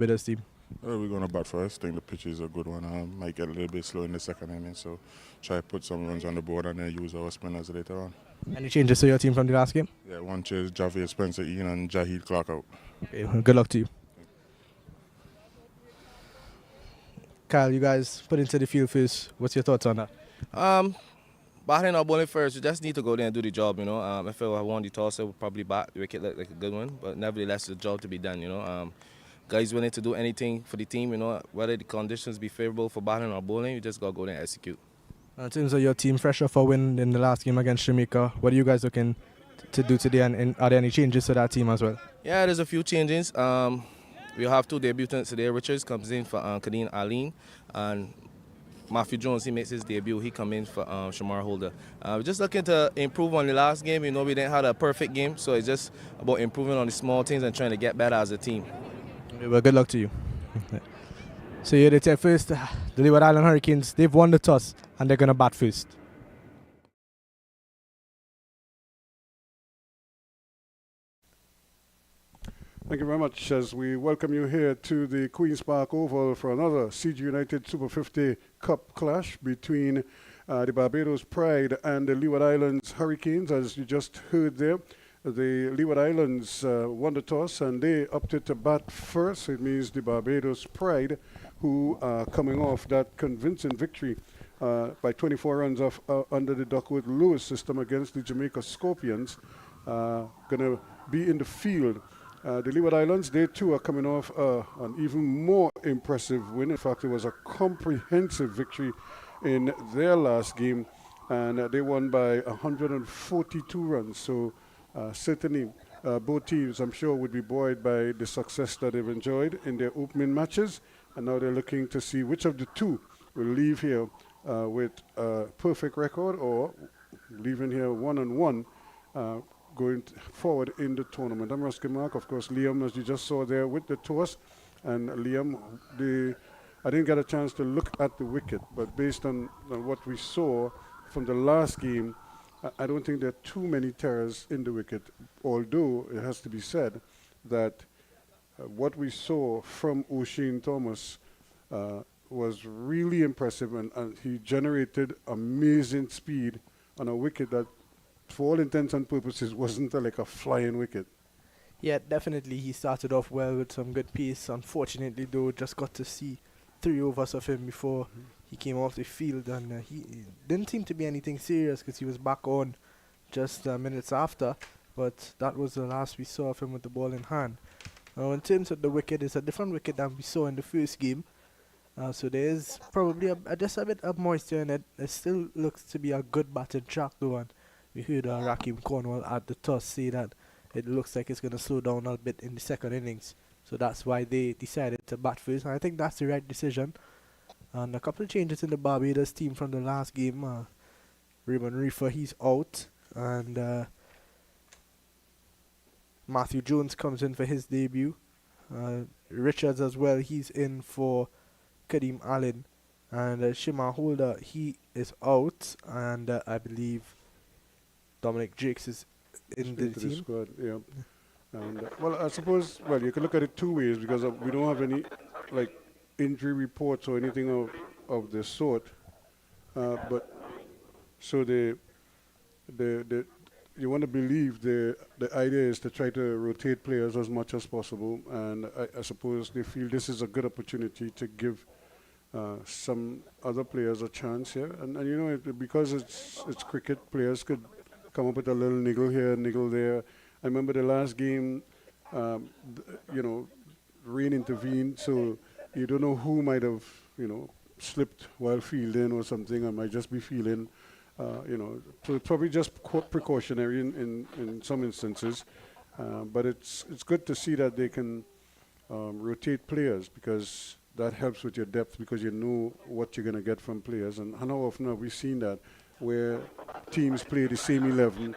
Barbados team? We're going to bat first. I think the pitch is a good one. Might get a little bit slow in the second inning, so try to put some runs on the board and then use our spinners later on. Any changes to your team from the last game? Yeah, one change, Javier Spencer Ian and Jahid Clark out. Okay, well, good luck to you. Kyle, you guys put into the field first. What's your thoughts on that? Batting or bowling first, we just need to go there and do the job, you know. If I won the toss, I would probably bat the wicket like a good one, but nevertheless, the job to be done, you know. Guys willing to do anything for the team, you know, whether the conditions be favorable for batting or bowling, you just got to go there and execute. In terms of your team, fresher for win in the last game against Jamaica, what are you guys looking to do today, and are there any changes to that team as well? Yeah, there's a few changes. We have two debutants today. Richards comes in for Kadeen Aline, and Matthew Jones, he makes his debut. He come in for Shamar Holder. We're just looking to improve on the last game. You know, we didn't have a perfect game, so it's just about improving on the small things and trying to get better as a team. Okay, well, good luck to you. So yeah, they take first. The Leeward Island Hurricanes, they've won the toss, and they're going to bat first. Thank you very much as we welcome you here to the Queen's Park Oval for another CG United Super 50 Cup clash between the Barbados Pride and the Leeward Islands Hurricanes. As you just heard there, the Leeward Islands won the toss and they opted to bat first. It means the Barbados Pride, who are coming off that convincing victory by 24 runs off under the Duckworth-Lewis system against the Jamaica Scorpions, going to be in the field. The Leeward Islands, they too are coming off an even more impressive win. In fact, it was a comprehensive victory in their last game, and they won by 142 runs. So certainly both teams, I'm sure, would be buoyed by the success that they've enjoyed in their opening matches, and now they're looking to see which of the two will leave here with a perfect record or leaving here 1-1. Going forward in the tournament. I'm Ruskin Mark, of course, Liam, as you just saw there with the toss. And Liam, I didn't get a chance to look at the wicket, but based on what we saw from the last game, I don't think there are too many terrors in the wicket, although it has to be said that what we saw from O'Shane Thomas was really impressive, and he generated amazing speed on a wicket that, for all intents and purposes, wasn't like a flying wicket. Yeah, definitely. He started off well with some good pace. Unfortunately, though, just got to see 3 overs of him before he came off the field, and he didn't seem to be anything serious because he was back on just minutes after. But that was the last we saw of him with the ball in hand. Now, in terms of the wicket, it's a different wicket than we saw in the first game. So there is probably just a bit of moisture in it. It still looks to be a good batting track, though. And we heard Rakeem Cornwall at the toss say that it looks like it's going to slow down a bit in the second innings. So that's why they decided to bat first. And I think that's the right decision. And a couple of changes in the Barbados team from the last game. Raymond Reefer, he's out. And Matthew Jones comes in for his debut. Richards as well, he's in for Kadeem Allen. And Shimmer Holder, he is out. And I believe Dominic Jakes is in the team. Squad, yeah. And well, I suppose, well, you can look at it two ways because we don't have any like injury reports or anything of the sort. But so you want to believe the idea is to try to rotate players as much as possible, and I suppose they feel this is a good opportunity to give some other players a chance here, and you know, because it's cricket, players could come up with a little niggle here, niggle there. I remember the last game, you know, rain intervened, so you don't know who might have, you know, slipped while fielding or something, or might just be feeling, you know, so it's probably just precautionary in some instances. But it's good to see that they can rotate players, because that helps with your depth, because you know what you're going to get from players. And how often have we seen that, where teams play the same 11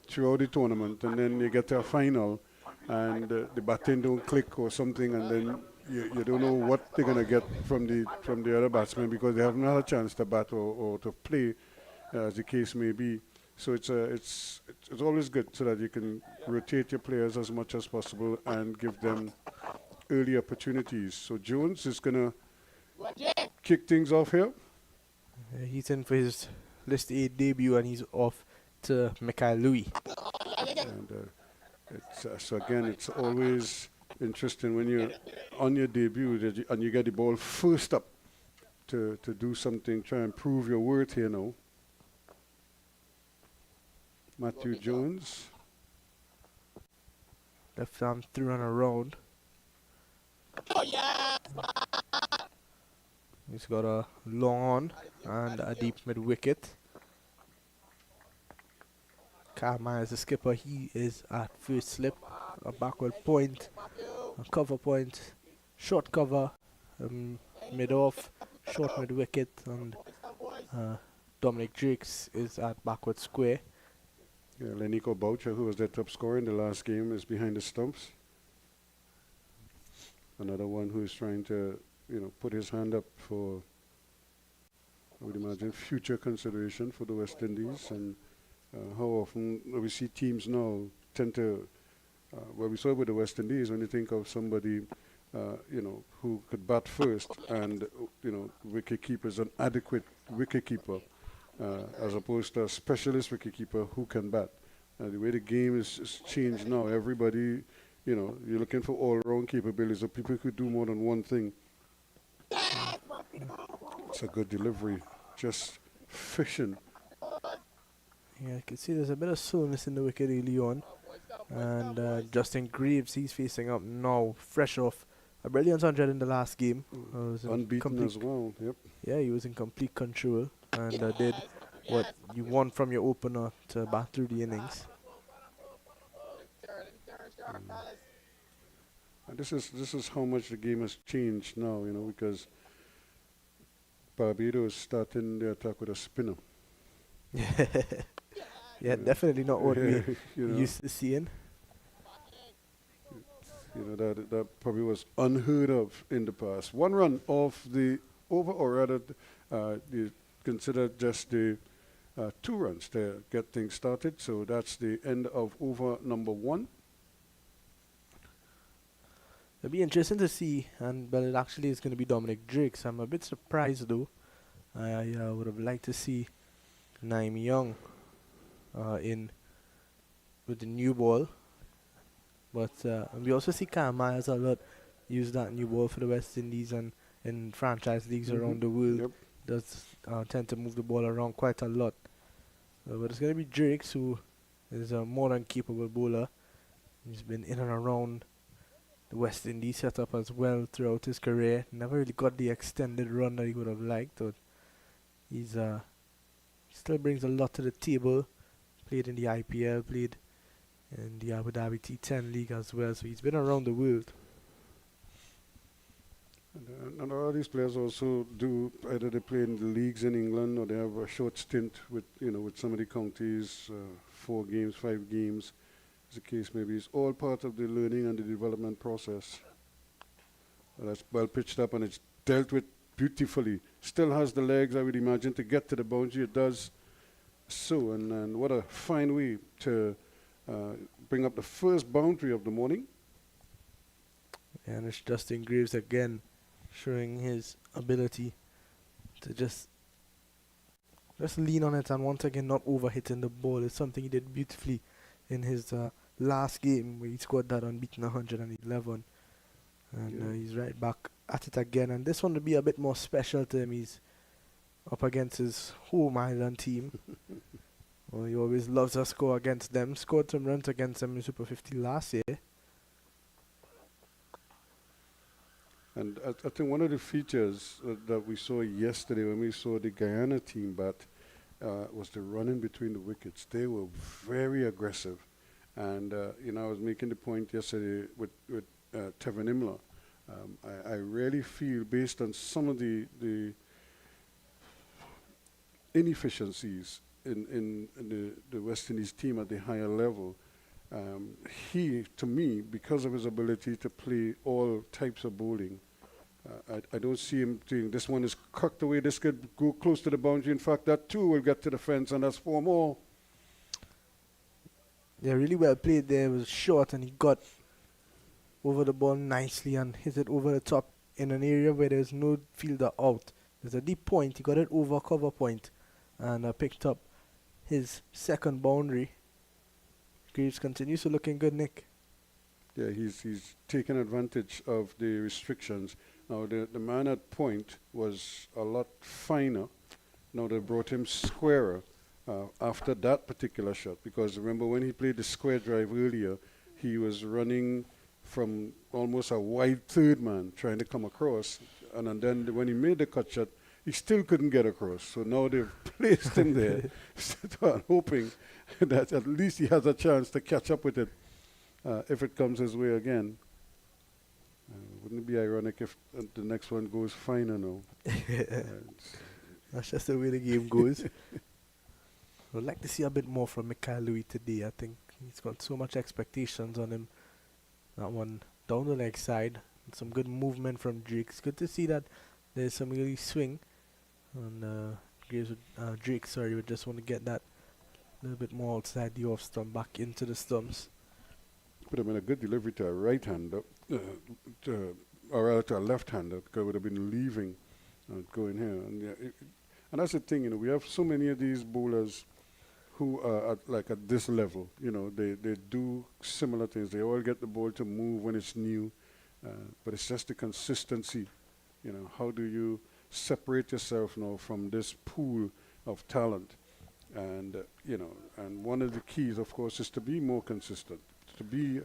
throughout the tournament, and then you get to a final, and the batting don't click or something, and then you don't know what they're going to get from the other batsmen, because they haven't had a chance to bat or to play, as the case may be. So it's always good so that you can rotate your players as much as possible and give them early opportunities. So Jones is going to kick things off here. He's in for his List A debut, and he's off to Michael Louis. And so again, it's always interesting when you're on your debut and you get the ball first up to do something, try and prove your worth here now. Matthew Jones. Left arm through and around. He's got a long on and a deep mid wicket. Karma is the skipper. He is at first slip, a backward point, a cover point, short cover, mid off, short mid wicket, and Dominic Drakes is at backward square. Yeah, Lenico Boucher, who was their top scorer in the last game, is behind the stumps. Another one who's trying to, put his hand up for, I would imagine, future consideration for the West Indies. And how often we see teams now tend to, we saw it with the West Indies, when you think of somebody, who could bat first and, wicket keeper is an adequate wicket keeper, as opposed to a specialist wicket keeper who can bat. The way the game is changed now, everybody, you're looking for all-round capabilities of people who could do more than one thing. It's a good delivery, just fishing. Yeah, I can see there's a bit of slowness in the wicket early on. And Justin Greaves, he's facing up now, fresh off a brilliant 100 in the last game. Unbeaten as well, yep. Yeah, he was in complete control and did what you want from your opener to bat through the innings. And this is how much the game has changed now, because Barbados starting the attack with a spinner. Yeah, definitely not what we used to seeing. That probably was unheard of in the past. 1 run off the over, or rather, you consider just the 2 runs to get things started. So that's the end of over number 1. It'll be interesting to see, but it actually is going to be Dominic Drakes. I'm a bit surprised though. I would have liked to see Naim Young in with the new ball. But we also see Kyle Myers a lot use that new ball for the West Indies and in franchise leagues around the world. Yep. Does tend to move the ball around quite a lot. But it's going to be Drakes, who is a more than capable bowler. He's been in and around the West Indies setup as well throughout his career. Never really got the extended run that he would have liked. But he's still brings a lot to the table. Played in the IPL, played in the Abu Dhabi T10 League as well. So he's been around the world. And all these players also do, either they play in the leagues in England or they have a short stint with some of the counties, 4 games, 5 games, as the case may be. It's all part of the learning and the development process. That's well pitched up and it's dealt with beautifully. Still has the legs, I would imagine, to get to the boundary. It does so, and what a fine way to bring up the first boundary of the morning. And it's Justin Greaves again, showing his ability to just lean on it and once again not overhitting the ball. It's something he did beautifully in his last game where he scored that unbeaten 111. And he's right back at it again. And this one will be a bit more special to him. He's up against his home island team. Well, he always loves to score against them. Scored some runs against them in Super 50 last year. And I think one of the features that we saw yesterday when we saw the Guyana team bat was the running between the wickets. They were very aggressive. And, I was making the point yesterday with Tevin Imler. I really feel, based on some of the inefficiencies in the West Indies team at the higher level, he, to me, because of his ability to play all types of bowling, I don't see him doing, this one is cocked away, this could go close to the boundary. In fact, that too will get to the fence, and that's 4 more. Yeah, really well played there. It was short, and he got over the ball nicely and hit it over the top in an area where there's no fielder out. There's a deep point. He got it over cover point and picked up his second boundary. Greaves continues to looking good, Nick. Yeah, he's taken advantage of the restrictions. Now, the man at point was a lot finer. Now, they brought him squarer after that particular shot, because remember when he played the square drive earlier, he was running from almost a wide third man trying to come across. And then when he made the cut shot, he still couldn't get across. So now they've placed him there, hoping that at least he has a chance to catch up with it if it comes his way again. Wouldn't it be ironic if the next one goes finer now? That's just the way the game goes. I'd like to see a bit more from Mikhail Louis today. I think he's got so much expectations on him. That one down the leg side. Some good movement from Drake. It's good to see that there's some really swing. And Drake, would just want to get that a little bit more outside the off stump, back into the stumps. Would have been a good delivery to a right-hander, or rather to a left-hander, because it would have been leaving going here. And that's the thing, we have so many of these bowlers who are at this level. They do similar things. They all get the ball to move when it's new, but it's just the consistency. How do you separate yourself now from this pool of talent? And and one of the keys, of course, is to be more consistent, to be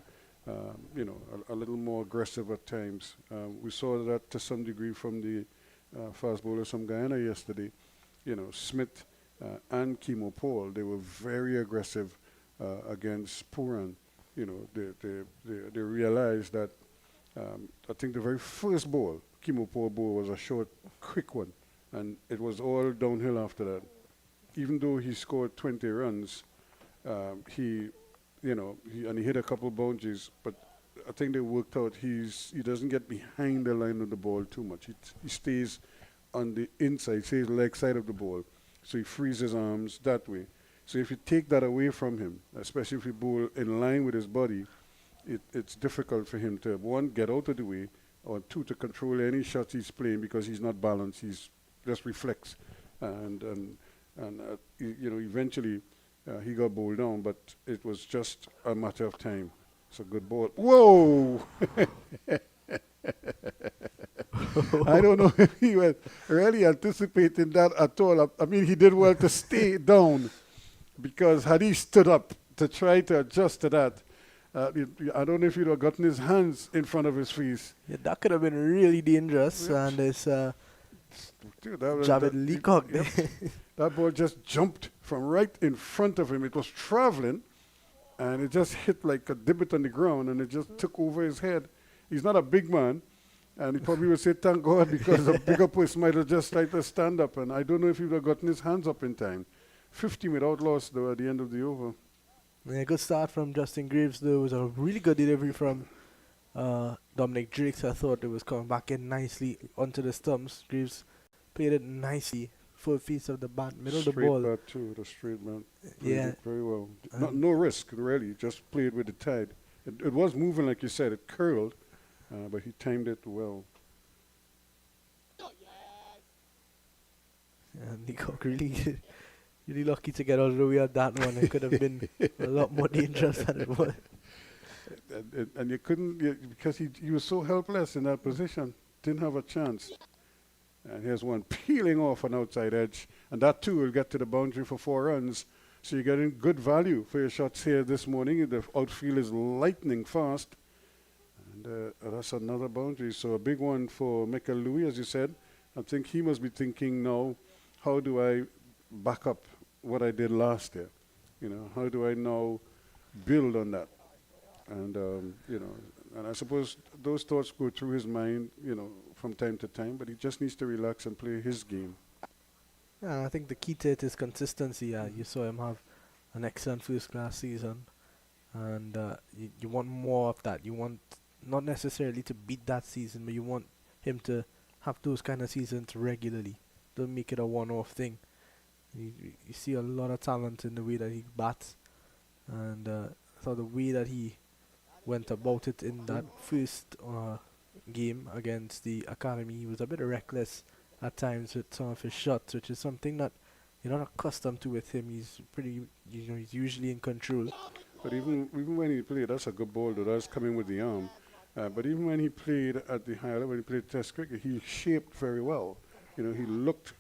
a little more aggressive at times. We saw that to some degree from the fast bowlers from Guyana yesterday. Smith and Kimo Paul, they were very aggressive against Puran. They realized that I think the very first ball, Kimo Paul ball, was a short, quick one, and it was all downhill after that. Even though he scored 20 runs, he hit a couple boundaries, but I think they worked out he doesn't get behind the line of the ball too much. He stays on the inside, stays leg side of the ball, so he frees his arms that way. So if you take that away from him, especially if you bowl in line with his body, it's difficult for him to, one, get out of the way, or two, to control any shots he's playing, because he's not balanced. He's just reflex, and eventually he got bowled down, but it was just a matter of time. It's a good ball. Whoa! I don't know if he was really anticipating that at all. I mean, he did well to stay down, because had he stood up to try to adjust to that, I don't know if he'd have gotten his hands in front of his face. Yeah, that could have been really dangerous. And it's Javed Leacock. That ball just jumped from right in front of him. It was traveling, and it just hit like a divot on the ground, and it just took over his head. He's not a big man, and he probably would say, thank God, because a bigger person might have just tried to stand up, and I don't know if he would have gotten his hands up in time. 50 without loss, though, at the end of the over. Yeah, good start from Justin Greaves, though. It was a really good delivery from Dominic Drakes. I thought it was coming back in nicely onto the stumps. Greaves played it nicely. Full face of the bat, middle of the ball. Straight bat, too, the straight man. Yeah. Very well. No risk, really. Just played with the tide. It was moving, like you said. It curled, but he timed it well. And Leacock really lucky to get out of the way of that one. It could have been a lot more dangerous than it was. And you couldn't, because he was so helpless in that position. Didn't have a chance. And here's one peeling off an outside edge. And that, too, will get to the boundary for 4 runs. So you're getting good value for your shots here this morning. The outfield is lightning fast. And that's another boundary. So a big one for Michael Louis, as you said. I think he must be thinking now, how do I back up what I did last year? How do I now build on that? And, and I suppose those thoughts go through his mind, from time to time, but he just needs to relax and play his game. Yeah, I think the key to it is consistency. You saw him have an excellent first-class season, and you want more of that. You want not necessarily to beat that season, but you want him to have those kind of seasons regularly. Don't make it a one-off thing. You see a lot of talent in the way that he bats, and so the way that he went about it in that first game against the academy. He was a bit reckless at times with some of his shots, which is something that you're not accustomed to with him. He's pretty, he's usually in control. But even when he played, that's a good ball, though. That's coming with the arm. But even when he played at the high level, when he played Test cricket, he shaped very well. He looked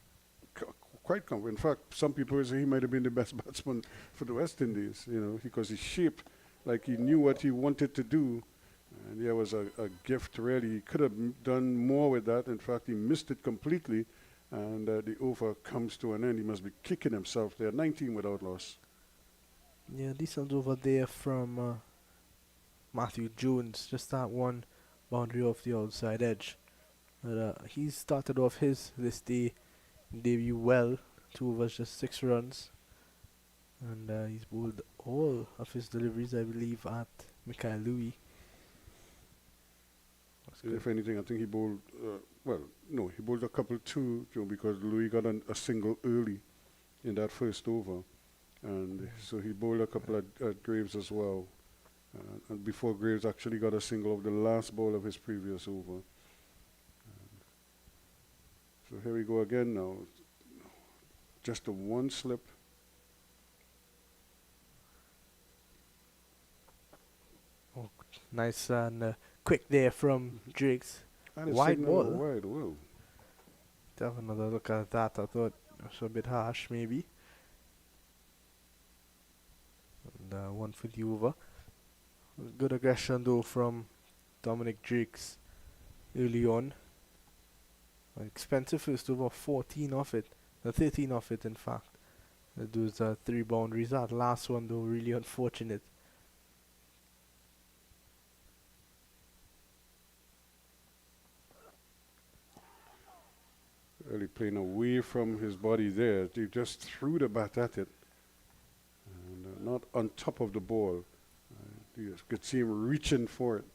quite confident. In fact, some people say he might have been the best batsman for the West Indies, because he shaped like he knew what he wanted to do. And yeah, it was a gift, really. He could have done more with that. In fact, he missed it completely. And the over comes to an end. He must be kicking himself there. 19 without loss. Yeah, decent over there from Matthew Jones. Just that one boundary off the outside edge. But he started off this debut well. 2 overs, just 6 runs. And he's bowled all of his deliveries, I believe, at Mikhail Louis. If anything, I think he bowled, he bowled a couple too, because Louis got a single early in that first over. And so he bowled a couple at Graves as well. And before Graves actually got a single of the last ball of his previous over. So here we go again now. Just a one slip. Oh, nice and quick there from Drakes. And Wide ball. Wide, whoa. To have another look at that, I thought it was a bit harsh, maybe. And one for the over. Good aggression though from Dominic Drakes early on. An expensive first over, 14 off it. 13 off it, in fact. Those 3 boundaries. That last one though, really unfortunate. Really playing away from his body there. He just threw the bat at it. And not on top of the ball. You could see him reaching for it.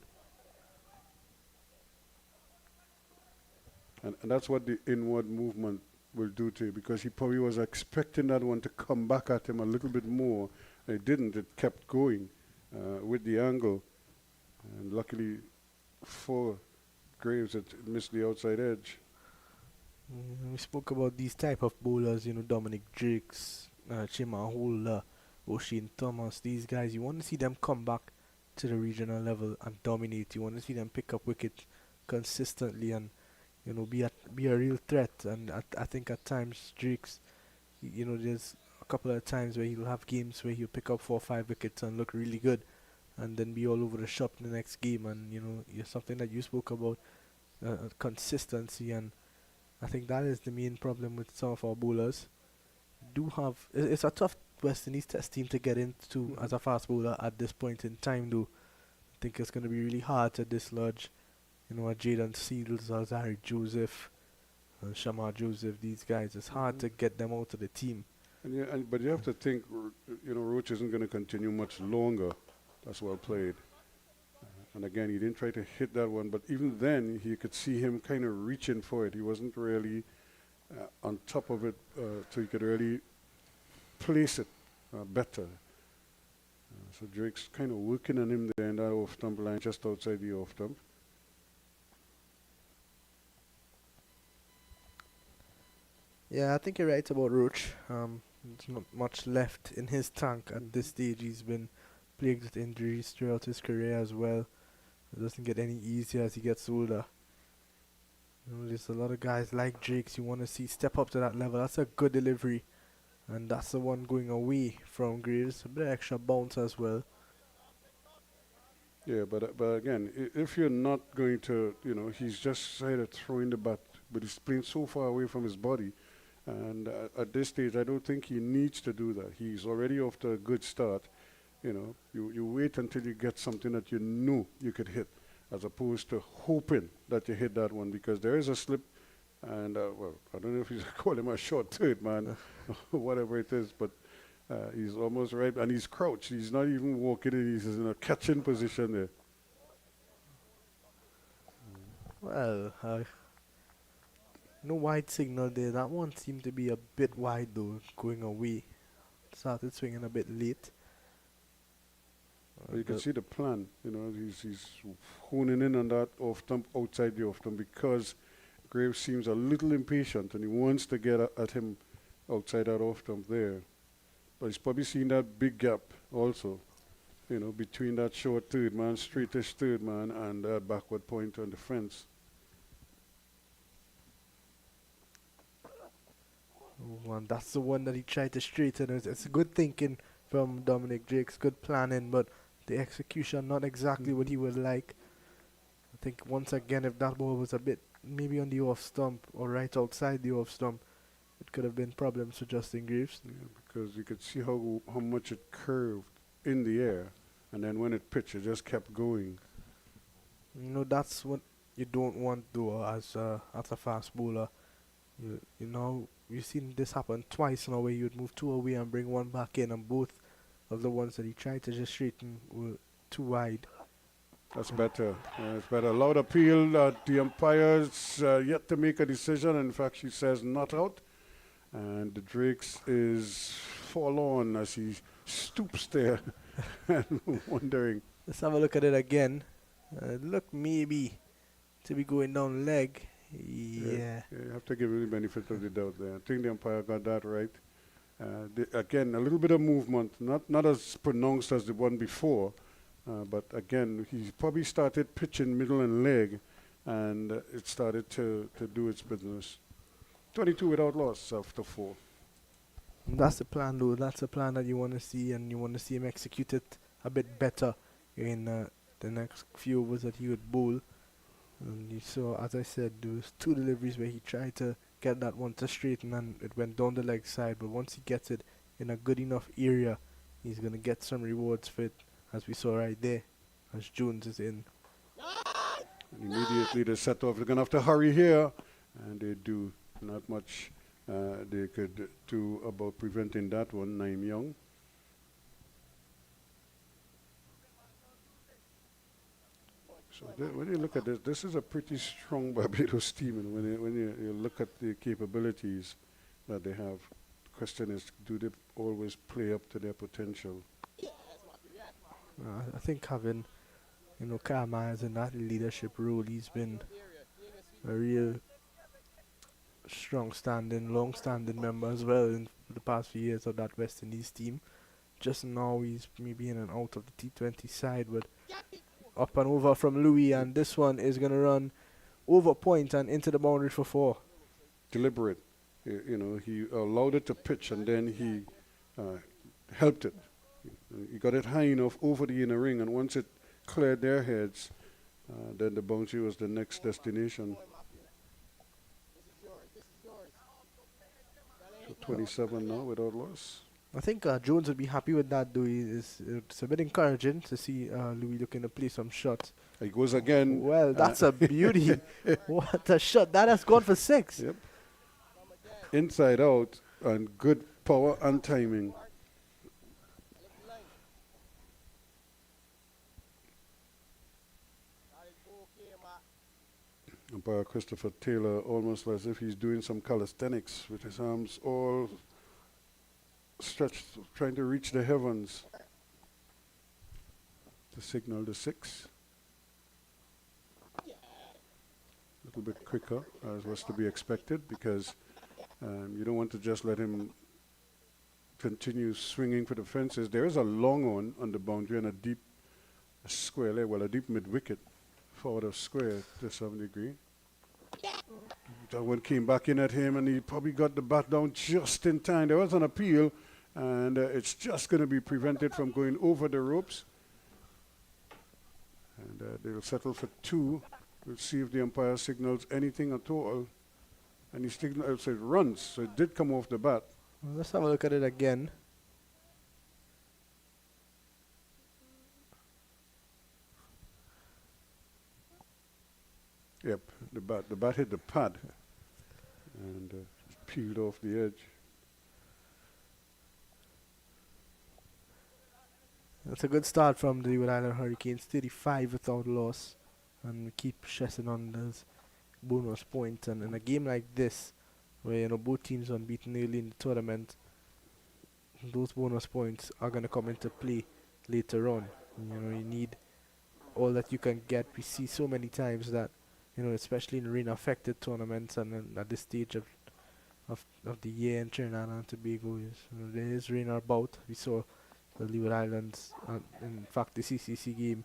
And that's what the inward movement will do to you, because he probably was expecting that one to come back at him a little bit more. It didn't. It kept going with the angle. And luckily for Graves, it missed the outside edge. We spoke about these type of bowlers, Dominic Drakes, Chima Holder, O'Shane Thomas. These guys, you want to see them come back to the regional level and dominate. You want to see them pick up wickets consistently and be a real threat. And I think at times Drakes, there's a couple of times where he'll have games where he'll pick up 4 or 5 wickets and look really good, and then be all over the shop in the next game. And something that you spoke about, consistency, and I think that is the main problem with some of our bowlers. It's a tough West Indies Test team to get into as a fast bowler at this point in time, though. I think it's going to be really hard to dislodge, a Jaden Seals, Zahari Joseph, Shamar Joseph. These guys, it's hard to get them out of the team. But you have to think, Roach isn't going to continue much longer. That's well played. And again, he didn't try to hit that one, but even then, you could see him kind of reaching for it. He wasn't really on top of it, so he could really place it better. So Drake's kind of working on him there in that off-stump line, just outside the off-stump. Yeah, I think you're right about Roach. There's not much left in his tank at this stage. He's been plagued with injuries throughout his career as well. It doesn't get any easier as he gets older. There's a lot of guys like Drakes you want to see step up to that level. That's a good delivery. And that's the one going away from Graves. A bit of extra bounce as well. Yeah, but again, if you're not going to, he's just sort of throwing the bat, but he's playing so far away from his body. And at this stage, I don't think he needs to do that. He's already off to a good start. You wait until you get something that you know you could hit, as opposed to hoping that you hit that one, because there is a slip, and I don't know if you call him a short third man, whatever it is, but he's almost right, and he's crouched. He's not even walking in. He's in a catching position there. Well, no wide signal there. That one seemed to be a bit wide though, going away. Started swinging a bit late. But you can see the plan. You know, he's honing in on that off stump, outside the off stump, because Graves seems a little impatient and he wants to get at him outside that off stump there. But he's probably seen that big gap also, you know, between that short third man, straightish third man, and that backward point on the fence. Oh, and that's the one that he tried to straighten. It's good thinking from Dominic Jakes, good planning, but the execution not exactly what he would like. I think once again, if that ball was a bit maybe on the off stump or right outside the off stump, it could have been problems for Justin Graves. Yeah, because you could see how much it curved in the air, and then when it pitched, it just kept going. You know, that's what you don't want though as a fast bowler. You know, we've seen this happen twice now where you would move two away and bring one back in, and both of the ones that he tried to just straighten were too wide. That's better. It's better. Loud appeal. The umpire's yet to make a decision. In fact, she says not out. And the Drakes is forlorn as he stoops there and wondering. Let's have a look at it again. Look maybe to be going down leg. Yeah. You have to give him the benefit of the doubt there. I think the umpire got that right. Again, a little bit of movement, not as pronounced as the one before, but again, he probably started pitching middle and leg, and it started to do its business. 22 without loss after 4. That's the plan, though. That's the plan that you want to see, and you want to see him execute it a bit better in the next few overs that he would bowl. And you saw, as I said, there was 2 deliveries where he tried to get that one to straighten, and it went down the leg side. But once he gets it in a good enough area, he's going to get some rewards for it, as we saw right there, as Jones is in. Immediately they set off. They're going to have to hurry here, and they do. Not much they could do about preventing that one. 9 young. So when you look at this, this is a pretty strong Barbados team. And when you look at the capabilities that they have, the question is, do they always play up to their potential? I think having, Kyle Myers in that leadership role, he's been a real strong-standing, long-standing member as well in the past few years of that West Indies team. Just now he's maybe in and out of the T20 side, but up and over from Louis, and this one is going to run over point and into the boundary for 4. Deliberate. He allowed it to pitch, and then he helped it. He got it high enough over the inner ring, and once it cleared their heads, then the boundary was the next destination. So 27 now without loss. I think Jones would be happy with that, though. It's a bit encouraging to see Louis looking to play some shots. He goes again. Well, that's a beauty. What a shot. That has gone for 6. Yep. Inside out, and good power and timing. Umpire Christopher Taylor, almost as if he's doing some calisthenics with his arms all stretched, trying to reach the heavens to signal the 6. A little bit quicker, as was to be expected, because you don't want to just let him continue swinging for the fences. There is a long on the boundary and a deep square there, well, a deep mid-wicket forward of square to some degree. That one came back in at him, and he probably got the bat down just in time. There was an appeal, and it's just going to be prevented from going over the ropes. And they'll settle for 2. We'll see if the umpire signals anything at all. And he signals it runs, so it did come off the bat. Well, let's have a look at it again. Yep, the bat hit the pad and peeled off the edge. That's a good start from the Leeward Island Hurricanes. 35 without loss, and we keep stressing on those bonus points. And in a game like this, where both teams unbeaten early in the tournament, those bonus points are going to come into play later on. You need all that you can get. We see so many times that, especially in rain-affected tournaments and then at this stage of the year in Trinidad and Tobago, there is rain about. We saw the Leeward Islands, in fact, the CCC game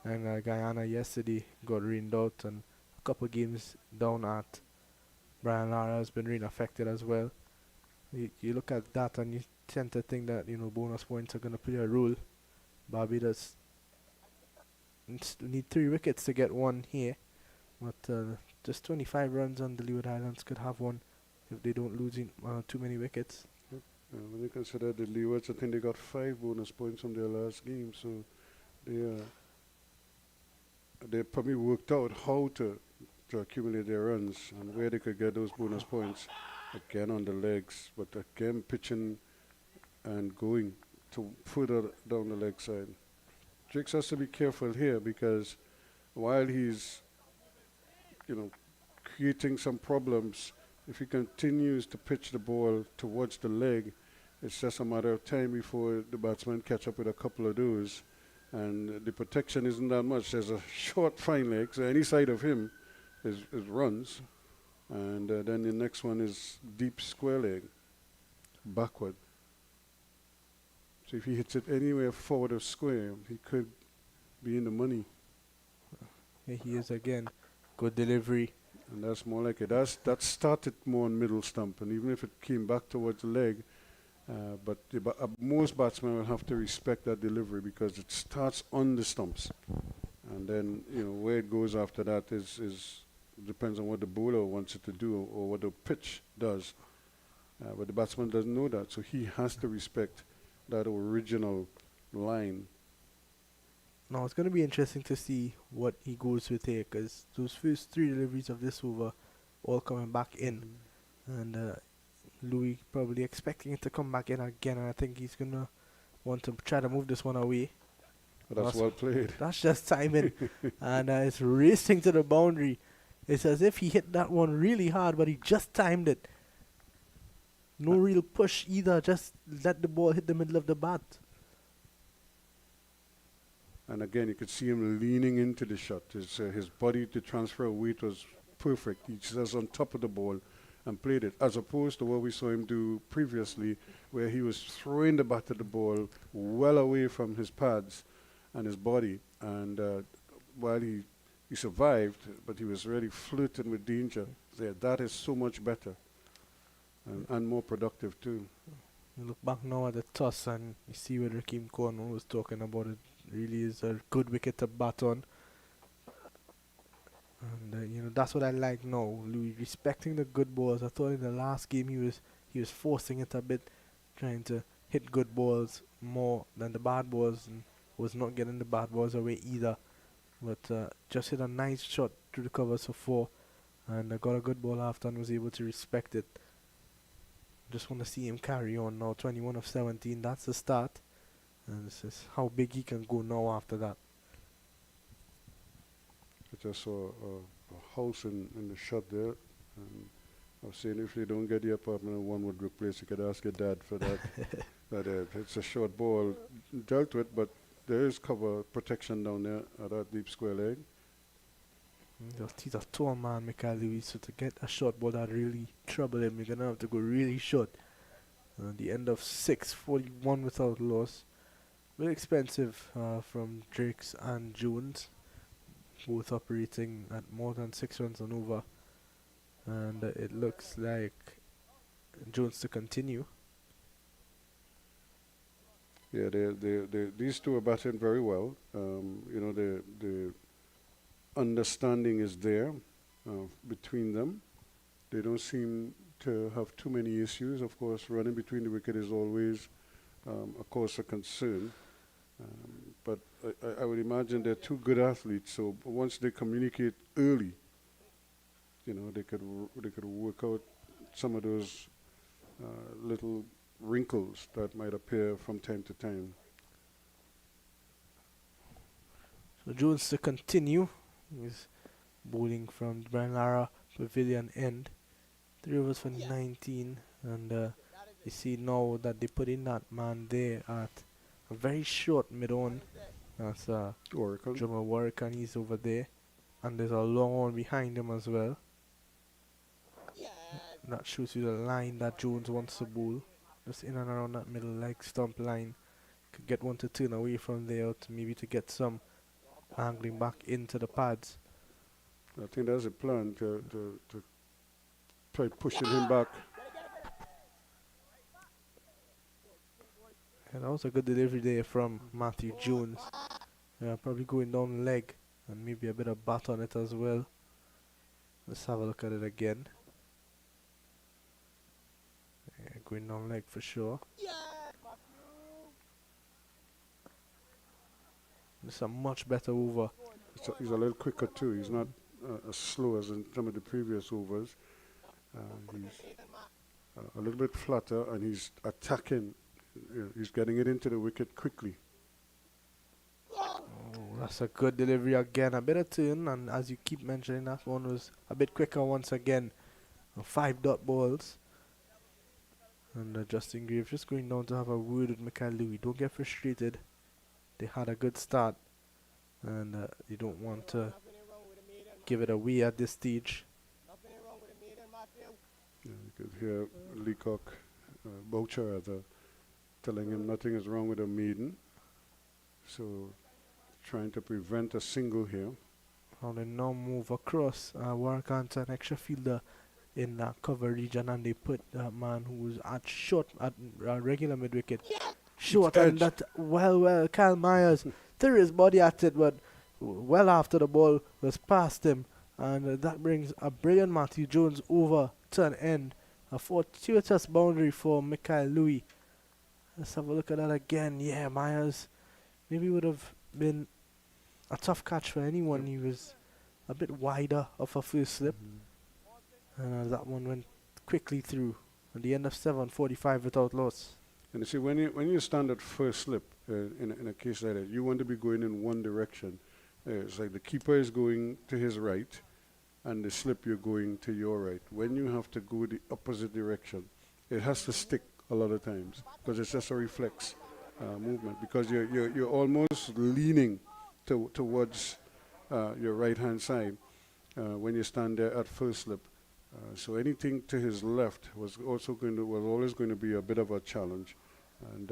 and Guyana yesterday got rained out, and a couple games down at Brian Lara has been rain affected as well. You look at that and you tend to think that bonus points are going to play a role. Barbados need 3 wickets to get one here, but just 25 runs on the Leeward Islands could have one if they don't lose too many wickets. When you consider the Leewards, I think they got 5 bonus points from their last game, so they probably worked out how to accumulate their runs and where they could get those bonus points. Again on the legs, but again pitching and going to further down the leg side. Jakes has to be careful here because while he's, creating some problems, if he continues to pitch the ball towards the leg, it's just a matter of time before the batsman catch up with a couple of those. And the protection isn't that much. There's a short fine leg, so any side of him is runs. And then the next one is deep square leg, backward. So if he hits it anywhere forward of square, he could be in the money. Here he is again. Good delivery. And that's more like it. That started more on middle stump, and even if it came back towards the leg, but most batsmen will have to respect that delivery because it starts on the stumps. And then, where it goes after that is depends on what the bowler wants it to do or what the pitch does. But the batsman doesn't know that, so he has to respect that original line. Now it's going to be interesting to see what he goes with here, because those first 3 deliveries of this over all coming back in, and Louis probably expecting it to come back in again, and I think he's going to want to try to move this one away. But that's well played. That's just timing, and it's racing to the boundary. It's as if he hit that one really hard, but he just timed it. No real push either, just let the ball hit the middle of the bat. And again, you could see him leaning into the shot. His body to transfer weight was perfect. He just on top of the ball and played it, as opposed to what we saw him do previously, where he was throwing the bat at the ball well away from his pads and his body. And while he survived, but he was really flirting with danger there. That is so much better and more productive too. You look back now at the toss and you see what Rakeem Cornwall was talking about. It really is a good wicket to bat on. And that's what I like now. Louis respecting the good balls. I thought in the last game he was forcing it a bit, trying to hit good balls more than the bad balls, and was not getting the bad balls away either. But just hit a nice shot through the covers for 4, and got a good ball after and was able to respect it. Just want to see him carry on now. 21 of 17, that's the start. And this is how big he can go now after that. I just saw a house in the shot there. And I was saying if they don't get the apartment, one would replace. You could ask your dad for that. But it's a short ball dealt with, but there is cover protection down there at that deep square leg. He's a tall man, Michael Lewis, so to get a short ball that really trouble him, you're going to have to go really short. The end of 6:41 without loss. Very expensive from Drakes and Jones, both operating at more than 6 runs and over. And it looks like Jones to continue. Yeah, these two are batting very well. The understanding is there between them. They don't seem to have too many issues. Of course, running between the wicket is always, of course, a concern. But I would imagine they're two good athletes. So once they communicate early, they could work out some of those little wrinkles that might appear from time to time. So Jones to continue. He's bowling from the Brian Lara Pavilion end. 3 overs for 19, and you see now that they put in that man there at a very short mid-on. That's Oracle. drummer work, and he's over there. And there's a long one behind him as well. That shows you the line that Jones wants to bowl. Just in and around that middle leg stump line. Could get one to turn away from there to maybe to get some angling back into the pads. I think that's a plan to try pushing him back. And that was a good delivery there from Matthew Jones. Probably going down leg and maybe a bit of bat on it as well. Let's have a look at it again. Yeah, going down leg for sure. It's a much better over. He's a little quicker too. He's not as slow as in some of the previous overs. He's a little bit flatter, and he's attacking. He's getting it into the wicket quickly. Oh, that's a good delivery again. A bit of turn, and as you keep mentioning, that one was a bit quicker once again. 5 dot balls. And Justin Graves just going down to have a word with Michael Louis. Don't get frustrated. They had a good start, and you don't want to give it away at this stage. You could hear Leacock, Boucher rather, telling him nothing is wrong with a maiden. So trying to prevent a single here. Now they now move across. Work onto an extra fielder in that cover region, and they put that man who's at short, at regular mid wicket. Short, and that, well, Kyle Myers threw his body at it, but well after the ball was past him. And that brings a brilliant Matthew Jones over to an end. A fortuitous boundary for Michael Louis. Let's have a look at that again. Yeah, Myers maybe would have been a tough catch for anyone. He was a bit wider of a first slip. And that one went quickly through. At the end of 7:45 without loss. And you see, when you stand at first slip in a case like that, you want to be going in one direction. It's like the keeper is going to his right, and the slip you're going to your right. When you have to go the opposite direction, it has to stick a lot of times because it's just a reflex movement. Because you're almost leaning towards your right hand side when you stand there at first slip. So anything to his left was always going to be a bit of a challenge, and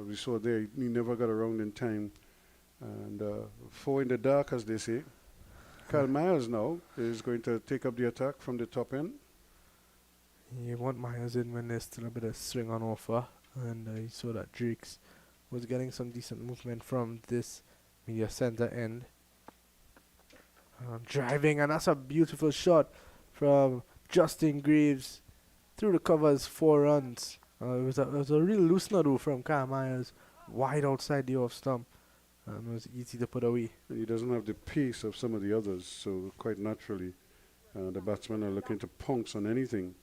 we saw there he never got around in time, and 4 in the dark, as they say. Kyle Myers now is going to take up the attack from the top end. You want Myers in when there's still a bit of swing on offer, and you saw that Drakes was getting some decent movement from this media center end. Driving, and that's a beautiful shot from Justin Graves through the covers, 4 runs. It was a real loosener though from Kyle Myers, wide outside the off stump. It was easy to put away. He doesn't have the pace of some of the others, so quite naturally the batsmen are looking to pounce on anything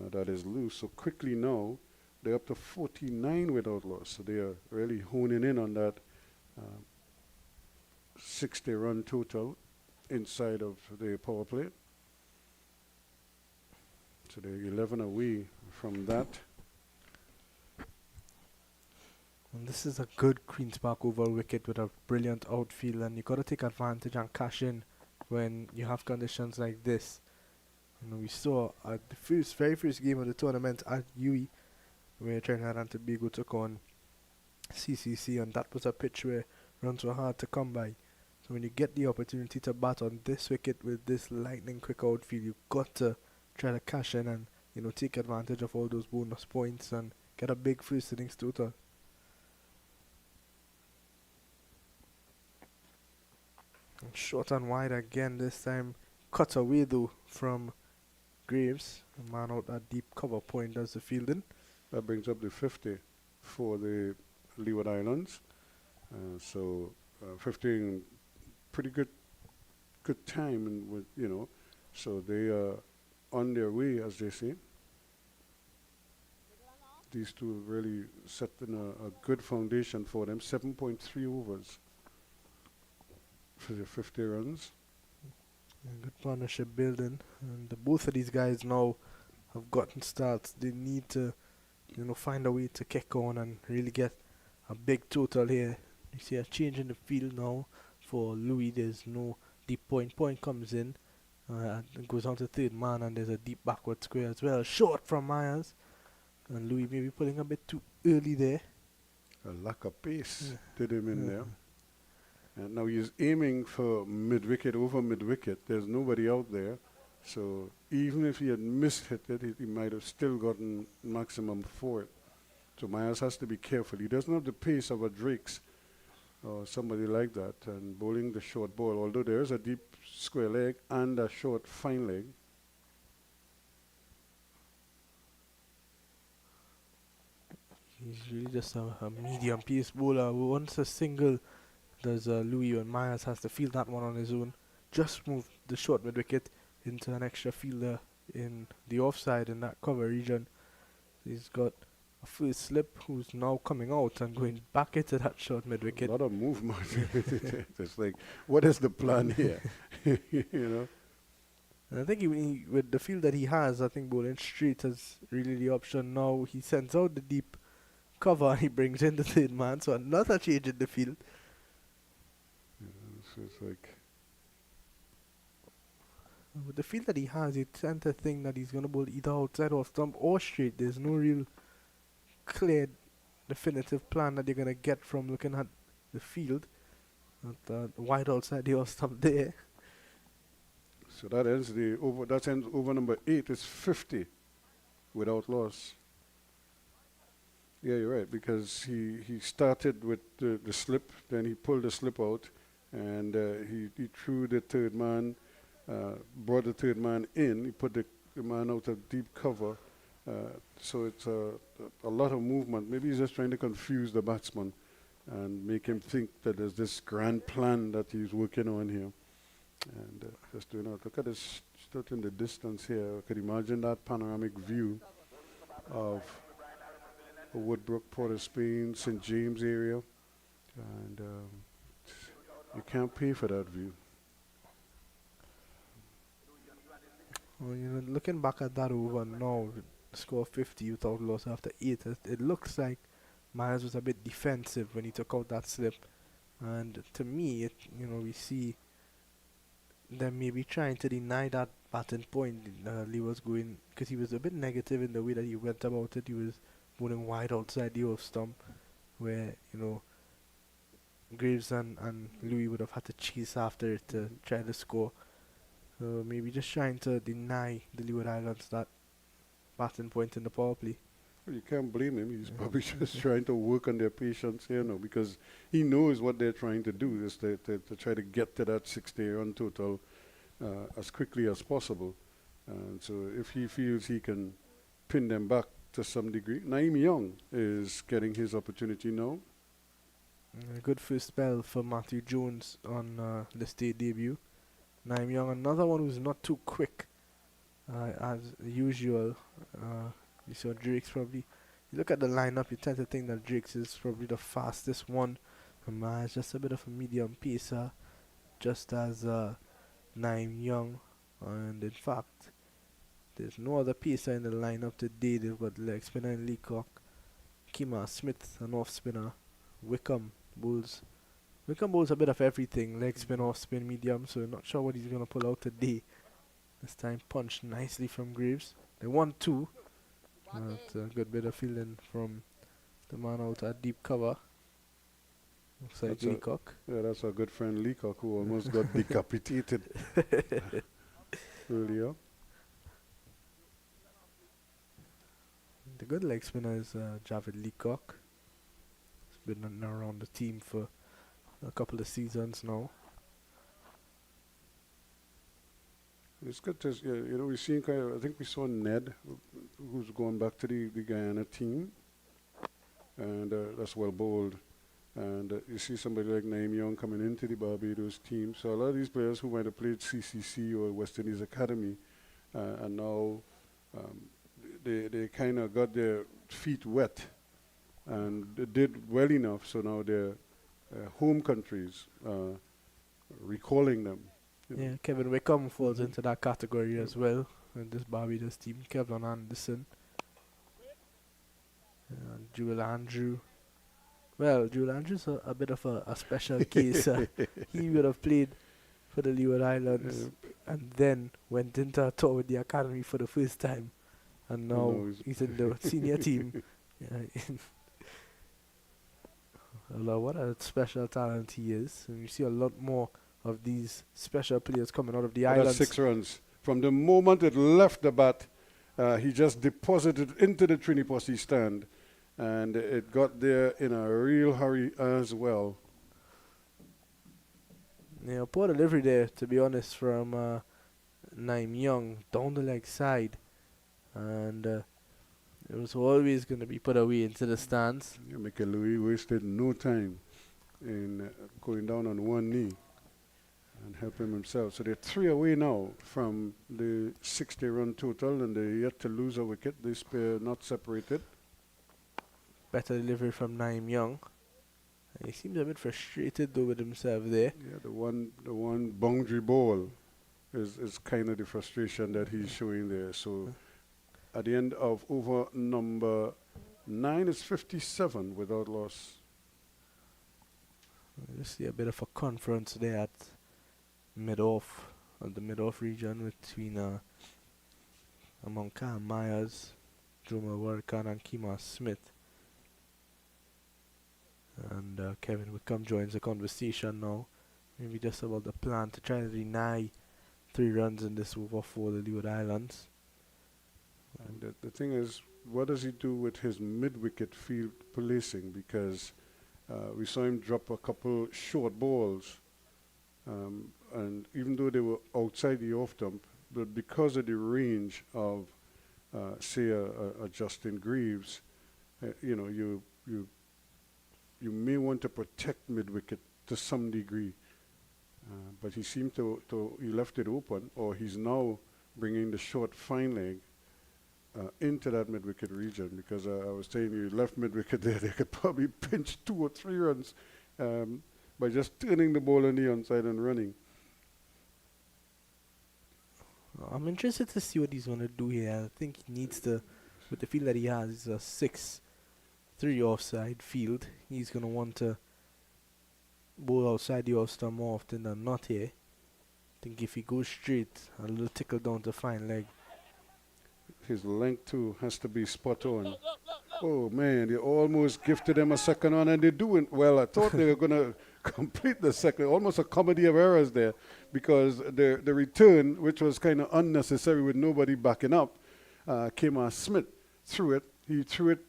that is loose. So quickly now, they're up to 49 without loss. So they are really honing in on that 60-run total inside of the power play. So they're 11 away from that. And this is a good Queen's Park oval wicket with a brilliant outfield, and you got to take advantage and cash in when you have conditions like this. We saw at the very first game of the tournament at UE, where Trinidad and Tobago took on CCC, and that was a pitch where runs were hard to come by. So when you get the opportunity to bat on this wicket with this lightning quick outfield, you've got to try to cash in and take advantage of all those bonus points and get a big first innings total. And short and wide again this time. Cut away though from Graves. The man out that deep cover point does the fielding. That brings up the 50 for the Leeward Islands. So 50 in pretty good time, and with so they are on their way, as they say. These two really set in a good foundation for them. 7.3 overs for the 50 runs. Good partnership building, and both of these guys now have gotten starts. They need to, find a way to kick on and really get a big total here. You see a change in the field now for Louis. There's no deep point. Point comes in. It goes on to third man, and there's a deep backward square as well. Short from Myers. And Louis maybe pulling a bit too early there. A lack of pace did him in there. And now he's aiming for mid-wicket, over mid-wicket. There's nobody out there. So even if he had missed hit it, he might have still gotten maximum for it. So Myers has to be careful. He doesn't have the pace of a Drake's or somebody like that. And bowling the short ball, although there is a deep square leg and a short fine leg. He's really just a medium pace bowler. Once a single does Louis, and Myers has to field that one on his own. Just move the short mid wicket into an extra fielder in the offside in that cover region. He's got a first slip who's now coming out and going back into that short mid wicket. A lot of movement. It's like, what is the plan here? You know? And I think with the field that he has, I think bowling straight is really the option now. He sends out the deep cover and he brings in the third man, so another change in the field. So it's like, with the field that he has, you tend to think that he's going to bowl either outside off stump or straight. There's no real clear, definitive plan that you're going to get from looking at the field. Wide outside the off stump there. so that ends the over. That ends over number 8. It's 50 without loss. Yeah, you're right, because he started with the slip, then he pulled the slip out, and he threw the third man, brought the third man in. He put the man out of deep cover. So it's a lot of movement. Maybe he's just trying to confuse the batsman and make him think that there's this grand plan that he's working on here. And just doing that. Look at this stuff in the distance here. I could imagine that panoramic view of Woodbrook, Port of Spain, St. James area. And you can't pay for that view. Well, looking back at that over now, score 50 without loss after 8, it looks like Myers was a bit defensive when he took out that slip. And to me, we see them maybe trying to deny that batting point. Leeward's going, because he was a bit negative in the way that he went about it. He was bowling wide outside the off stump, where, Graves and Louis would have had to chase after it to try to score. So maybe just trying to deny the Leeward Islands that batting point in the power play. Well, you can't blame him. He's probably just trying to work on their patience here now, because he knows what they're trying to do is to try to get to that 60 run total as quickly as possible. And so if he feels he can pin them back to some degree, Naeem Young is getting his opportunity now. A good first spell for Matthew Jones on the state debut. Naeem Young, another one who's not too quick as usual. You saw Drake's probably. You look at the lineup, you tend to think that Drake's is probably the fastest one. It's just a bit of a medium pacer, just as Naeem Young. And in fact, there's no other pacer in the lineup today. They've got leg spinner and Leacock, Kima Smith, an off spinner, Wickham bowls a bit of everything, leg spin, off spin, medium. So not sure what he's gonna pull out today. This time punched nicely from Graves. They won 2. That's a good bit of fielding from the man out at deep cover. Looks like Leacock. Yeah, that's our good friend Leacock, who almost got decapitated earlier. The good leg spinner is Javid Leacock. He's been around the team for a couple of seasons now. It's good to, we've seen I think we saw Ned, who's going back to the Guyana team, and that's well bowled. And you see somebody like Naeem Young coming into the Barbados team. So a lot of these players who might have played CCC or West Indies Academy, and now they kind of got their feet wet, and they did well enough. So now their home countries recalling them. Yeah, Kevin Wickham falls into that category as well. And this Barbados team, Kevin Anderson, Jewel Andrew, Well, Jude Andrews a bit of a special case. He would have played for the Leeward Islands and then went into a tour with the academy for the first time. And now he's in the senior team. Well, what a special talent he is. And you see a lot more of these special players coming out of the islands. That's 6 runs. From the moment it left the bat, he just deposited into the Triniposi stand. And it got there in a real hurry as well. Yeah, poor delivery there, to be honest, from Naim Young down the leg side. And it was always going to be put away into the stands. Yeah, Michael Louis wasted no time in going down on one knee and helping himself. So they're 3 away now from the 60-run total, and they're yet to lose a wicket. This pair not separated. Better delivery from Naim Young. He seems a bit frustrated though with himself there. Yeah, the one boundary ball is kind of the frustration that he's showing there. So at the end of over number 9 is 57 without loss. You see a bit of a conference there at mid-off, the mid-off region between among Kyle Myers, Juma Warkan and Kima Smith. And Kevin Wickham joins the conversation now. Maybe just about the plan to try to deny 3 runs in this over for the Leeward Islands. And the thing is, what does he do with his mid-wicket field policing? Because we saw him drop a couple short balls. And even though they were outside the off-dump, but because of the range of, say, a Justin Greaves, you may want to protect mid-wicket to some degree. But he seemed he left it open, or he's now bringing the short fine leg into that mid-wicket region, because I was telling you, left mid-wicket there, they could probably pinch 2 or 3 runs by just turning the ball on the onside and running. I'm interested to see what he's going to do here. I think he needs to, with the field that he has, a 6-3 offside field. He's going to want to bowl outside the off-stump more often than not here. I think if he goes straight, a little tickle down to fine leg. His length too has to be spot on. Oh man, they almost gifted him a second one, and they're doing well. I thought they were going to complete the second, almost a comedy of errors there, because the return, which was kind of unnecessary with nobody backing up, Kema Smith threw it. He threw it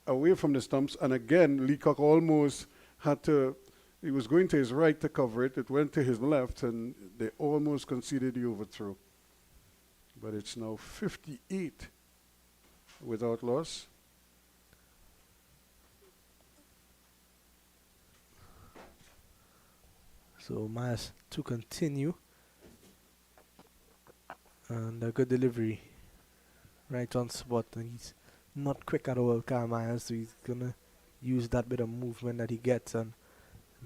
away from the stumps, and again, Leacock almost had to, he was going to his right to cover it. It went to his left, and they almost conceded the overthrow. But it's now 58 without loss. So Myers to continue. And a good delivery. Right on spot. And he's not quick at all, Kyle Myers, so he's going to use that bit of movement that he gets. And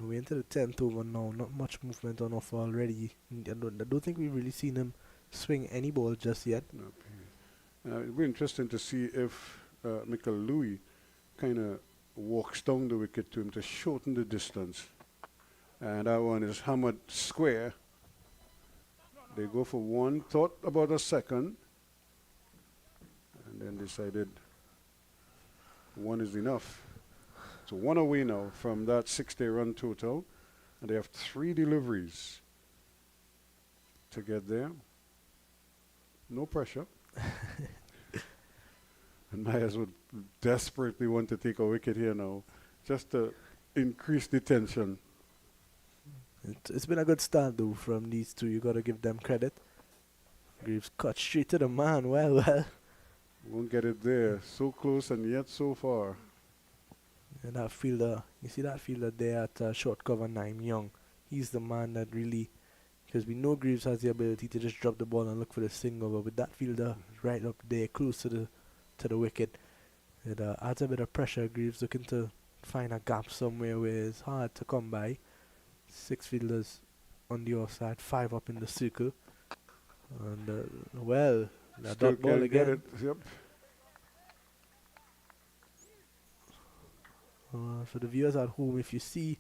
we're into the 10th over now. Not much movement on offer already. I don't think we've really seen him swing any ball just yet. No. It'll be interesting to see if Michael Louis kind of walks down the wicket to him to shorten the distance. And that one is hammered square. They go for one, thought about a second, and then decided one is enough. So 1 away now from that 60-run total, and they have 3 deliveries to get there. No pressure. And Myers would desperately want to take a wicket here now, just to increase the tension. It's been a good start though from these two. You got to give them credit. Greaves cut straight to the man. Well. Won't get it there. So close and yet so far. And that fielder, you see that fielder there at short cover, Naim Young. He's the man that really, because we know Greaves has the ability to just drop the ball and look for the single, but with that fielder right up there close to the wicket, it adds a bit of pressure. Greaves looking to find a gap somewhere where it's hard to come by. 6 fielders on the offside, 5 up in the circle. And that dot ball again. Yep. For the viewers at home, if you see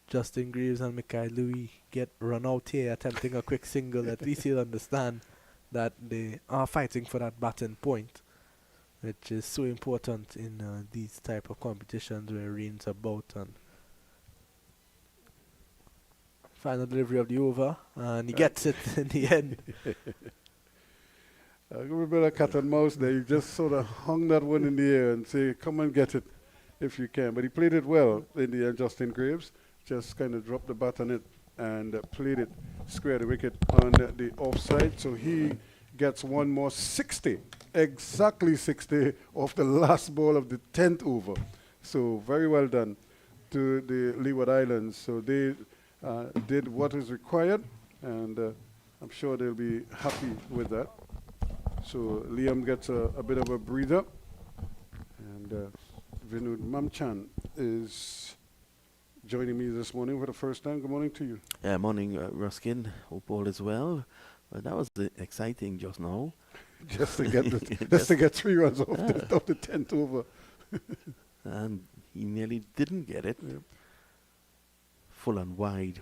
Justin Greaves and Mikhail Louis get run out here attempting a quick single, at least you'll understand that they are fighting for that batting point, which is so important in these type of competitions where rain's about. And final delivery of the over, and he gets it in the end. Give me a bit of cat and mouse there. You just sort of hung that one in the air and say, come and get it if you can. But he played it well in the end, Justin Graves. Just kind of dropped the bat on it and played it square the wicket on the offside. So he gets one more 60, exactly 60 off the last ball of the 10th over. So very well done to the Leeward Islands. So they did what is required, and I'm sure they'll be happy with that. So Liam gets a bit of a breather, and Vinud Mamchan is joining me this morning for the first time. Good morning to you. Yeah, morning, Ruskin. Hope all is well. Well, that was exciting just now. just to get just to get 3 runs off the 10th over. And he nearly didn't get it. Yep. Full and wide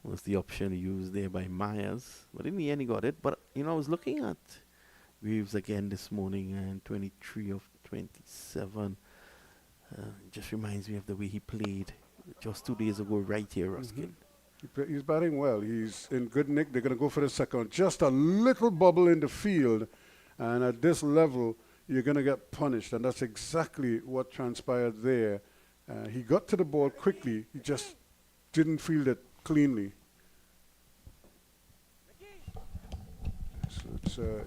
was the option used there by Myers. But in the end, he got it. But, I was looking at Reeves again this morning, and 23 of 27. Just reminds me of the way he played just 2 days ago right here, Ruskin. He's batting well. He's in good nick. They're going to go for the second. Just a little bubble in the field. And at this level, you're going to get punished. And that's exactly what transpired there. He got to the ball quickly. He just didn't field it cleanly. So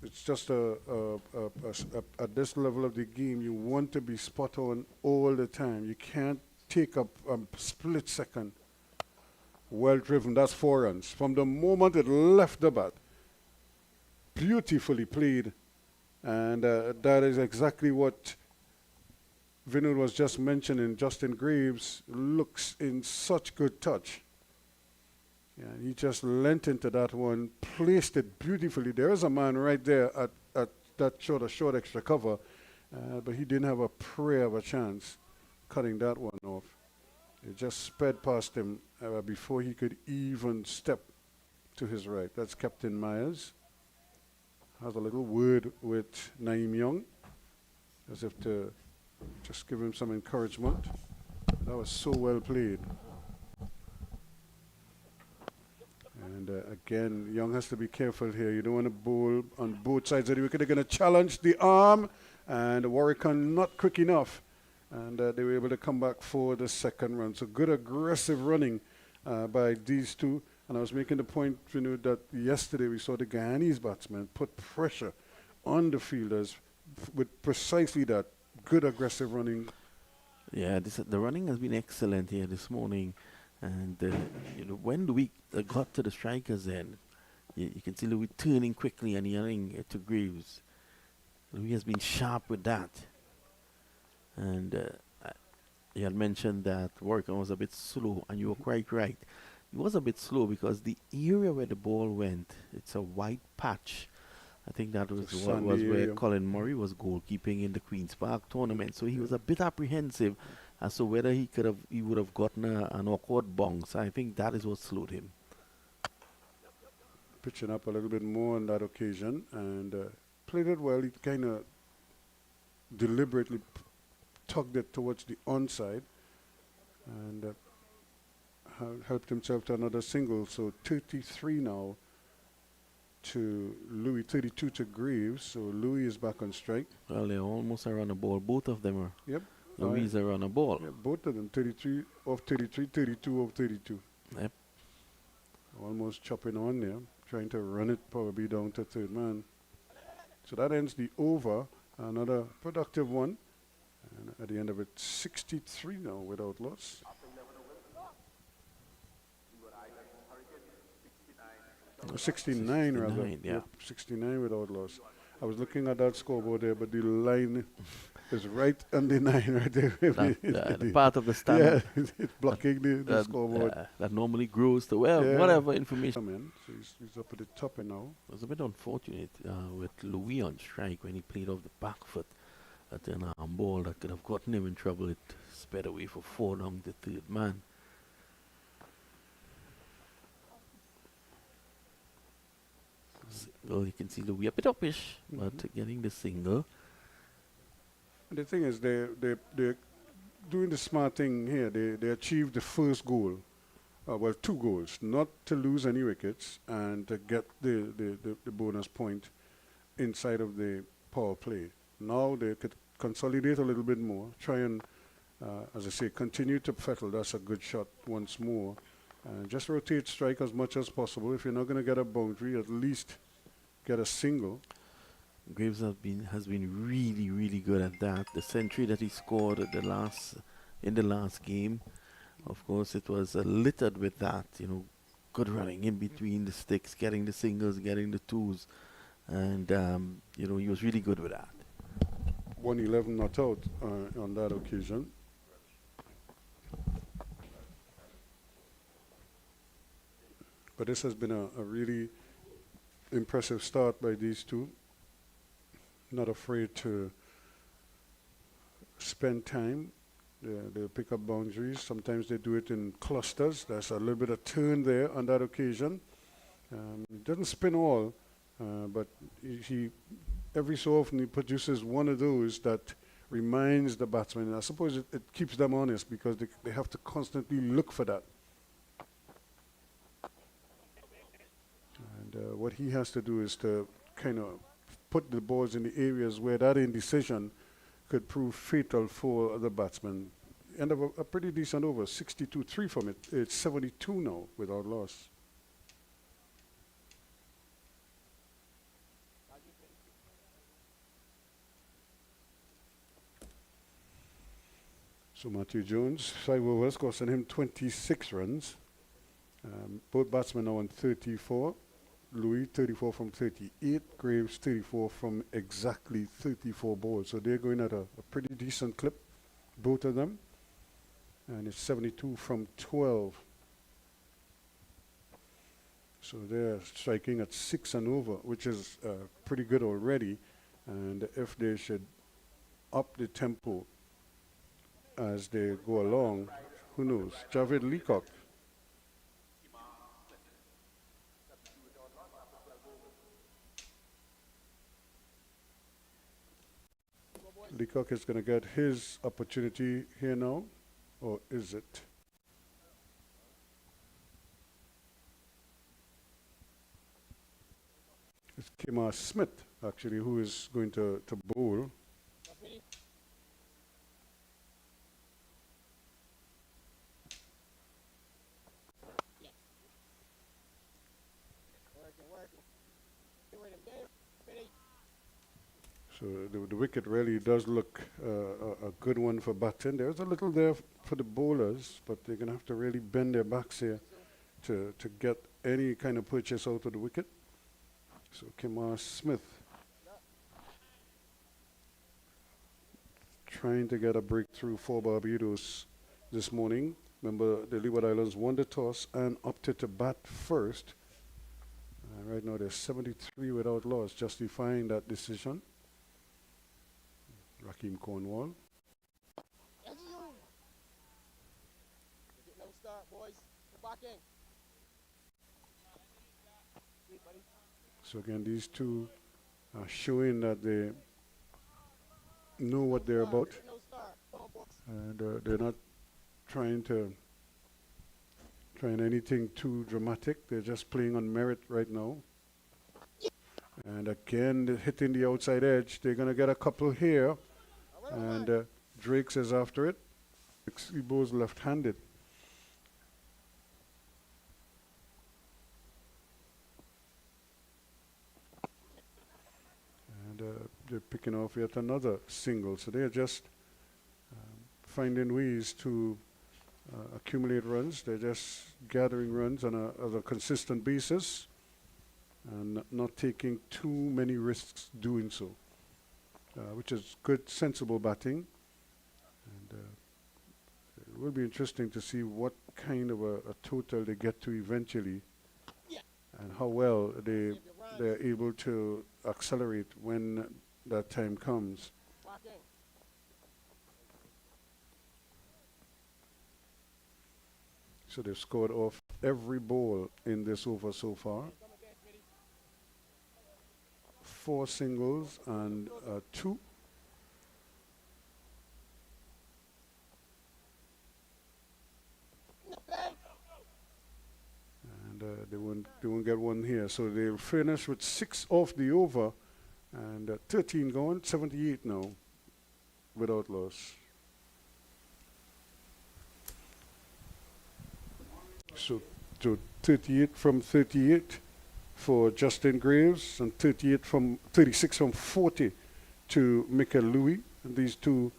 it's just at this level of the game, you want to be spot on all the time. You can't take up a split second. Well driven, that's 4 runs. From the moment it left the bat, beautifully played. And that is exactly what Vinod was just mentioning. Justin Graves looks in such good touch. Yeah, he just leant into that one, placed it beautifully. There is a man right there at that short extra cover, but he didn't have a prayer of a chance cutting that one off. It just sped past him before he could even step to his right. That's Captain Myers. Has a little word with Naeem Young, as if to just give him some encouragement. That was so well played. And again, Young has to be careful here. You don't want to bowl on both sides of the wicket. They're going to challenge the arm, and Warwickon not quick enough. And they were able to come back for the second run. So good aggressive running by these two. And I was making the point, that yesterday we saw the Guyanese batsmen put pressure on the fielders with precisely that good aggressive running. Yeah, the running has been excellent here this morning. And, when Louis got to the strikers end, you can see Louis turning quickly and yelling to Greaves. Louis has been sharp with that. And he had mentioned that Warwickon was a bit slow, and you were quite right. He was a bit slow because the area where the ball went, it's a white patch. I think that was where Colin Murray was goalkeeping in the Queen's Park tournament. So he was a bit apprehensive as to whether he would have gotten an awkward bounce. I think that is what slowed him. Pitching up a little bit more on that occasion, and played it well. He kind of deliberately tugged it towards the onside, and helped himself to another single. So 33 now to Louis, 32 to Greaves. So Louis is back on strike. Well, they almost are on the ball. Both of them are. Yep. Louis are on the ball. Yeah, both of them. 33 off 33, 32 off 32. Yep. Almost chopping on there, trying to run it probably down to third man. So that ends the over. Another productive one. And at the end of it, 63 now without loss. 69 rather. Yeah. 69 without loss. I was looking at that scoreboard there, but the line is right on the 9 right there. The part of the stand. Yeah, it's blocking the scoreboard. That normally grows to whatever information. So he's up at the top now. It was a bit unfortunate with Louis on strike when he played off the back foot. at an arm ball that could have gotten him in trouble. It sped away for 4 down the third man. Single, you can see Louis a bit upish, but getting the single. The thing is, they're doing the smart thing here. They achieved the first goal. Well, 2 goals. Not to lose any wickets and to get the bonus point inside of the power play. Now they could consolidate a little bit more. Try and, as I say, continue to fettle. That's a good shot once more. And just rotate strike as much as possible. If you're not going to get a boundary, at least get a single. Graves has been really, really good at that. The century that he scored at in the last game, of course, it was littered with that. Good running in between the sticks, getting the singles, getting the twos, and he was really good with that. 111 not out on that occasion. But this has been a really impressive start by these two. Not afraid to spend time. They pick up boundaries. Sometimes they do it in clusters. There's a little bit of turn there on that occasion. Doesn't spin all, but he every so often he produces one of those that reminds the batsman. I suppose it keeps them honest because they have to constantly look for that. And what he has to do is to kind of put the balls in the areas where that indecision could prove fatal for the batsman. End of a pretty decent over, 62-3 from it. It's 72 now without loss. So Matthew Jones, 5 overs, costing him 26 runs. Both batsmen now on 34. Louis 34 from 38, Graves 34 from exactly 34 balls. So they're going at a pretty decent clip, both of them. And it's 72 from 12. So they're striking at 6 and over, which is pretty good already. And if they should up the tempo as they go along, who knows? Javed Leacock. Leacock is going to get his opportunity here now, or is it? It's Kemar Smith, actually, who is going to bowl. So the wicket really does look a good one for batting. There's a little there for the bowlers, but they're going to have to really bend their backs here to get any kind of purchase out of the wicket. So Kemar Smith trying to get a breakthrough for Barbados this morning. Remember, the Leeward Islands won the toss and opted to bat first. Right now they're 73 without loss, justifying that decision. Raheem Cornwall. So again, these two are showing that they know what they're about, and they're not trying anything too dramatic. They're just playing on merit right now. And again, hitting the outside edge. They're going to get a couple here. And Drakes is after it. He bowls left-handed. And they're picking off yet another single. So they're just finding ways to accumulate runs. They're just gathering runs on a consistent basis and not taking too many risks doing so, which is good, sensible batting. And it will be interesting to see what kind of a total they get to eventually, and how well they're able to accelerate when that time comes. So they've scored off every ball in this over so far. 4 singles and 2. And they won't get one here. So they'll finish with 6 off the over and 13 going, 78 now without loss. So 38 from 38 for Justin Graves and 36 from 40 to Michael Louis. And these two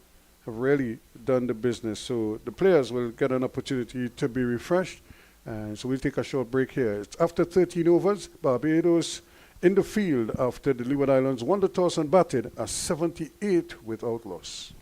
have really done the business. So the players will get an opportunity to be refreshed. And so we'll take a short break here. It's after 13 overs. Barbados in the field after the Leeward Islands won the toss and batted a 78 without loss.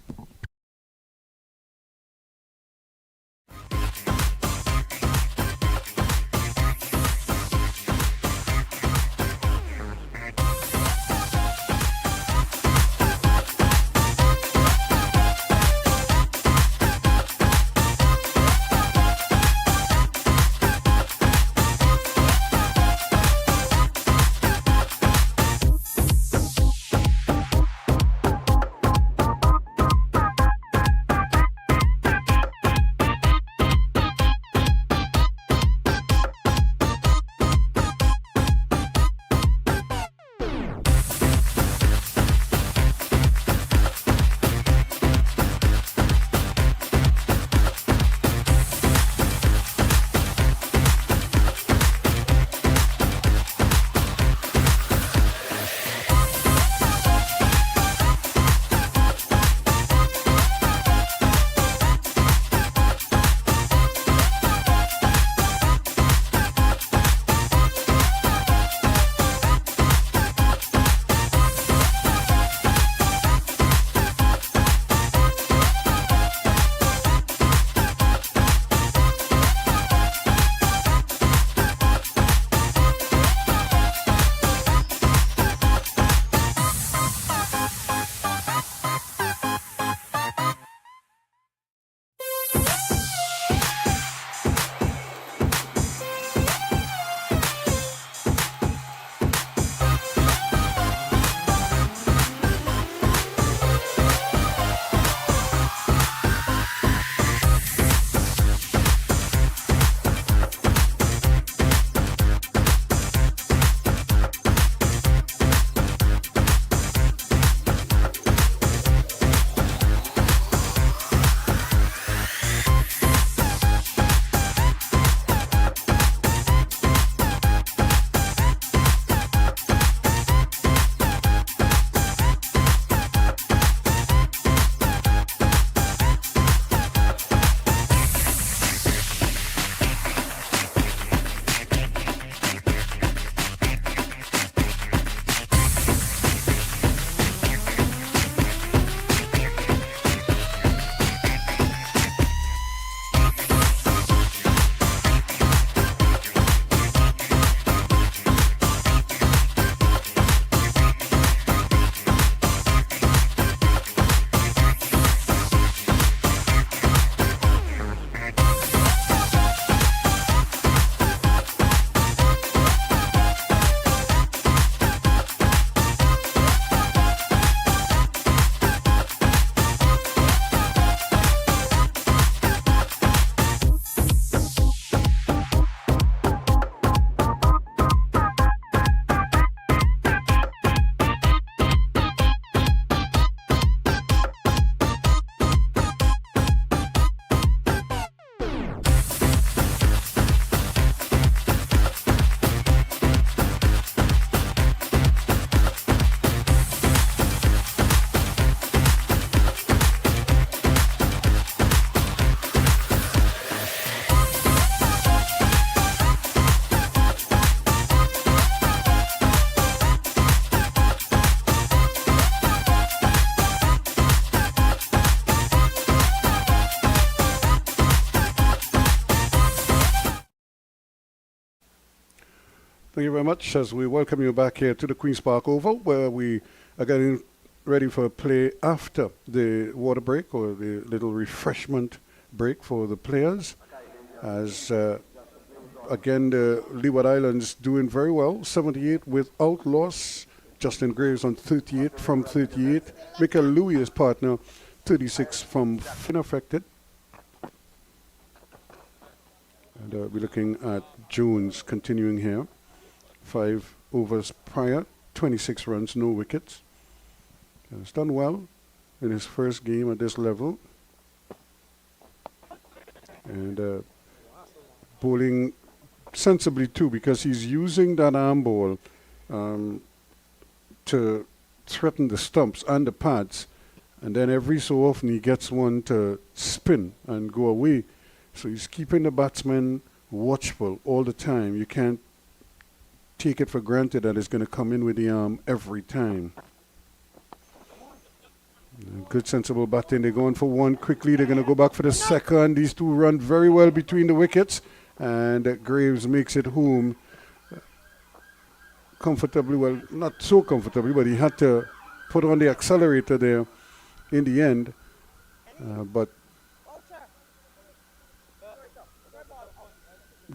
Thank you very much as we welcome you back here to the Queen's Park Oval, where we are getting ready for a play after the water break or the little refreshment break for the players. as again the Leeward Islands doing very well, 78 without loss. Justin Graves on 38 from 38. Michael Louis, his partner, 36 from unaffected. And we're looking at Jones continuing here. 5 overs prior, 26 runs, no wickets. He's done well in his first game at this level. And bowling sensibly too, because he's using that arm ball to threaten the stumps and the pads. And then every so often he gets one to spin and go away. So he's keeping the batsman watchful all the time. You can't take it for granted that it's going to come in with the arm every time. Good sensible batting. They're going for one quickly. They're going to go back for the second. These two run very well between the wickets. And Graves makes it home comfortably. Well, not so comfortably, but he had to put on the accelerator there in the end. But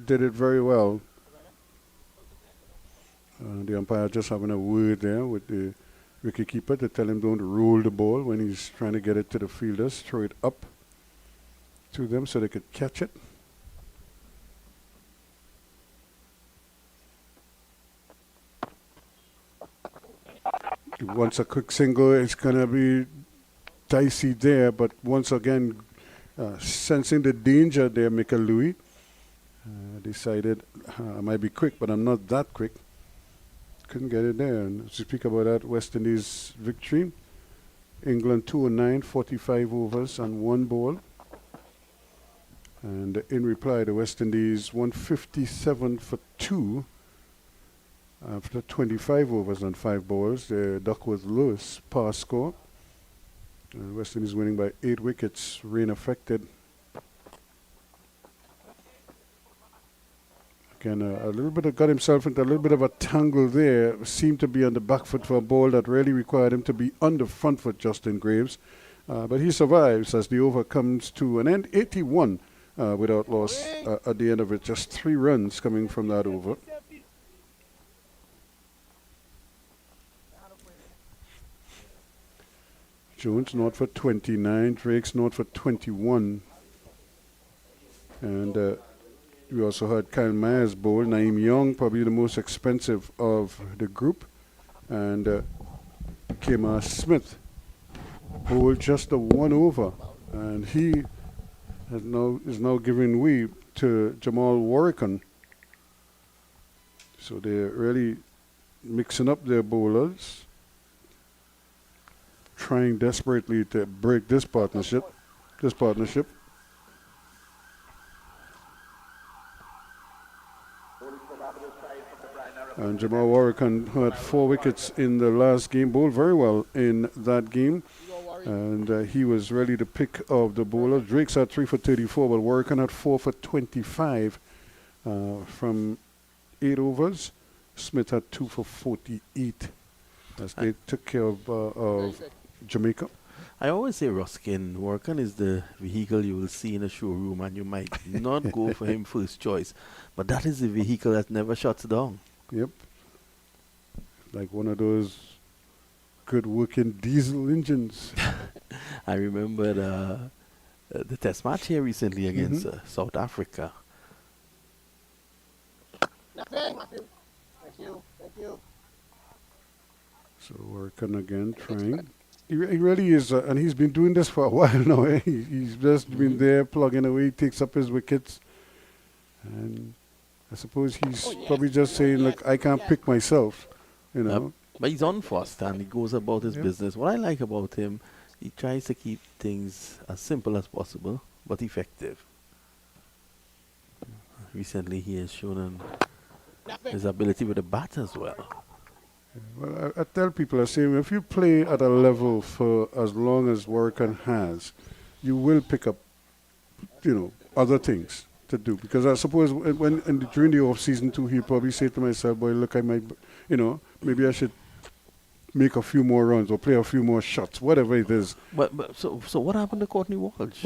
did it very well. The umpire just having a word there with the wicketkeeper to tell him don't roll the ball when he's trying to get it to the fielders. Throw it up to them so they could catch it. Once a quick single, it's going to be dicey there, but once again, sensing the danger there, Michael Louis decided I might be quick, but I'm not that quick. Couldn't get it there. And to speak about that West Indies victory, England 209, 45 overs and 1 ball. And in reply, the West Indies 157 for 2 after 25 overs and 5 balls. The Duckworth-Lewis pass score. West Indies winning by 8 wickets, rain affected. Again, a little bit got himself into a little bit of a tangle there. Seemed to be on the back foot for a ball that really required him to be on the front foot, Justin Graves. But he survives as the over comes to an end. 81 without loss at the end of it. Just 3 runs coming from that over. Jones not for 29. Drake's not for 21. And we also heard Kyle Myers bowl. Naeem Young, probably the most expensive of the group. And Kemar Smith bowled just a 1 over. And he is now giving way to Jamal Warrican. So they're really mixing up their bowlers, trying desperately to break this partnership. And Jamal Warrican had 4 wickets in the last game, bowled very well in that game. And he was really the pick of the bowler. Drake's had 3 for 34, but Warrican had 4 for 25 from 8 overs. Smith had 2 for 48 as they took care of Jamaica. I always say Ruskin, Warrican is the vehicle you will see in a showroom and you might not go for him first choice. But that is the vehicle that never shuts down. Yep. Like one of those good working diesel engines. I remember the test match here recently against South Africa. Thank you. So working again, trying. He really is, and he's been doing this for a while now. Eh? He's just been there plugging away, takes up his wickets. And I suppose he's probably just saying, look, I can't pick myself, you know. But he's on first and he goes about his business. What I like about him, he tries to keep things as simple as possible, but effective. Recently he has shown his ability with the bat as well. Well, I tell people, I say, if you play at a level for as long as Warrican has, you will pick up, other things to do. Because I suppose during the off season too, he'll probably say to myself, boy, look, I might, maybe I should make a few more runs or play a few more shots, whatever it is. But so what happened to Courtney Walsh?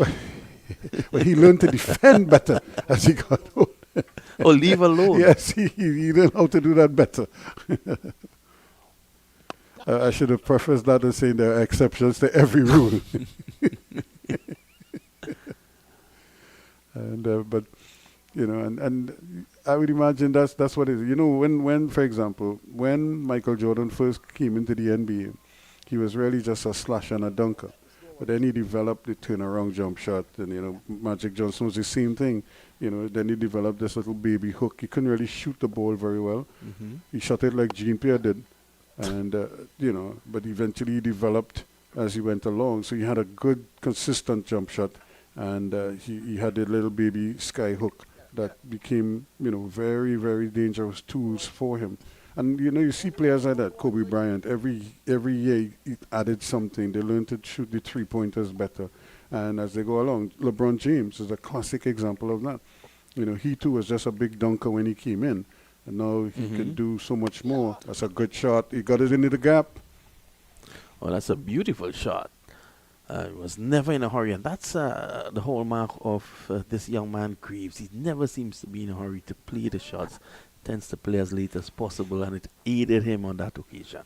But he learned to defend better as he got older. Or leave alone. Yes, he learned how to do that better. I should have prefaced that and saying there are exceptions to every rule. But you know, and I would imagine that's what it is. You know, when for example, when Michael Jordan first came into the NBA, he was really just a slasher and a dunker. But then he developed the turnaround jump shot, and you know, Magic Johnson was the same thing. You know, then he developed this little baby hook. He couldn't really shoot the ball very well. Mm-hmm. He shot it like Jean Pierre did, and you know, but eventually he developed as he went along. So he had a good, consistent jump shot, and he had a little baby sky hook that became, you know, very, very dangerous tools for him. And you know, you see players like that, Kobe Bryant. Every year he added something. They learned to shoot the 3-pointers better, and as they go along, LeBron James is a classic example of that. You know, he too was just a big dunker when he came in, and now he can do so much more. That's a good shot. He got it into the gap. Oh, that's a beautiful shot. Was never in a hurry, and that's the hallmark of this young man, Greaves. He never seems to be in a hurry to play the shots. Tends to play as late as possible, and it aided him on that occasion.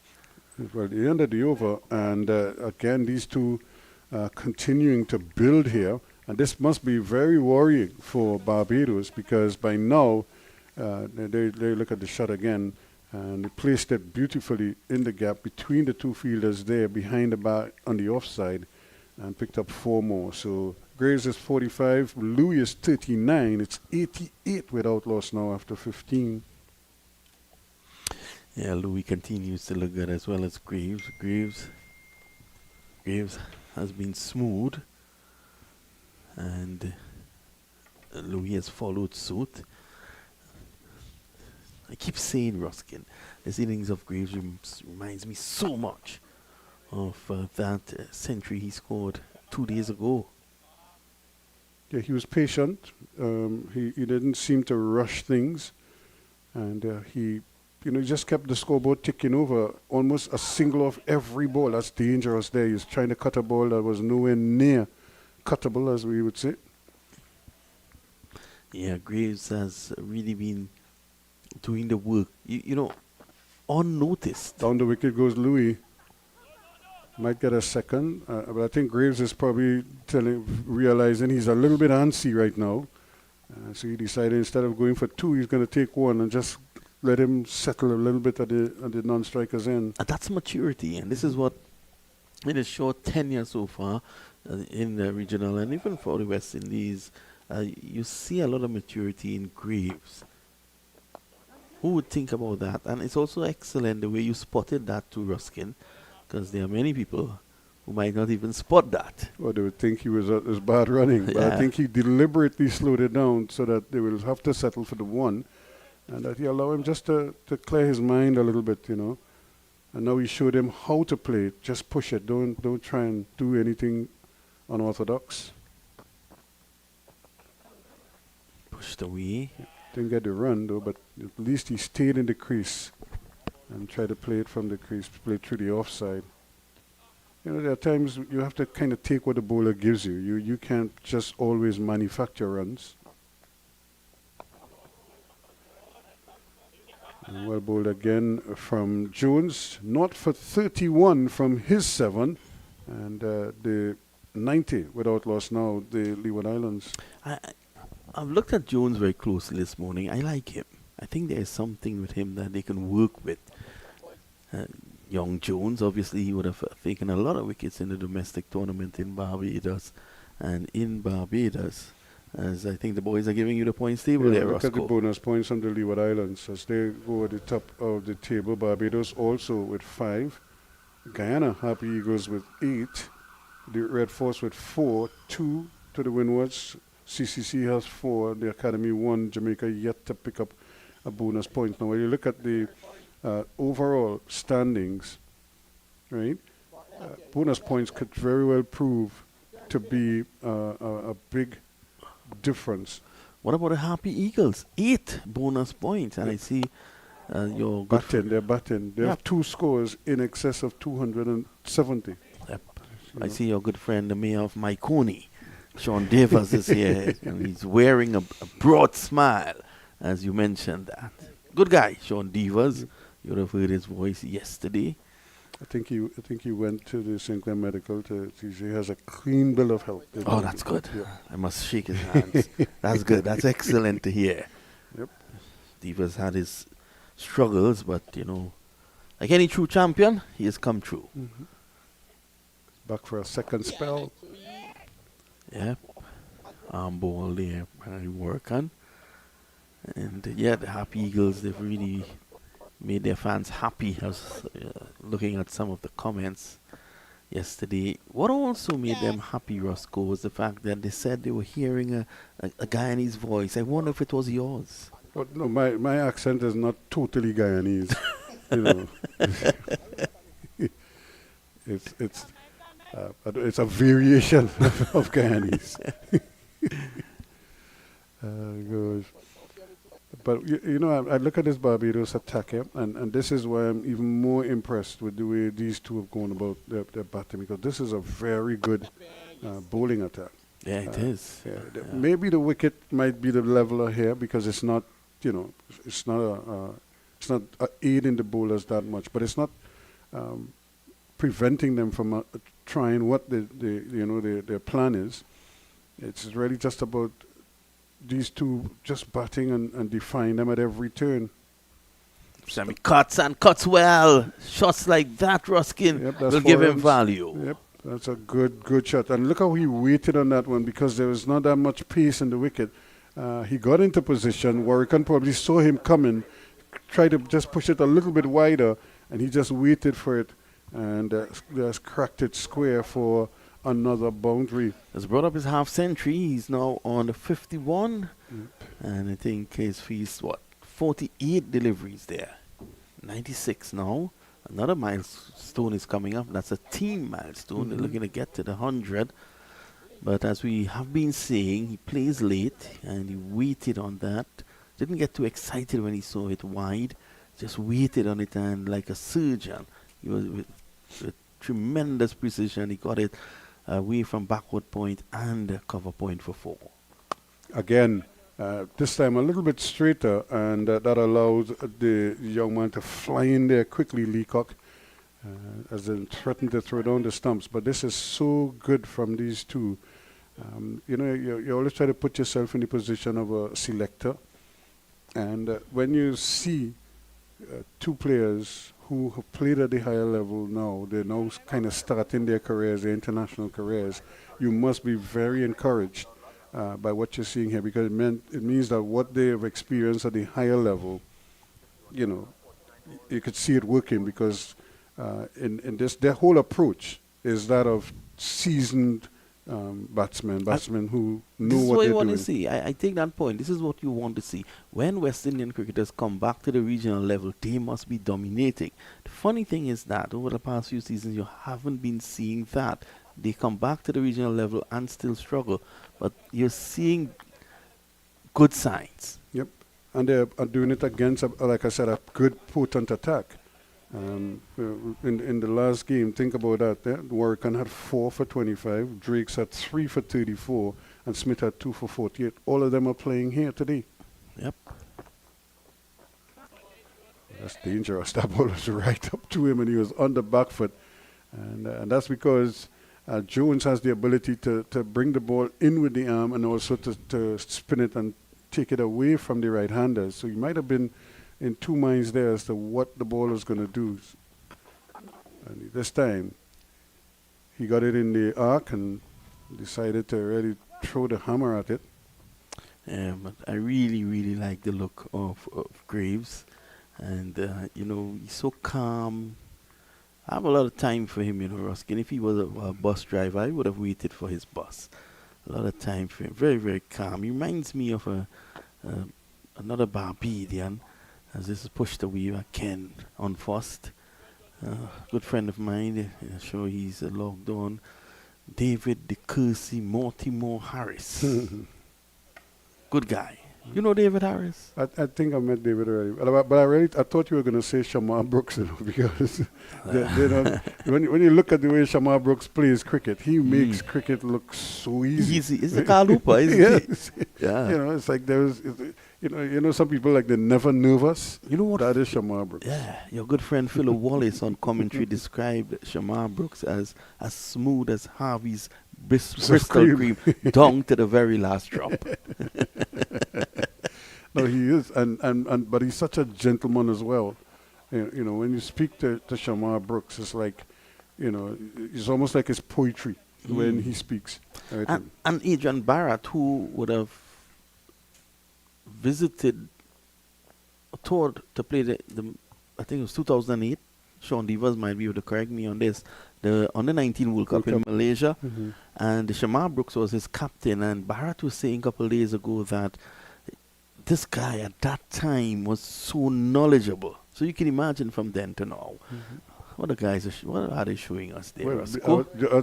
Well, the end of the over, and again, these two continuing to build here, and this must be very worrying for Barbados, because by now they look at the shot again, and they placed it beautifully in the gap between the two fielders there behind the bar on the offside, and picked up 4 more. So Graves is 45, Louis is 39. It's 88 without loss now after 15. Yeah, Louis continues to look good as well as Graves. Graves has been smooth, and Louis has followed suit. I keep saying, Ruskin, this innings of Graves reminds me so much of that century he scored 2 days ago. Yeah, he was patient. He didn't seem to rush things, and he just kept the scoreboard ticking over. Almost a single off every ball. That's dangerous there. He was trying to cut a ball that was nowhere near cuttable, as we would say. Yeah, Graves has really been doing the work, you know, unnoticed. Down the wicket goes Louis. Might get a second, but I think Graves is probably realizing he's a little bit antsy right now. So he decided instead of going for 2, he's going to take 1 and just let him settle a little bit at the non-strikers end. And that's maturity, and this is what, in a short tenure so far in the regional and even for the West Indies, you see a lot of maturity in Graves. Who would think about that? And it's also excellent the way you spotted that to Ruskin, because there are many people who might not even spot that. Or they would think he was bad running. But I think he deliberately slowed it down so that they will have to settle for the 1, and that he allowed him just to clear his mind a little bit, you know. And now he showed him how to play it. Just push it. Don't try and do anything unorthodox. Pushed away. Didn't get the run though, but at least he stayed in the crease and tried to play it from the crease, play it through the offside. You know, there are times you have to kind of take what the bowler gives you. You can't just always manufacture runs. And well bowled again from Jones, not for 31 from his 7, and the 90 without loss now, the Leeward Islands. I've looked at Jones very closely this morning. I like him. I think there is something with him that they can work with. Young Jones, obviously, he would have taken a lot of wickets in the domestic tournament in Barbados. And in Barbados, as I think the boys are giving you the points table there, look at the Roscoe. bonus points on the Leeward Islands as they go at the top of the table. Barbados also with 5. Guyana, Happy Eagles with 8. The Red Force with 4. 2 to the Windwards. CCC has 4. The Academy 1. Jamaica yet to pick up a bonus point. Now, when you look at the overall standings, right, bonus points could very well prove to be a big difference. What about the Happy Eagles? 8 bonus points. And I see your good They're batting. They have 2 scores in excess of 270. Yep. I see your good friend, the mayor of Maikoni, Sean Davis is here, and he's wearing a broad smile, as you mentioned that. Good guy, Sean Davis. You would have heard his voice yesterday. I think he went to the Sinclair Medical he has a clean bill of health. Oh, that's good. Yeah. I must shake his hands. That's good. That's excellent to hear. Yep. Davis had his struggles, but like any true champion, he has come through. Mm-hmm. Back for a second spell. Yep. Arm ball there, working. And the Happy Eagles, they've really made their fans happy. I was looking at some of the comments yesterday. What also made them happy, Roscoe, was the fact that they said they were hearing a Guyanese voice. I wonder if it was yours. Well, no, my accent is not totally Guyanese. It's a variation of Guyanese. Gosh. But I look at this Barbados attack here, and this is why I'm even more impressed with the way these two have gone about their batting, because this is a very good bowling attack. Yeah, it is. Maybe the wicket might be the leveler here because it's not, it's not aiding the bowlers that much, but it's not preventing them from trying what their plan is. It's really just about these two just batting and defying them at every turn. Sammy cuts well. Shots like that, Ruskin, will give him value. Yep, that's a good shot. And look how he waited on that one, because there was not that much pace in the wicket. He got into position. Warwick probably saw him coming, tried to just push it a little bit wider, and he just waited for it and just cracked it square for another boundary. Has brought up his half century. He's now on the 51, and I think he's faced 48 deliveries there. 96 now. Another milestone is coming up. That's a team milestone. They're looking to get to the 100. But as we have been saying, he plays late, and he waited on that. Didn't get too excited when he saw it wide. Just waited on it, and like a surgeon, he was with tremendous precision. He got it away from backward point and cover point for 4. Again, this time a little bit straighter, and that allows the young man to fly in there quickly, Leacock, as they threaten to throw down the stumps. But this is so good from these two. You always try to put yourself in the position of a selector, and when you see two players who have played at the higher level now, they're now kind of starting their careers, their international careers, you must be very encouraged by what you're seeing here, because it means that what they have experienced at the higher level, you could see it working, because in this, their whole approach is that of seasoned batsmen who know what they're doing. This is what you want to see. I take that point. This is what you want to see. When West Indian cricketers come back to the regional level, they must be dominating. The funny thing is that over the past few seasons, you haven't been seeing that. They come back to the regional level and still struggle. But you're seeing good signs. Yep. And they're doing it against, like I said, a good potent attack. In the last game, think about that. Warwick had 4 for 25, Drake's had 3 for 34, and Smith had 2 for 48. All of them are playing here today. Yep. That's dangerous. That ball was right up to him, and he was on the back foot. And that's because Jones has the ability to bring the ball in with the arm, and also to spin it and take it away from the right-handers. So he might have been in two minds there as to what the ball was going to do. And this time, he got it in the arc and decided to really throw the hammer at it. But I really, really like the look of Graves. And, he's so calm. I have a lot of time for him, Ruskin. If he was a bus driver, I would have waited for his bus. A lot of time for him. Very, very calm. He reminds me of another Barbadian. As this is pushed away by Ken on first. Good friend of mine, I'm sure he's logged on. David De Kersey Mortimer Harris. Good guy. You know David Harris? I think I met David already, but I thought you were going to say Shamar Brooks, because they don't. When you look at the way Shamar Brooks plays cricket, he makes cricket look so easy. Easy. He's a Carl Hooper, isn't Yes. he? Yeah. It's like some people like they're never nervous. You know what? That is Shamar Brooks. Yeah, your good friend Philo Wallace on commentary described Shamar Brooks as smooth as Harvey's Bristol cream, down to the very last drop. No, he is, but he's such a gentleman as well. When you speak to Shamar Brooks, it's like, it's almost like his poetry when he speaks. And Adrian Barrett, who would have visited, toured to play the I think it was 2008. Sean Devers might be able to correct me on this. The Under-19 World Cup in Malaysia, and Shamar Brooks was his captain. And Barrett was saying a couple of days ago that this guy at that time was so knowledgeable. So you can imagine from then to now. What are they showing us there?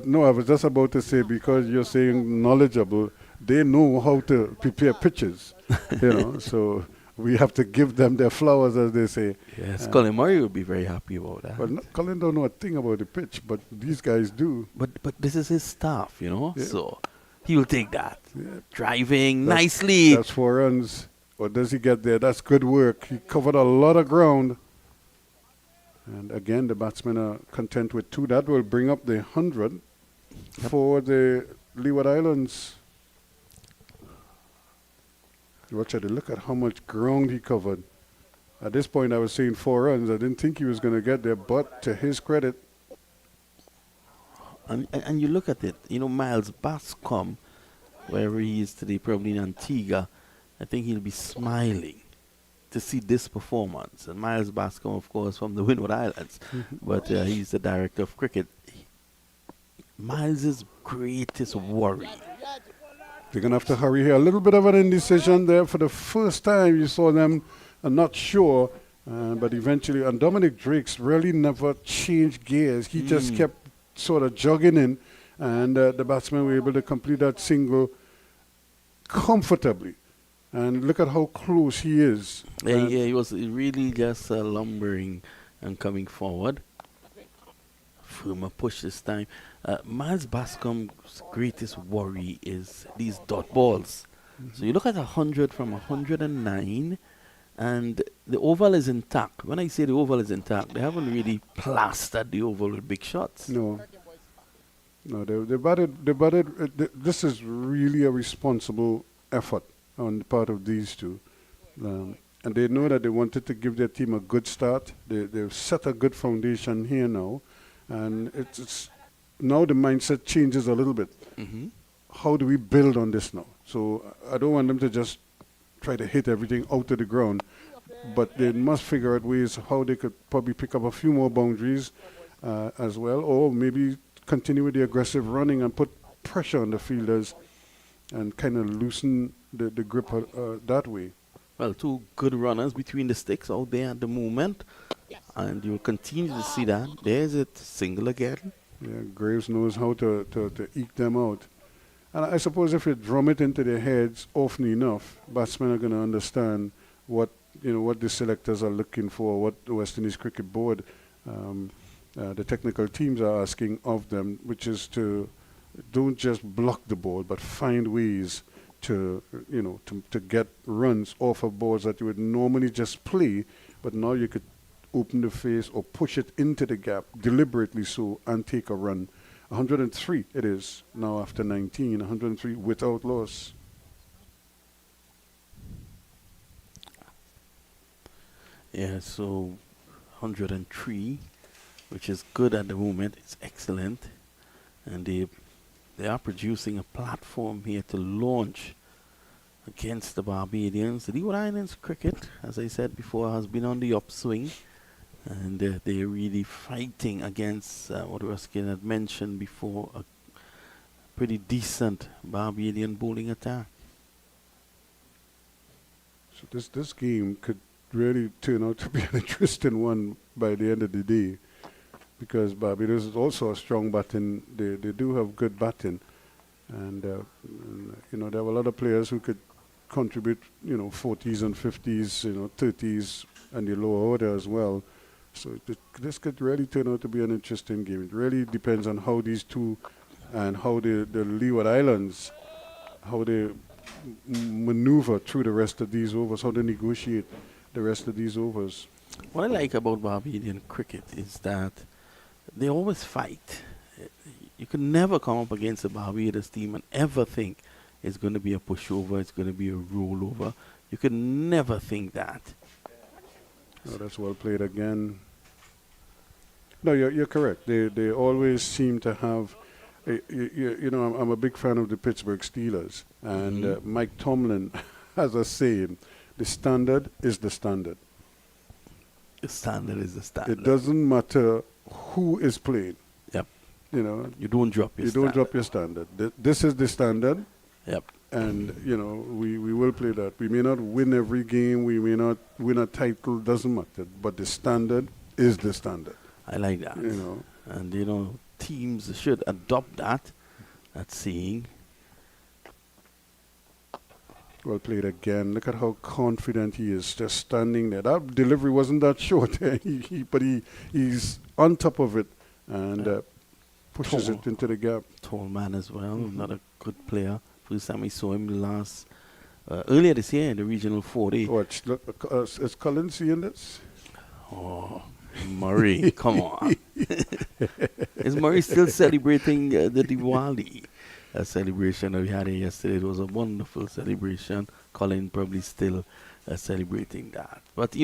No, I was just about to say, because you're saying knowledgeable, they know how to prepare pitches. So we have to give them their flowers, as they say. Yes, Colin Murray would be very happy about that. Well, Colin don't know a thing about the pitch, but these guys do. But this is his staff, Yeah. so he will take that. Yeah. Driving nicely. That's 4 runs. What does he get there? That's good work. He covered a lot of ground. And again, the batsmen are content with 2. That will bring up the 100 for the Leeward Islands. Watch out, look at how much ground he covered. At this point, I was saying 4 runs. I didn't think he was going to get there, but to his credit. And you look at it, Miles Bascom, wherever he is today, probably in Antigua, I think he'll be smiling to see this performance. And Miles Bascom, of course, from the Windward Islands, but he's the director of cricket. Miles' greatest worry. They're going to have to hurry here. A little bit of an indecision there. For the first time, you saw them not sure, but eventually, and Dominic Drakes really never changed gears. He just kept sort of jogging in, and the batsmen were able to complete that single comfortably. And look at how close he is. Yeah, he was really just lumbering and coming forward. Firmer push this time. Miles Bascom's greatest worry is these dot balls. So you look at 100 from 109, and the oval is intact. When I say the oval is intact, they haven't really plastered the oval with big shots. No, they batted. This is really a responsible effort on the part of these two. And they know that they wanted to give their team a good start. They've set a good foundation here now. And it's now the mindset changes a little bit. How do we build on this now? So I don't want them to just try to hit everything out of the ground, but they must figure out ways how they could probably pick up a few more boundaries as well, or maybe continue with the aggressive running and put pressure on the fielders and kind of loosen the grip that way. Well, 2 good runners between the sticks out there at the moment. And you'll continue to see that. There's it, single again. Yeah, Graves knows how to eke them out. And I suppose if you drum it into their heads often enough, batsmen are going to understand what the selectors are looking for, what the West Indies Cricket Board, the technical teams are asking of them, which is to don't just block the ball, but find ways to get runs off of balls that you would normally just play, but now you could open the face or push it into the gap deliberately so and take a run. 103 it is now after 19, 103 without loss. Yeah, so 103, which is good at the moment. It's excellent. And they are producing a platform here to launch against the Barbadians. The Leeward Islands cricket, as I said before, has been on the upswing. And they're really fighting against what Ruskin had mentioned before, a pretty decent Barbadian bowling attack. So this game could really turn out to be an interesting one by the end of the day, because Barbados is also a strong batting. They do have good batting, and there are a lot of players who could contribute, 40s and 50s, 30s, and the lower order as well. So this could really turn out to be an interesting game. It really depends on how these two and how the Leeward Islands, how they maneuver through the rest of these overs, how they negotiate the rest of these overs. What I like about Barbadian cricket is that they always fight. You can never come up against a Barbados team and ever think it's going to be a pushover, it's going to be a rollover. You can never think that. Oh, that's well played again. No, you're correct. They always seem to have, I'm a big fan of the Pittsburgh Steelers, and Mike Tomlin has a saying, the standard is the standard. The standard is the standard. It doesn't matter who is playing. Yep. You don't drop your standard. You don't drop your standard. This is the standard. Yep. And, we will play that. We may not win every game. We may not win a title. Doesn't matter. But the standard is the standard. I like that. And, teams should adopt that saying. Well played again. Look at how confident he is, just standing there. That delivery wasn't that short, but he's on top of it and pushes it into the gap. Tall man as well, another good player. First time we saw him earlier this year in the Regional 40. Watch, look, is Colin seeing this? Oh, Murray, come on. Is Murray still celebrating the Diwali? A celebration that we had here yesterday. It was a wonderful celebration. Colin probably still celebrating that. But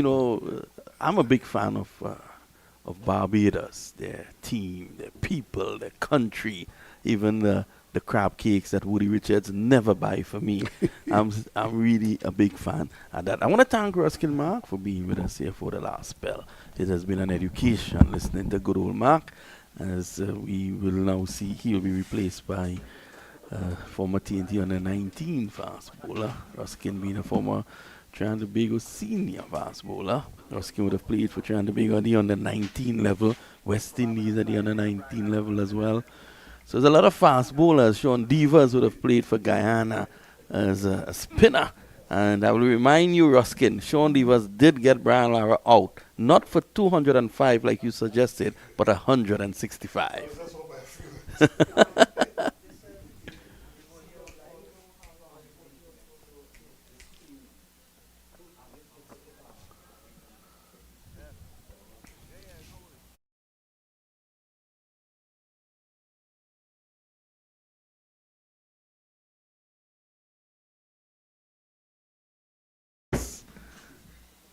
I'm a big fan of Barbados, their team, their people, their country, even the crab cakes that Woody Richards never buy for me. I'm really a big fan of that. I want to thank Ruskin Mark for being with us here for the last spell. It has been an education listening to good old Mark, as we will now see he will be replaced by former TNT under 19 fast bowler. Ruskin being a former Trinidad and Tobago senior fast bowler. Ruskin would have played for Trinidad and Tobago at the under 19 level, West Indies at the under 19 level as well. So there's a lot of fast bowlers. Sean Devers would have played for Guyana as a spinner. And I will remind you, Ruskin, Sean Devers did get Brian Lara out. Not for 205 like you suggested, but 165.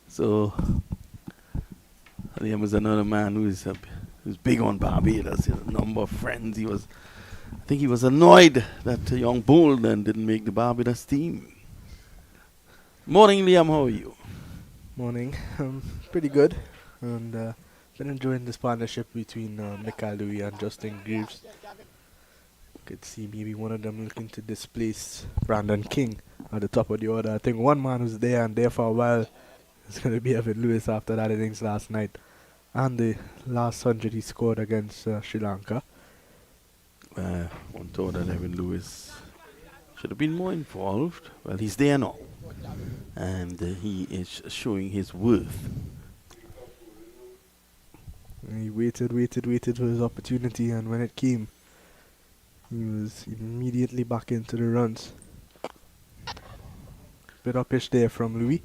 So, Liam was another man who's big on Barbados. He has a number of friends. I think he was annoyed that young Bolden didn't make the Barbados team. Morning, Liam. How are you? Morning. Pretty good. And been enjoying this partnership between Mikael Louis and Justin Greaves. Could see maybe one of them looking to displace Brandon King at the top of the order. I think one man who's there and there for a while is going to be Evan Lewis after that innings last night and the last 100 he scored against Sri Lanka. One thought that Evan Lewis should have been more involved. Well, he's there now, and he is showing his worth. And he waited for his opportunity, and when it came, he was immediately back into the runs. Bit of pitch there from Louis.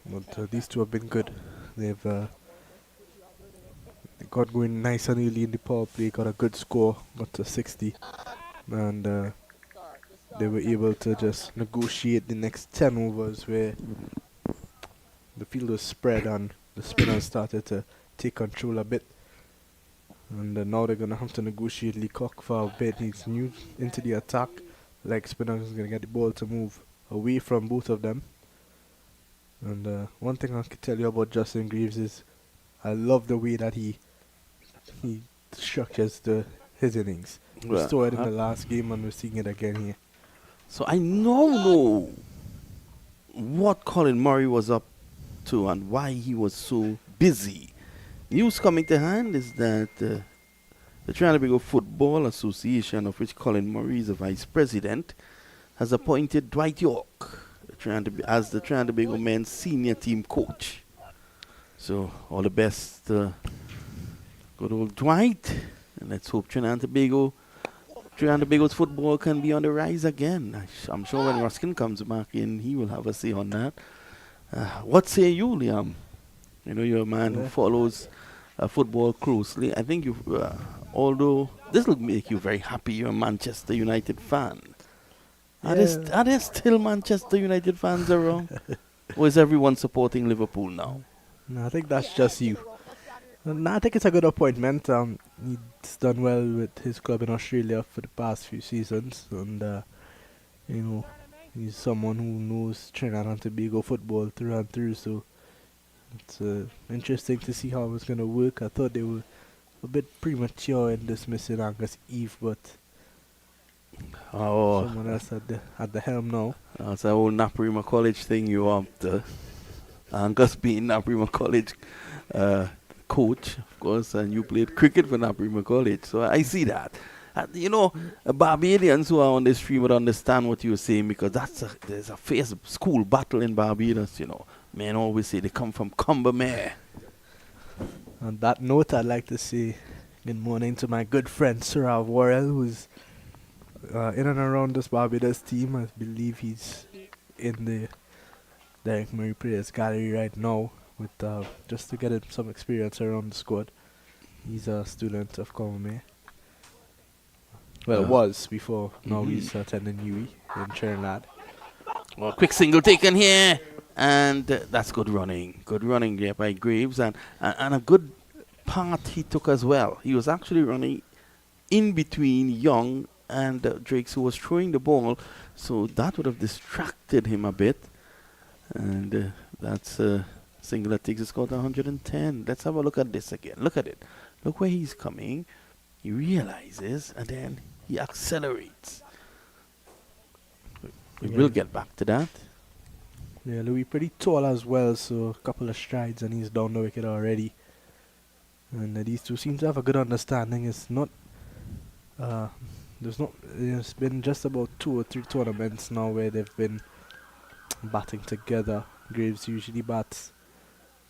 But these two have been good. They've they got going nice and early in the power play, got a good score, got to 60. And they were able to just negotiate the next 10 overs where the field was spread and the spinners started to take control a bit. And now they're going to have to negotiate Leacock for a bit. He's new into the attack. Like spinner is going to get the ball to move away from both of them. And one thing I can tell you about Justin Greaves is I love the way that he structures his innings. We saw it in the last game and we're seeing it again here. So I now know what Colin Murray was up to and why he was so busy. News coming to hand is that The Trinidad and Tobago Football Association, of which Colin Murray is the vice president, has appointed Dwight York as the Trinidad and Tobago men's senior team coach. So all the best, good old Dwight, and let's hope Trinidad and Tobago's football can be on the rise again. I'm sure when Ruskin comes back in, he will have a say on that. What say you, Liam? You know, you're a man who follows football closely. I think although this will make you very happy, you're a Manchester United fan. Are there still Manchester United fans around? Or is everyone supporting Liverpool now? No, I think that's just you. No, I think it's a good appointment. He's done well with his club in Australia for the past few seasons, and you know, he's someone who knows Trinidad and Tobago football through and through. So it's interesting to see how it's gonna work. I thought they were a bit premature in dismissing Angus Eve, but someone else at the helm now. That's an old Naparima College thing you want. Angus being Naparima College coach, of course, and you played cricket for Naparima College, so I see that. You know, Barbadians who are on the stream would understand what you're saying, because there's a fierce school battle in Barbados, you know. Men always say they come from Combermere. On that note, I'd like to say good morning to my good friend Sir Worrell, who's in and around this Barbados team. I believe he's in the Derek Murray Players Gallery right now, with just to get some experience around the squad. He's a student of Combermere. Well, was before. Now he's attending UE in Trinidad. Well, quick single taken here, and that's good running. Good running there by Graves, and a good part he took as well. He was actually running in between Young and Drakes, who was throwing the ball, so that would have distracted him a bit. And that's a single that takes a score to 110. Let's have a look at this again. Look at it. Look where he's coming. He realizes, and then he accelerates. We will get back to that. Yeah, Louis pretty tall as well, so a couple of strides and he's down the wicket already. And these two seem to have a good understanding. It's not, it's been just about 2 or 3 tournaments now where they've been batting together. Graves usually bats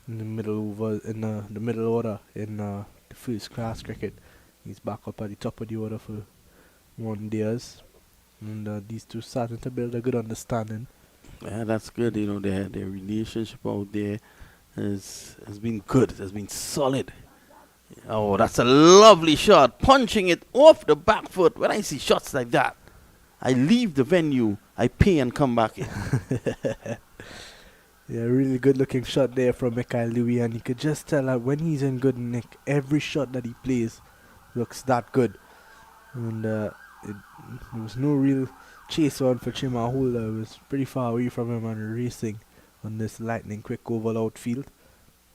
in the middle order in the first class cricket. He's back up at the top of the order for one days, and these two starting to build a good understanding. Yeah, that's good. You know, their relationship out there has been good. It has been solid. Oh, that's a lovely shot, punching it off the back foot. When I see shots like that, I leave the venue, I pay and come back in. Yeah, really good looking shot there from Mikhail Louis, and you could just tell that when he's in good nick, every shot that he plays looks that good. And there was no real chase on for Chima Holder. It was pretty far away from him and racing on this lightning quick oval outfield.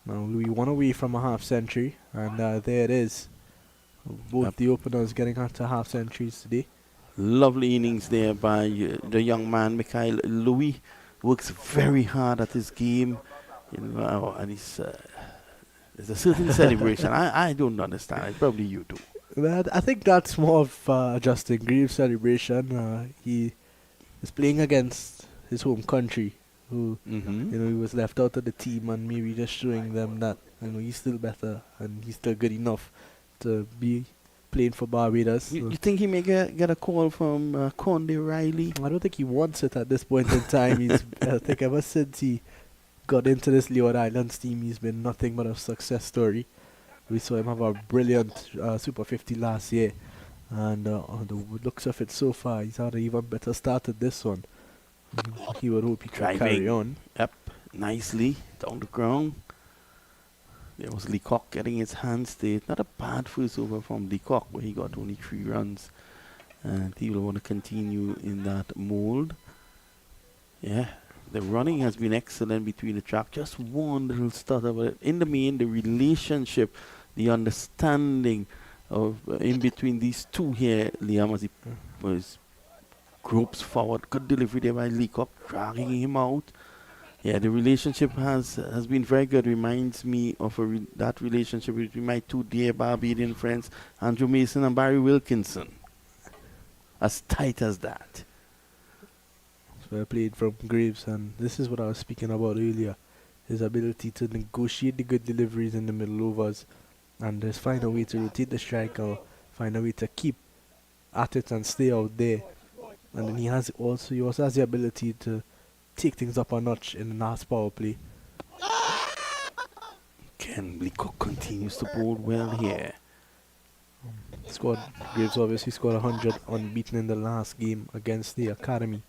Now Louis 1 away from a half century, and there it is. Both the openers getting out to half centuries today. Lovely innings there by the young man Mikhail Louis. Works very hard at his game, you know, and there's a certain celebration. I don't understand. Probably you do. Well, I think that's more of Justin Greaves' celebration. He is playing against his home country, who you know, he was left out of the team, and maybe just showing them that, you know, he's still better and he's still good enough to be playing for Barbados. You think he may get a call from Conde Riley? I don't think he wants it at this point in time. I think ever since he got into this Leeward Islands team, he's been nothing but a success story. We saw him have a brilliant Super 50 last year, and on the looks of it so far, he's had an even better start at this one. He would hope he can carry on. Yep, nicely down the ground. There was Leacock getting his hands there. Not a bad first over from Leacock, where he got only 3 runs. And he will want to continue in that mold. Yeah, the running has been excellent between the track. Just one little stutter, but in the main, the relationship, the understanding of in between these two here, Liam, as he gropes forward. Good delivery there by Leacock, dragging him out. Yeah, the relationship has been very good. Reminds me of that relationship between my two dear Barbadian friends, Andrew Mason and Barry Wilkinson. As tight as that. So I played from Graves, and this is what I was speaking about earlier. His ability to negotiate the good deliveries in the middle overs and just find a way to rotate the striker, find a way to keep at it and stay out there. And then he also has the ability to take things up a notch in the last power play. Ken Leacock continues to bowl well here. Graves obviously scored 100 unbeaten in the last game against the Academy.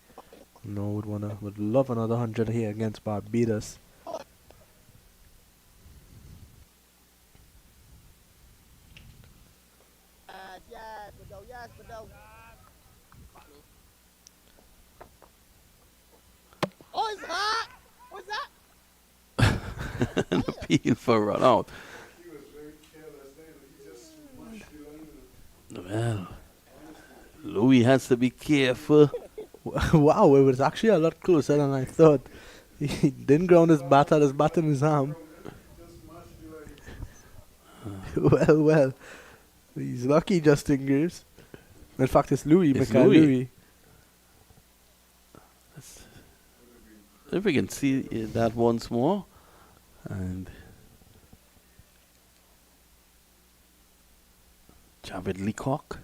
No, would love another 100 here against Barbados. Oh, it's hot! What's that? An appeal for a run out. Well, Louis has to be careful. Wow, it was actually a lot closer than I thought. He didn't ground his bat, had his bat in his arm. Well. He's lucky, Justin Graves. In fact, it's Louis, It's Michael Louis. Louis. If we can see that once more. And Javid Leacock.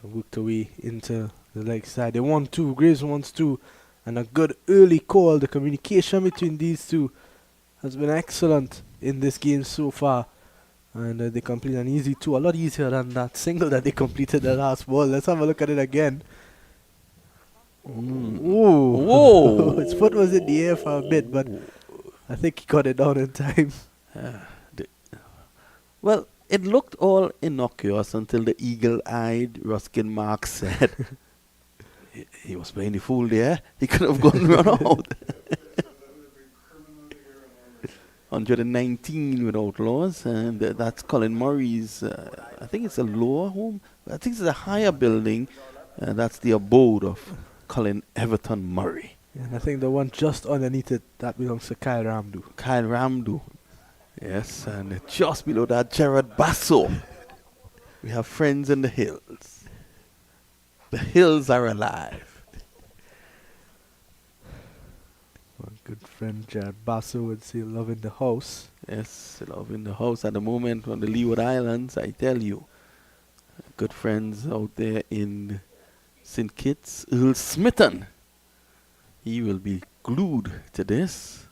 Worked away into the leg side. They won 2. Graves wants 2. And a good early call. The communication between these two has been excellent in this game so far. And they complete an easy 2. A lot easier than that single that they completed the last ball. Let's have a look at it again. Ooh. Whoa! His foot was in the air for a bit, but I think he got it down in time. Well, it looked all innocuous until the eagle-eyed Ruskin Marks said he was playing the fool there. He could have gone run out. 119 with outlaws, and that's Colin Murray's. I think it's a lower home. I think it's a higher building. That's the abode of Colin Everton Murray. And I think the one just underneath it, that belongs to Kyle Ramdu. Kyle Ramdu. Yes, and just below that, Gerard Basso. We have friends in the hills. The hills are alive. My good friend Jared Basso would say love in the house. Yes, love in the house at the moment on the Leeward Islands, I tell you. Good friends out there in St. Kitts. Earl Smithon. He will be glued to this.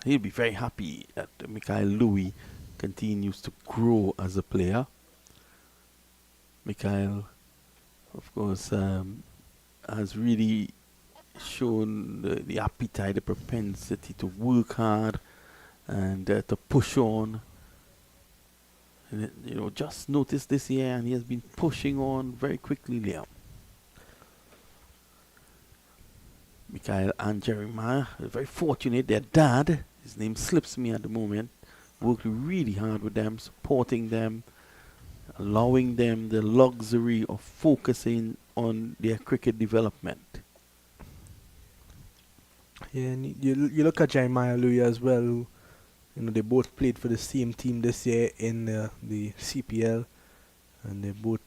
He'll be very happy that Michael Louis continues to grow as a player. Michael, of course, has really shown the appetite, the propensity to work hard and to push on. And just noticed this year, and he has been pushing on very quickly, Liam. Michael and Jeremiah are very fortunate. Their dad, his name slips me at the moment, worked really hard with them, supporting them, allowing them the luxury of focusing on their cricket development. Yeah, and you look at Jeremiah Louis as well. Who, they both played for the same team this year in the CPL, and they both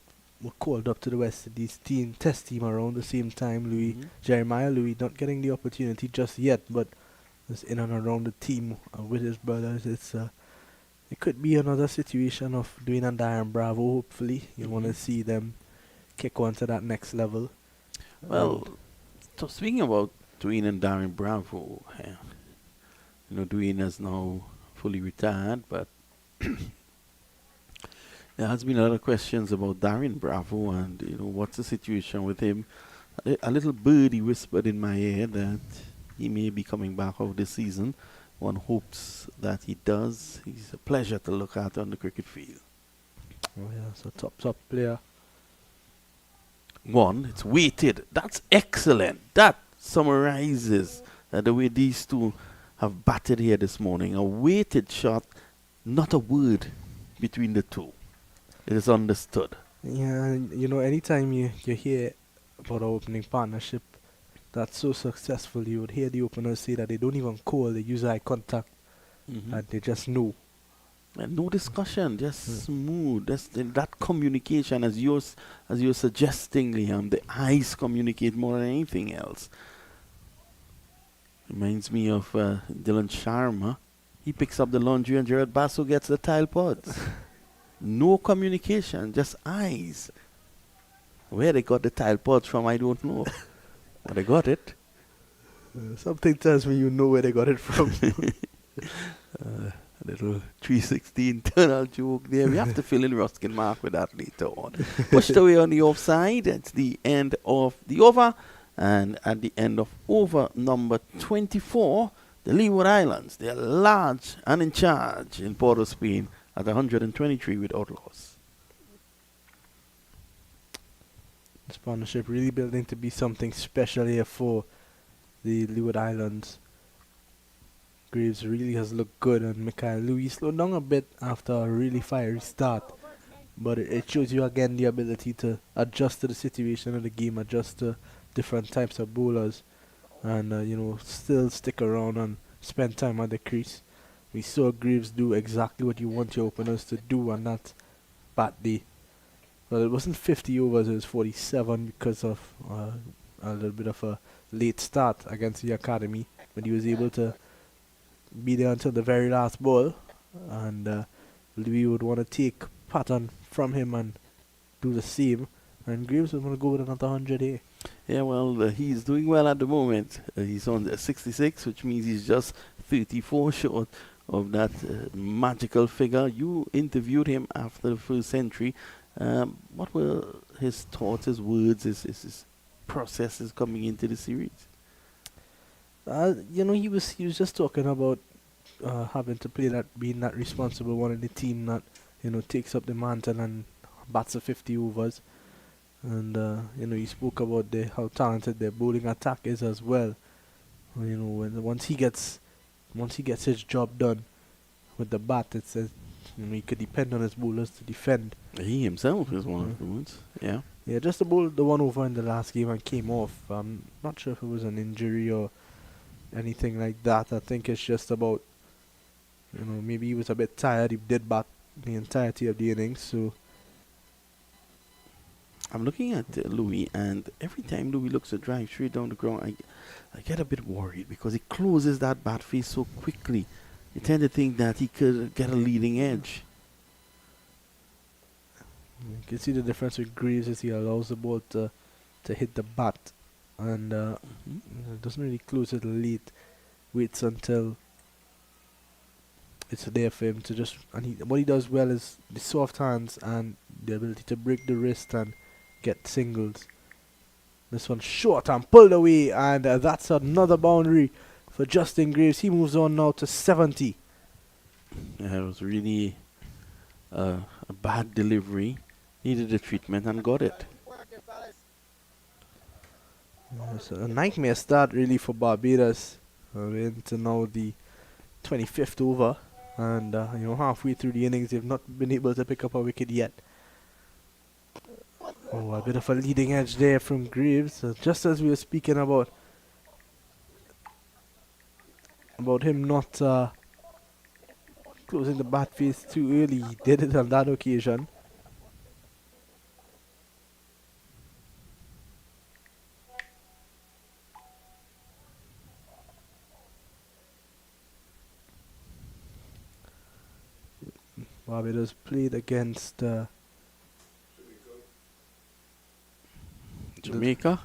were called up to the West Indies test team around the same time. Jeremiah Louis not getting the opportunity just yet, but is in and around the team with his brothers. It could be another situation of Dwayne and Darren Bravo. Hopefully, you want to see them kick on to that next level. Well, so speaking about Dwayne and Darren Bravo, Dwayne is now fully retired, but there has been a lot of questions about Darren Bravo and what's the situation with him. A little birdie whispered in my ear that he may be coming back out this season. One hopes that he does. He's a pleasure to look at on the cricket field. Oh yeah, so top player. It's weighted. That's excellent. That summarizes the way these two have batted here this morning. A weighted shot, not a word between the two. It is understood. Yeah, and anytime you hear about our opening partnership that's so successful, you would hear the openers say that they don't even call, they use eye contact, and they just know. And no discussion, just smooth. That communication, as you're suggesting, Liam, the eyes communicate more than anything else. Reminds me of Dylan Sharma. He picks up the laundry and Jared Basso gets the tile pods. No communication, just eyes. Where they got the tile pods from, I don't know. But they got it. Something tells me you know where they got it from. A little 360 internal joke there. We have to fill in Ruskin Mark with that later on. Pushed away on the offside. It's the end of the over. And at the end of over number 24, the Leeward Islands, they're large and in charge in Port of Spain at 123 without loss. This partnership really building to be something special here for the Leeward Islands. Graves really has looked good, and Mikhail Louis slowed down a bit after a really fiery start. But it shows you again the ability to adjust to the situation of the game, adjust to different types of bowlers, and still stick around and spend time at the crease. We saw Graves do exactly what you want your openers to do, and that's bat the. Well, it wasn't 50 overs, it was 47 because of a little bit of a late start against the academy, but he was able to be there until the very last ball, and we would want to take pattern from him and do the same, and Graves was going to go with another 100 here. Yeah, well, he's doing well at the moment. He's on 66, which means he's just 34 short of that magical figure. You interviewed him after the first century. What were his thoughts, his words, his processes coming into the series? He was just talking about having to play that, being that responsible one in the team that takes up the mantle and bats a 50 overs, and he spoke about how talented their bowling attack is as well. Once he gets his job done with the bat, it says he could depend on his bowlers to defend. He himself is one of the ones. Yeah. Yeah, just the ball, the one over in the last game and came off. I'm not sure if it was an injury or anything like that. I think it's just about, maybe he was a bit tired. He did bat the entirety of the innings, so. I'm looking at Louis, and every time Louis looks to drive straight down the ground, I get a bit worried because he closes that bat face so quickly. You tend to think that he could get a leading edge. You can see the difference with Graves is he allows the ball to hit the bat, and doesn't really close it late. Waits until it's there for him to just. And what he does well is the soft hands and the ability to break the wrist and get singles. This one's short and pulled away, and that's another boundary for Justin Graves. He moves on now to 70. Yeah, it was really a bad delivery. Needed the treatment and got it. It's a nightmare start really for Barbados. We're into now the 25th over, and halfway through the innings they've not been able to pick up a wicket yet. Oh, a bit of a leading edge there from Graves. Just as we were speaking about him not closing the bat face too early, he did it on that occasion. Barbados played against Jamaica?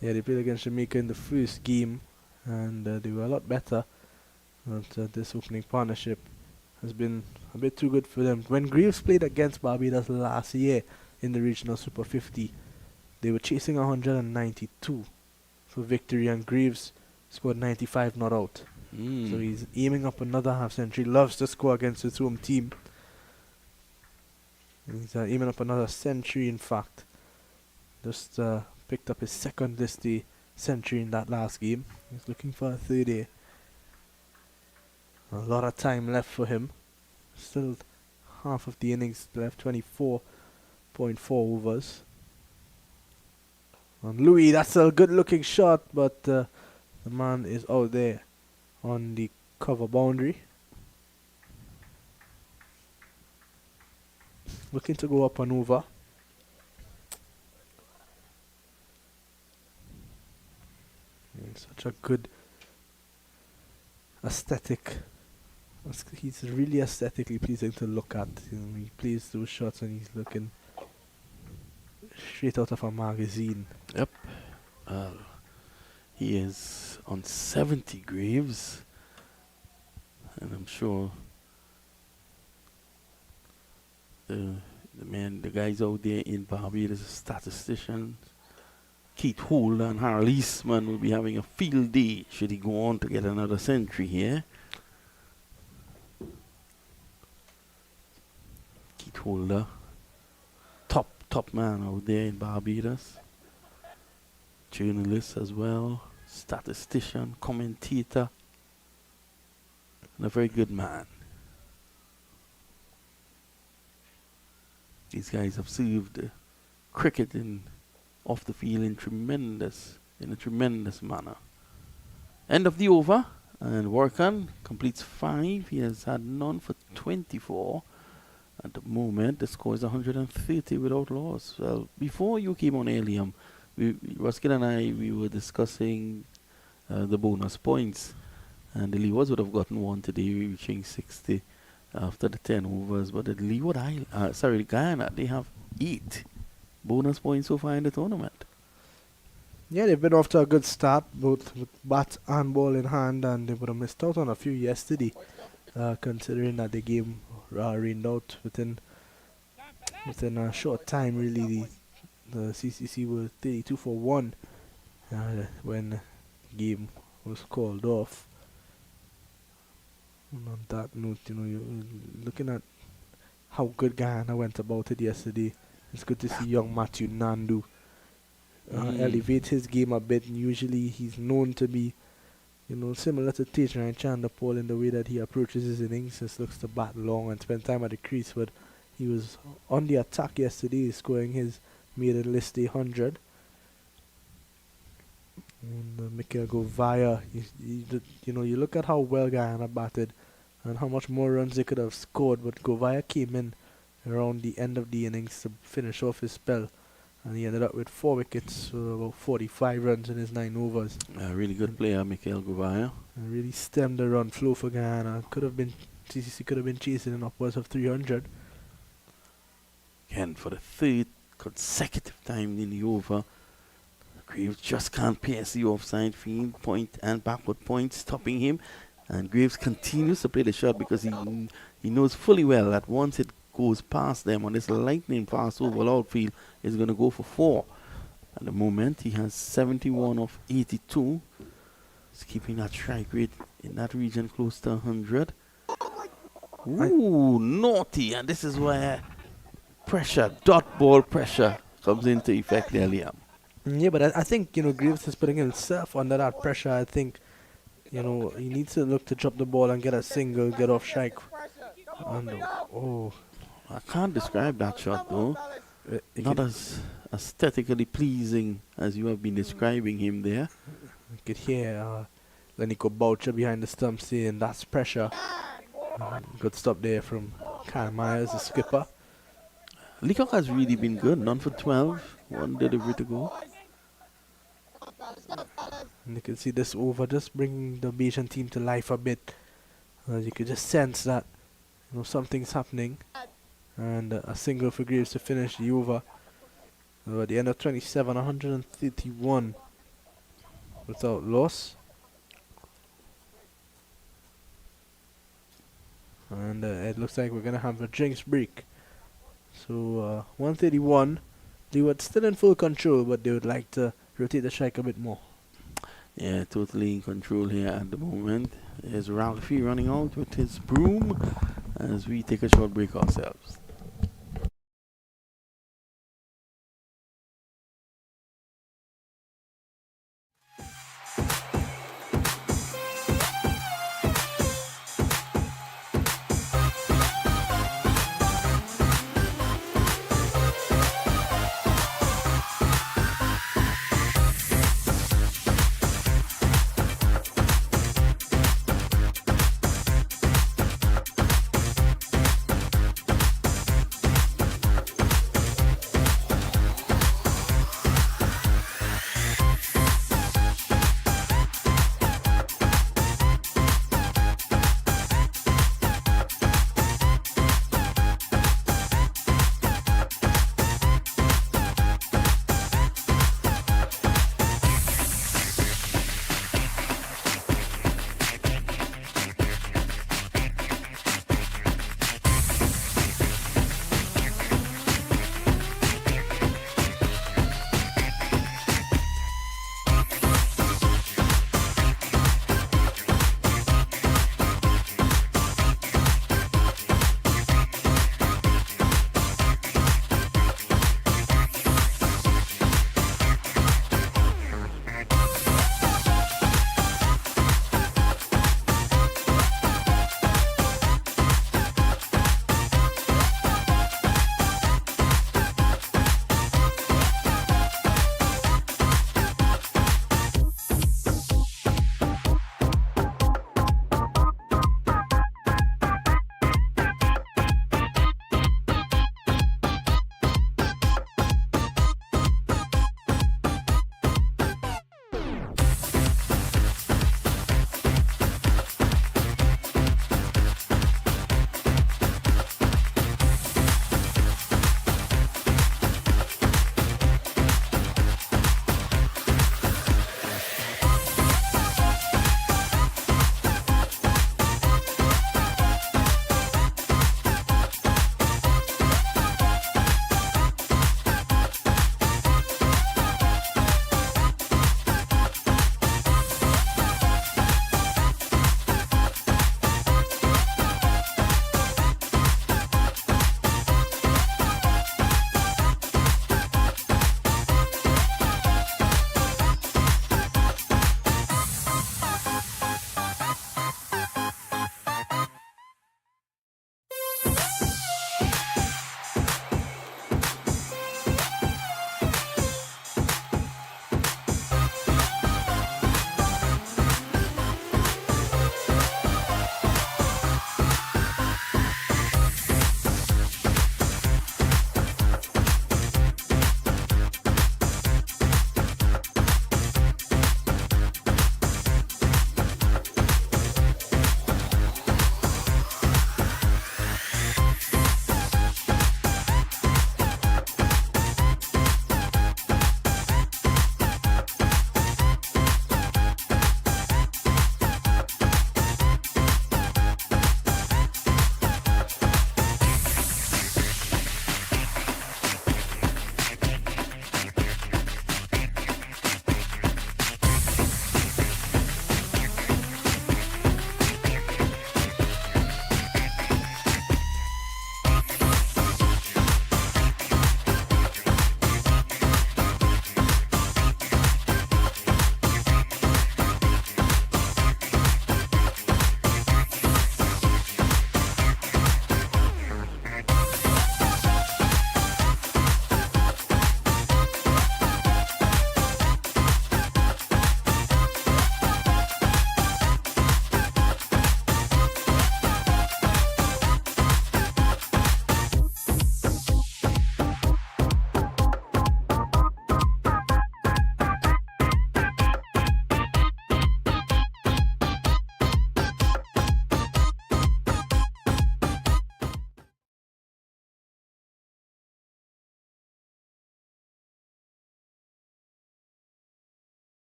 Yeah, they played against Jamaica in the first game, and they were a lot better. But this opening partnership has been a bit too good for them. When Graves played against Barbados last year in the regional Super 50, they were chasing 192 for victory, and Graves scored 95 not out. So he's aiming up another half century. Loves to score against his home team. He's aiming up another century, in fact. Just picked up his second this day century in that last game. He's looking for a third here. A lot of time left for him. Still half of the innings left, 24.4 overs. And Louis, that's a good looking shot, but the man is out there on the cover boundary. Looking to go up and over. And such a good aesthetic. He's really aesthetically pleasing to look at. You know, he plays those shots and he's looking straight out of a magazine. Yep. He is on 70 Graves. And I'm sure the guys out there in Barbados, statisticians, Keith Holder and Harold Eastman will be having a field day should he go on to get another century here. Keith Holder, top man out there in Barbados. Journalist as well, statistician, commentator, and a very good man. These guys have served cricket off the field in a tremendous manner. End of the over, and Warkan completes 5. He has had none for 24. At the moment, the score is 130 without loss. Well, before you came on air, Liam, Ruskin and I, we were discussing the bonus points, and the Leewards would have gotten one today, reaching 60 after the 10 overs. But the Leeward Guyana, they have 8 bonus points so far in the tournament. Yeah, they've been off to a good start, both with bat and ball in hand, and they would have missed out on a few yesterday, considering that the game rained out within a short time. Really, the CCC were 32 for 1 when the game was called off. And on that note, you know, you're looking at how good Guyana went about it yesterday. It's good to see young Matthew Nandu elevate his game a bit. And usually he's known to be, you know, similar to Tejran Chanderpaul in the way that he approaches his innings. Just looks to bat long and spend time at the crease. But he was on the attack yesterday, scoring his maiden list 100. And Mikael Govaya, you know, you look at how well Guyana batted and how much more runs they could have scored, but Govaya came in around the end of the innings to finish off his spell, and he ended up with 4 wickets, about 45 runs in his 9 overs. A really good player, Mikael Govaya. And really stemmed the run flow for Guyana. CCC could have been chasing in upwards of 300. Again, for the 3rd consecutive time in the over, Graves just can't pierce the offside field point and backward point, stopping him. And Graves continues to play the shot because he knows fully well that once it goes past them on this lightning fast over outfield, is going to go for 4. At the moment, he has 71 of 82. He's keeping that strike rate in that region close to 100. Ooh, naughty. And this is where pressure, dot ball pressure, comes into effect there, Liam. Yeah, but I think, you know, Graves is putting himself under that pressure. I think, you know, he needs to look to drop the ball and get a single, get off strike. And, I can't describe that shot though. Not as aesthetically pleasing as you have been describing him there. You could hear Lenico Boucher behind the stump saying that's pressure. Good stop there from Kyle Myers, the skipper. Leacock has really been good, none for 12, 1 delivery to go. And you can see this over just bringing the Bajan team to life a bit. You could just sense that, you know, something's happening. And a single for Graves to finish the over. At the end of 27, 131 without loss. And it looks like we're going to have a drinks break. So 131, Leeward still in full control, but they would like to rotate the strike a bit more. Yeah, totally in control here at the moment. There's Ralphie running out with his broom as we take a short break ourselves.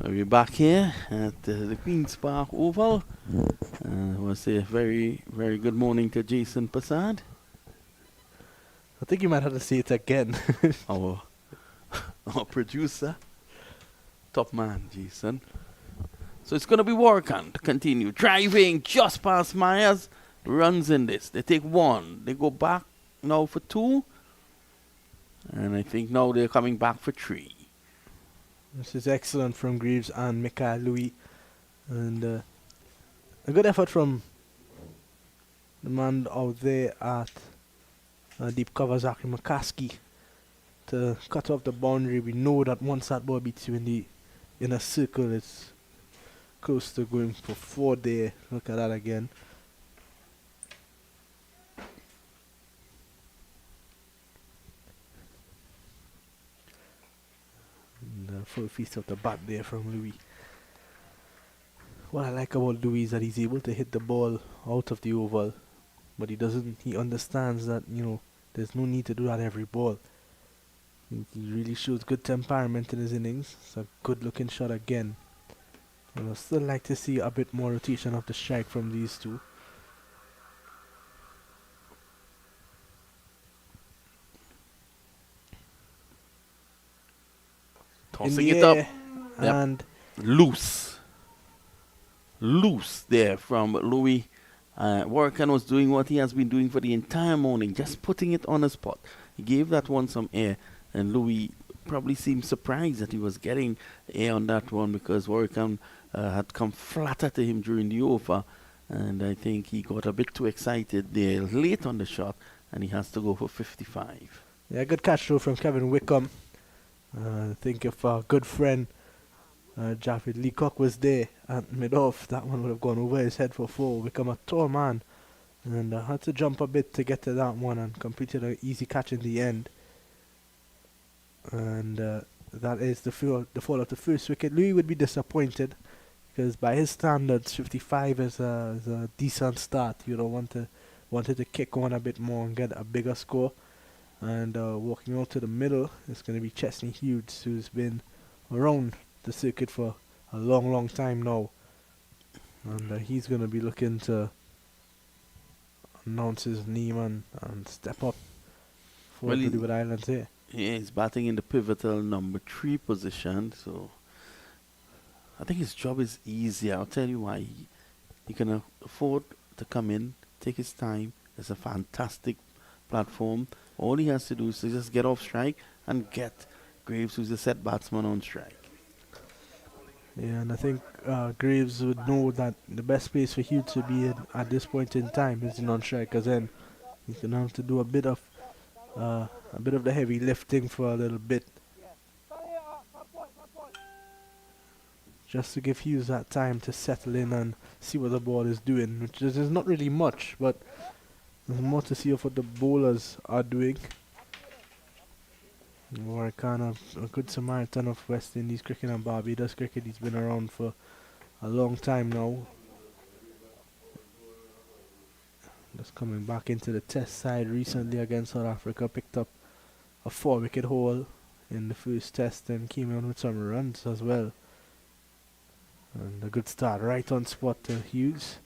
We're back here at the Queen's Park Oval. I want to say a very, very good morning to Jason Passad, I think you might have to say it again. our, our producer. Top man, Jason. So it's going to be Warkan to continue. Driving just past Myers. Runs in this. They take one. They go back now for two. And I think now they're coming back for three. This is excellent from Greaves and Mikael Louis. And a good effort from the man out there at deep cover, Zachary McCaskey, to cut off the boundary. We know that once that ball beats you in a circle, it's close to going for four there. Look at that again. And full feast of the bat there from Louis. What I like about Louis is that he's able to hit the ball out of the oval, but he understands that, there's no need to do that every ball. He really shows good temperament in his innings. It's a good looking shot again. And I'd still like to see a bit more rotation of the strike from these two. Tossing it up. Yep. And Loose there from Louis. Warkan was doing what he has been doing for the entire morning, just putting it on a spot. He gave that one some air, and Louis probably seemed surprised that he was getting air on that one because Warkan had come flatter to him during the over, and I think he got a bit too excited there late on the shot, and he has to go for 55. yeah, good catch through from Kevin Wickham. I think if our good friend Jaffet Leacock was there at mid-off, that one would have gone over his head for four. Wickham, a tall man, and had to jump a bit to get to that one and completed an easy catch in the end. And that is the fall of the first wicket. Louis would be disappointed because by his standards, 55 is a decent start. You don't wanted to kick on a bit more and get a bigger score. And walking out to the middle is going to be Chesney Hughes, who's been around the circuit for a long, long time now. And he's going to be looking to announce his name and step up for the Leeward Islands here. Yeah, he's batting in the pivotal number 3 position, so I think his job is easier. I'll tell you why. He can afford to come in, take his time. It's a fantastic platform. All he has to do is to just get off strike and get Graves, who's a set batsman, on strike. Yeah, and I think Graves would know that the best place for Hughes to be in at this point in time is in on strike, because then he's gonna have to do a bit of the heavy lifting for a little bit, just to give Hughes that time to settle in and see what the ball is doing, which is not really much, but there's more to see of what the bowlers are doing. Warkan, a good Samaritan of West Indies cricket and Barbados cricket. He's been around for a long time now. Just coming back into the test side recently against South Africa. Picked up a 4-wicket haul in the first test and came in with some runs as well. And a good start right on spot to Hughes.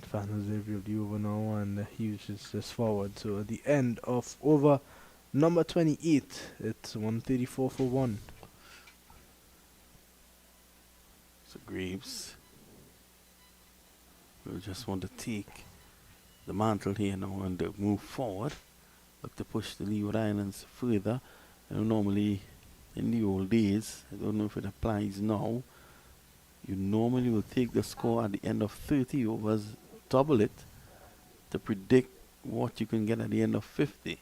Final review of the over now, and Hughes is just forward. So at the end of over number 28, it's 134 for 1. So Graves will just want to take the mantle here now and move forward. Look to push the Leeward Islands further. Normally in the old days, I don't know if it applies now, you normally will take the score at the end of 30 overs, double it, to predict what you can get at the end of 50.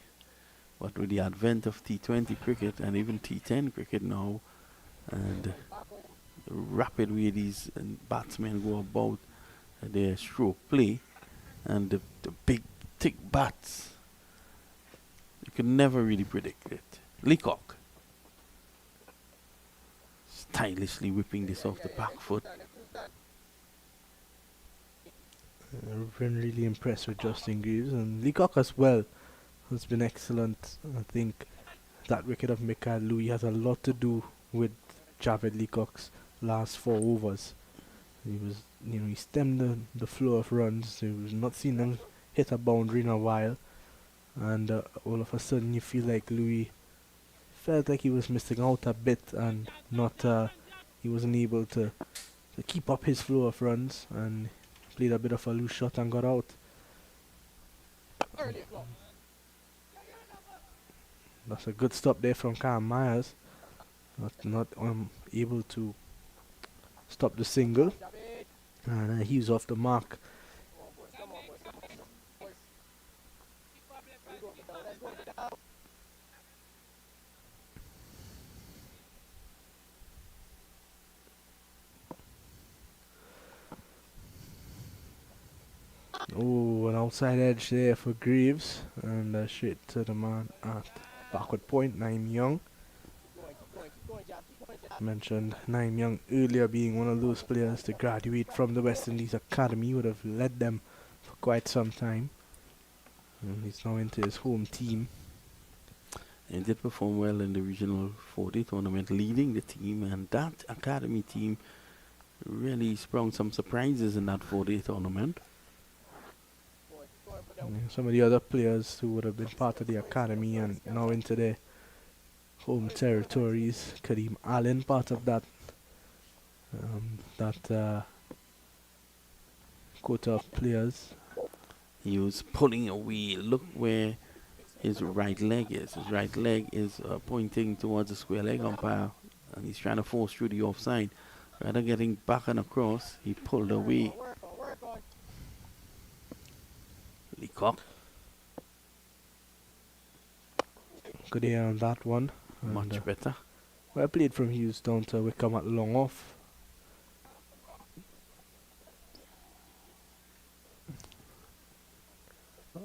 But with the advent of T20 cricket and even T10 cricket now, and the rapid way these batsmen go about their stroke play, and the big thick bats, you can never really predict it. Leacock stylishly whipping this off the back foot. I've been really impressed with Justin Greaves, and Leacock as well has been excellent. I think that wicket of Mikael Louis has a lot to do with Javed Leacock's last 4 overs. He stemmed the flow of runs. We've not seen him hit a boundary in a while, and all of a sudden you feel like Louis felt like he was missing out a bit, and he wasn't able to keep up his flow of runs, and played a bit of a loose shot and got out. That's a good stop there from Cam Myers. Not able to stop the single, and he was off the mark. Oh, an outside edge there for Greaves, and straight to the man at backward point, Naeem Young. Mentioned Naeem Young earlier being one of those players to graduate from the West Indies Academy, would have led them for quite some time. And he's now into his home team. He did perform well in the regional 40 tournament, leading the team, and that academy team really sprung some surprises in that 40 tournament. Some of the other players who would have been part of the academy and now into their home territories. Kareem Allen, part of that quota of players. He was pulling away. Look where his right leg is. His right leg is pointing towards the square leg umpire, and he's trying to force through the offside. Rather getting back and across, he pulled away. Leacock. Good ear on that one. Much better. Well played from Hughes down to Wickham at long off.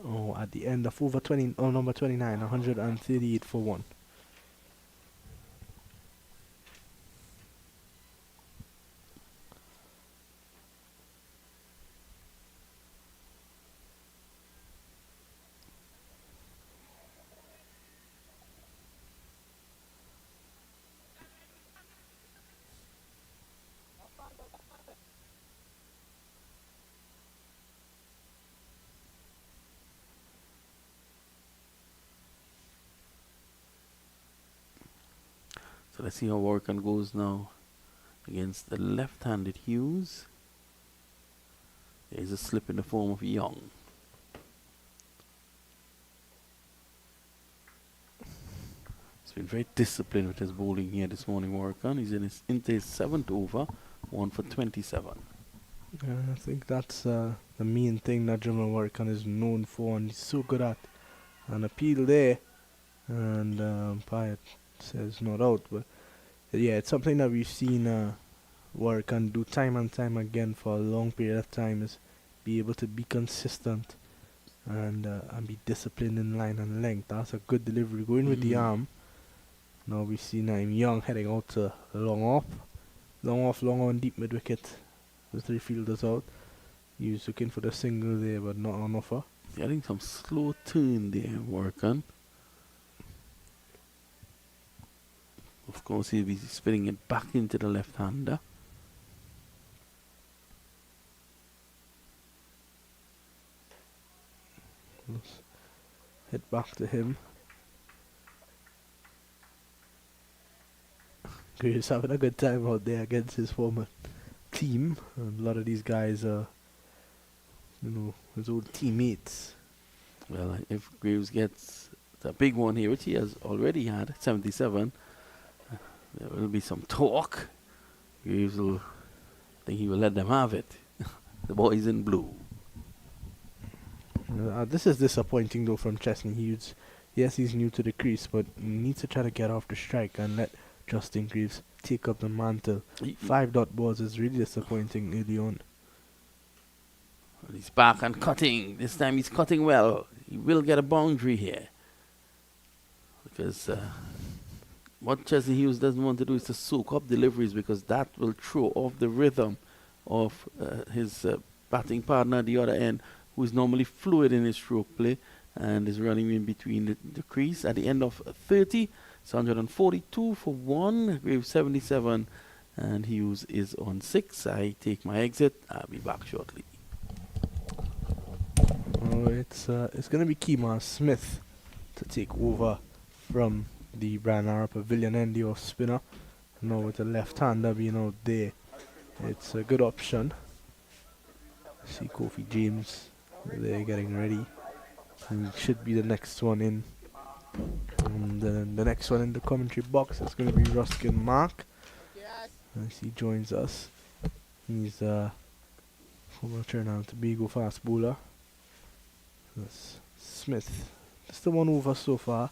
Oh, at the end of over 20, number 29, 138 for 1. So let's see how Warkan goes now against the left-handed Hughes. There's a slip in the form of Young. He's been very disciplined with his bowling here this morning, Warkan. He's into his 7th over, 1 for 27. I think that's the main thing that Jamal Warkan is known for, and he's so good at. An appeal there, and umpire says not out, but yeah, it's something that we've seen Warkan do time and time again for a long period of time, is be able to be consistent and be disciplined in line and length. That's a good delivery, going with the arm. Now we see Naeem Young heading out to long off, long on deep mid wicket. The 3 fielders out. He was looking for the single there, but not on offer. Getting some slow turn there, Warkan. Of course, he'll be spinning it back into the left-hander. Let's head back to him. He's having a good time out there against his former team. And a lot of these guys are, his old teammates. Well, if Greaves gets the big one here, which he has already had, 77, there will be some talk. Greaves will think he will let them have it. The boys in blue. This is disappointing though from Chesney Hughes. Yes, he's new to the crease, but he needs to try to get off the strike and let Justin Greaves take up the mantle. 5 dot balls is really disappointing early on. He's back and cutting. This time he's cutting well. He will get a boundary here. Because what Chesney Hughes doesn't want to do is to soak up deliveries, because that will throw off the rhythm of his batting partner at the other end, who is normally fluid in his stroke play and is running in between the crease. At the end of 30, it's 142 for 1, Graves 77, and Hughes is on 6. I take my exit. I'll be back shortly. Oh, it's going to be Kemar Smith to take over from the Branara Pavilion end, the off spinner. Now with the left-hander being out there, it's a good option. See Kofi James there getting ready. And he should be the next one in. And then the next one in the commentary box is going to be Ruskin Mark. As he joins us. He's former Trinidad and Tobago fast bowler. That's Smith. Just the one over so far.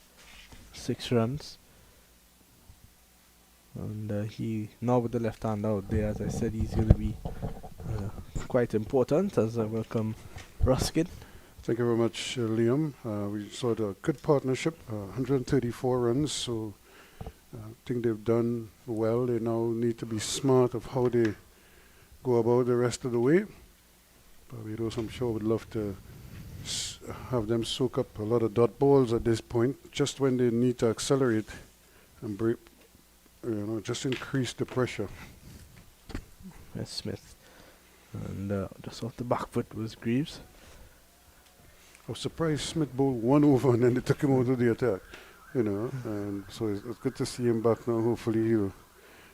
6 runs. And he, now with the left hand out there, as I said, he's going to be quite important as I welcome Ruskin. Thank you very much, Liam. We saw a good partnership, 134 runs, so I think they've done well. They now need to be smart of how they go about the rest of the way. Barbados, I'm sure, would love to have them soak up a lot of dot balls at this point, just when they need to accelerate and break, just increase the pressure. That's Smith. And just off the back foot was Greaves. I was surprised Smith bowled 1 over and then they took him out of the attack, and so it's good to see him back now. Hopefully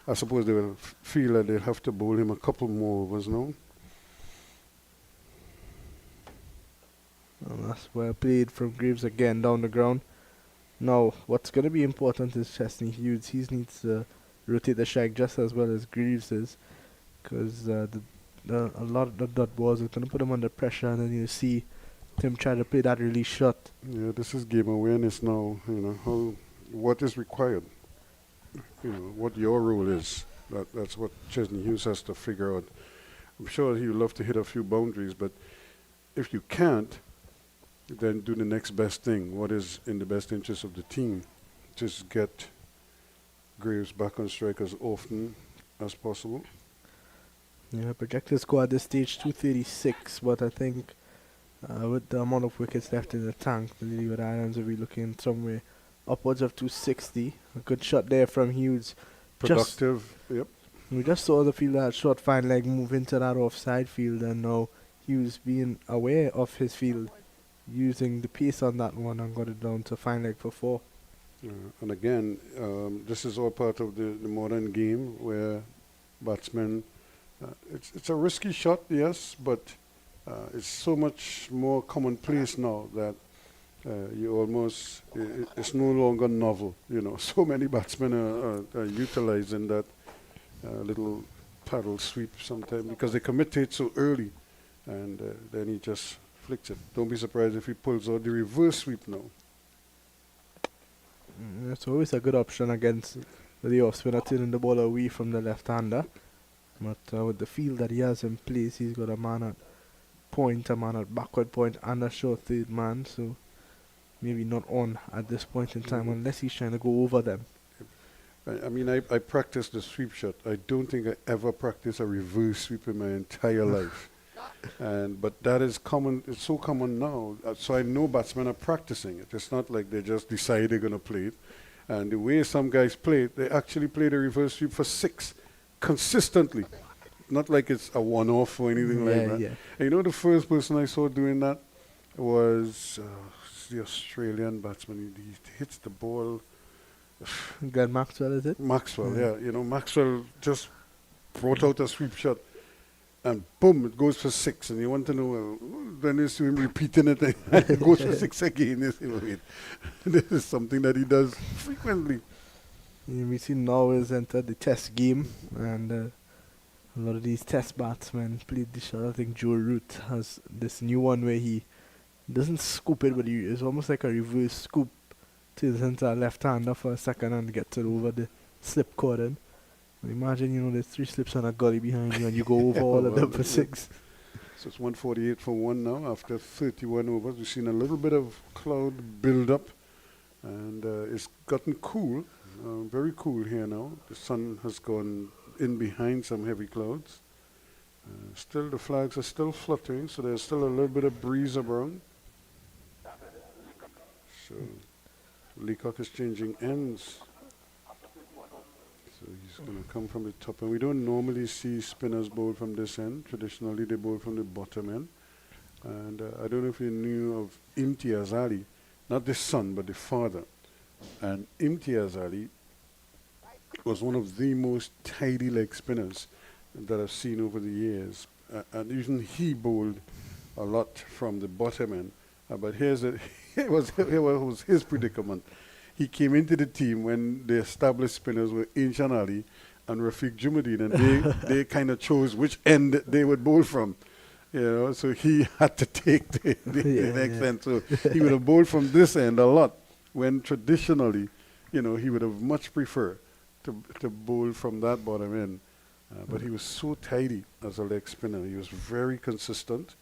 I suppose they will feel that they'll have to bowl him a couple more overs now. And that's well played from Greaves again down the ground. Now, what's going to be important is Chesney Hughes. He needs to rotate the shag just as well as Greaves is, because a lot of the dot balls are going to put him under pressure, and then you see him try to play that release shot. Yeah, this is game awareness now. What is required. What your role is. That's what Chesney Hughes has to figure out. I'm sure he would love to hit a few boundaries, but if you can't, then do the next best thing. What is in the best interest of the team? Just get Graves back on strike as often as possible. Yeah, projected score at this stage 236, but I think with the amount of wickets left in the tank, the Leeward Islands will be looking somewhere upwards of 260. A good shot there from Hughes. Productive, yep. We just saw the fielder had short fine leg move into that offside field, and now Hughes being aware of his field, using the pace on that one and got it down to fine leg for 4. And again, this is all part of the modern game where batsmen, it's a risky shot, yes, but it's so much more commonplace now that you almost, it's no longer novel. So many batsmen are utilizing that little paddle sweep sometimes because they commit to it so early, and then he just flicks it. Don't be surprised if he pulls out the reverse sweep now. It's always a good option against the off spinner, turning the ball away from the left-hander. But with the field that he has in place, he's got a man at point, a man at backward point, and a short third man. So maybe not on at this point in time, unless he's trying to go over them. I mean, I practiced the sweep shot. I don't think I ever practiced a reverse sweep in my entire life. But that is common. It's so common now. So I know batsmen are practicing it. It's not like they just decide they're going to play it. And the way some guys play it, they actually play the reverse sweep for 6 consistently. Not like it's a one-off or anything like that. Yeah. And the first person I saw doing that was the Australian batsman. He hits the ball. Glenn Maxwell, is it? Maxwell, yeah. Maxwell just brought out a sweep shot. And boom, it goes for 6. And you want to know, then you see him repeating it, and it goes for 6 again. You see, wait, this is something that he does frequently. We see now has entered the test game, and a lot of these test batsmen played this shot. I think Joe Root has this new one where he doesn't scoop it, but it's almost like a reverse scoop to the center left-hander for a second and gets it over the slip cordon. Imagine, there's 3 slips on a gully behind you and you go over all of them for 6. So it's 148 for 1 now after 31 overs. We've seen a little bit of cloud build up, and it's gotten cool, very cool here now. The sun has gone in behind some heavy clouds, Still, the flags are still fluttering, so there's still a little bit of breeze around. So Leacock is changing ends. So he's going to come from the top. And we don't normally see spinners bowl from this end. Traditionally, they bowl from the bottom end. And I don't know if you knew of Imtiaz Ali, not the son, but the father. And Imtiaz Ali was one of the most tidy leg spinners that I've seen over the years. And even he bowled a lot from the bottom end. But here was his predicament. He came into the team when the established spinners were Inshan Ali and Rafiq Jumadeen, and they kind of chose which end they would bowl from. You know, so he had to take the next end. So he would have bowled from this end a lot, when traditionally, you know, he would have much preferred to bowl from that bottom end. But he was so tidy as a leg spinner. He was very consistent,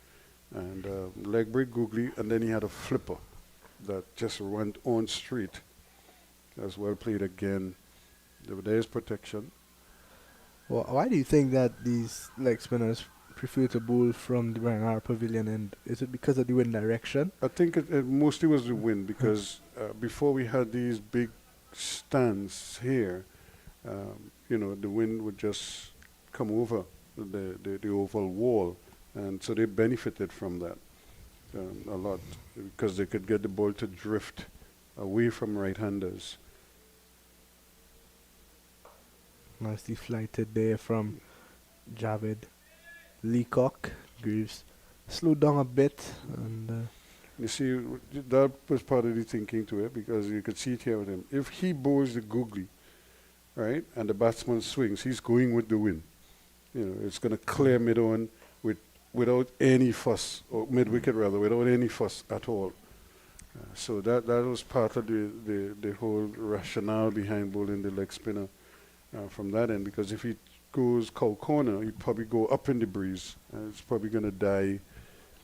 and leg break googly, and then he had a flipper that just went on straight. As well played again. There's protection. Well, why do you think that these leg spinners prefer to bowl from the Rangar Pavilion end? Is it because of the wind direction? I think it mostly was the wind, because before we had these big stands here, you know, the wind would just come over the oval wall, and so they benefited from that a lot, because they could get the ball to drift away from right-handers. Nicely flighted there from Javed. Leacock. Greaves slowed down a bit, and you see, that was part of the thinking to it, because you could see it here with him. If he bowls the googly, right, and the batsman swings, he's going with the wind. You know, it's going to clear mid-on without any fuss, or mid-wicket rather, without any fuss at all. So that was part of the whole rationale behind bowling the leg spinner from that end, because if he goes cow corner, he'd probably go up in the breeze, and it's probably going to die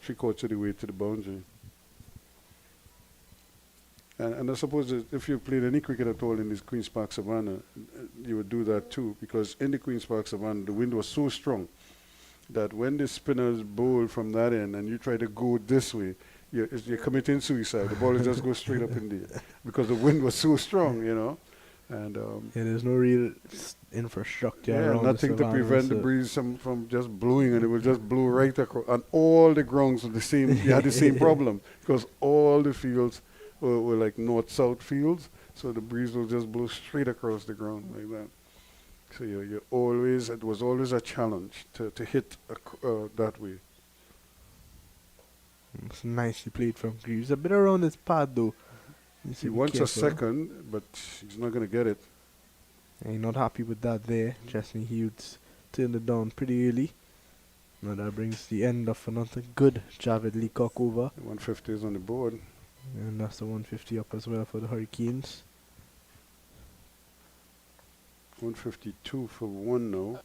3/4 of the way to the boundary. And I suppose that if you played any cricket at all in this Queen's Park Savannah, you would do that too, because in the Queen's Park Savannah, the wind was so strong that when the spinners bowl from that end and you try to go this way, you're committing suicide. The ball will just go straight up in the air, because the wind was so strong, you know. And there's no real infrastructure around nothing to prevent the breeze from just blowing, and it will just blow right across. And all the grounds were the same. You had the same problem, because all the fields were like north-south fields, so the breeze will just blow straight across the ground like that. So you always, it was always a challenge to hit that way. It's nicely played from Greaves. A bit around his pad though. He wants a second, but he's not going to get it. And he's not happy with that there. Chesney Hughes turned it down pretty early. Now that brings the end of another good Javed Leacock over. 150 is on the board. And that's the 150 up as well for the Hurricanes. 152 for one now.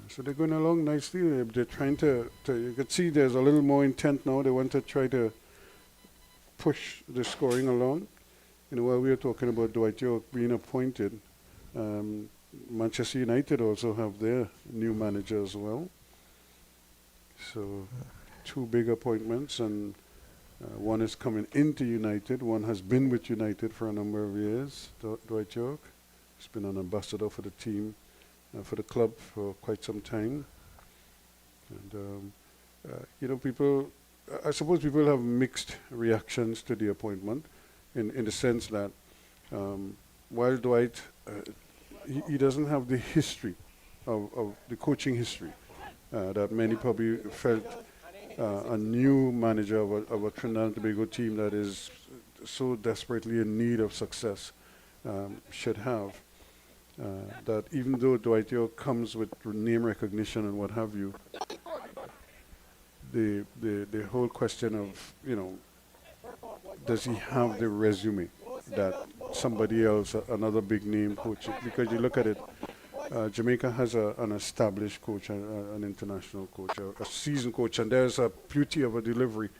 So they're going along nicely. They're trying to, you can see there's a little more intent now. They want to try to push the scoring along. You know, while we were talking about Dwight York being appointed, Manchester United also have their new manager as well. So 2 big appointments, and one is coming into United. One has been with United for a number of years, Dwight York. He's been an ambassador for the team, for the club for quite some time. And, you know, I suppose people have mixed reactions to the appointment in the sense that while Dwight, he doesn't have the history of the coaching history that many probably felt a new manager of a Trinidad and Tobago team that is so desperately in need of success should have. That even though Dwight York comes with name recognition and what have you, the whole question of, you know, does he have the resume that somebody else, another big name coach, because you look at it, Jamaica has an established coach, an international coach, a seasoned coach, and there's a beauty of a delivery,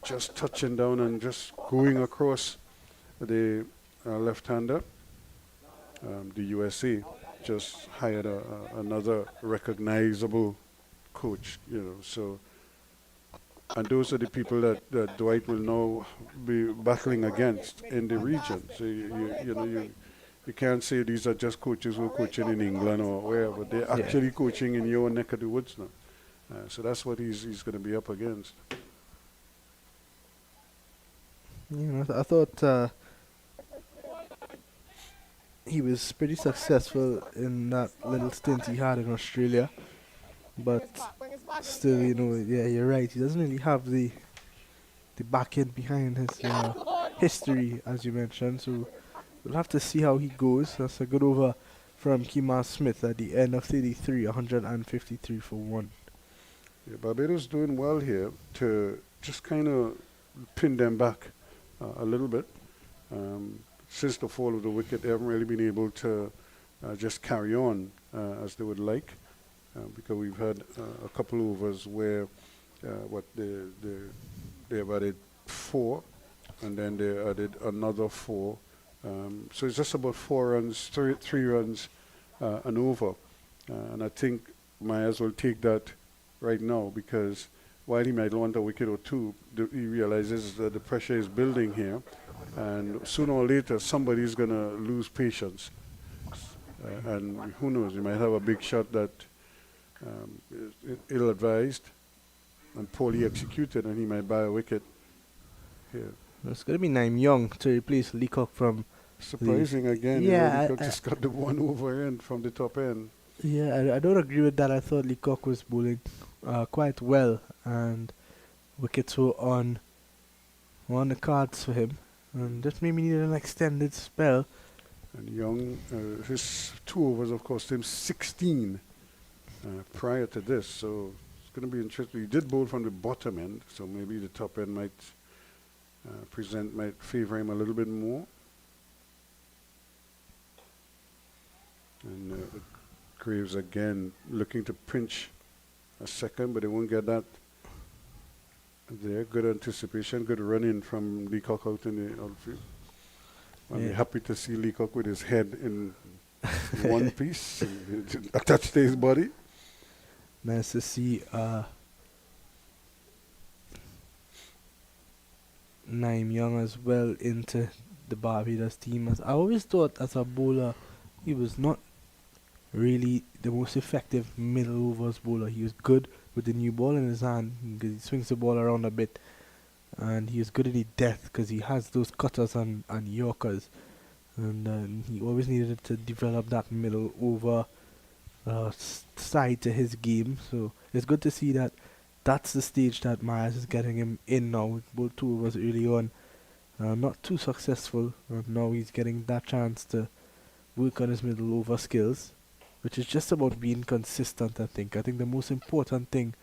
just touching down and just going across the left-hander. The USA just hired another recognizable coach, so. And those are the people that Dwight will now be battling against in the region. So you can't say these are just coaches who are coaching in England or wherever. They're actually coaching in your neck of the woods now. So that's what he's going to be up against. I thought he was pretty successful in that little stint he had in Australia. But still, you're right. He doesn't really have the back end behind his history, as you mentioned. So we'll have to see how he goes. That's a good over from Kemar Smith at the end of 33, 153 for 1. Yeah, Barbados doing well here to just kind of pin them back a little bit. Since the fall of the wicket, they haven't really been able to just carry on as they would like. Because we've had a couple overs where they have added 4, and then they added another 4. So it's just about 4 runs, 3 runs, an over. And I think might as well take that right now, because while he might want a wicket or two, he realizes that the pressure is building here, and sooner or later somebody's going to lose patience. And who knows, you might have a big shot that ill-advised and poorly executed, and he might buy a wicket here. It's going to be Naim Young to replace Leacock from... Surprising again. Yeah, Leacock just got the one over end from the top end. Yeah, I don't agree with that. I thought Leacock was bowling quite well, and wickets were on the cards for him, and just maybe needed an extended spell. And Young, his 2 overs, of course, him 16 prior to this, so it's going to be interesting. He did bowl from the bottom end, so maybe the top end might favor him a little bit more. And Graves again looking to pinch a second, but they won't get that there. Good anticipation, good run-in from Leacock out in the outfield. I'm happy to see Leacock with his head in one piece, attached to his body. Nice to see Naim Young as well into the Barbados team. As I always thought, as a bowler, he was not really the most effective middle overs bowler. He was good with the new ball in his hand because he swings the ball around a bit, and he is good at the death because he has those cutters and yorkers, and he always needed to develop that middle over side to his game. So it's good to see that that's the stage that Myers is getting him in now. Both 2 overs early on, not too successful, and now he's getting that chance to work on his middle over skills, which is just about being consistent. I think the most important thing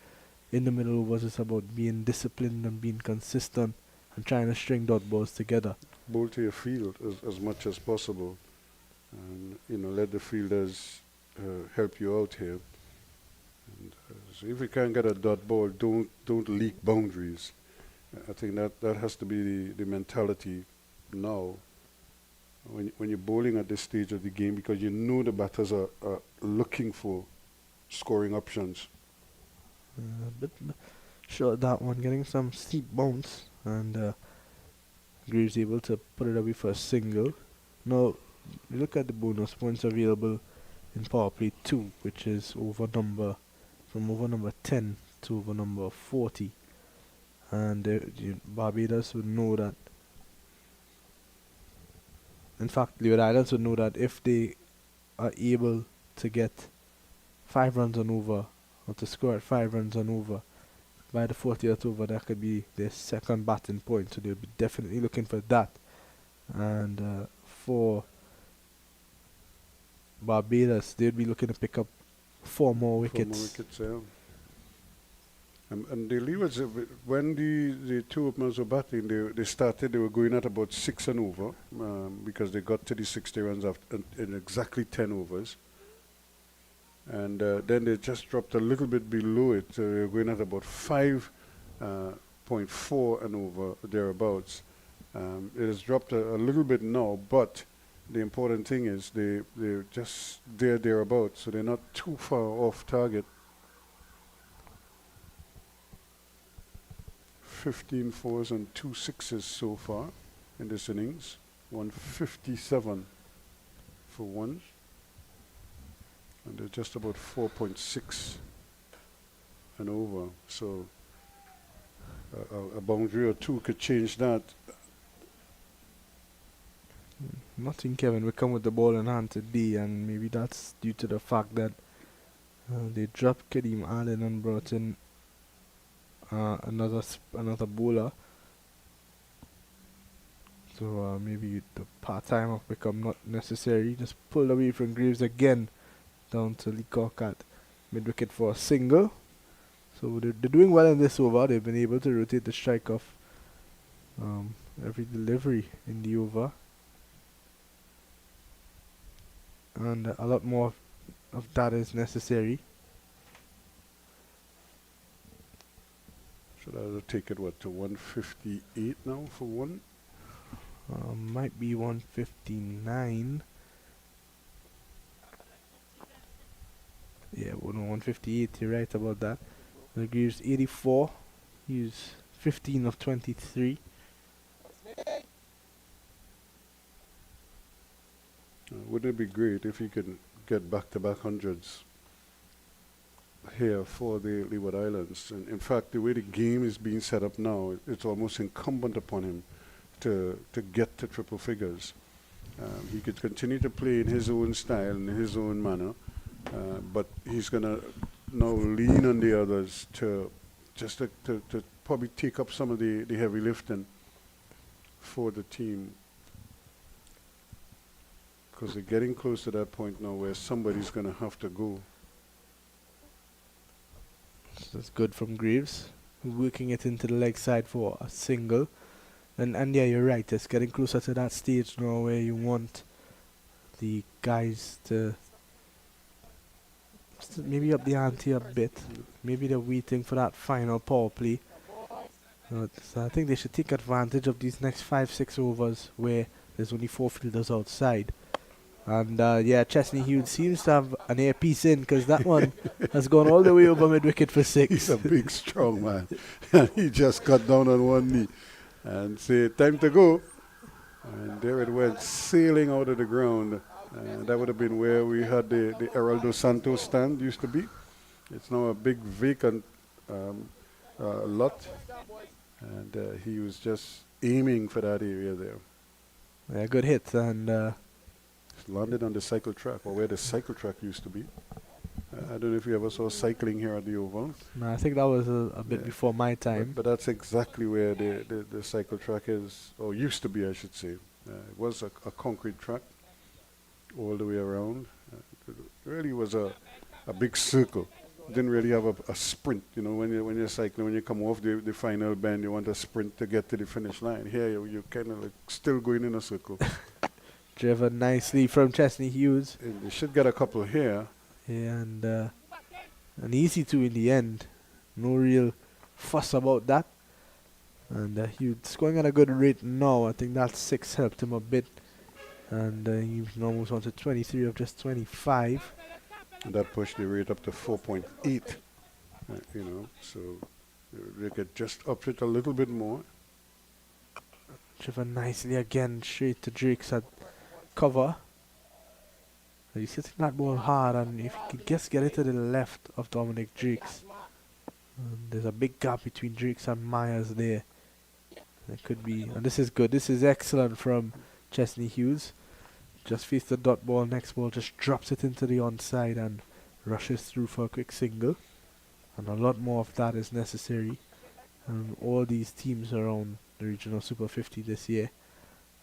in the middle overs is about being disciplined and being consistent and trying to string dot balls together. Bowl to your field as much as possible, and let the fielders help you out here. And, so if you can't get a dot ball, don't leak boundaries. I think that has to be the mentality now when you're bowling at this stage of the game, because you know the batters are looking for scoring options. But short that one, getting some steep bounce, and Greaves able to put it away for a single. Now, you look at the bonus points available in power play 2, which is from over number 10 to over number 40. And Barbados would know that. In fact, Leeward Islands would know that if they are able to get 5 runs on over, or to score at 5 runs on over, by the 40th over, that could be their second batting point. So they'll be definitely looking for that. And for Barbados, they'd be looking to pick up 4 more wickets. 4 more wickets, yeah. And the Leewards, when the 2 openers were batting, they were going at about 6 and over, because they got to the 60 runs in exactly 10 overs. And then they just dropped a little bit below it. They were going at about 5.4 and over, thereabouts. It has dropped a little bit now, but the important thing is they're just thereabouts, so they're not too far off target. 15 fours and 2 sixes so far in this innings. 157 for 1. And they're just about 4.6 and over. So a boundary or two could change that. Nothing Kevin will come with the ball in hand today, and maybe that's due to the fact that they dropped Kadeem Allen and brought in another bowler. So maybe the part-time have become not necessary. Just pulled away from Graves again, down to Leacock at mid-wicket for a single. So they're doing well in this over. They've been able to rotate the strike off every delivery in the over. And a lot more of that is necessary. Should I take it, what, to 158 now for 1? Might be 159. Yeah, 158, you're right about that. The Greaves 84. He's 15 of 23. Wouldn't it be great if he could get back-to-back hundreds here for the Leeward Islands? And in fact, the way the game is being set up now, it's almost incumbent upon him to get to triple figures. He could continue to play in his own style, in his own manner, but he's going to now lean on the others to probably take up some of the heavy lifting for the team. Because they're getting close to that point now where somebody's going to have to go. That's good from Graves, working it into the leg side for a single. And yeah, you're right, it's getting closer to that stage now where you want the guys to maybe up the ante a bit. Maybe they're waiting for that final power play. So I think they should take advantage of these next 5-6 overs where there's only 4 fielders outside. And yeah, Chesney Hughes seems to have an earpiece in, because that one has gone all the way over mid-wicket for 6. He's a big, strong man. And he just got down on one knee and said, time to go. And there it went, sailing out of the ground. That would have been where we had the Heraldo Santos stand used to be. It's now a big vacant lot. And he was just aiming for that area there. Yeah, good hit. And landed on the cycle track, or where the cycle track used to be. I don't know if you ever saw cycling here at the Oval. no, I think that was a bit before my time. But that's exactly where the cycle track is, or used to be, I should say. It was a concrete track all the way around. It really was a big circle. Didn't really have a sprint, you know, when you're cycling, when you come off the final bend, you want a sprint to get to the finish line. Here you're kind of like still going in a circle. Driven nicely from Chesney Hughes. And they should get a couple here. Yeah, and an easy 2 in the end. No real fuss about that. And he's scoring at a good rate now. I think that 6 helped him a bit. And he almost on to 23 of just 25. And that pushed the rate up to 4.8. You know, so they could just up it a little bit more. Driven nicely again, straight to Drake's at cover. He's hitting that ball hard, and if he could just get it to the left of Dominic Drakes, there's a big gap between Drakes and Myers there. That could be, and this is good. This is excellent from Chesney Hughes. Just faced the dot ball, next ball just drops it into the onside and rushes through for a quick single. And a lot more of that is necessary. And all these teams are on the regional Super 50 this year,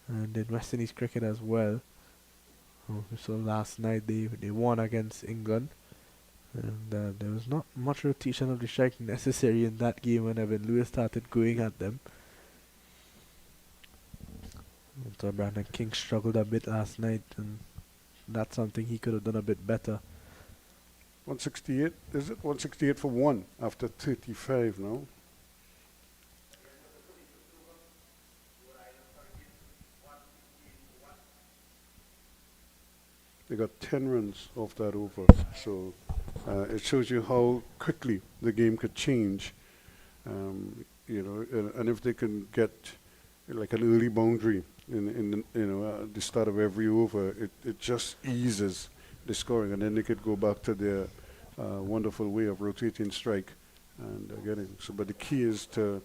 and in West Indies cricket as well. So last night they won against England, and there was not much rotation of the strike necessary in that game when Evan Lewis started going at them. So Brandon King struggled a bit last night, and that's something he could have done a bit better. 168, is it? 168 for 1 after 35 now. They got 10 runs off that over, so it shows you how quickly the game could change. and if they can get like an early boundary in the start of every over, it just eases the scoring, and then they could go back to their wonderful way of rotating strike and getting. So, but the key is to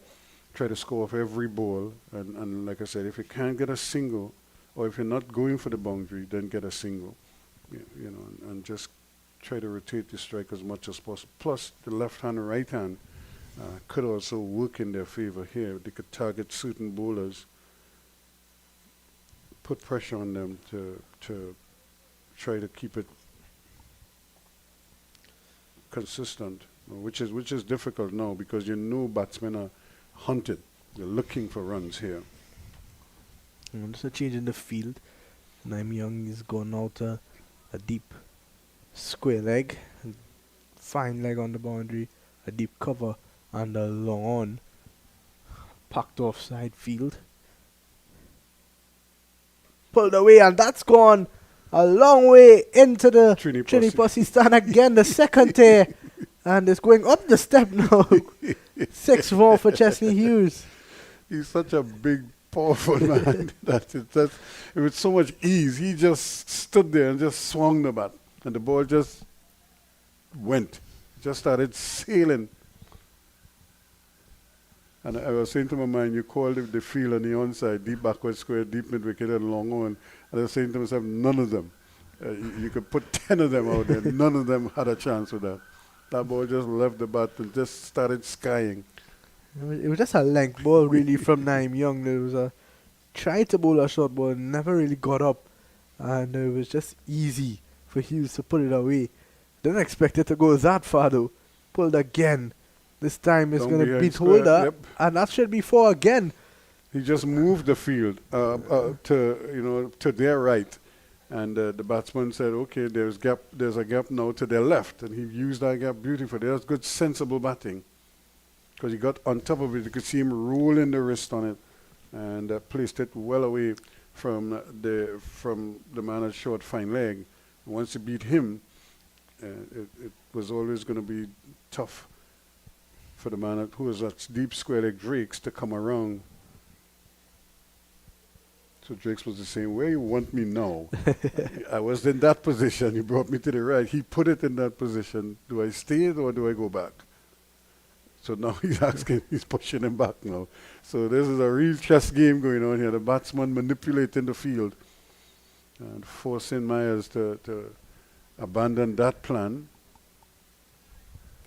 try to score off every ball, and like I said, if you can't get a single, or if you're not going for the boundary, then get a single, and just try to rotate the strike as much as possible. Plus, the left hand and right hand could also work in their favor here. They could target certain bowlers, put pressure on them to try to keep it consistent, which is difficult now because batsmen are hunted. They're looking for runs here. Just a change in the field. Naim Young is going out a deep square leg, fine leg on the boundary, a deep cover, and a long on, packed offside field. Pulled away, and that's gone a long way into the Trini Pussy stand again, the second tier, and it's going up the step now. 6-4 for Chesley Hughes. He's such a big, powerful man. It with so much ease. He just stood there and just swung the bat, and the ball just went, just started sailing. And I was saying to my mind, you called the field on the onside, deep backward square, deep mid wicket, and long on. And I was saying to myself, none of them. You could put 10 of them out there. None of them had a chance with that. That ball just left the bat and just started skying. It was just a length ball, really, from Naim Young. There was tried to bowl a short ball, never really got up. And it was just easy for Hughes to put it away. Didn't expect it to go that far, though. Pulled again. This time it's going to beat Holder, yep. And that should be 4 again. He just moved the field to their right, and the batsman said, "Okay, there's a gap now to their left," and he used that gap beautifully. That's good, sensible batting, because he got on top of it. You could see him rolling the wrist on it, and placed it well away from the man at short fine leg. Once he beat him, it was always going to be tough for the man who was at deep square leg Drakes to come around. So Drakes was the same way. You want me now? I was in that position. You brought me to the right. He put it in that position. Do I stay or do I go back? So now he's asking, he's pushing him back now. So this is a real chess game going on here. The batsman manipulating the field and forcing Myers to abandon that plan.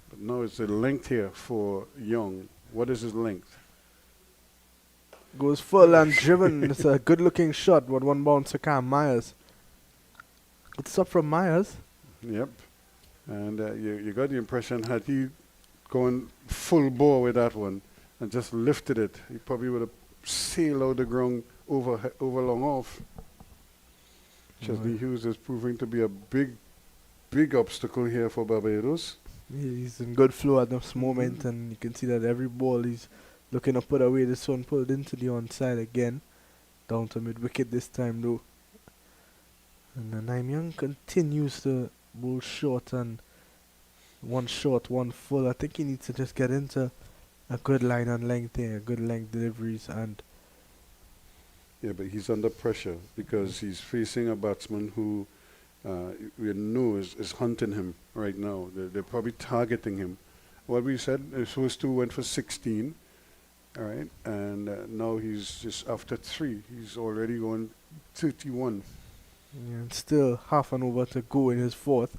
But now it's a length here for Young. What is his length? Goes full and driven. It's a good-looking shot with one bounce to Cam Myers. It's up from Myers. Yep. And you got the impression, had he gone full bore with that one and just lifted it, he probably would have sailed out the ground over long off. Chesley Hughes is proving to be a big obstacle here for Barbados. He's in good flow at this moment, and you can see that every ball he's looking to put away. This one pulled into the onside again. Down to mid-wicket this time, though. And Naim Young continues to bowl short, and one short, one full. I think he needs to just get into a good line and length there, good length deliveries. And yeah, but he's under pressure because he's facing a batsman who we know is hunting him right now. They're probably targeting him. What we said, first 2 went for 16. All right, and now he's just after 3. He's already going 31. Yeah, and still half an over to go in his 4th.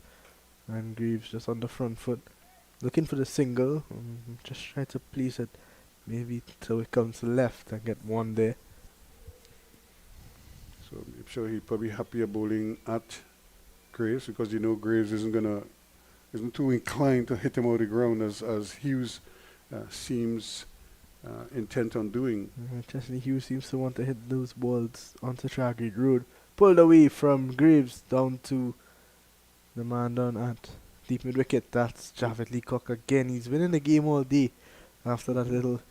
And Greaves just on the front foot, looking for the single. Just try to place it maybe till it comes left and get one there. So I'm sure he's probably happier bowling at Graves because Graves isn't too inclined to hit him out of the ground as Hughes seems intent on doing. Chesley Hughes seems to want to hit those balls onto Tragate Road. Pulled away from Graves down to the man down at deep mid-wicket. That's Javed Leacock again. He's been in the game all day after that little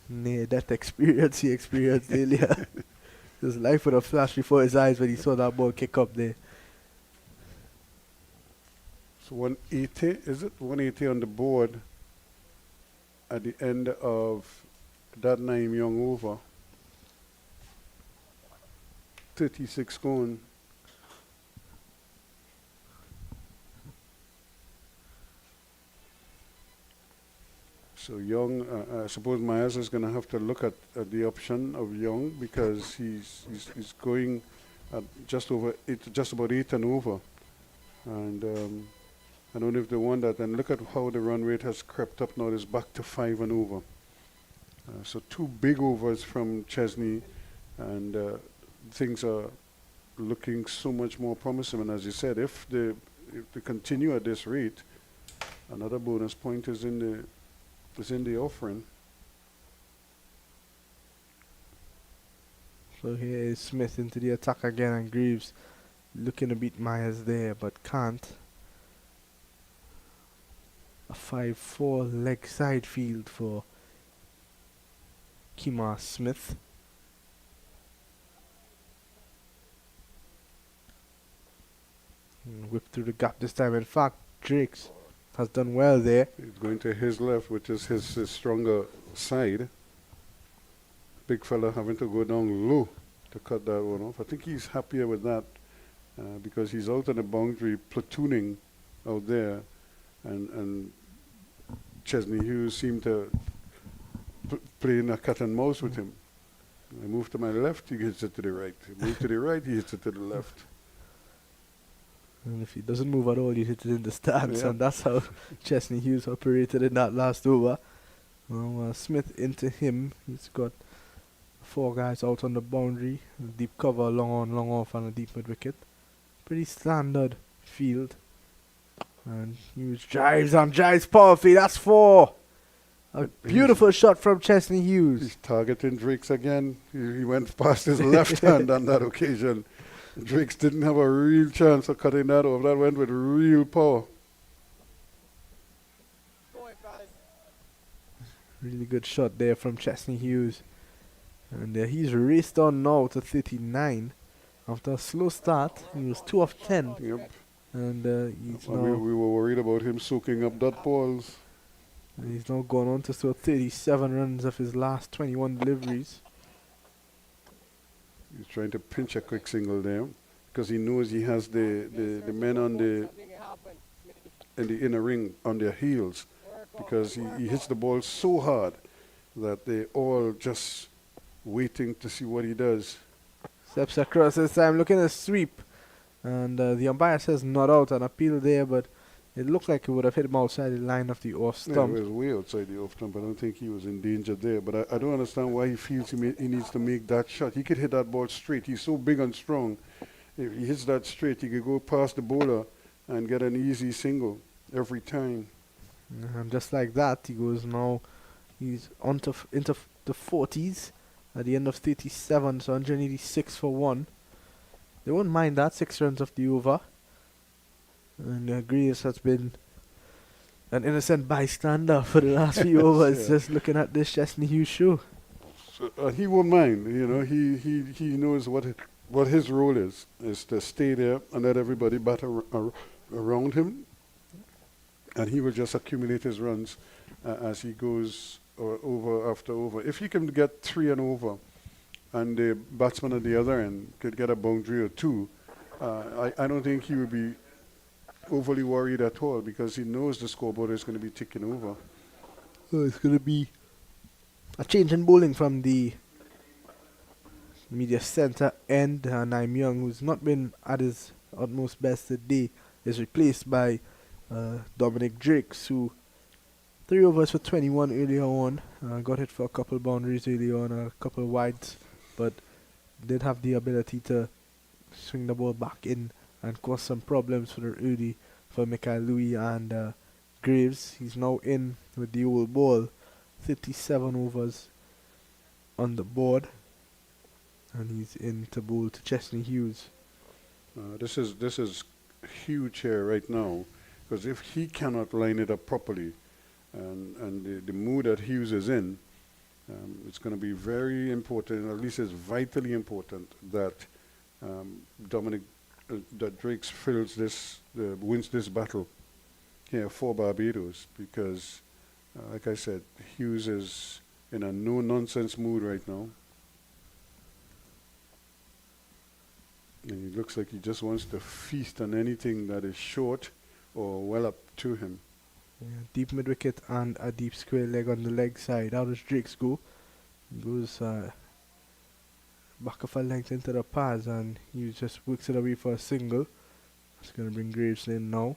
near-death experience he experienced earlier. His life would have flashed before his eyes when he saw that ball kick up there. So 180, is it? 180 on the board. at the end of that 9 young over. 36 gone. So Young, I suppose Myers is going to have to look at the option of Young because he's going at just about 8 and over, and I don't know if they want that. And look at how the run rate has crept up now. It's back to 5 and over. So 2 big overs from Chesney, and things are looking so much more promising. And as you said, if they continue at this rate, another bonus point is in the offering. So here is Smith into the attack again, and Greaves looking to beat Myers there, but can't. A 5-4 leg side field for Kemar Smith. And whip through the gap this time. In fact, Drakes has done well there. He's going to his left, which is his stronger side. Big fella having to go down low to cut that one off. I think he's happier with that because he's out on the boundary platooning out there, and Chesney Hughes seemed to play in a cat and mouse with him. I move to my left, he hits it to the right. I move to the right, he hits it to the left. And if he doesn't move at all, you hit it in the stands, Yeah. and that's how Chesney Hughes operated in that last over. Now Smith into him. He's got 4 guys out on the boundary. Deep cover, long on, long off, and a deep mid wicket. Pretty standard field. And Hughes drives powerfully. That's 4. A beautiful shot from Chesney Hughes. He's targeting Drakes again. He went past his left hand on that occasion. Drakes didn't have a real chance of cutting that off. That went with real power. Really good shot there from Chesney Hughes. And he's raced on now to 39. After a slow start, he was 2 of 10. Yep. And he's We now were worried about him soaking up dot balls. gone on to score 37 runs of his last 21 deliveries. He's trying to pinch a quick single there because he knows he has the men on in the inner ring on their heels, because he hits the ball so hard that they all just waiting to see what he does. Steps across this time, looking at sweep. And the umpire says not out, an appeal there, but it looked like it would have hit him outside the line of the off Yeah, stump. it was way outside the off stump. I don't think he was in danger there, but I don't understand why he feels he needs to make that shot. He could hit that ball straight. He's so big and strong. If he hits that straight, he could go past the bowler and get an easy single every time. And just like that, he goes now. He's into the 40s at the end of 37, so 186 for 1. They won't mind that, 6 runs of the over. And Greaves has been an innocent bystander for the last few overs, Yeah. just looking at this Chesney Hughes show. So, he won't mind. You know, he knows what his role is to stay there and let everybody bat around him, and he will just accumulate his runs as he goes over after over. If he can get 3 and over, and the batsman at the other end could get a boundary or 2, I don't think he would be overly worried at all, because he knows the scoreboard is going to be ticking over. So it's going to be a change in bowling from the media center end. Naim Young, who's not been at his utmost best today, is replaced by Dominic Drakes, who 3 overs for 21 earlier on. Got hit for a couple boundaries early on, a couple wides, but did have the ability to swing the ball back in and cause some problems for the early for Mikael Louis and Greaves. He's now in with the old ball. 37 overs on the board, and he's in to bowl to Chesney Hughes. This is huge here right now, because if he cannot line it up properly, and the mood that Hughes is in, it's going to be very important, at least it's vitally important, that that Drakes wins this battle here for Barbados, because Like I said, Hughes is in a no-nonsense mood right now. And he looks like he just wants to feast on anything that is short or well up to him. Yeah, deep mid wicket and a deep square leg on the leg side. How does Drake's go? He goes back of a length into the pads and he just works it away for a single. It's going to bring Graves in now.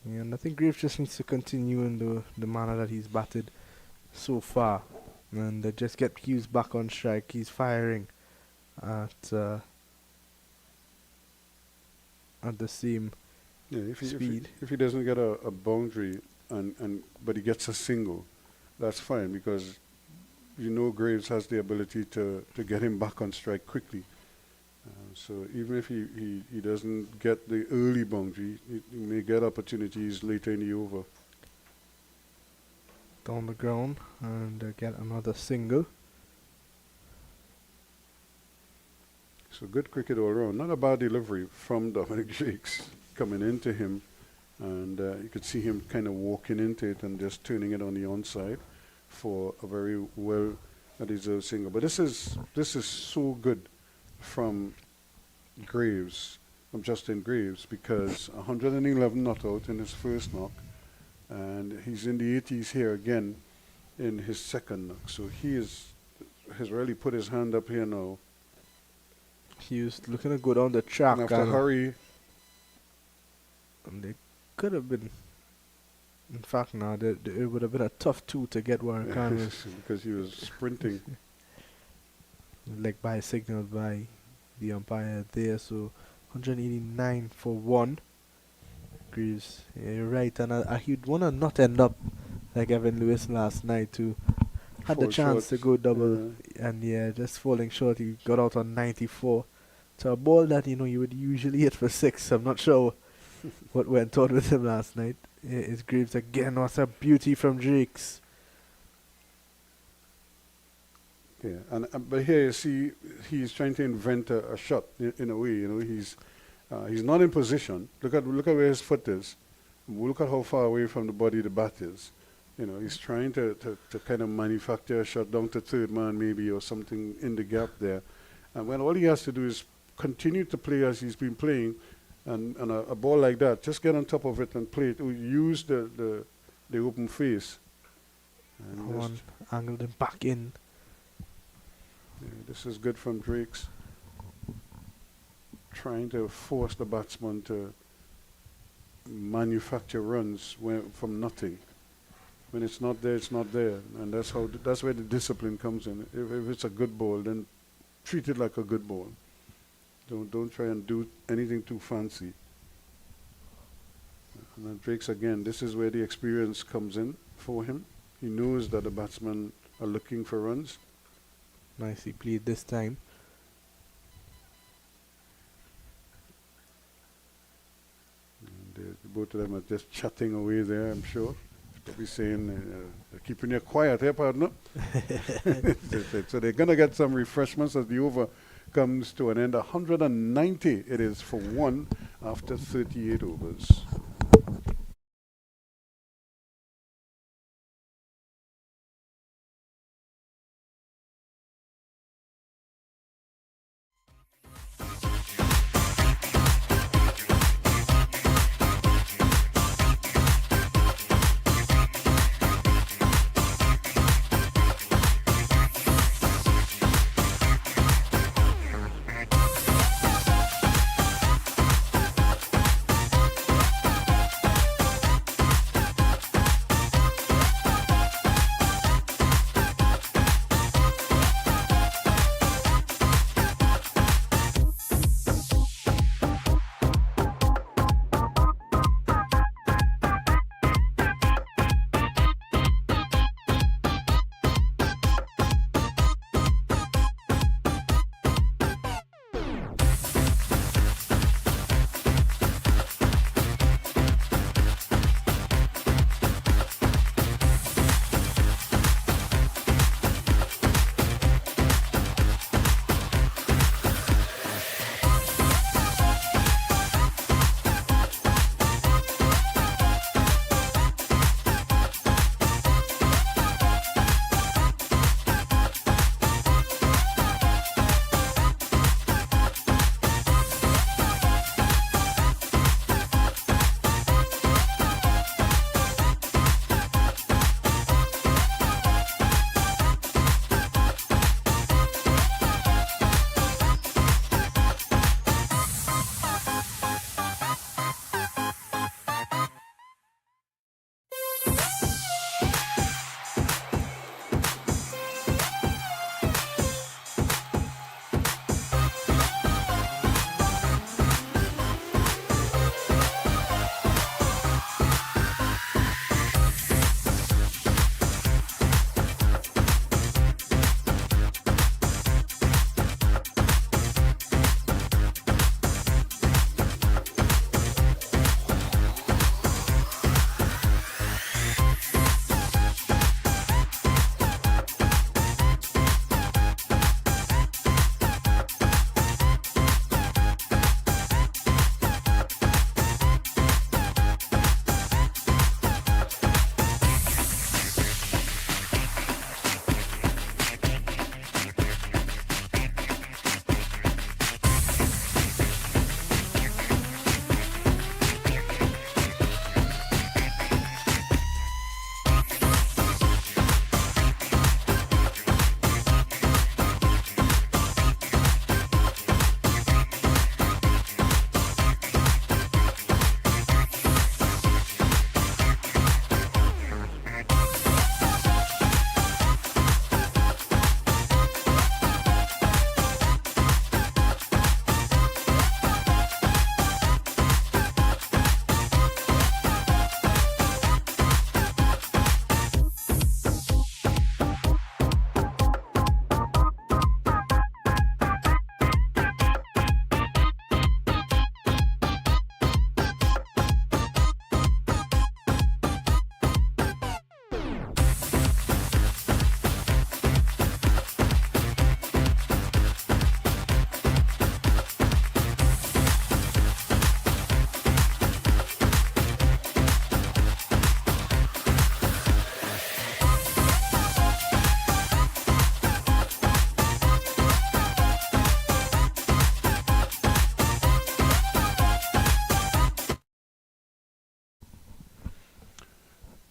Yeah, and I think Graves just needs to continue in the manner that he's batted so far. And just get Hughes back on strike. He's firing at the same speed. If he doesn't get a boundary but he gets a single, that's fine, because you know Graves has the ability to get him back on strike quickly. So even if he doesn't get the early boundary, he may get opportunities later in the over. Down the ground and get another single. So good cricket all around. Not a bad delivery from Dominic Jakes coming into him. And you could see him kind of walking into it and just turning it on the onside for a very well-deserved single. But this is so good from Graves, from Justin Graves, because 111 not out in his first knock, and he's in the 80s here again in his second knock. So he has really put his hand up here now. He was looking to go down the track. And after hurry, and they could have been. In fact, now it would have been a tough two to get Warren Khan because he was sprinting. Leg by signaled by the umpire there, so 189 for one. Greaves, yeah, you're right, and he'd want to not end up like Evan Lewis last night, who had the chance to go double, and just falling short. He got out on 94. So a ball that you would usually hit for 6. I'm not sure what went on with him last night. It's Graves again. What's a beauty from Drakes. Yeah, but here you see he's trying to invent a shot in a way. He's not in position. Look at where his foot is. Look at how far away from the body the bat is. He's trying to kind of manufacture a shot down to third man maybe, or something in the gap there. And when all he has to do is continue to play as he's been playing, and a ball like that, just get on top of it and play it. Use the open face. And One angled him back in. Yeah, this is good from Drakes. Trying to force the batsman to manufacture runs from nothing. When it's not there, it's not there, and that's where the discipline comes in. If it's a good ball, then treat it like a good ball. Don't try and do anything too fancy. And then Drakes again. This is where the experience comes in for him. He knows that the batsmen are looking for runs. Nicely played this time. And both of them are just chatting away there, I'm sure. Probably saying, keeping you quiet here, partner. So they're going to get some refreshments as the over comes to an end. 190 it is for one after 38 overs.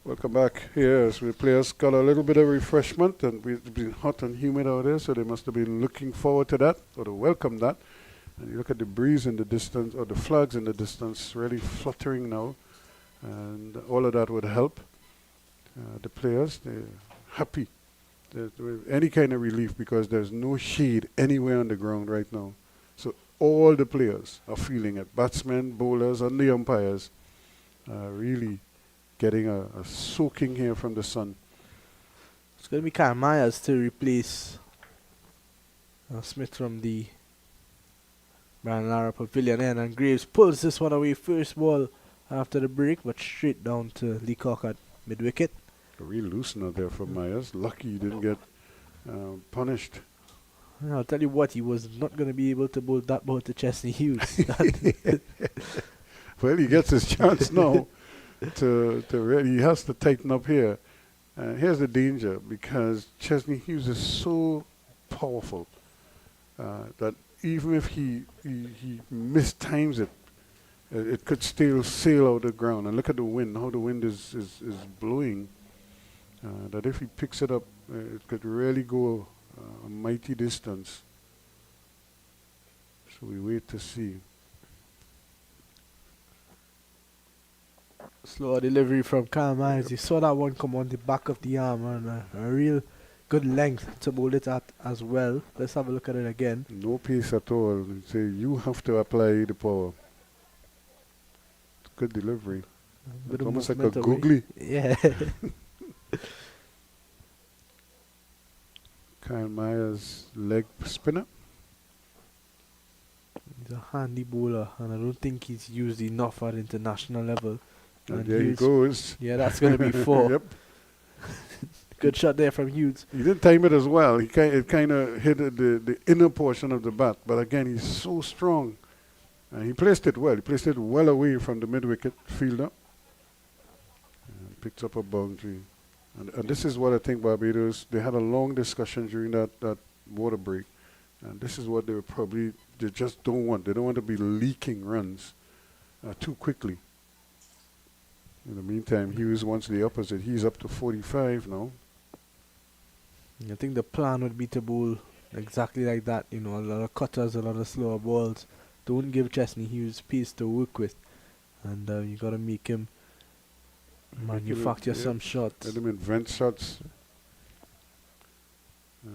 Welcome back here as the players got a little bit of refreshment, and we've been hot and humid out there, so they must have been looking forward to that or to welcome that. And you look at the breeze in the distance, or the flags in the distance, really fluttering now, and all of that would help the players. They're happy. With any kind of relief because there's no shade anywhere on the ground right now. So all the players are feeling it. Batsmen, bowlers, and the umpires are really getting a soaking here from the sun. It's going to be Kyle Myers to replace Smith from the Brian Lara Pavilion end, and Graves pulls this one away first ball after the break, but straight down to Leacock at mid-wicket. A real loosener there for Myers. Lucky he didn't get punished. I'll tell you what, he was not going to be able to bowl that ball to Chesney Hughes. Well, he gets his chance now to really, he has to tighten up here. Here's the danger, because Chesney Hughes is so powerful that even if he mistimes it, it could still sail out the ground. And look at the wind, how the wind is blowing. That if he picks it up, it could really go a mighty distance. So we wait to see. Slower delivery from Kyle Myers. You saw that one come on the back of the arm, and a real good length to bowl it at as well. Let's have a look at it again. No pace at all. Say you have to apply the power. Good delivery. Bit of Almost like a movement away. googly. Yeah. Kyle Myers leg spinner. He's a handy bowler, and I don't think he's used enough at international level. And there he goes. Yeah, that's going to be 4. Yep. Good shot there from Hughes. He didn't time it as well. It kind of hit the inner portion of the bat. But again, he's so strong. And he placed it well. He placed it well away from the mid-wicket fielder. And picked up a boundary. And this is what I think Barbados, they had a long discussion during that water break. And this is what they just don't want. They don't want to be leaking runs too quickly. In the meantime, Hughes wants the opposite. He's up to 45 now. I think the plan would be to bowl exactly like that. You know, a lot of cutters, a lot of slower balls. Don't give Chesney Hughes pace to work with. And you got to make him manufacture some shots. Let him invent shots.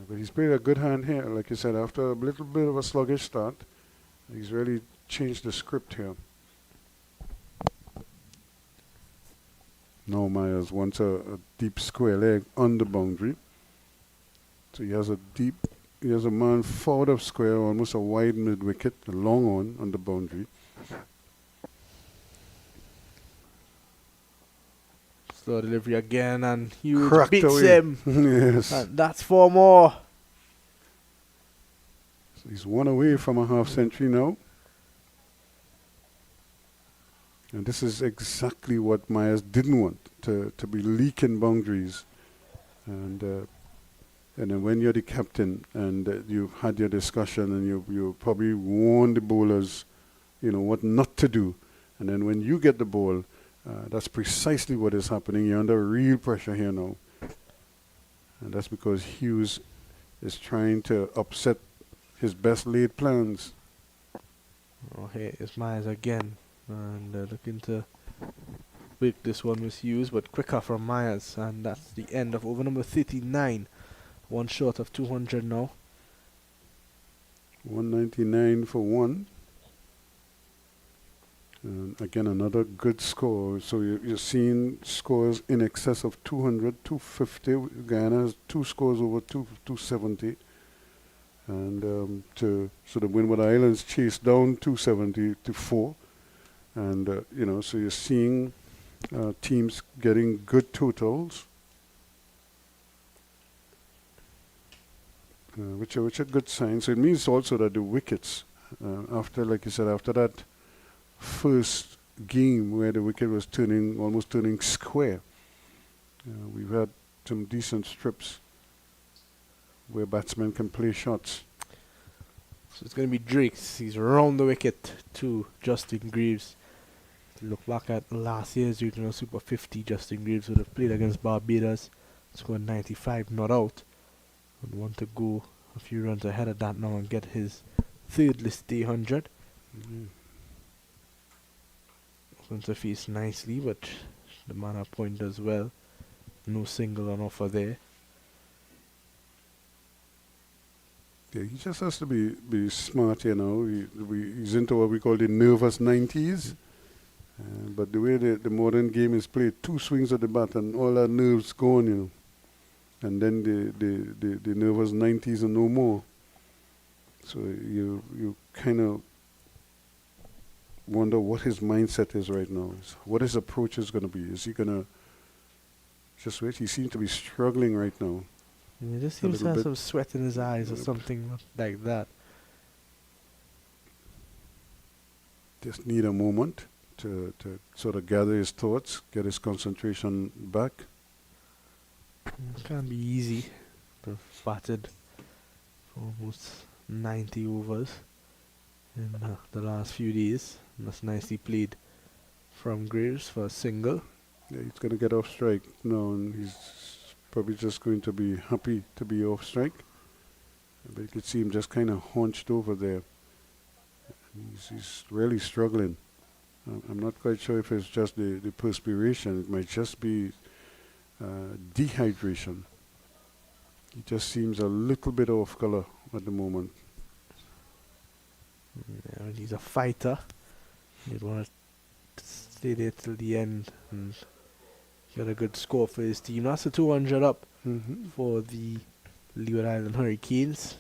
But he's played a good hand here. Like you said, after a little bit of a sluggish start, he's really changed the script here. Now Myers wants a deep square leg on the boundary. So he has a man forward of square, almost a wide mid-wicket, a long on the boundary. Slow delivery again, and Hughes Cracked beats away. him. Yes. And that's 4 more. So he's 1 away from a half century now. And this is exactly what Myers didn't want, to be leaking boundaries. And then when you're the captain and you've had your discussion and you probably warn the bowlers, you know, what not to do. And then when you get the ball, that's precisely what is happening. You're under real pressure here now. And that's because Hughes is trying to upset his best laid plans. Oh, here is Myers again. And looking to break this one with Hughes, but quicker from Myers. And that's the end of over number 39. 1 short of 200 now. 199 for 1. And again, another good score. So you're seeing scores in excess of 200, 250. Guyana has 2 scores over 270. And so the Windward Islands chased down 270 to 4. And, so you're seeing teams getting good totals, which are good signs. So it means also that the wickets, after that first game where the wicket was almost turning square, we've had some decent strips where batsmen can play shots. So it's going to be Drakes. He's round the wicket to Justin Greaves. Look back at last year's regional Super 50, Justin Greaves would have played against Barbados, scored 95, not out. Would want to go a few runs ahead of that now and get his third list day 100. Opens the face nicely, but the mana point as well. No single on offer there. Yeah, he just has to be smart, you know. He's into what we call the nervous 90s. But the way the modern game is played, 2 swings of the bat and all that nerves gone, you know. And then the nervous 90s are no more. So you kind of wonder what his mindset is right now. What his approach is going to be. Is he going to just wait? He seems to be struggling right now. He just seems to have some sweat in his eyes or something like that. Just need a moment to sort of gather his thoughts, get his concentration back. It can't be easy. They've batted for almost 90 overs in the last few days. And that's nicely played from Graves for a single. Yeah, he's going to get off strike now, and he's probably just going to be happy to be off strike. But you could see him just kind of hunched over there. He's really struggling. I'm not quite sure if it's just the perspiration. It might just be dehydration. He just seems a little bit off color at the moment. Yeah, he's a fighter. He'd want to stay there till the end and get a good score for his team. That's a 200 up for the Leeward Island Hurricanes.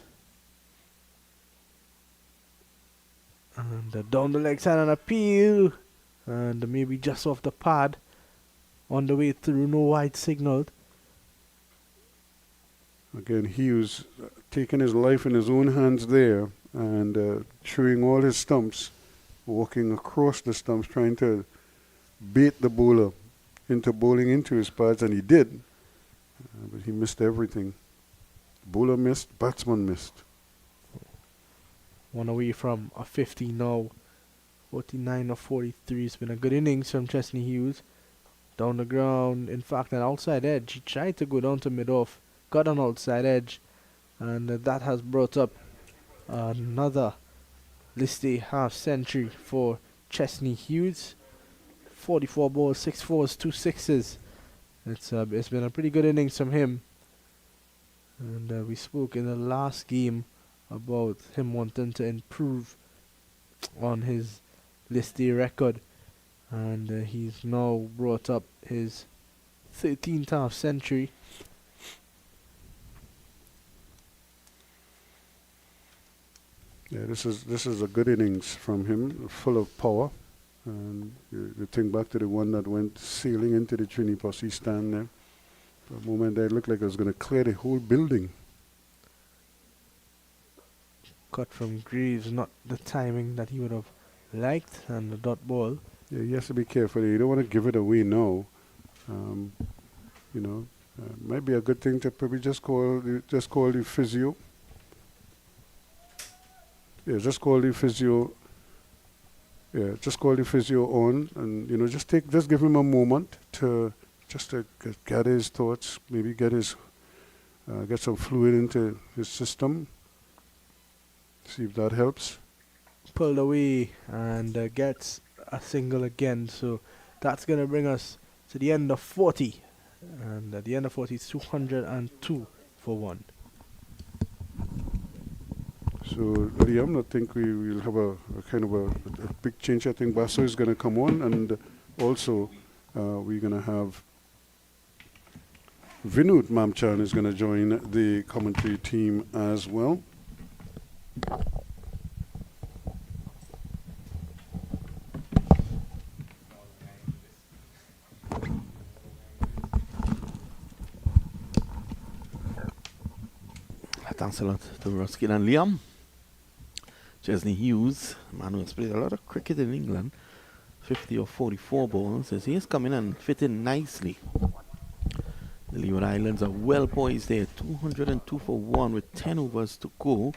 And down the leg side on appeal. And maybe just off the pad. On the way through, no wide signaled. Again, he was taking his life in his own hands there and chewing all his stumps, walking across the stumps, trying to bait the bowler into bowling into his pads, and he did. But he missed everything. Bowler missed, batsman missed. One away from a 50 now. 49 of 43. It's been a good innings from Chesney Hughes. Down the ground. In fact, an outside edge. He tried to go down to mid-off. Got an outside edge. And that has brought up another list day half century for Chesney Hughes. 44 balls, 6 fours, 2 sixes. It's been a pretty good innings from him. And we spoke in the last game about him wanting to improve on his list day record. And he's now brought up his 13th half century. Yeah, this is a good innings from him, full of power. And you think back to the one that went sailing into the Trini Posse stand there. For a moment there, it looked like it was going to clear the whole building. Cut from Greaves, not the timing that he would have liked, and the dot ball. Yeah, he has to be careful. You don't want to give it away now. Might be a good thing to probably just call the physio. Yeah, just call the physio. Yeah, just call the physio on, and just give him a moment to gather his thoughts. Maybe get some fluid into his system. See if that helps. Pulled away and gets a single again. So that's going to bring us to the end of 40. And at the end of 40, it's 202 for 1. So, Liam, I think we will have a kind of a big change. I think Basso is going to come on, and also we're going to have Vinod Mamchan is going to join the commentary team as well. Thanks a lot to Ruskin and Liam. Chesney Hughes, man who has played a lot of cricket in England, 50 or 44 balls, as he has come in and fit in nicely. The Leeward Islands are well poised there, 202 for 1 with 10 overs to go.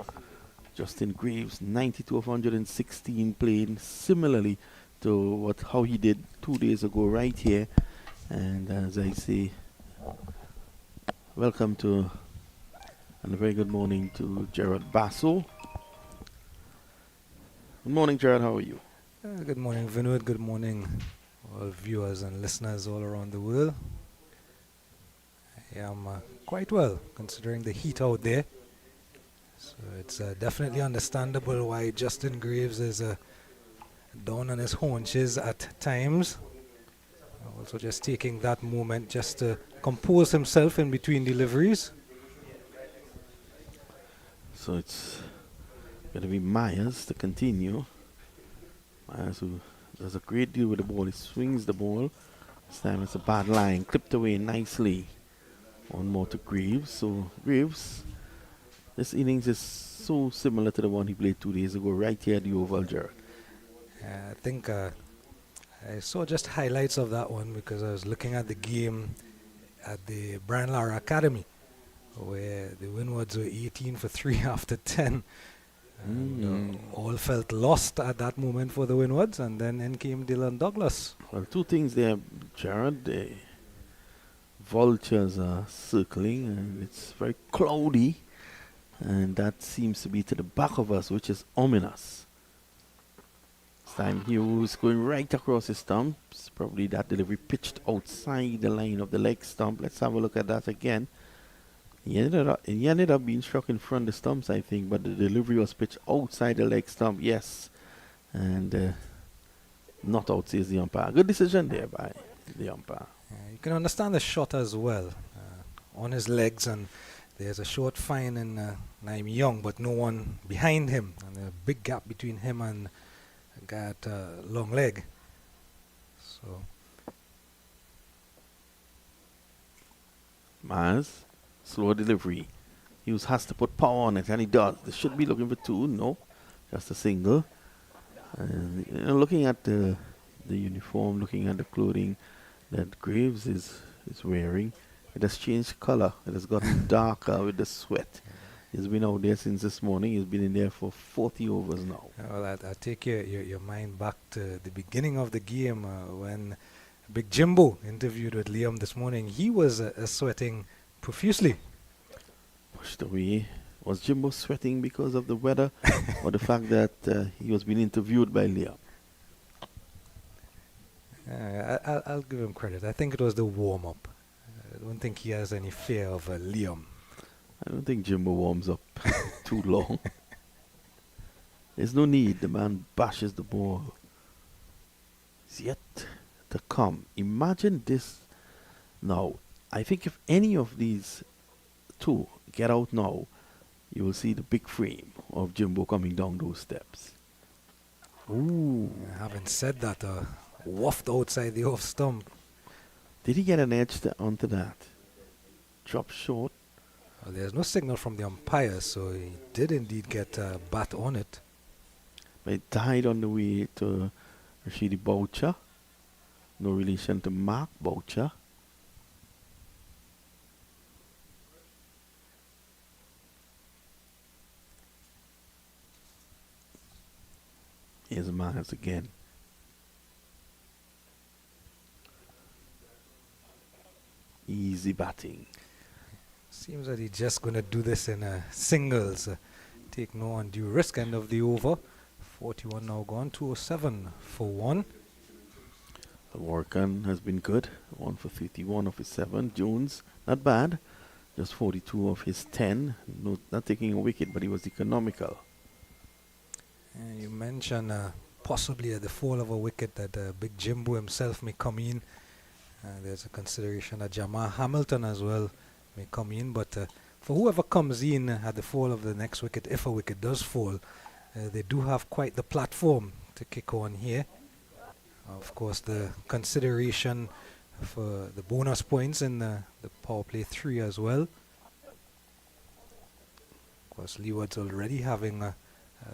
Justin Greaves, 92 of 116 played. Similarly to how he did 2 days ago right here. And as I say, welcome to and a very good morning to Gerard Basso. Good morning, Gerard. How are you? Good morning, Vinod. Good morning, all viewers and listeners all around the world. I am quite well, considering the heat out there. So it's definitely understandable why Justin Graves is down on his haunches at times. Also just taking that moment just to compose himself in between deliveries. So it's going to be Myers to continue. Myers, who does a great deal with the ball. He swings the ball. This time it's a bad line. Clipped away nicely. One more to Graves. So Graves, this innings is so similar to the one he played 2 days ago right here at the Oval, Gerard. I think I saw just highlights of that one because I was looking at the game at the Brian Lara Academy, where the Windwards were 18 for 3 after 10. And all felt lost at that moment for the Windwards, and then in came Dylan Douglas. Well, two things there, Gerard. The vultures are circling, and it's very cloudy, and that seems to be to the back of us, which is ominous. This time Hughes going right across his stumps. Probably that delivery pitched outside the line of the leg stump. Let's have a look at that again. He ended up being struck in front of the stumps, I think, but the delivery was pitched outside the leg stump, yes. And not out, says the umpire. Good decision there by the umpire. You can understand the shot as well. On his legs, and there's a short fine in Naim Young, but no one behind him. And a big gap between him and a guy at long leg. So Myers, slow delivery. Hughes has to put power on it, and he does. They should be looking for two. No, just a single. And looking at the uniform, looking at the clothing that Graves is wearing, it has changed color. It has gotten darker with the sweat. He's been out there since this morning. He's been in there for 40 overs now. well, I take your mind back to the beginning of the game when Big Jimbo interviewed with Liam this morning. He was sweating profusely. Pushed away. Was Jimbo sweating because of the weather or the fact that he was being interviewed by Liam? I'll give him credit. I think it was the warm-up. I don't think he has any fear of Liam. I don't think Jimbo warms up too long. There's no need. The man bashes the ball. It's yet to come. Imagine this now. I think if any of these two get out now, you will see the big frame of Jimbo coming down those steps. Ooh. Having said that, waft outside the off stump. Did he get an edge onto that? Drop short. Well, there's no signal from the umpire, so he did indeed get a bat on it. But it died on the way to Rashidi Boucher. No relation to Mark Boucher. Here's Myers again. Easy batting. Seems that he's just going to do this in singles. Take no undue risk. End of the over. 41 now gone. 207 for 1. The Workan has been good. 1 for 51 of his 7. Jones, not bad. Just 42 of his 10. No, not taking a wicket, but he was economical. You mentioned possibly at the fall of a wicket that Big Jimbo himself may come in. There's a consideration that Jamal Hamilton as well may come in, but for whoever comes in at the fall of the next wicket, if a wicket does fall, they do have quite the platform to kick on here. Of course, the consideration for the bonus points in the power play 3 as well. Of course, Leeward's already having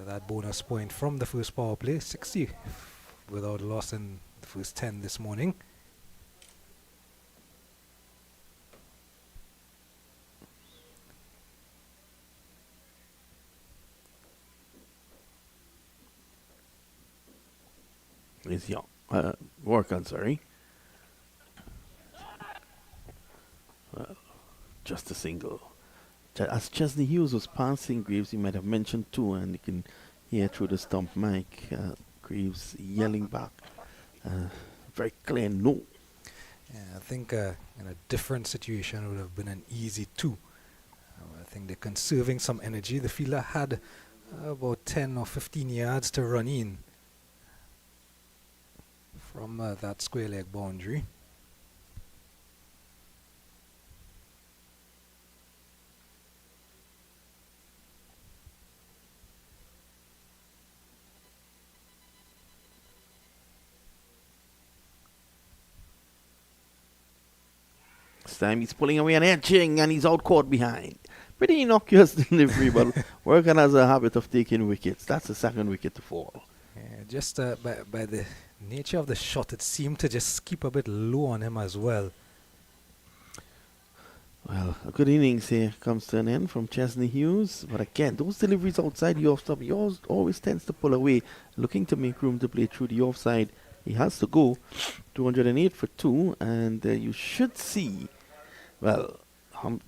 that bonus point from the first power play, 60 without loss in the first 10 this morning. is young. Work on, sorry. Just a single. As Chesney Hughes was passing Greaves, he might have mentioned too, and you can hear through the stump mic Greaves yelling back. Very clear no. Yeah, I think in a different situation it would have been an easy 2. I think they're conserving some energy. The fielder had about 10 or 15 yards to run in from that square leg boundary. This time he's pulling away and edging, and he's out caught behind. Pretty innocuous delivery, but Workan has a habit of taking wickets. That's the second wicket to fall. Yeah, just by the nature of the shot, it seemed to just keep a bit low on him as well. Well, a good innings here comes to an end from Chesney Hughes. But again, those deliveries outside the off-stump, he always tends to pull away, looking to make room to play through the offside. He has to go 208 for 2, and you should see, well,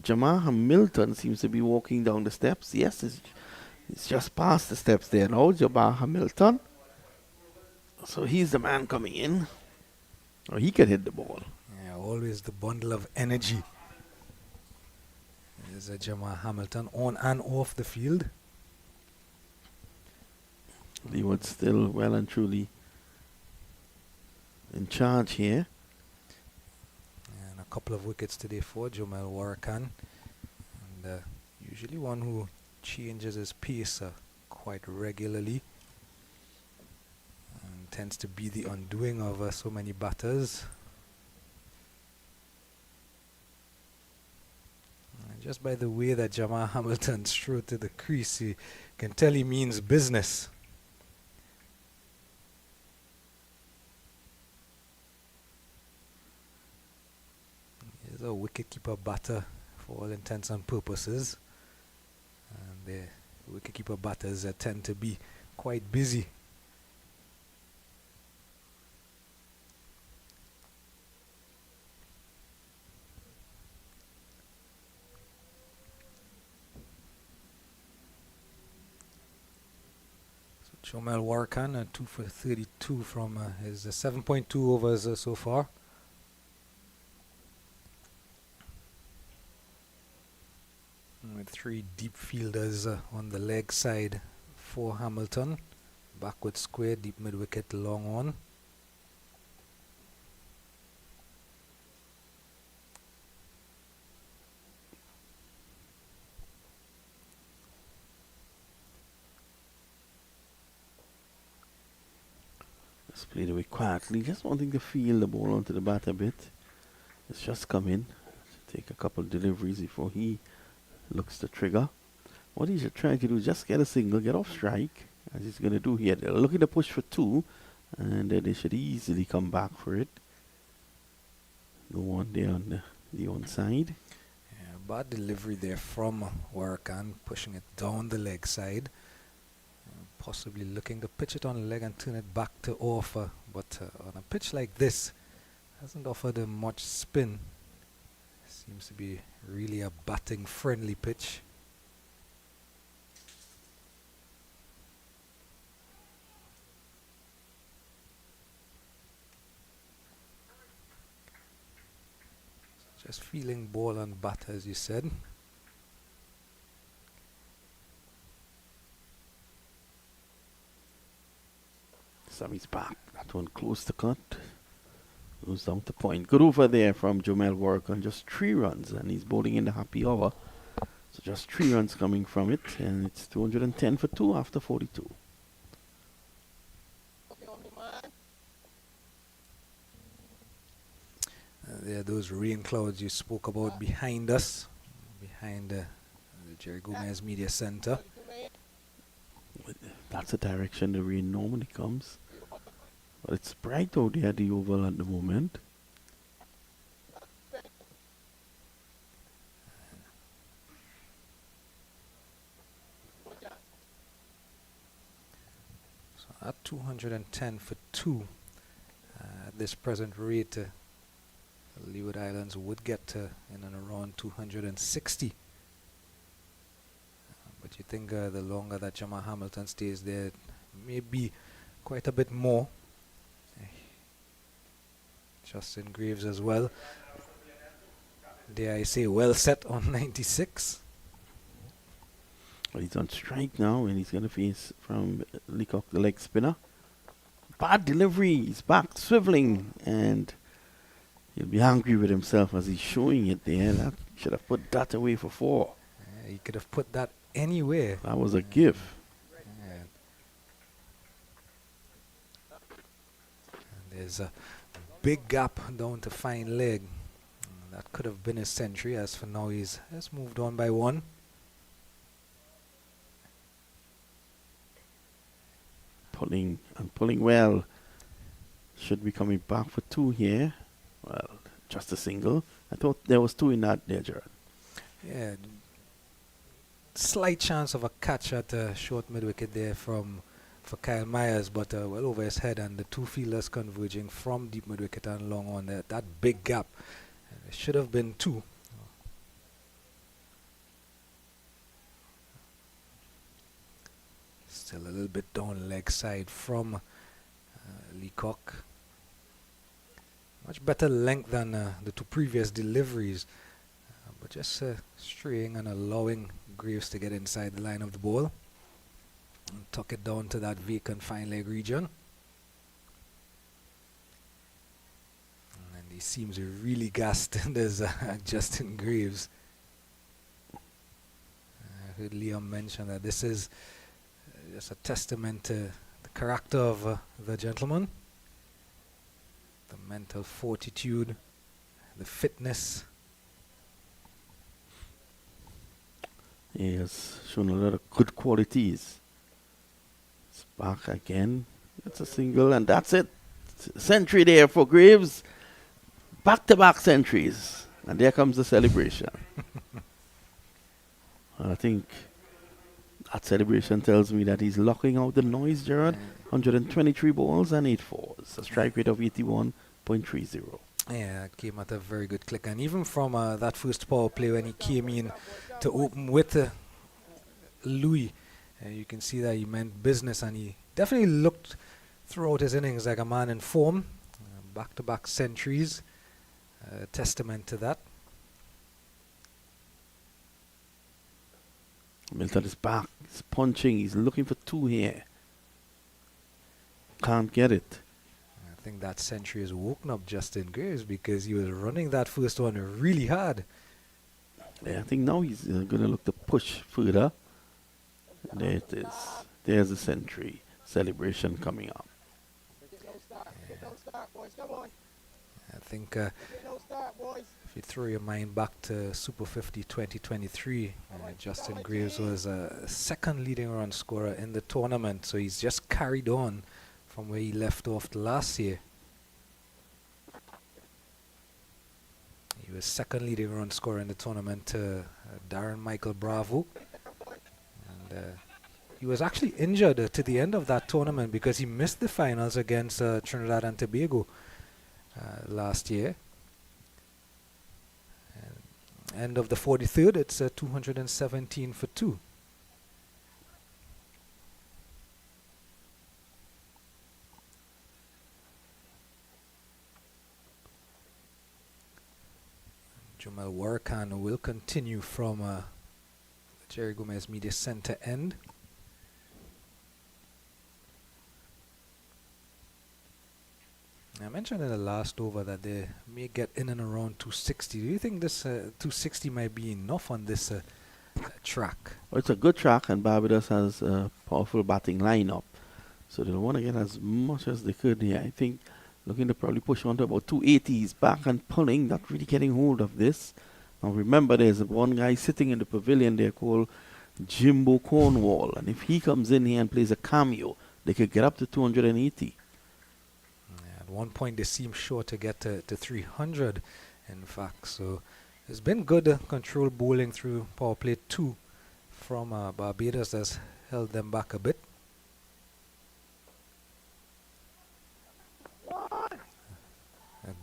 Jamar Hamilton seems to be walking down the steps. Yes, it's just past the steps there now, Jamar Hamilton. So he's the man coming in. Oh, he can hit the ball. Yeah, always the bundle of energy. There's a Jamar Hamilton on and off the field. Leeward still well and truly in charge here. And a couple of wickets today for Jomel Warakan. And usually one who changes his pace quite regularly. And tends to be the undoing of so many batters. And just by the way that Jamar Hamilton strode to the crease, you can tell he means business. He's a wicketkeeper batter for all intents and purposes. And the wicketkeeper batters tend to be quite busy. Jomel Warakan, 2 for 32 from his 7.2 overs so far. With 3 deep fielders on the leg side for Hamilton. Backward square, deep mid wicket, long on. Just played away quietly, just wanting to feel the ball onto the bat a bit. It's just come in. Take a couple of deliveries before he looks to trigger. What he's trying to do is just get a single, get off strike, as he's going to do here. They're looking to push for 2, and they should easily come back for it. No one there on the onside. Yeah, bad delivery there from Warakan, pushing it down the leg side. Possibly looking to pitch it on the leg and turn it back to off, but on a pitch like this, hasn't offered him much spin. Seems to be really a batting friendly pitch. Just feeling ball on bat, as you said. Sammy's back. That one close to cut. Goes down to point. Good over there from Jomel Warakan. Just 3 runs, and he's bowling in the happy hour. So just 3 runs coming from it, and it's 210 for 2 after 42. There are those rain clouds you spoke about behind us, behind the Jerry Gomez Media Center. That's the direction the rain normally comes. But it's bright out there at the oval at the moment. So at 210 for 2, this present rate, the Leeward Islands would get in and around 260. But you think the longer that Jamal Hamilton stays there, maybe quite a bit more. Justin Graves as well. Dare I say, well set on 96. Well, he's on strike now, and he's going to face from Leacock, the leg spinner. Bad delivery. He's back swiveling, and he'll be angry with himself as he's showing it there. That should have put that away for 4. He could have put that anywhere. That was a give. And there's a big gap down to fine leg. That could have been his century. As for now, he's moved on by 1. Pulling well. Should be coming back for 2 here. Well, just a single. I thought there was 2 in that there, Gerard. Yeah. Slight chance of a catch at short mid-wicket there for Kyle Myers, but well over his head, and the 2 fielders converging from deep mid-wicket and long on there. That big gap. It should have been 2. Still a little bit down leg side from Leacock. Much better length than the 2 previous deliveries, but just straying and allowing Graves to get inside the line of the ball and tuck it down to that vacant fine leg region. And he seems really gassed. There's Justin Graves. I heard Liam mention that this is just a testament to the character of the gentleman, the mental fortitude, the fitness. He has shown a lot of good qualities. It's back again. It's a single, and that's it. Century there for Graves. Back-to-back centuries. And there comes the celebration. I think that celebration tells me that he's locking out the noise, Gerard. 123 balls and 8 fours. A strike rate of 81.30. Yeah, it came at a very good click. And even from that first power play when he came in to open with Louis, you can see that he meant business, and he definitely looked throughout his innings like a man in form. Back-to-back centuries, testament to that. Milton is back. He's punching. He's looking for 2 here. Can't get it. I think that century has woken up Justin Graves, because he was running that first one really hard. Yeah, I think now he's going to look to push further. There it is. There's the century celebration coming up. I think if you throw your mind back to Super 50 2023, Justin Graves was a second leading run scorer in the tournament, so he's just carried on from where he left off last year. He was second leading run scorer in the tournament to Darren Michael Bravo. And he was actually injured to the end of that tournament because he missed the finals against Trinidad and Tobago last year. And end of the 43rd, it's 217 for 2. Jamal Warkan will continue from the Jerry Gomez Media Center end. I mentioned in the last over that they may get in and around 260. Do you think this 260 might be enough on this track? Well, it's a good track, and Barbados has a powerful batting lineup, so they'll want to get as much as they could here. I think looking to probably push on to about 280s, back and pulling, not really getting hold of this. Now remember, there's one guy sitting in the pavilion there called Jimbo Cornwall, and if he comes in here and plays a cameo, they could get up to 280. At one point they seem sure to get to 300, in fact. So it's been good control bowling through power play 2 from Barbados. That's held them back a bit.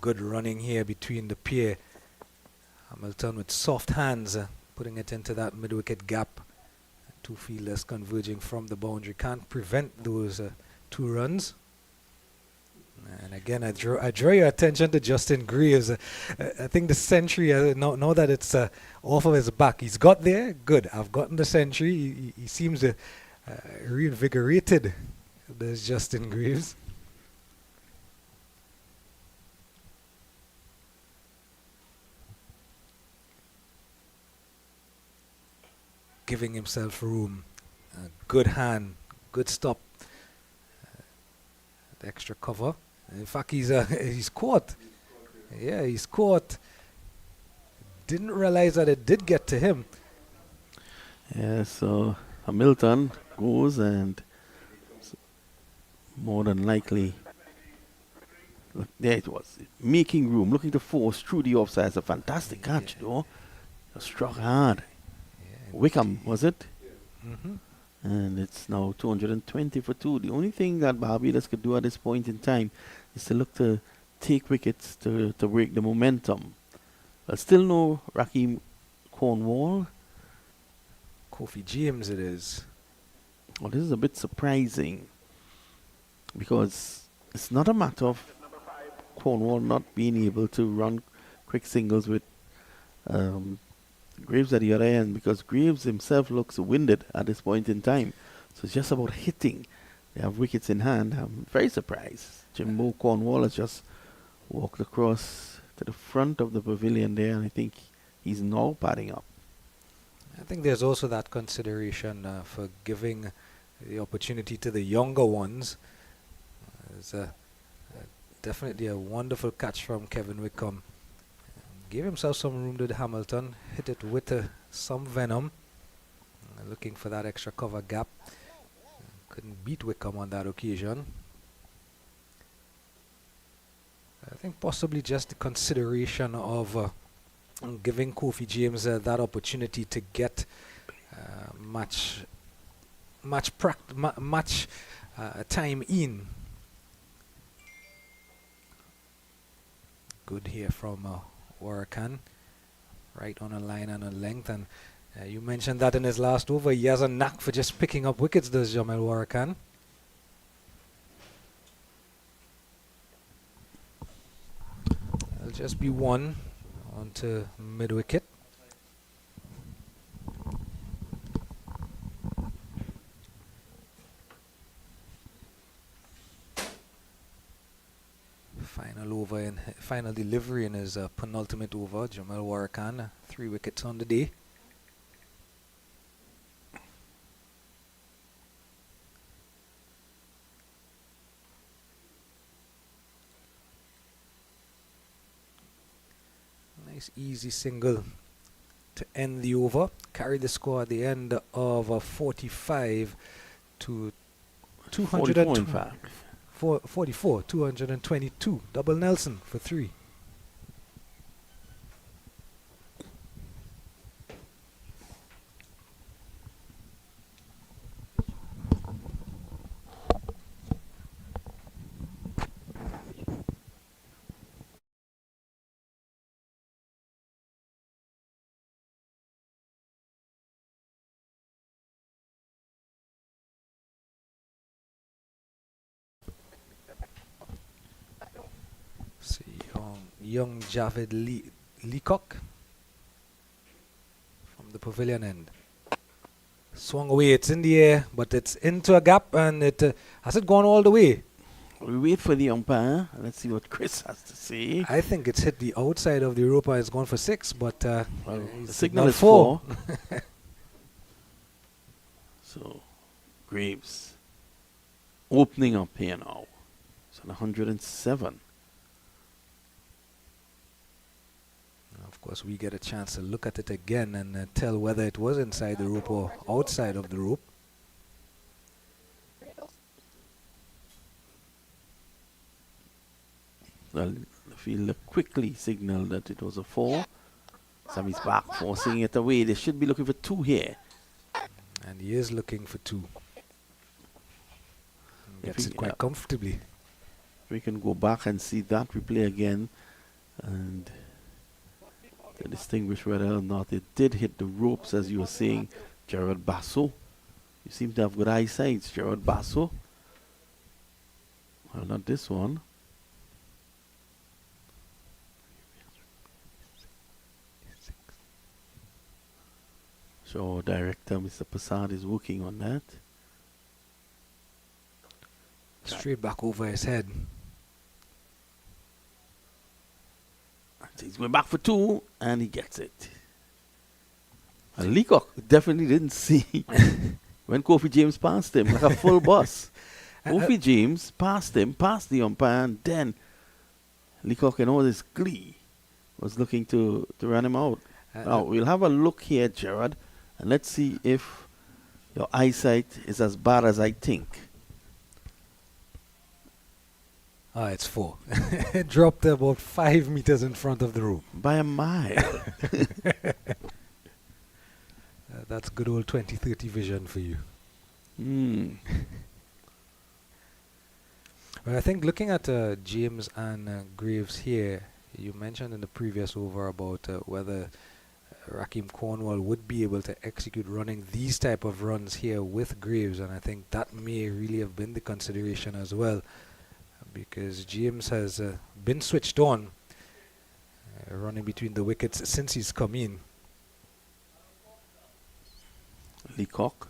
good running here between the pair. Hamilton with soft hands, putting it into that mid-wicket gap. Two fielders converging from the boundary. Can't prevent those 2 runs. And again, I draw your attention to Justin Greaves. I think the century, now that it's off of his back, he's got there. Good. I've gotten the century. He seems reinvigorated. There's Justin Greaves. Giving himself room. Good hand. Good stop. The extra cover. In fact, he's caught. Yeah, he's caught. Didn't realize that it did get to him. Yeah, so Hamilton goes and more than likely, look, there it was, making room, looking to force through the offside. It's a fantastic catch, though. Struck hard. Yeah, Wickham, was it? Mm-hmm. And it's now 220 for 2. The only thing that Barbados could do at this point in time is to look to take wickets to break the momentum. But still no Raheem Cornwall. Kofi James it is. Well, this is a bit surprising because it's not a matter of Cornwall not being able to run quick singles with Graves at the other end, because Graves himself looks winded at this point in time. So it's just about hitting. They have wickets in hand. I'm very surprised. Jimbo Cornwall has just walked across to the front of the pavilion there, and I think he's now padding up. I think there's also that consideration for giving the opportunity to the younger ones. It's definitely a wonderful catch from Kevin Wickham. Gave himself some room to Hamilton, hit it with some venom, looking for that extra cover gap. Couldn't beat Wickham on that occasion. I think possibly just the consideration of giving Kofi James that opportunity to get much time in. Good here from Warakan, right on a line and a length, and you mentioned that in his last over, he has a knack for just picking up wickets, does Jamel Warakan. It'll just be 1 onto mid-wicket. Final delivery in his penultimate over. Jamel Warakan, 3 wickets on the day. Nice easy single to end the over. Carry the score at the end of 45 to 244, 222. Double Nelson for 3. Young Javed Leacock from the pavilion end. Swung away, it's in the air, but it's into a gap, and has it gone all the way? We wait for the umpire. Let's see what Chris has to say. I think it's hit the outside of the Europa. It's gone for 6, but the signal is 4. So Graves opening up here now. It's on 107. Of course, we get a chance to look at it again and tell whether it was inside the rope or outside of the rope. Well, the fielder quickly signaled that it was a 4. Sammy's back, forcing it away. They should be looking for 2 here. And he is looking for 2. Gets it quite comfortably. We can go back and see that replay again. And to distinguish whether or not it did hit the ropes, as you were saying, Gerard Basso. You seem to have good eyesight, Gerard Basso. Well, not this one. So director Mr. Passad is working on that. Straight back over his head. He's going back for 2, and he gets it. And Leacock definitely didn't see when Kofi James passed him like a full bus. Kofi James passed him, past the umpire, and then Leacock in all his glee was looking to run him out. Now, we'll have a look here, Gerard, and let's see if your eyesight is as bad as I think. It's 4. It dropped about 5 meters in front of the rope. By a mile. That's good old 20/30 vision for you. Well, I think looking at James and Graves here, you mentioned in the previous over about whether Raheem Cornwall would be able to execute running these type of runs here with Graves, and I think that may really have been the consideration as well, because James has been switched on running between the wickets since he's come in. Leacock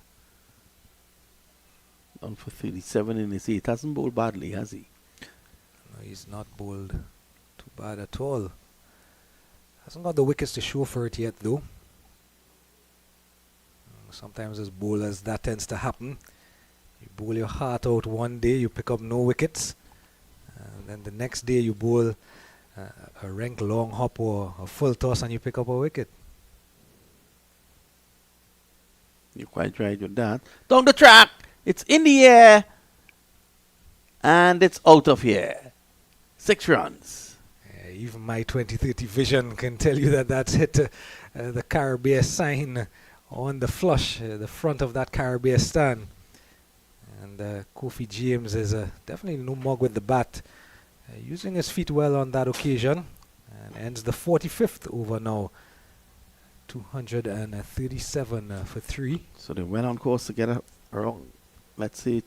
on for 37 in his 8. Hasn't bowled badly, has he? No, he's not bowled too bad at all. Hasn't got the wickets to show for it yet, though. Sometimes as bowlers that tends to happen. You bowl your heart out one day, you pick up no wickets. And then the next day you bowl a rank long hop or a full toss and you pick up a wicket. You're quite right with that. Down the track, it's in the air, and it's out of here. 6 runs. Even my 20/30 vision can tell you that that's hit the Caribbean sign on the flush, the front of that Caribbean stand. And Kofi James is definitely no mug with the bat, using his feet well on that occasion, and ends the 45th over now. 237 for 3. So they went on course to get around, let's say,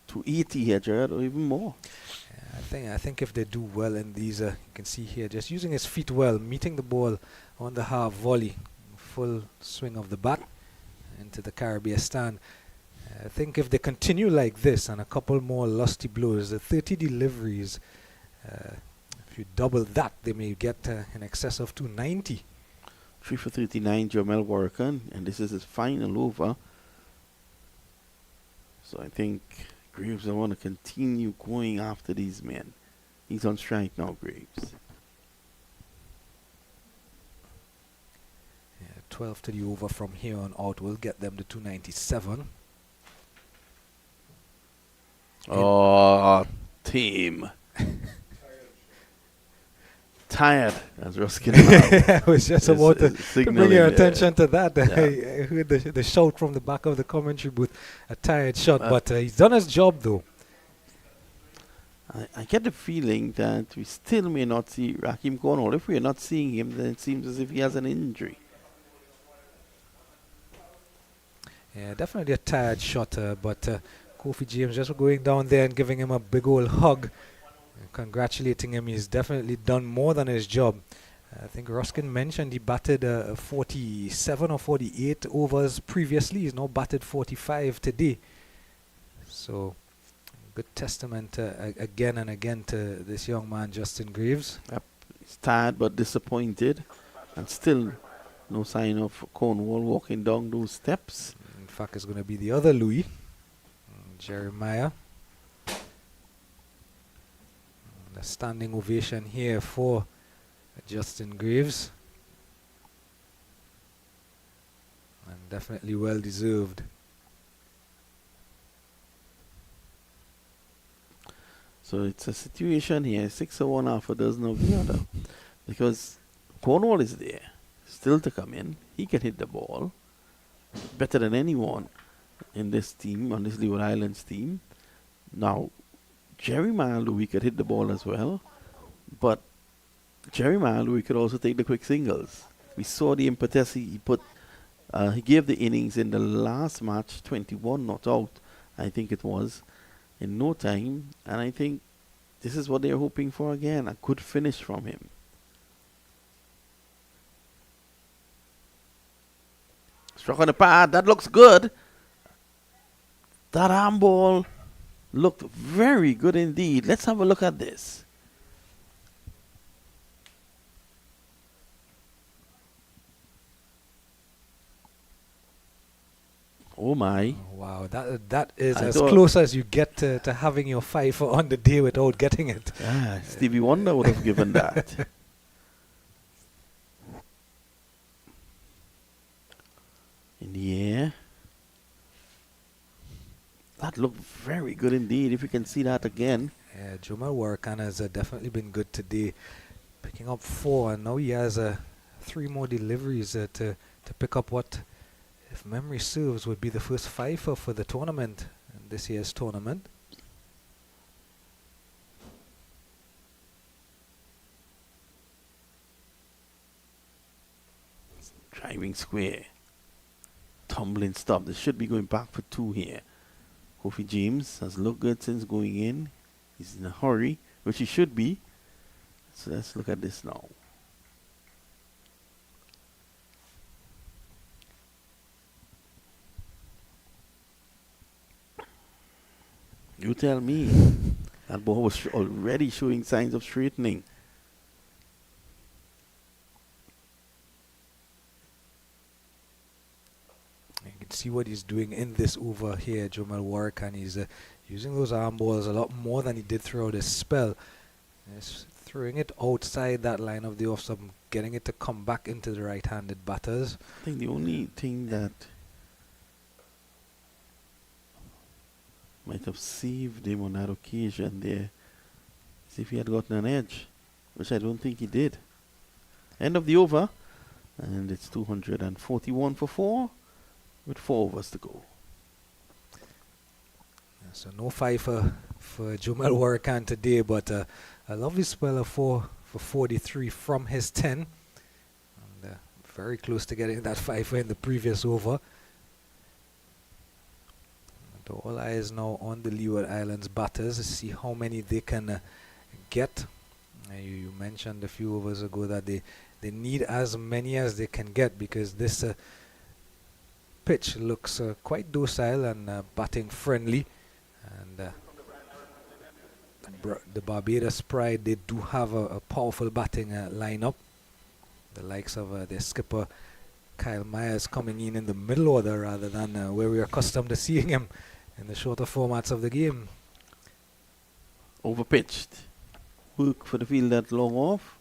280 here, Gerard, or even more. I think if they do well in these, you can see here, just using his feet well, meeting the ball on the half volley, full swing of the bat into the Caribbean stand. I think if they continue like this and a couple more lusty blows, the 30 deliveries, if you double that, they may get in excess of 290. 3 for 39, Jamel Warrican, and this is his final over. So I think Graves will want to continue going after these men. He's on strike now, Graves. 12 to the over from here on out will get them to 297. Oh, team. Tired, as Ruskin. I was just about to bring your attention to that. Yeah. I heard the shout from the back of the commentary booth, a tired shot, but he's done his job though. I get the feeling that we still may not see Raheem Cornwall. If we are not seeing him, then it seems as if he has an injury. Yeah, definitely a tired shot, but Kofi James just going down there and giving him a big old hug. Congratulating him. He's definitely done more than his job. I think Ruskin mentioned he batted 47 or 48 overs previously. He's now batted 45 today. So, good testament again and again to this young man, Justin Graves. Yep. He's tired but disappointed. And still no sign of Cornwall walking down those steps. In fact, it's going to be the other Louis, Jeremiah. A standing ovation here for Justin Graves, and definitely well deserved. So it's a situation here, 6 of one, half a dozen of the other, because Cornwall is there, still to come in. He can hit the ball better than anyone in this team, on this Leeward Islands team. Now, Jeremiah Louis could hit the ball as well, but Jeremiah Louis could also take the quick singles. We saw the impetus he put. He gave the innings in the last match, 21 not out, I think it was, in no time. And I think this is what they're hoping for again, a good finish from him. Struck on the pad, that looks good. That arm ball looked very good indeed. Let's have a look at this. Oh my. Oh, wow, that is I as thought- close as you get to having your five on the day without getting it. Stevie Wonder would have given that. In the air. That looked very good indeed, if you can see that again. Yeah, Jamal Warkan has definitely been good today, picking up 4, and now he has 3 more deliveries to pick up what, if memory serves, would be the first 5 for the tournament, this year's tournament. Driving square. Tumbling stop. This should be going back for 2 here. Kofi James has looked good since going in. He's in a hurry, which he should be. So let's look at this now. You tell me. That ball was already showing signs of straightening. You can see what he's doing in this over here, Jamal Warkan. He's using those arm balls a lot more than he did throughout his spell. He's throwing it outside that line of the off stump, getting it to come back into the right-handed batters. I think the only thing that might have saved him on that occasion there is if he had gotten an edge, which I don't think he did. End of the over, and it's 241 for 4, with 4 overs to go. So no 5 for Jamal Warkan today, but a lovely spell of 4 for 43 from his 10. And very close to getting that 5 in the previous over. And all eyes now on the Leeward Islands batters to see how many they can get. You mentioned a few overs ago that they need as many as they can get, because this pitch looks quite docile and batting friendly. And the Barbados Pride, they do have a powerful batting lineup. The likes of their skipper Kyle Myers coming in the middle order rather than where we're accustomed to seeing him in the shorter formats of the game. Overpitched. Work for the field that long off.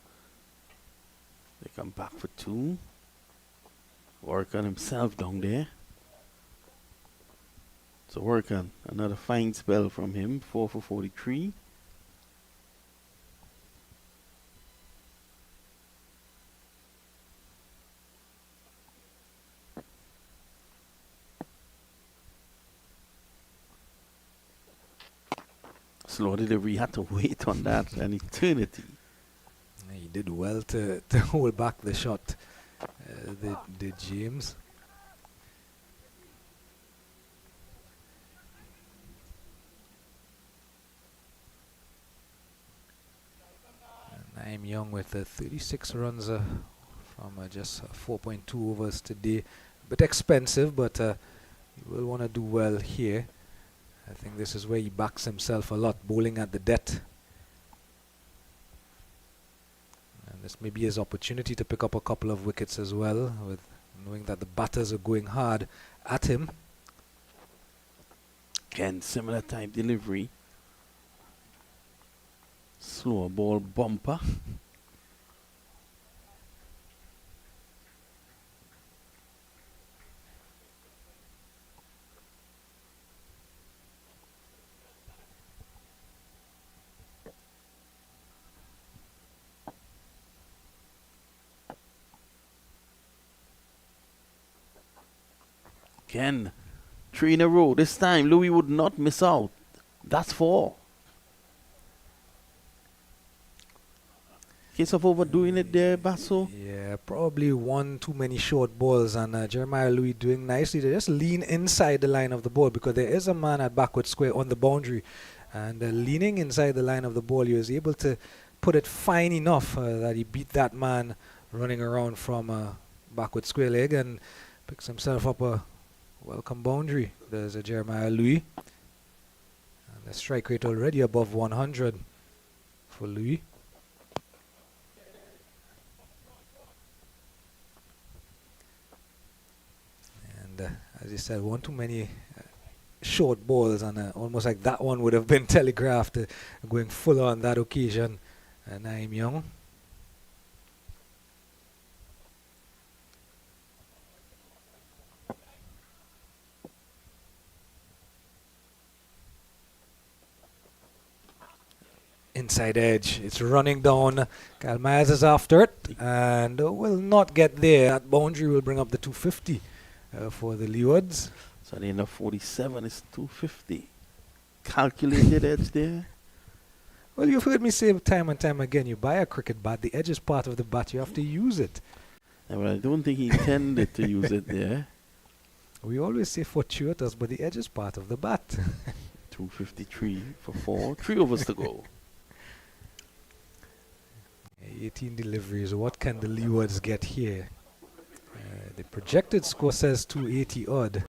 They come back for 2. Work on himself down there. So work on another fine spell from him, 4 for 43. Slow delivery, had to wait on that an eternity. He did well to hold back the shot, the James. I'm Young with 36 runs from just 4.2 overs today. A bit expensive, but you will want to do well here. I think this is where he backs himself a lot, bowling at the death. And this may be his opportunity to pick up a couple of wickets as well, with knowing that the batters are going hard at him. Again, similar type delivery. Slow ball bumper. Again, 3 in a row. This time, Louis would not miss out. That's 4. Case of overdoing it there, Basso. Yeah, probably one too many short balls, and Jeremiah Louis doing nicely to just lean inside the line of the ball, because there is a man at backward square on the boundary, and leaning inside the line of the ball, he was able to put it fine enough that he beat that man running around from backward square leg and picks himself up a welcome boundary. There's a Jeremiah Louis, and the strike rate already above 100 for Louis. As you said, one too many short balls, and almost like that one would have been telegraphed, going full on that occasion. Naeem Young. Inside edge, it's running down. Kyle Myers is after it and will not get there. That boundary will bring up the 250 for the Leewards. So at the end of 47 is 250. Calculated edge there. Well, you've heard me say time and time again, you buy a cricket bat, the edge is part of the bat, you have to use it. Yeah, well, I don't think he intended to use it there. We always say fortuitous, but the edge is part of the bat. 253 for 4. 3 overs to go. 18 deliveries. What can the Leewards get here? The projected score says 280 odd.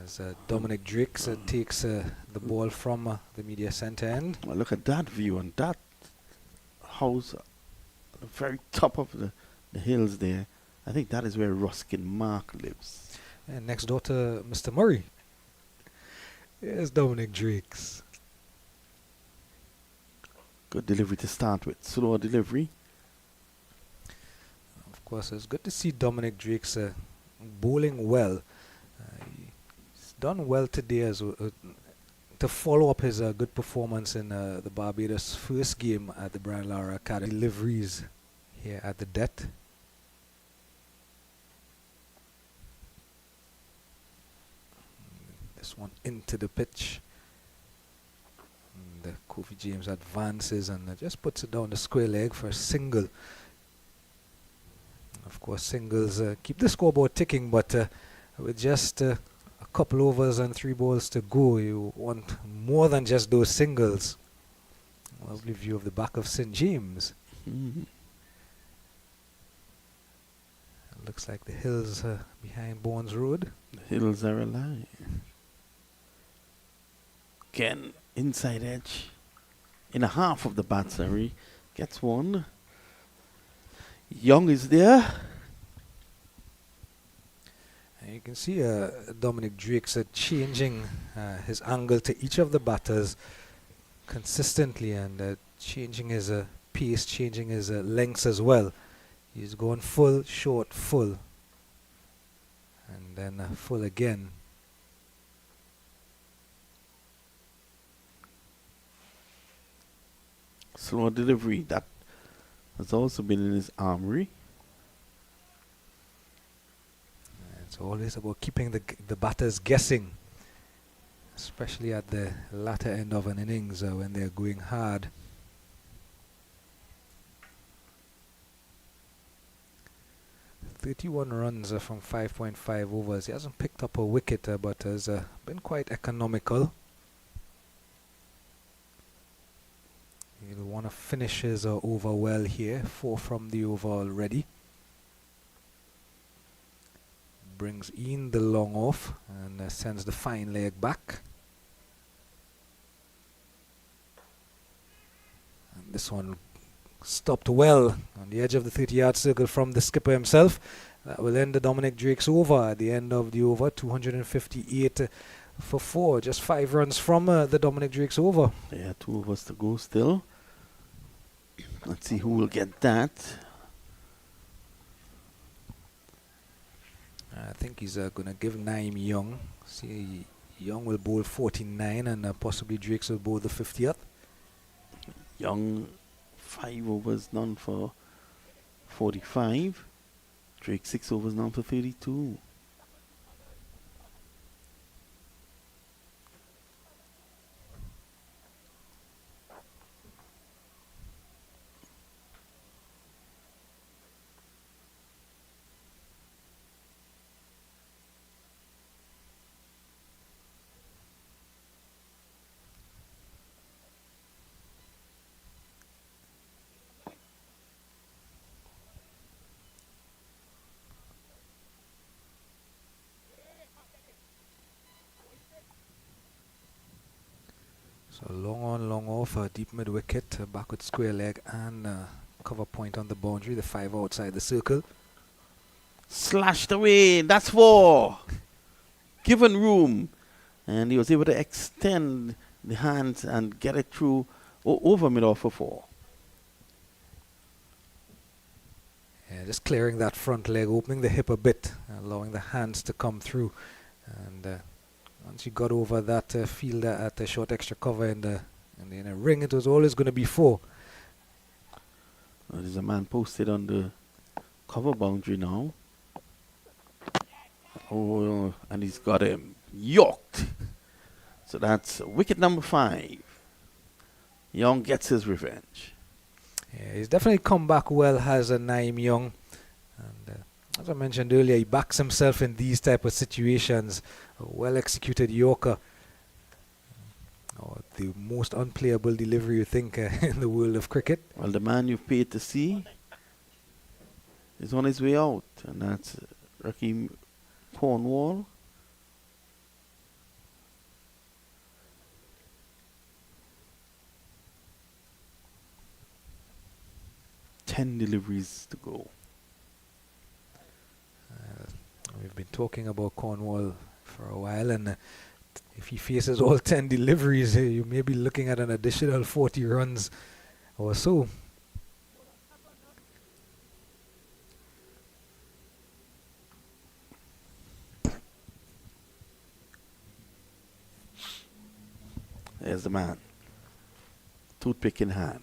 As Dominic Drakes takes the ball from the media center end. Well, look at that view on that house at the very top of the hills there. I think that is where Ruskin Mark lives. And next door to Mr. Murray. Here's Dominic Drakes. Good delivery to start with. Slower delivery. Of course, it's good to see Dominic Drakes bowling well. He's done well today as to follow up his good performance in the Barbados first game at the Brian Lara Academy. Deliveries here at the death. This one into the pitch. And Kofi James advances and just puts it down the square leg for a single. Of course, singles keep the scoreboard ticking, but with just a couple overs and 3 balls to go, you want more than just those singles. Lovely view of the back of St. James. Looks like the hills behind Bournes Road. The hills are alive. Again, inside edge. In a half of the bat, sorry. Gets one. Young is there. And you can see Dominic Drakes changing his angle to each of the batters consistently, and changing his pace, changing his lengths as well. He's going full, short, full. And then full again. Slow delivery. That has also been in his armory. It's always about keeping the batters guessing, especially at the latter end of an innings when they're going hard. .31 runs from 5.5 overs. He hasn't picked up a wicket, but has been quite economical. He'll want to finish his over well here. 4 from the over already. Brings in the long off and sends the fine leg back. And this one stopped well on the edge of the 30-yard circle from the skipper himself. That will end the Dominic Drakes over at the end of the over. 258 for 4. Just 5 runs from the Dominic Drakes over. Yeah, 2 overs to go still. Let's see who will get that. I think he's going to give Naeem Young. See, Young will bowl 49 and possibly Drakes will bowl the 50th. Young, 5 overs, none for 45. Drake, 6 overs, none for 32. So long on, long off, deep mid wicket, backward square leg, and cover point on the boundary. The 5 outside the circle. Slashed away. That's 4. Given room. And he was able to extend the hands and get it through over mid off for 4. Yeah, just clearing that front leg, opening the hip a bit, allowing the hands to come through. And once you got over that fielder at the short extra cover in the inner ring, it was always going to be 4. Well, there's a man posted on the cover boundary now. Oh, and he's got him yoked. So that's wicket number 5. Young gets his revenge. Yeah, he's definitely come back well, has Naeem Young. And as I mentioned earlier, he backs himself in these type of situations. A well-executed Yorker. The most unplayable delivery, you think, in the world of cricket. Well, the man you've paid to see is on his way out. And that's Raheem Cornwall. Ten deliveries to go. We've been talking about Cornwall for a while, and if he faces all 10 deliveries, you may be looking at an additional 40 runs or so. There's the man. Toothpick in hand.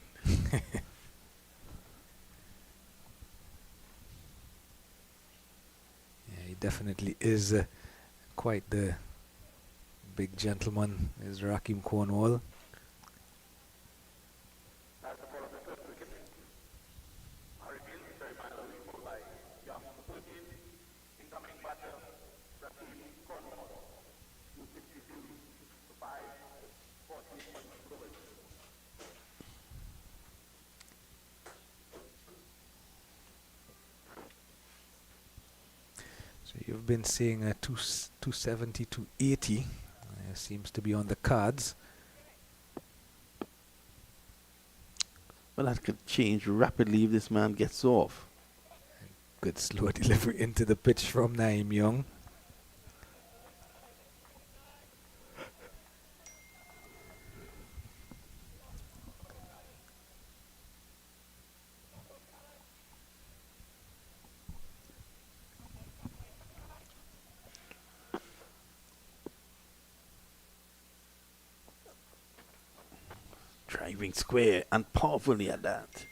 He definitely is quite the big gentleman, is Raheem Cornwall. You've been seeing a 270 to 80. Seems to be on the cards. Well, that could change rapidly if this man gets off. Good slow delivery into the pitch from Naeem Young. Driving square and powerfully at that.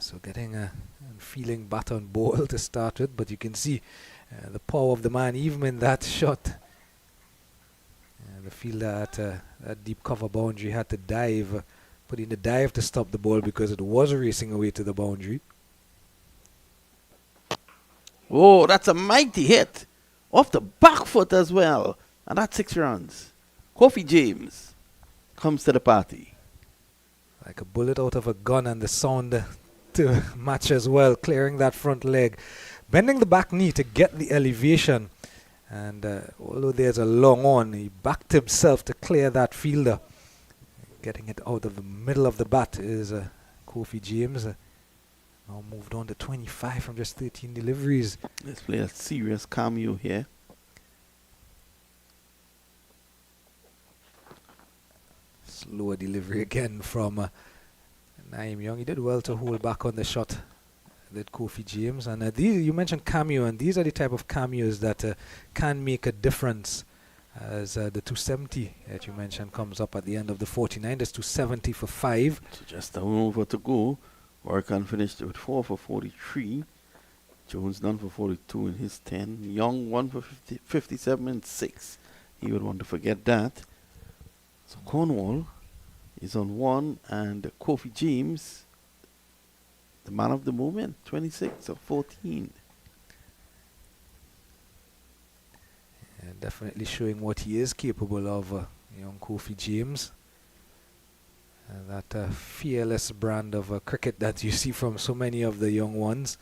So getting and feeling bat on ball to start with, but you can see the power of the man even in that shot. The fielder at that deep cover boundary had to dive, put in the dive to stop the ball because it was racing away to the boundary. Oh, that's a mighty hit. Off the back foot as well. And that's 6 runs. Kofi James comes to the party. Like a bullet out of a gun, and the sound to match as well, clearing that front leg. Bending the back knee to get the elevation. And although there's a long on, he backed himself to clear that fielder. Getting it out of the middle of the bat is Kofi James. Now moved on to 25 from just 13 deliveries. Let's play a serious cameo here. Slower delivery again from Naeem Young. He did well to hold back on the shot, did Kofi James. And these, you mentioned cameo, and these are the type of cameos that can make a difference. As the 270 that you mentioned comes up at the end of the 49. There's 270 for 5. So just a over to go. Orkan finished with 4 for 43. Jones done for 42 in his 10. Young 1 for 57 and 6. He would want to forget that. So Cornwall is on 1, and Kofi James, the man of the moment, 26 of 14. Yeah, definitely showing what he is capable of, young Kofi James. That fearless brand of cricket that you see from so many of the young ones.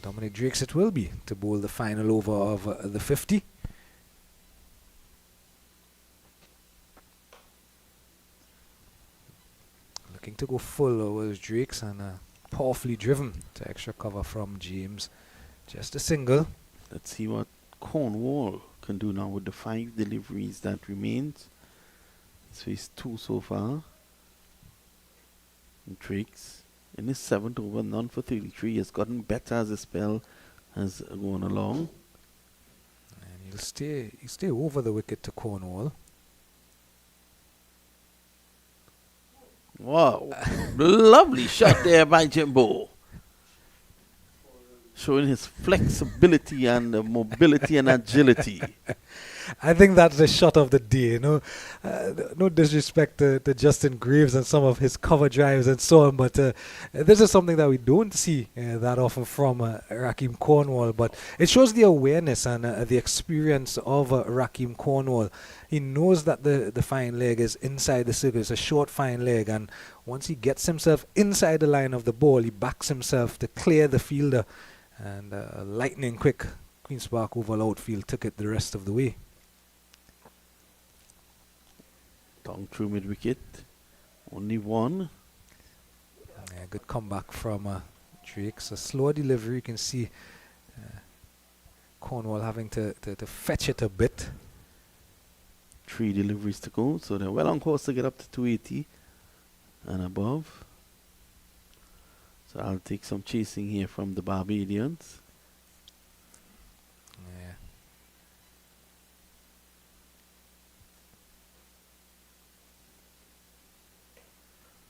Dominic Drakes it will be to bowl the final over of the 50. Looking to go full was Drakes, and powerfully driven to extra cover from James. Just a single. Let's see what Cornwall can do now with the 5 deliveries that remains. He's faced 2 so far. And Drakes in his 7th over, none for 33. Has gotten better as the spell has gone along. And he'll stay over the wicket to Cornwall. Wow. Lovely shot there by Jimbo. Showing his flexibility and mobility and agility. I think that's the shot of the day, no disrespect to Justin Greaves and some of his cover drives and so on, but this is something that we don't see that often from Rakeem Cornwall, but it shows the awareness and the experience of Rakeem Cornwall. He knows that the fine leg is inside the circle. It's a short fine leg, and once he gets himself inside the line of the ball, he backs himself to clear the fielder, and lightning quick Queen's Park Oval outfield took it the rest of the way. Down through mid wicket, only 1. Yeah, good comeback from Drakes. A slower delivery. You can see Cornwall having to fetch it a bit. 3 deliveries to go, so they're well on course to get up to 280 and above. So I'll take some chasing here from the Barbadians. Yeah.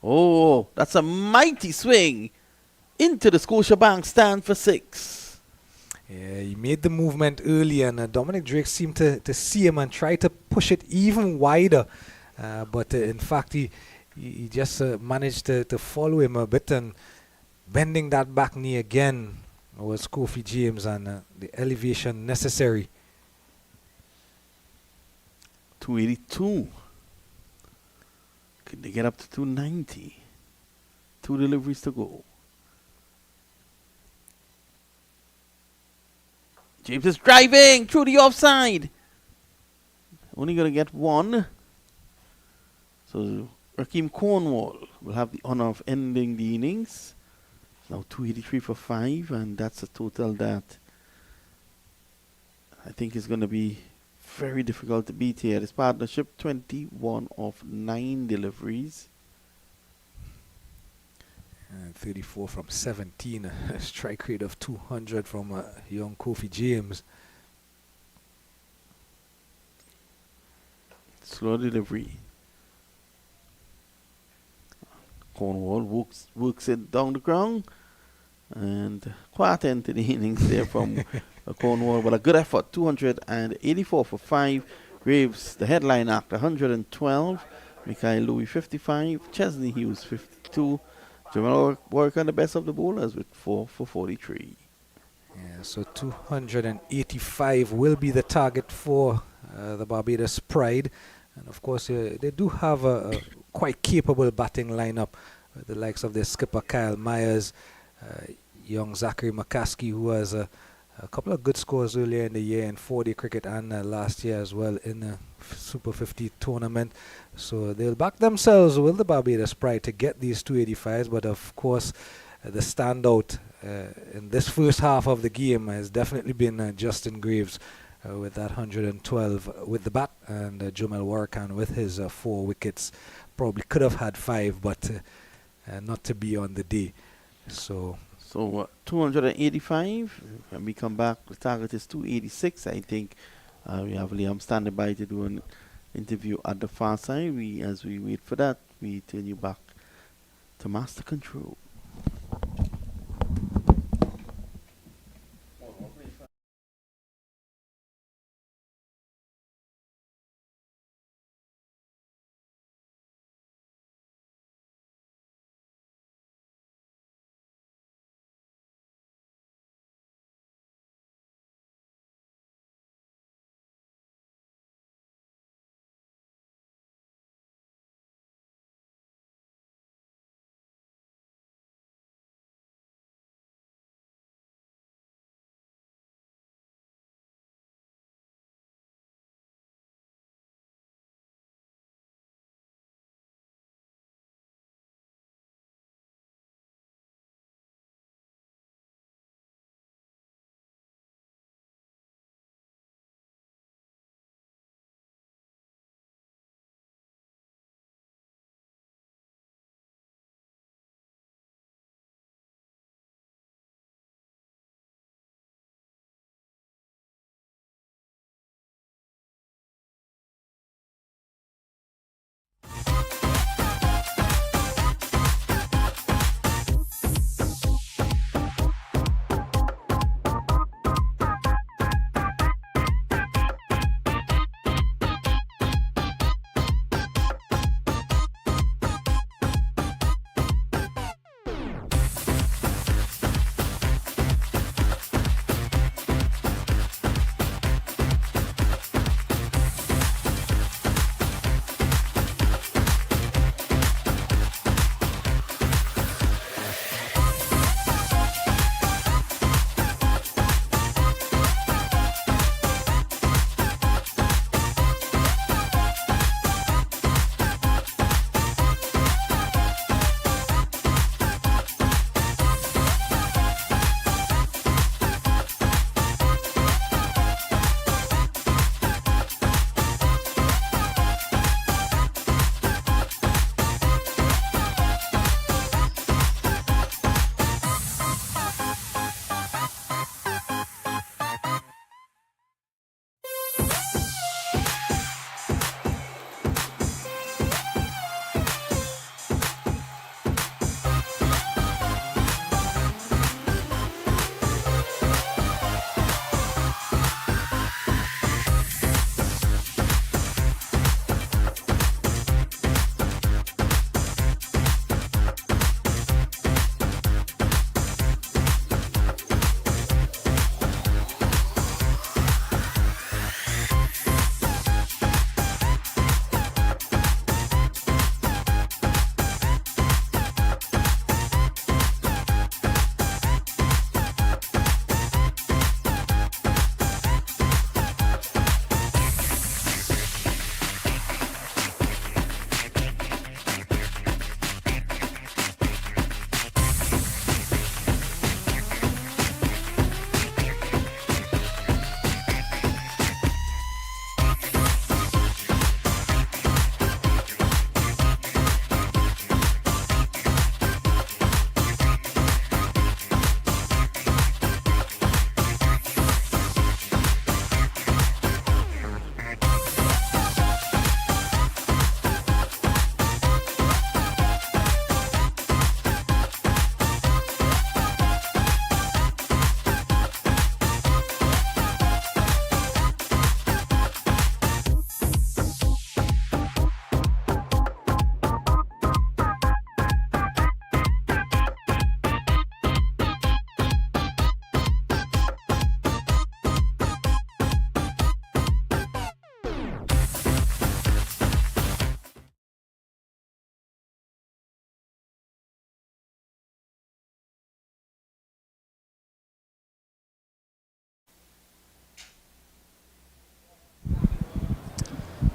Oh, that's a mighty swing into the Scotiabank stand for 6. Yeah, he made the movement early, and Dominic Drake seemed to see him and try to push it even wider. But in fact, he just managed to follow him a bit, and bending that back knee again was Kofi James, and the elevation necessary. 282. Could they get up to 290? 2 deliveries to go. James is driving through the offside. Only going to get 1. So Rakeem Cornwall will have the honor of ending the innings. Now 283 for 5, and that's a total that I think is going to be very difficult to beat here. This partnership, 21 of 9 deliveries. 34 from 17, a strike rate of 200 from young Kofi James. Slow delivery. Cornwall works it down the ground, and quite into the innings there from Cornwall, but a good effort. 284 for 5. Graves, the headline act, 112. Mikhail Louis, 55. Chesney Hughes, 52. Jamal Warwick on the best of the bowlers with 4 for 43. Yeah, so 285 will be the target for the Barbados Pride. And of course, they do have a quite capable batting lineup, with the likes of their skipper Kyle Myers, young Zachary McCaskey, who has a couple of good scores earlier in the year in 4-day cricket, and last year as well in the Super 50 tournament. So they'll back themselves with the Barbados Pride to get these 285s, but of course the standout in this first half of the game has definitely been Justin Graves with that 112 with the bat, and Jomel Warkan with his 4 wickets. Probably could have had 5, but not to be on the day. So 285. When we come back, the target is 286. I think we have Liam standing by to do an interview at the far side. As we wait for that, we turn you back to Master Control.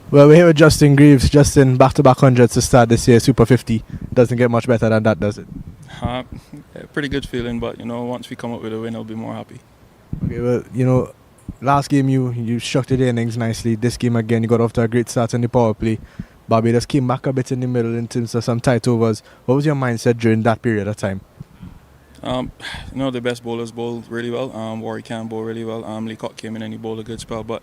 Well, we're here with Justin Greaves. Justin, back-to-back hundreds to start this year, Super 50. Doesn't get much better than that, does it? Yeah, pretty good feeling, but once we come up with a win, I'll be more happy. Okay, well, last game you structured the innings nicely. This game again, you got off to a great start in the power play. Barbados came back a bit in the middle in terms of some tight overs. What was your mindset during that period of time? The best bowlers bowled really well. Warren can bowl really well. Leeward came in and he bowled a good spell, but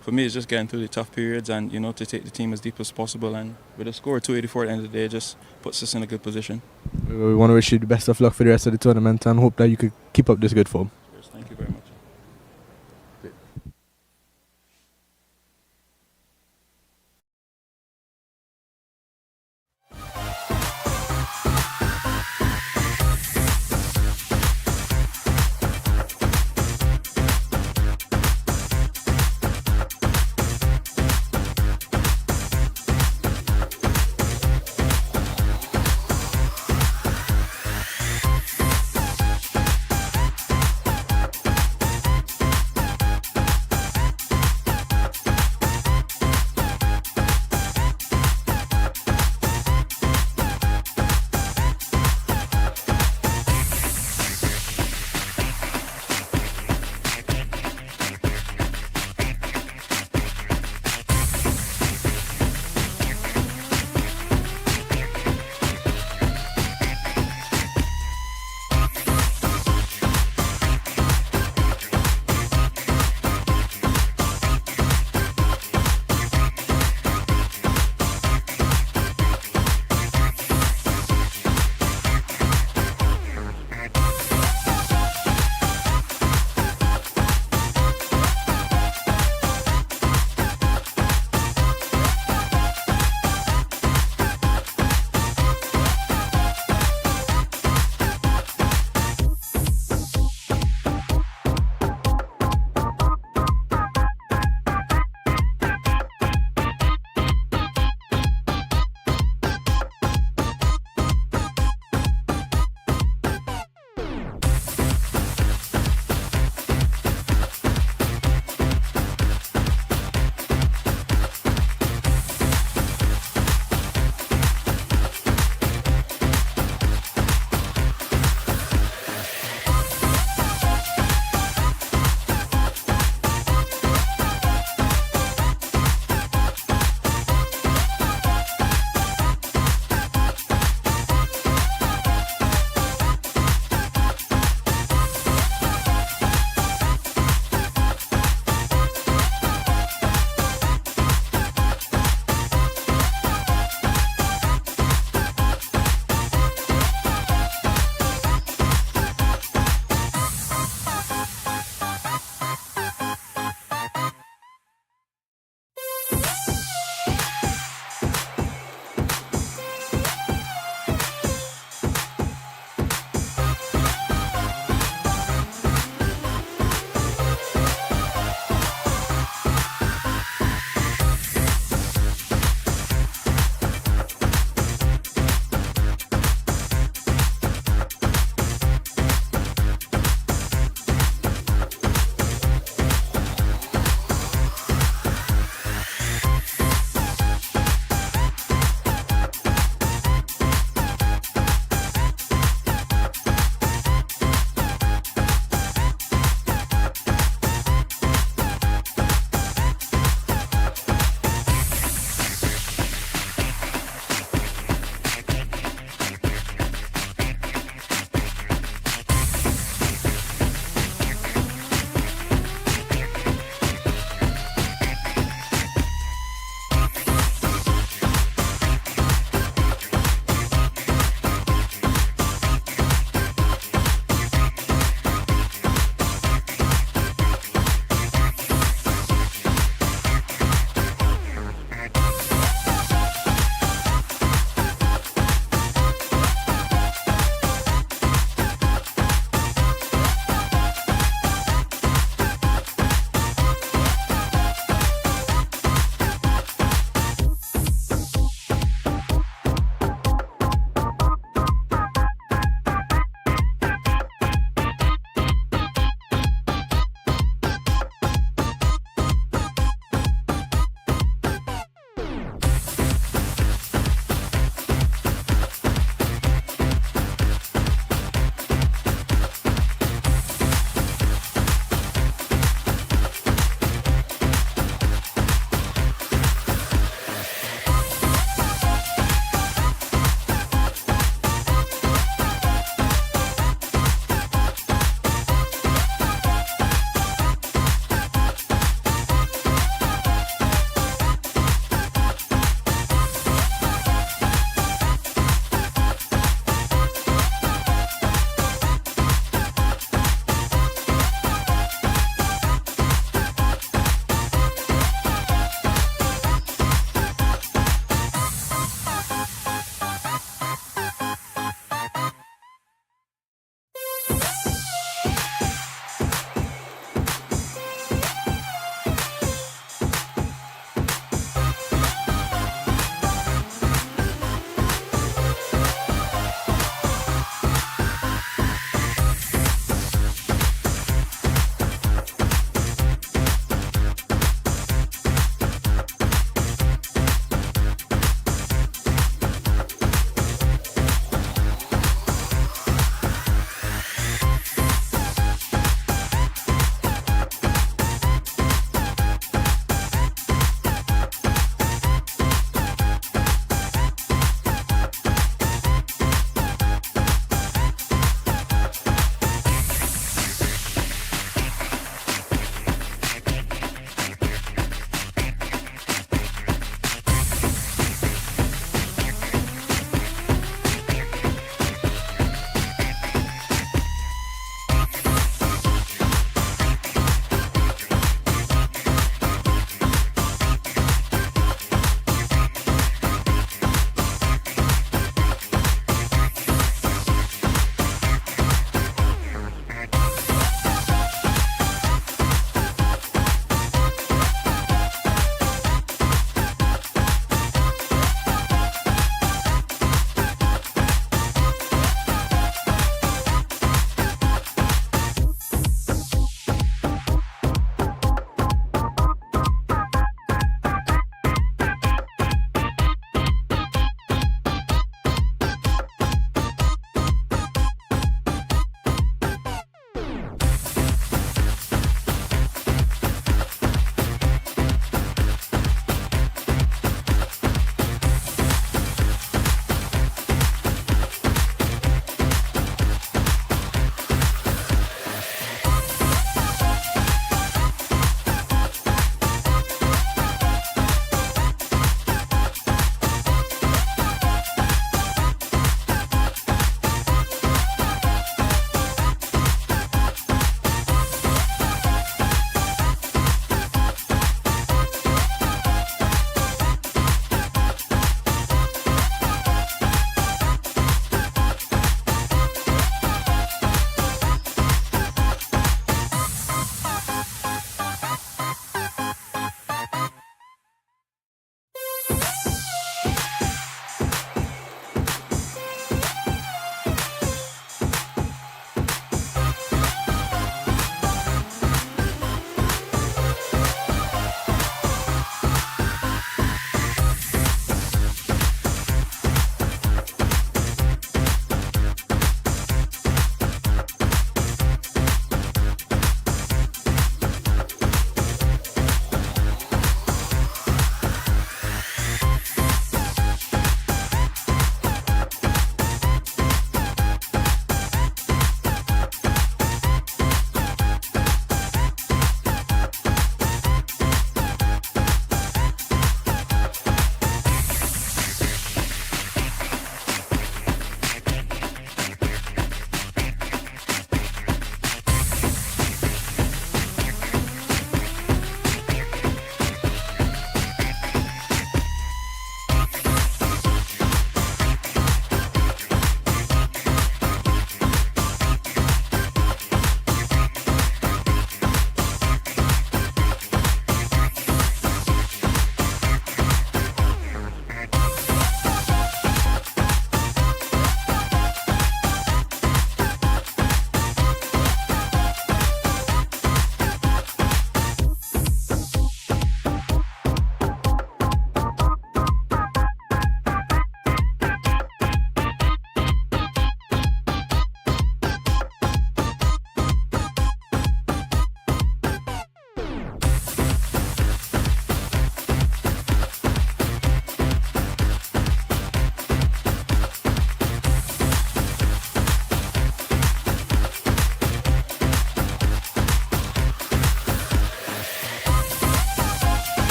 for me, it's just getting through the tough periods and, to take the team as deep as possible. And with a score of 284 at the end of the day, it just puts us in a good position. We want to wish you the best of luck for the rest of the tournament and hope that you could keep up this good form. Cheers. Thank you very much.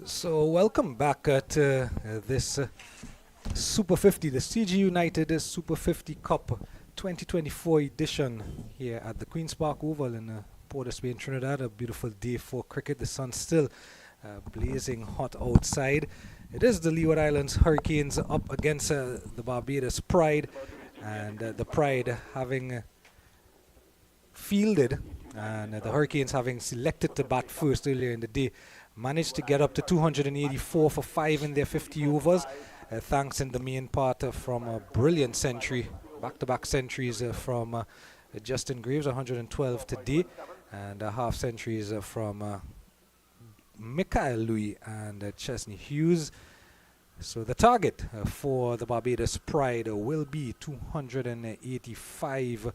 So welcome back to this Super 50, the CG United Super 50 Cup 2024 edition here at the Queen's Park Oval in Port of Spain, Trinidad. A beautiful day for cricket. The sun's still blazing hot outside. It is the Leeward Islands Hurricanes up against the Barbados Pride, and the Pride having fielded, and the Hurricanes having selected to bat first earlier in the day, managed to get up to 284 for 5 in their 50 overs, thanks in the main part from a brilliant century, back-to-back centuries from Justin Graves, 112 today, and half centuries from Mikael Louis and Chesney Hughes. So the target for the Barbados Pride will be 285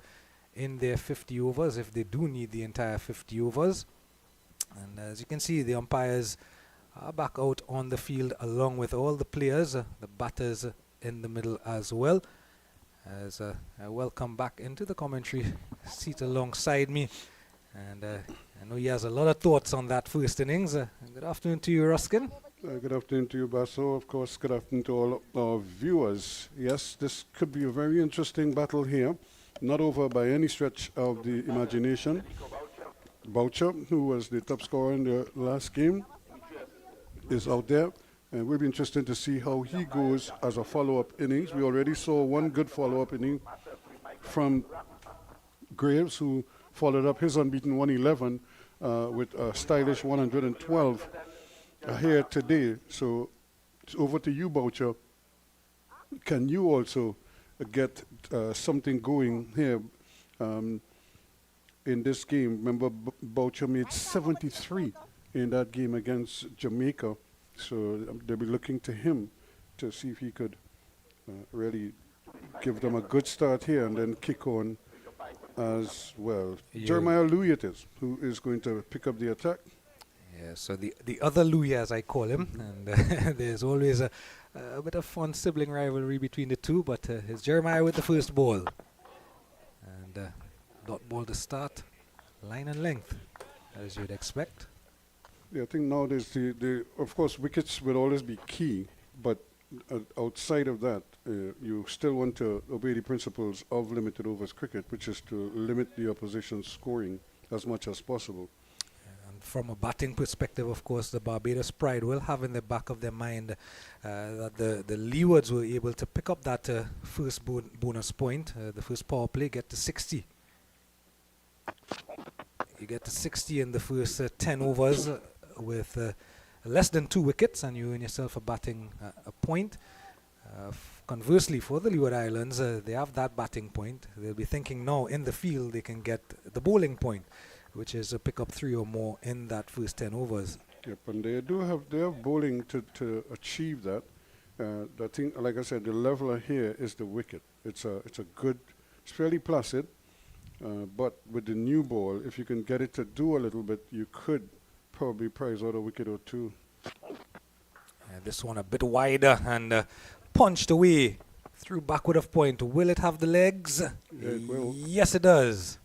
in their 50 overs, if they do need the entire 50 overs. And as you can see, the umpires are back out on the field along with all the players, the batters in the middle as well. As I welcome back into the commentary seat alongside me. And I know he has a lot of thoughts on that first innings. Good afternoon to you, Ruskin. Good afternoon to you, Basso. Of course, good afternoon to all our viewers. Yes, this could be a very interesting battle here. Not over by any stretch of the imagination. Boucher, who was the top scorer in the last game, is out there. And it will be interesting to see how he goes as a follow-up innings. We already saw one good follow-up inning from Graves, who followed up his unbeaten 111 with a stylish 112 here today. So it's over to you, Boucher. Can you also get something going here in this game? Remember, Boucher made 73 in that game against Jamaica. So they'll be looking to him to see if he could really give them a good start here and then kick on as well. Jeremiah Louis it is, who is going to pick up the attack. Yeah, so the other Louis, as I call him, and there's always a bit of fun sibling rivalry between the two, but it's Jeremiah with the first ball. And dot ball to start, line and length, as you'd expect. Yeah, I think nowadays, of course, wickets will always be key, but outside of that, you still want to obey the principles of limited overs cricket, which is to limit the opposition's scoring as much as possible. And from a batting perspective, of course, the Barbados Pride will have in the back of their mind that the Leewards were able to pick up that first bonus point, the first power play, get to 60. You get to 60 in the first 10 overs with less than 2 wickets, and you earn yourself a batting a point. Conversely, for the Leeward Islands, they have that batting point. They'll be thinking now in the field they can get the bowling point, which is pick up 3 or more in that first 10 overs. Yep, and they have bowling to achieve that. I think, like I said, the leveler here is the wicket. It's fairly placid, but with the new ball, if you can get it to do a little bit, you could probably prize out a wicket or 2. This one a bit wider and punched away through backward of point. Will it have the legs? Yeah, it will. Yes, it does.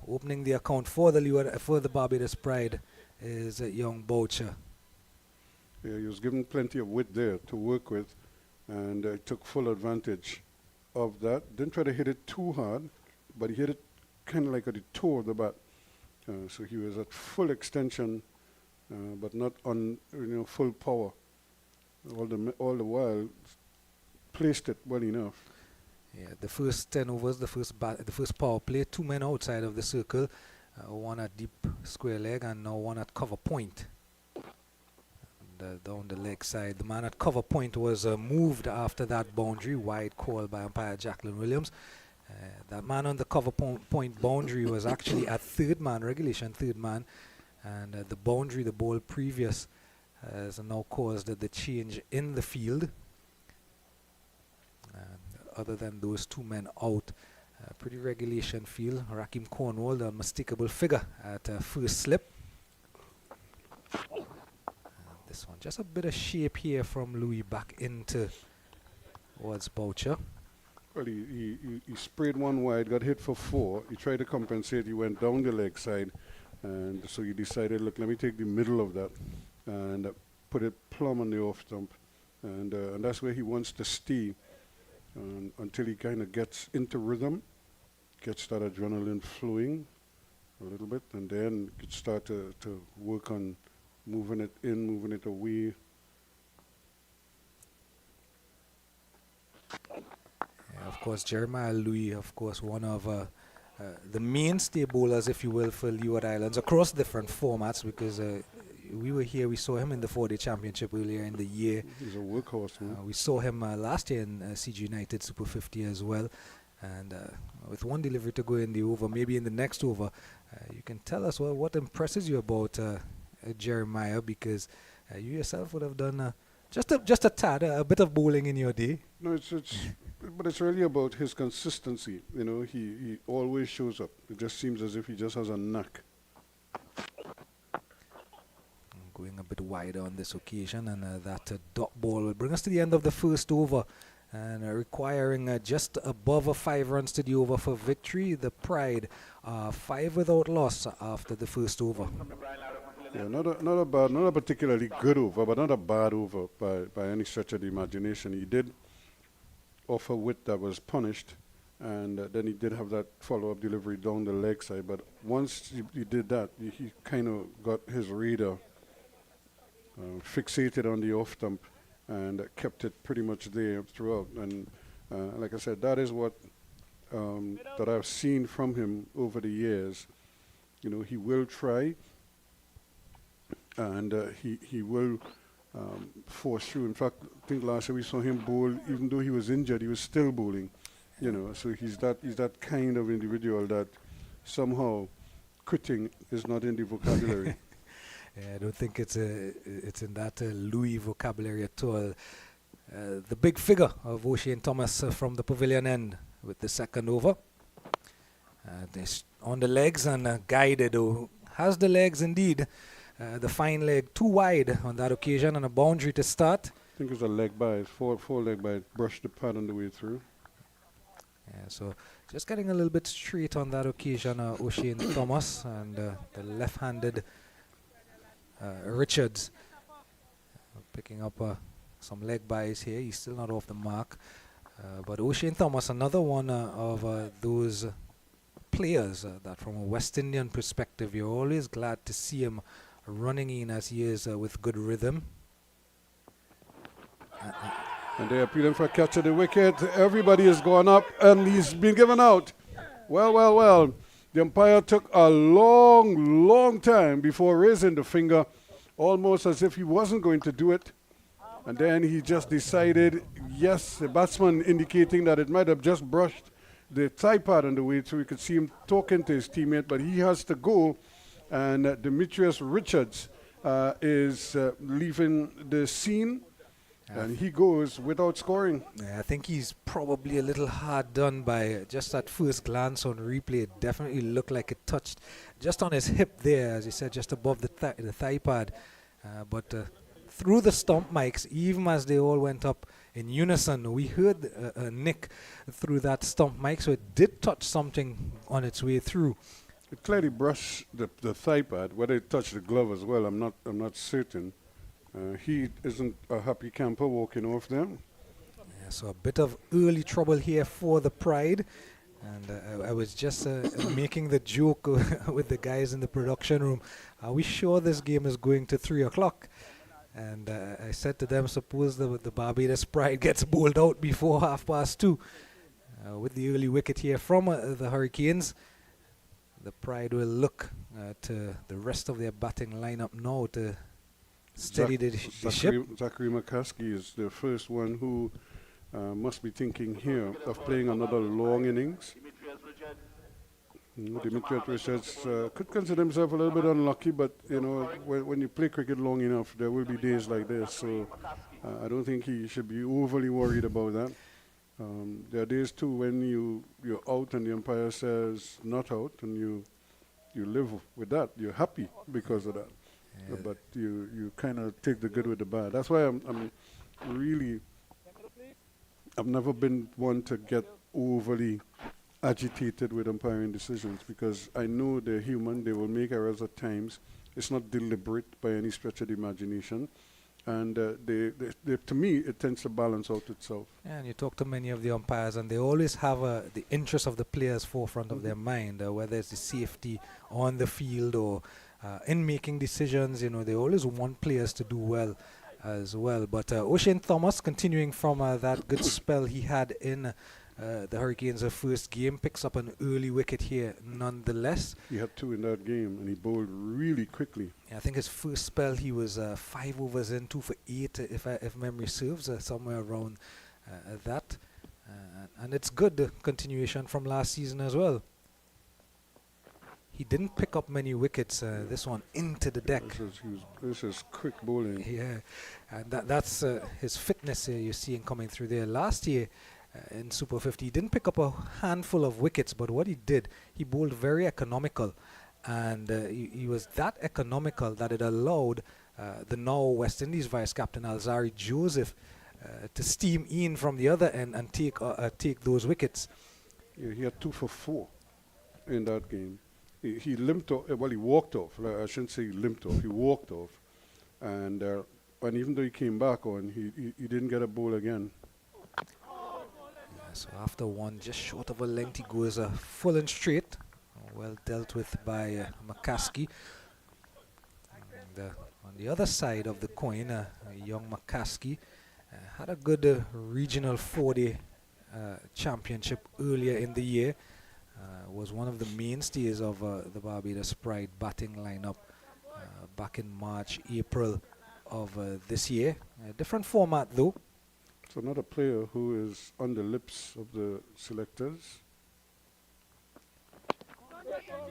Opening the account for the Barbados Pride is young Boucher. Yeah, he was given plenty of width there to work with, and took full advantage of that. Didn't try to hit it too hard, but he hit it kind of like at the toe of the bat. So he was at full extension, but not on full power. All the while, placed it well enough. Yeah, the first 10 overs, the first power play, 2 men outside of the circle, one at deep square leg and now one at cover point. And, down the leg side, the man at cover point was moved after that boundary, wide call by umpire Jacqueline Williams. That man on the cover point boundary was actually at third man, regulation third man, and the boundary, the ball previous, has now caused the change in the field. And other than those 2 men out, pretty regulation field. Raheem Cornwall, the unmistakable figure at first slip. This one, just a bit of shape here from Louis back into towards Boucher. Well, he sprayed one wide, got hit for 4. He tried to compensate. He went down the leg side, and so he decided, look, let me take the middle of that. and put it plumb on the off stump. And that's where he wants to stay until he kind of gets into rhythm, gets that adrenaline flowing a little bit, and then could start to work on moving it in, moving it away. Yeah, of course, Jeremiah Louis, of course, one of the mainstay bowlers, if you will, for Leeward Islands across different formats, because we were here, we saw him in the 4-day championship earlier in the year. He's a workhorse, man. We saw him last year in CG United Super 50 as well. And with one delivery to go in the over, maybe in the next over, you can tell us what impresses you about Jeremiah, because you yourself would have done just a tad, a bit of bowling in your day. No, but it's really about his consistency. You know, he always shows up. It just seems as if he just has a knack. Going a bit wider on this occasion, and that dot ball will bring us to the end of the first over, and requiring just above 5 runs to the over for victory. The Pride 5 without loss after the first over. Yeah, not a particularly good over, but not a bad over by any stretch of the imagination. He did offer width that was punished, and then he did have that follow-up delivery down the leg side. But once he did that, he kind of got his radar fixated on the off stump and kept it pretty much there throughout. And like I said, that is what that I've seen from him over the years. You know, he will try, and he will force through. In fact, I think last year we saw him bowl, even though he was injured, he was still bowling. You know, so he's that kind of individual that somehow quitting is not in the vocabulary. Yeah, I don't think it's in that Louis vocabulary at all. The big figure of O'Shane Thomas from the pavilion end with the second over. On the legs and guided. Has the legs indeed. The fine leg too wide on that occasion, and a boundary to start. I think it was a leg by, four leg by, brushed the pad on the way through. Yeah, so just getting a little bit straight on that occasion, O'Shane Thomas, and the left-handed Richards picking up some leg buys here. He's still not off the mark. But O'Shane Thomas, another one of those players that from a West Indian perspective, you're always glad to see him running in as he is with good rhythm. And they're appealing for a catch at the wicket. Everybody has gone up, and he's been given out. Well. The umpire took a long time before raising the finger, almost as if he wasn't going to do it. And then he just decided, yes, the batsman indicating that it might have just brushed the thigh pad on the way through. You could see him talking to his teammate, but he has to go. And Demetrius Richards is leaving the scene. And he goes without scoring. Yeah, I think he's probably a little hard done by just that first glance on replay. It definitely looked like it touched just on his hip there, as you said, just above the thigh pad. But through the stump mics, even as they all went up in unison, we heard a nick through that stump mic, so it did touch something on its way through. It clearly brushed the thigh pad. Whether it touched the glove as well, I'm not certain. He isn't a happy camper walking off there. Yeah, so a bit of early trouble here for the Pride. And I was just making the joke with the guys in the production room. Are we sure this game is going to 3 o'clock? And I said to them, suppose the Barbados Pride gets bowled out before 2:30. With the early wicket here from the Hurricanes, the Pride will look to the rest of their batting lineup now to steady the ship. Zachary McCaskey is the first one who must be thinking here of playing another long innings. Demetrius Richards could consider himself a little bit unlucky, but you know, when you play cricket long enough, there will be days like this. So I don't think he should be overly worried about that. There are days too when you're out and the umpire says not out, and you live with that. You're happy because of that. Yeah. But you kind of take the good with the bad. That's why I've never been one to get overly agitated with umpiring decisions, because I know they're human. They will make errors at times, It's not deliberate by any stretch of the imagination. And to me, it tends to balance out itself. Yeah, and you talk to many of the umpires, and they always have the interest of the players forefront of their mind, whether it's the safety on the field or in making decisions. You know, they always want players to do well as well. But O'Shane Thomas, continuing from that good spell he had in the Hurricanes' first game, picks up an early wicket here nonetheless. He had 2 in that game, and he bowled really quickly. Yeah, I think his first spell he was 5 overs in, 2 for 8, if memory serves, somewhere around that. And it's good continuation from last season as well. He didn't pick up many wickets. This one into the deck. This is quick bowling. Yeah, and that's his fitness you're seeing coming through there. Last year, in Super 50, he didn't pick up a handful of wickets, but what he did, he bowled very economical, and he was that economical that it allowed the now West Indies vice captain Alzari Joseph to steam in from the other end and take those wickets. Yeah, he had 2 for 4 in that game. He limped off. Well, he walked off. I shouldn't say he limped off. He walked off, and even though he came back on, he didn't get a bowl again. So after one just short of a length, he goes full and straight. Well dealt with by McCaskey. And on the other side of the coin, young McCaskey had a good regional 4-day championship earlier in the year. Was one of the mainstays of the Barbados Pride batting lineup back in March, April of this year. A different format though. So another player who is on the lips of the selectors.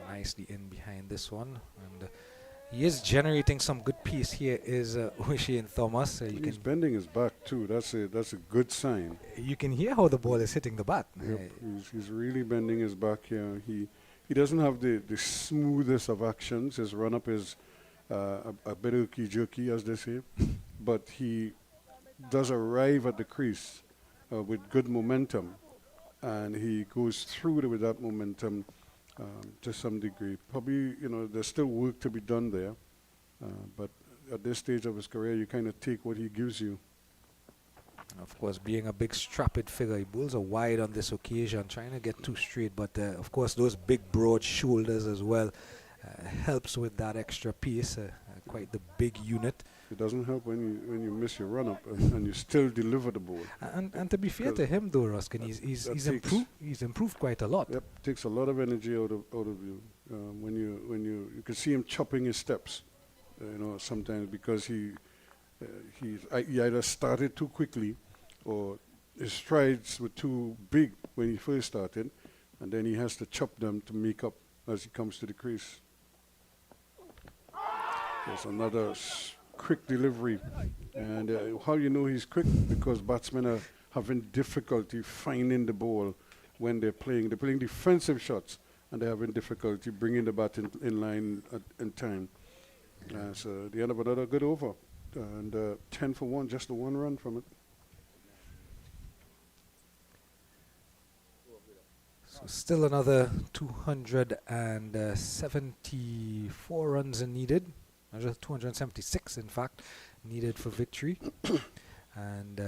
Nicely in behind this one, and he is generating some good pace here. Is O'Shane Thomas? He's bending his back too. That's a good sign. You can hear how the ball is hitting the bat. Yep, he's really bending his back here. He doesn't have the smoothest of actions. His run up is a bit jerky, as they say, but he does arrive at the crease with good momentum, and he goes through with that momentum to some degree. Probably, there's still work to be done there, but at this stage of his career, you kind of take what he gives you. Of course, being a big strapped figure, he bowls a wide on this occasion, trying to get too straight, but of course those big broad shoulders as well helps with that extra pace. Quite the big unit. It doesn't help when you miss your run up and you still deliver the ball. And to be fair to him though, Ruskin, he's improved quite a lot. Yep, takes a lot of energy out of you. When you can see him chopping his steps, sometimes because he either started too quickly or his strides were too big when he first started, and then he has to chop them to make up as he comes to the crease. There's another quick delivery, and how you know he's quick? Because batsmen are having difficulty finding the ball when they're playing. They're playing defensive shots, and they're having difficulty bringing the bat in line in time. So the end of another good over, and 10 for 1, just the 1 run from it. So still another 274 runs needed. 276, in fact, needed for victory. And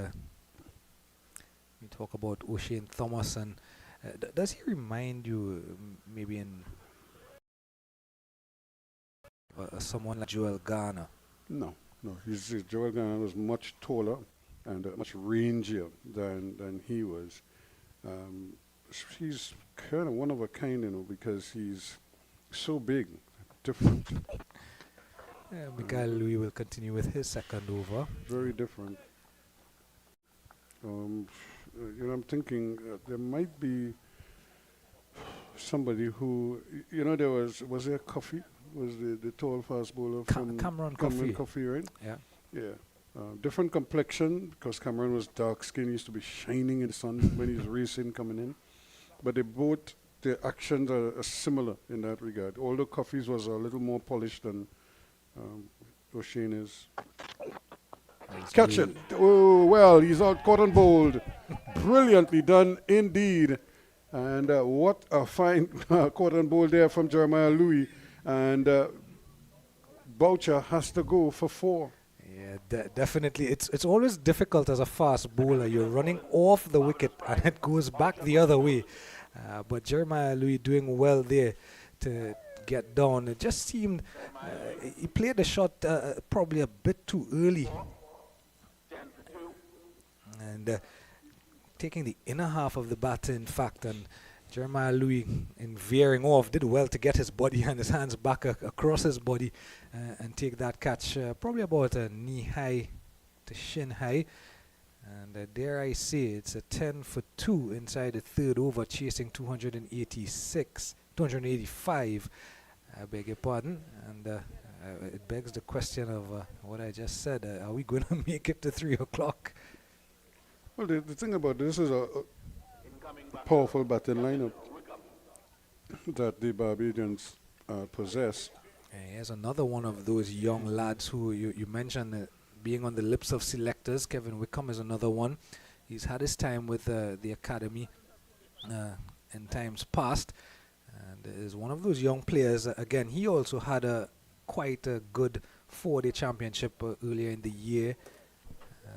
we talk about O'Shane Thomas, and does he remind you maybe in someone like Joel Garner? No. Joel Garner was much taller and much rangier than he was. He's kind of one of a kind, because he's so big, different. Miguel Louis will continue with his second over. Very different. I'm thinking there might be somebody who, was there Coffey? Was the tall fast bowler from Cameron Coffey, right? Yeah. Different complexion, because Cameron was dark skinned, used to be shining in the sun when he was racing coming in. But their actions are similar in that regard. Although Coffey's was a little more polished than O'Shane is. Catch it. Oh, well, he's out caught and bowled. Brilliantly done indeed. And what a fine caught and bowled there from Jeremiah Louis. And Boucher has to go for 4. Yeah, definitely. It's always difficult as a fast bowler. You're running off the wicket and it goes back the other way. But Jeremiah Louis doing well there to get down. It just seemed he played the shot probably a bit too early. And taking the inner half of the bat, in fact, and Jeremiah Louis, in veering off, did well to get his body and his hands back across his body and take that catch probably about a knee high to shin high. And dare I say, it's a 10 for 2 inside the third over, chasing 285. I beg your pardon. And it begs the question of what I just said. Are we going to make it to 3 o'clock? Well, the thing about this is a powerful batting lineup that the Barbadians possess. Here's another one of those young lads who you mentioned being on the lips of selectors. Kevin Wickham is another one. He's had his time with the academy in times past, and is one of those young players. Again, he also had quite a good 4-day championship earlier in the year,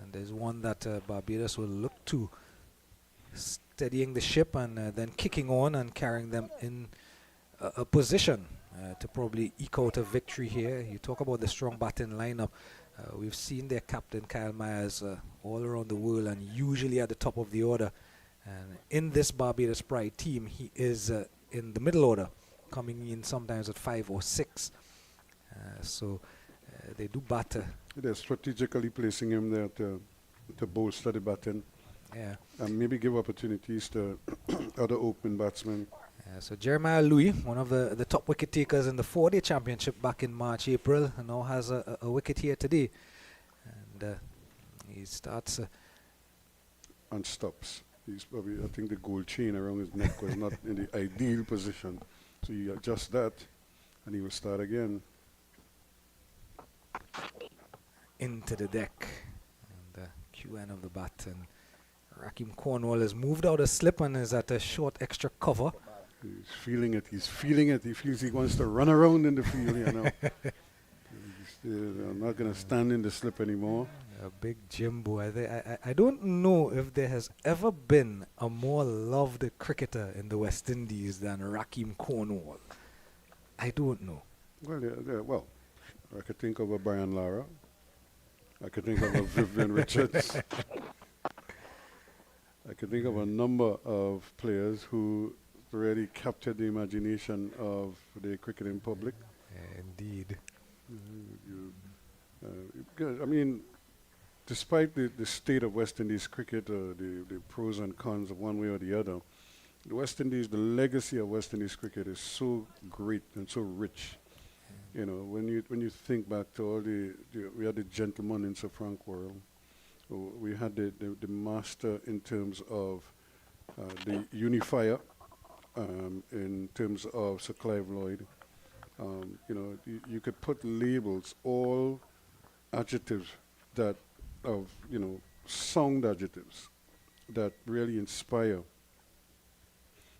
and is one that Barbados will look to, steadying the ship and then kicking on and carrying them in a position to probably eke out a victory here. You talk about the strong batting lineup. We've seen their captain Kyle Myers all around the world and usually at the top of the order. And in this Barbados Pride team, he is in the middle order, coming in sometimes at 5 or 6. So they do batter. They're strategically placing him there to bolster the batting. Yeah. And maybe give opportunities to other open batsmen. So Jeremiah Louis, one of the top wicket takers in the 4-day championship back in March, April, now has a wicket here today. And he starts... and stops. He's probably, I think the gold chain around his neck was not in the ideal position. So you adjust that and he will start again. Into the deck. And QN of the bat. And Raheem Cornwall has moved out a slip and is at a short extra cover. He's feeling it. He's feeling it. He feels he wants to run around in the field, you know. I'm not going to stand in the slip anymore. A big Jimbo. I don't know if there has ever been a more loved cricketer in the West Indies than Raheem Cornwall. I don't know. Well, I could think of a Brian Lara. I could think of a Vivian Richards. I could think of a number of players who really captured the imagination of the cricketing public. Indeed. I mean, despite the state of West Indies cricket, the pros and cons of one way or the other, the West Indies, the legacy of West Indies cricket is so great and so rich. You know, when you think back to all we had the gentleman in Sir Frank Worrell. We had the master in terms of the unifier, in terms of Sir Clive Lloyd. You know, you could put labels, all adjectives that sound adjectives that really inspire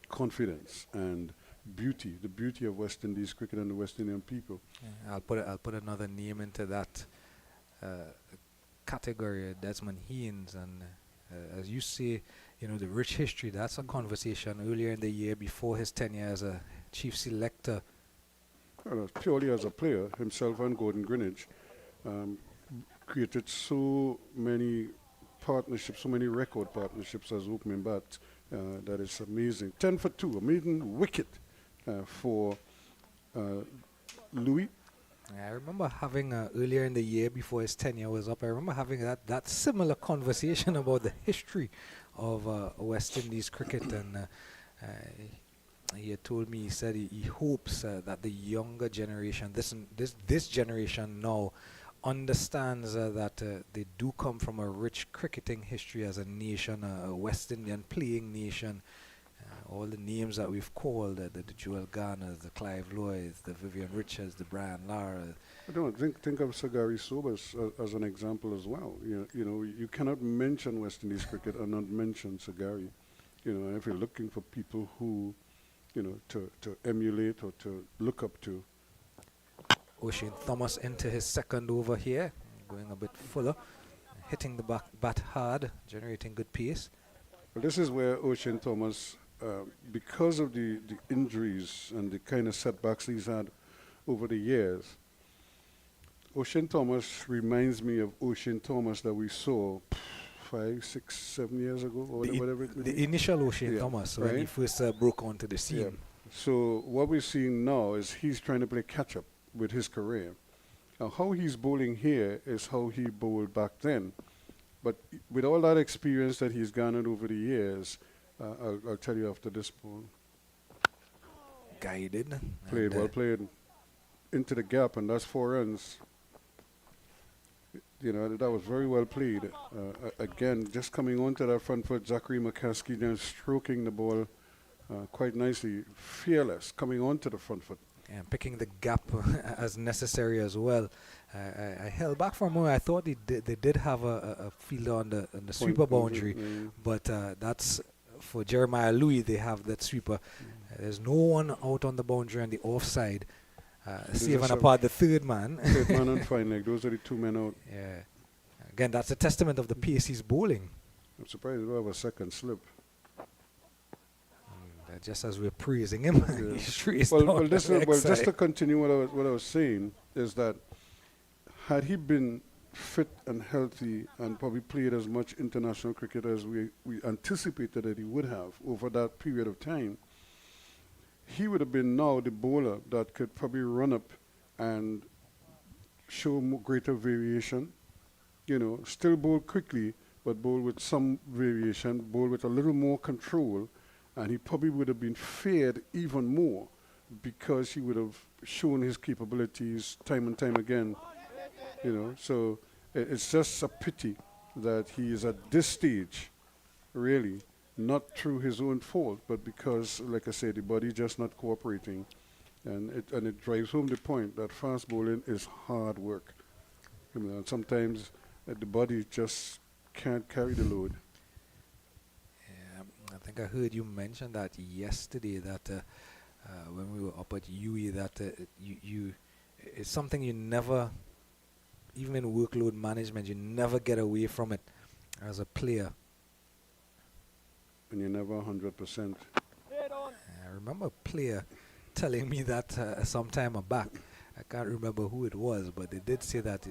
confidence and beauty, the beauty of West Indies cricket and the West Indian people. Yeah, I'll put another name into that category, Desmond Haynes, and as you say, you know, the rich history. That's a conversation earlier in the year before his tenure as a chief selector. Well, purely as a player, himself and Gordon Greenwich created so many partnerships, so many record partnerships as opening bat. That is amazing. 10 for 2, a maiden wicket for Louis. I remember having earlier in the year before his tenure was up, I remember having that similar conversation about the history of West Indies cricket, and he had told me, he said he hopes that the younger generation, this generation now, understands that they do come from a rich cricketing history as a nation, a West Indian playing nation. All the names that we've called, the Joel Garners, the Clive Lloyds, the Vivian Richards, the Brian Lara. I don't think of Sir Gary Sobers as an example as well. You know, you cannot mention West Indies cricket and not mention Sir Gary. You know, if you're looking for people who, you know, to emulate or to look up to, O'Shane Thomas into his second over here, going a bit fuller, hitting the bat hard, generating good pace. Well, this is where O'Shane Thomas, because of the injuries and the kind of setbacks he's had over the years, O'Shane Thomas reminds me of O'Shane Thomas that we saw 5, 6, 7 years ago, or whatever it would be. The initial O'Shane Thomas, when he right? first broke onto the scene. Yeah. So what we're seeing now is he's trying to play catch-up with his career. Now, how he's bowling here is how he bowled back then. But with all that experience that he's garnered over the years, I'll tell you after this ball. Guided. Played, well played. Into the gap, and that's 4 runs. You know, that was very well played. Again, just coming onto that front foot, Zachary McCaskey just stroking the ball quite nicely. Fearless, coming onto the front foot. And picking the gap as necessary as well. I held back for a moment. I thought they did have a fielder on the sweeper boundary, but that's for Jeremiah Louis. They have that sweeper. There's no one out on the boundary on the offside. Saving apart the third man. Third man on fine leg. Those are the 2 men out. Yeah. Again, that's a testament of the pace he's bowling. I'm surprised we don't have a second slip. Just as we're praising him, he's well, just to continue what I was saying is that had he been fit and healthy and probably played as much international cricket as we anticipated that he would have over that period of time, he would have been now the bowler that could probably run up and show greater variation. You know, still bowl quickly, but bowl with some variation, bowl with a little more control, and he probably would have been feared even more because he would have shown his capabilities time and time again. You know, so it's just a pity that he is at this stage, really, not through his own fault, but because, like I said, the body just not cooperating, and it drives home the point that fast bowling is hard work. You know, and sometimes the body just can't carry the load. I think I heard you mention that yesterday, that when we were up at UE, that you it's something you never, even in workload management, you never get away from it as a player. And you're never 100%. I remember a player telling me that some time back. I can't remember who it was, but they did say that.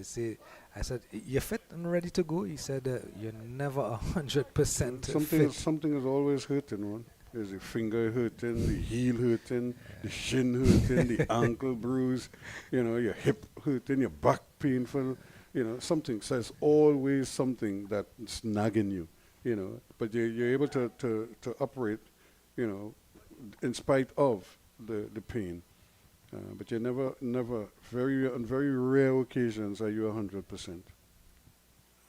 I said, "You're fit and ready to go?" He said, "You're never 100% fit." Something is always hurting, one. There's the finger hurting, the heel hurting, the shin hurting, the ankle bruise, you know, your hip hurting, your back painful, you know, something. So it's always something that's nagging you, you know. But you're able to operate, you know, in spite of the pain. But you're never, on very rare occasions are you 100%.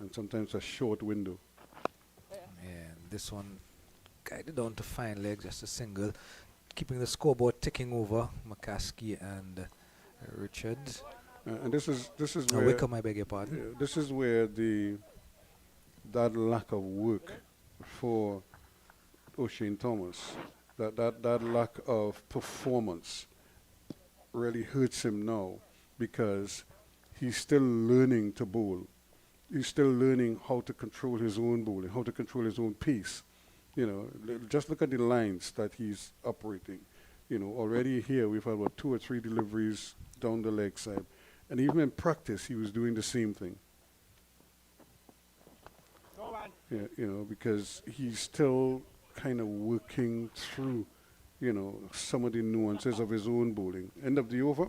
And sometimes a short window. And this one guided down to fine leg, just a single, keeping the scoreboard ticking over. McCaskey and Richard. And this is where Wickham, I beg your pardon. Yeah, this is where that lack of work for O'Shane Thomas, that lack of performance, really hurts him now, because he's still learning to bowl. He's still learning how to control his own bowling, how to control his own pace. You know, just look at the lines that he's operating. You know, already here we've had about 2 or 3 deliveries down the leg side. And even in practice, he was doing the same thing. Yeah, you know, because he's still kind of working through, you know, some of the nuances of his own bowling. End of the over,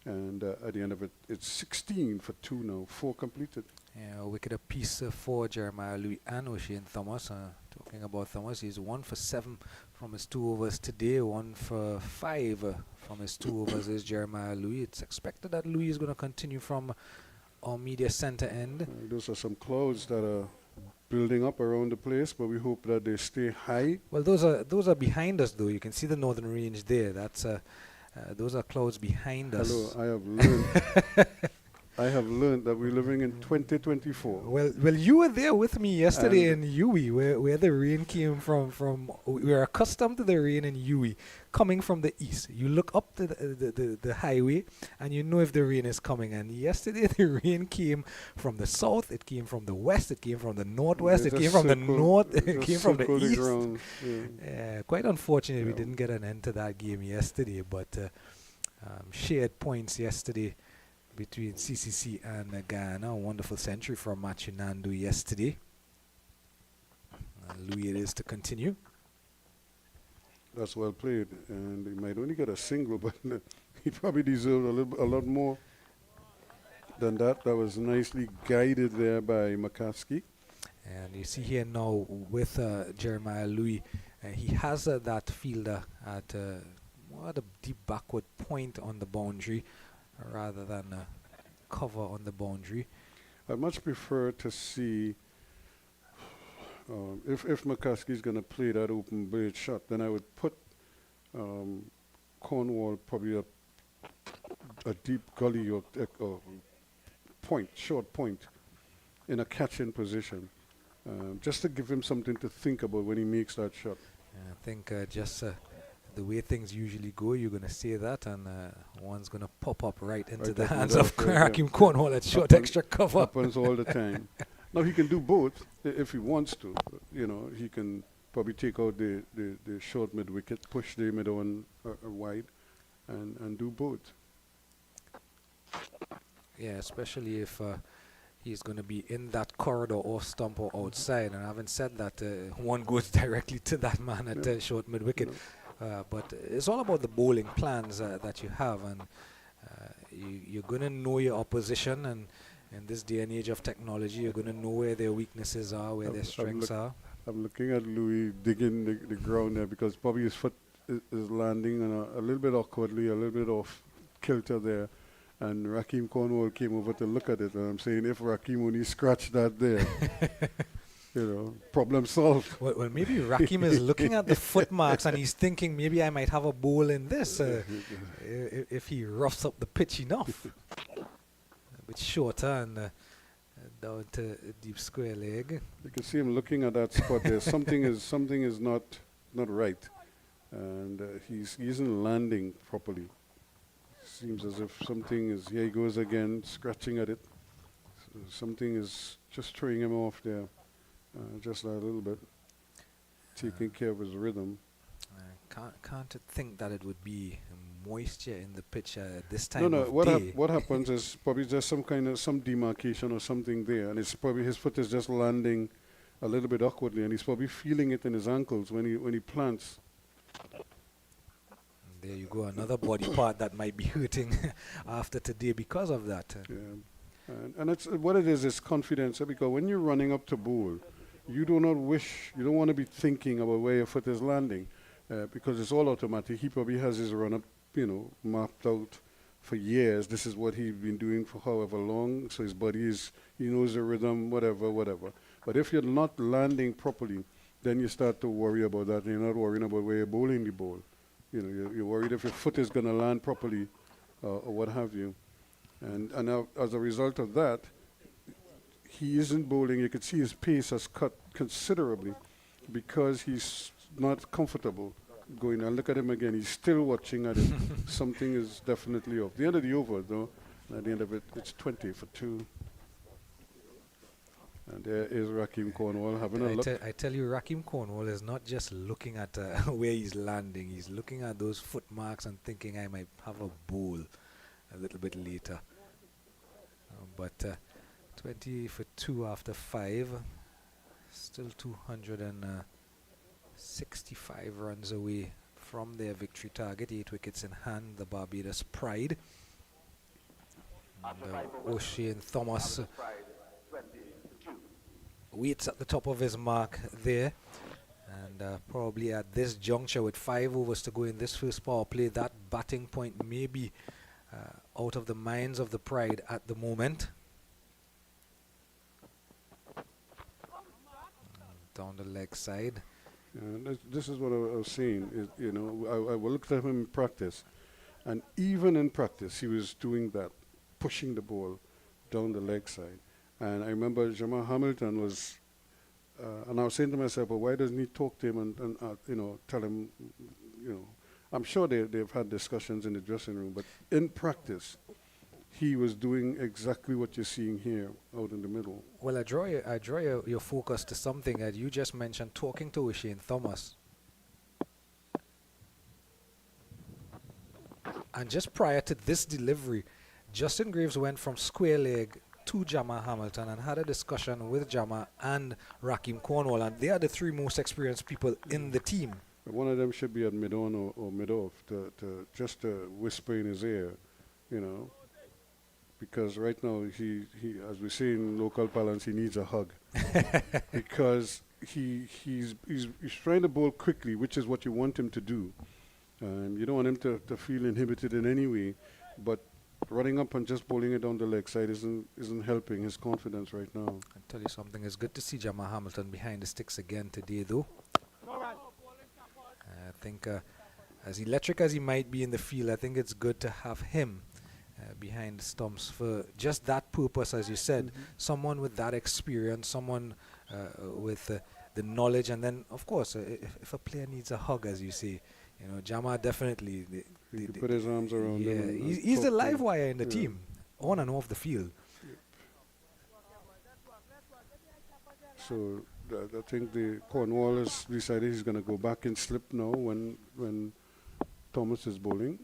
and at the end of it, it's 16 for 2 now, 4 completed. Yeah, wicket apiece for Jeremiah Louis and O'Shane Thomas. Talking about Thomas, he's 1 for 7 from his 2 overs today, 1 for 5 from his 2 overs is Jeremiah Louis. It's expected that Louis is going to continue from our media center end. Those are some clouds that are building up around the place, but we hope that they stay high. Well, those are behind us, though. You can see the northern range there. That's those are clouds behind us. Hello, I have learned. I have learned that we're living in 2024. Well, you were there with me yesterday in Uwe, where the rain came from. We are accustomed to the rain in Uwe, coming from the east. You look up to the highway, and you know if the rain is coming. And yesterday, the rain came from the south. It came from the west. It came from the northwest. It came from the north. It came from the east. Quite unfortunate we didn't get an end to that game yesterday, but shared points yesterday between CCC and Ghana. A wonderful century from Matthew Nandu yesterday. Louis it is to continue. That's well played, and he might only get a single, but he probably deserved a lot more than that. That was nicely guided there by McCaskey. And you see here now with Jeremiah Louis, he has that fielder at a deep backward point on the boundary rather than cover on the boundary. I'd much prefer to see if McCaskey's going to play that open blade shot, then I would put Cornwall probably a deep gully or point, short point, in a catching position, just to give him something to think about when he makes that shot. I think just the way things usually go, you're going to say that, and one's going to pop up right into the hands of Rakim Cornwall at short extra cover. Happens all the time. Now he can do both if he wants to. You know, he can probably take out the short mid wicket, push the mid on wide, and do both. Yeah, especially if he's going to be in that corridor off stump or outside. And having said that, one goes directly to that man at short mid wicket. But it's all about the bowling plans that you have, and you're going to know your opposition, and in this day and age of technology, you're going to know where their weaknesses are, where their strengths are. I'm looking at Louis digging the ground there, because probably his foot is landing on a little bit awkwardly, a little bit off kilter there. And Rakim Cornwall came over to look at it, and I'm saying if Rakim only scratched that there, you know, problem solved. Well, maybe Rakim is looking at the foot marks and he's thinking maybe I might have a bowl in this if he roughs up the pitch enough. A bit shorter and down to a deep square leg. You can see him looking at that spot there. something is not right, and he isn't landing properly. Seems as if something is, here he goes again, scratching at it. So something is just throwing him off there, just a little bit, taking care of his rhythm. Can't think that it would be moisture in the pitch at this time of day. What happens is probably just some demarcation or something there, and it's probably his foot is just landing a little bit awkwardly, and he's probably feeling it in his ankles when he plants. There you go, another body part that might be hurting after today because of that. Yeah, and it's what it is confidence, because when you're running up to bowl, you don't want to be thinking about where your foot is landing, because it's all automatic. He probably has his run up, mapped out for years. This is what he's been doing for however long, so his body he knows the rhythm, whatever. But if you're not landing properly, then you start to worry about that, and you're not worrying about where you're bowling the ball. You're worried if your foot is going to land properly or what have you. And now, as a result of that, he isn't bowling. You can see his pace has cut considerably because he's not comfortable going. And look at him again. He's still watching at it. Something is definitely off. The end of the over, though, at the end of it, it's 20 for 2. And there is Rakim Cornwall having a look. I tell you, Rakim Cornwall is not just looking at where he's landing. He's looking at those foot marks and thinking I might have a bowl a little bit later. But 20 for 2 after 5. Still 265 runs away from their victory target. 8 wickets in hand, the Barbados Pride. O'Shane Thomas waits at the top of his mark there, and probably at this juncture with 5 overs to go in this first power play, that batting point may be out of the minds of the Pride at the moment. Down the leg side. This is what I was saying. I looked at him in practice, and even in practice he was doing that, pushing the ball, down the leg side. And I remember Jamal Hamilton was, and I was saying to myself, well, why doesn't he talk to him and tell him, I'm sure they've had discussions in the dressing room, but in practice, he was doing exactly what you're seeing here out in the middle. Well, I draw your focus to something that you just mentioned, talking to O'Shane Thomas. And just prior to this delivery, Justin Graves went from square leg to Jama Hamilton and had a discussion with Jama and Raheem Cornwall, and they are the three most experienced people in the team. But one of them should be at mid-on or mid-off to just whisper in his ear, because right now he as we say in local parlance, he needs a hug because he's trying to bowl quickly, which is what you want him to do, and you don't want him to feel inhibited in any way, but running up and just bowling it down the leg side isn't helping his confidence right now. I'll tell you something, it's good to see Jama Hamilton behind the sticks again today, though. I think as electric as he might be in the field, I think it's good to have him behind the stumps for just that purpose, as you said. Someone with that experience, someone with the knowledge, and then, of course, if a player needs a hug, as you say, Jama definitely... He could put his arms around him. He's the live wire in the team, on and off the field. So I think the Cornwall has decided he's going to go back and slip now when Thomas is bowling.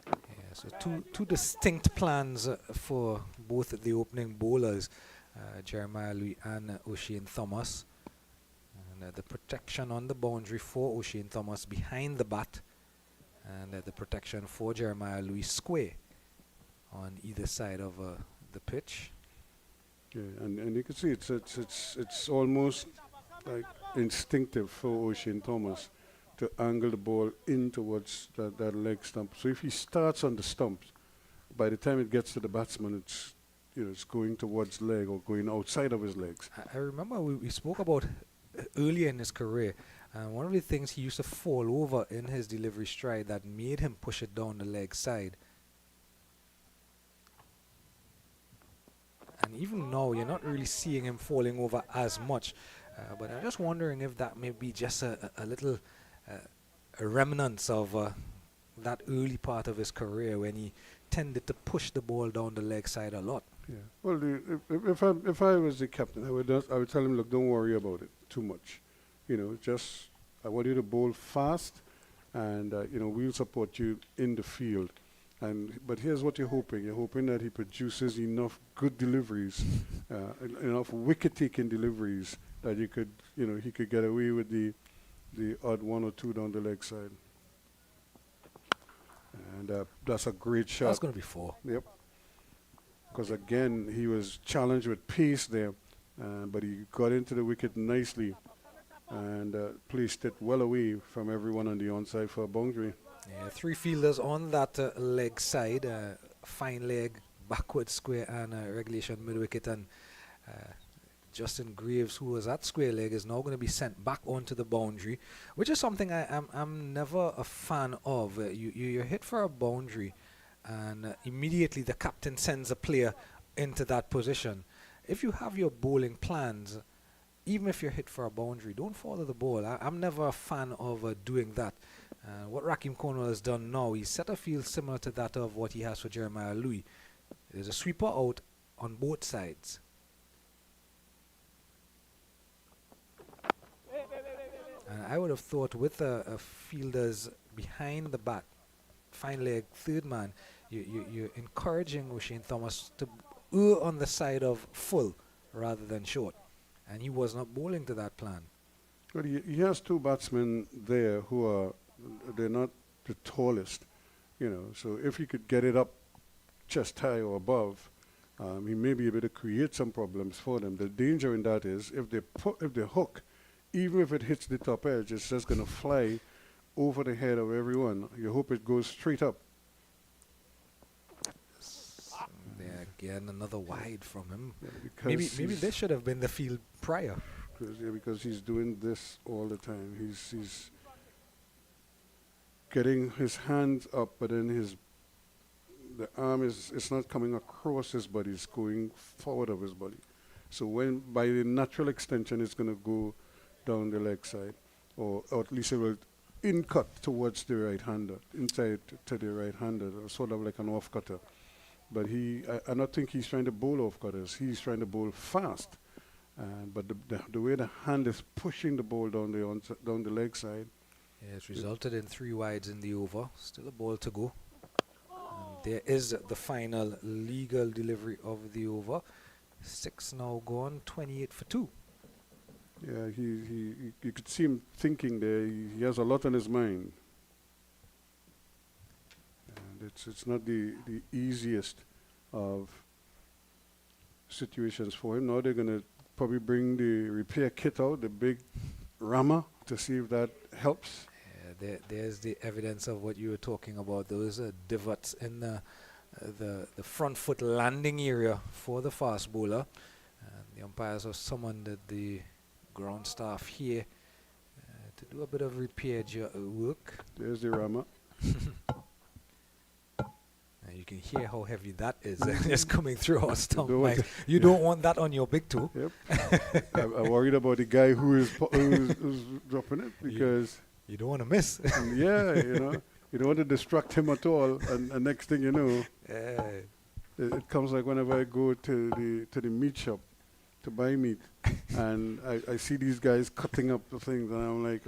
Yeah, so two distinct plans for both the opening bowlers, Jeremiah Louis and O'Shane Thomas. And the protection on the boundary for O'Shane Thomas behind the bat, and the protection for Jeremiah Louis square on either side of the pitch. Yeah, and you can see it's almost like instinctive for O'Shane Thomas to angle the ball in towards that leg stump. So if he starts on the stumps, by the time it gets to the batsman, it's going towards leg or going outside of his legs. I remember we spoke about earlier in his career, one of the things he used to fall over in his delivery stride that made him push it down the leg side. And even now, you're not really seeing him falling over as much. But I'm just wondering if that may be just a little a remnants of that early part of his career when he tended to push the ball down the leg side a lot. Yeah. Well, if I was the captain, I would tell him, look, don't worry about it too much. Just I want you to bowl fast, and we'll support you in the field. But here's what you're hoping. You're hoping that he produces enough good deliveries, enough wicket-taking deliveries that he could get away with the odd one or two down the leg side. And that's a great shot. That's going to be 4. Yep. Because again, he was challenged with pace there, but he got into the wicket nicely and placed it well away from everyone on the onside for a boundary. Yeah, 3 fielders on that leg side, fine leg, backward square, and regulation mid-wicket. And Justin Graves, who was at square leg, is now going to be sent back onto the boundary, which is something I'm never a fan of. You're hit for a boundary, and immediately the captain sends a player into that position. If you have your bowling plans, even if you're hit for a boundary, don't follow the ball. I'm never a fan of doing that. What Raheem Cornwall has done now, he's set a field similar to that of what he has for Jeremiah Louis. There's a sweeper out on both sides. And I would have thought with fielders behind the bat, fine leg, third man, you're encouraging O'Shane Thomas to err on the side of full rather than short. And he was not bowling to that plan. But he has 2 batsmen there who they're not the tallest, so if he could get it up chest high or above, he may be able to create some problems for them. The danger in that is if they hook, even if it hits the top edge, it's just going to fly over the head of everyone. You hope it goes straight up. Yeah, again, another wide from him. Yeah, maybe this should have been the field prior. Because he's doing this all the time. He's getting his hands up, but then the arm it's not coming across his body, it's going forward of his body. So when by the natural extension, it's going to go down the leg side, or at least it will in cut towards the right hander, inside to the right hander, sort of like an off cutter. But I don't think he's trying to bowl off cutters. He's trying to bowl fast. But the way the hand is pushing the ball down the leg side. Yeah, it's resulted in 3 wides in the over. Still a ball to go. And there is the final legal delivery of the over. 6 now gone, 28 for 2. Yeah, you could see him thinking there. He has a lot on his mind. And it's not the easiest of situations for him. Now they're going to probably bring the repair kit out, the big rammer, to see if that helps. Yeah, there's the evidence of what you were talking about. Those divots in the front foot landing area for the fast bowler. And the umpires have summoned the ground staff here to do a bit of repair work. There's the rammer. And you can hear how heavy that is. It's coming through our stump, don't Mike. You don't want that on your big toe. Yep. I'm worried about the guy who's dropping it, because you don't want to miss. Yeah, you don't want to distract him at all. And next thing you know, it comes like whenever I go to the meat shop to buy meat, and I see these guys cutting up the things, and I'm like,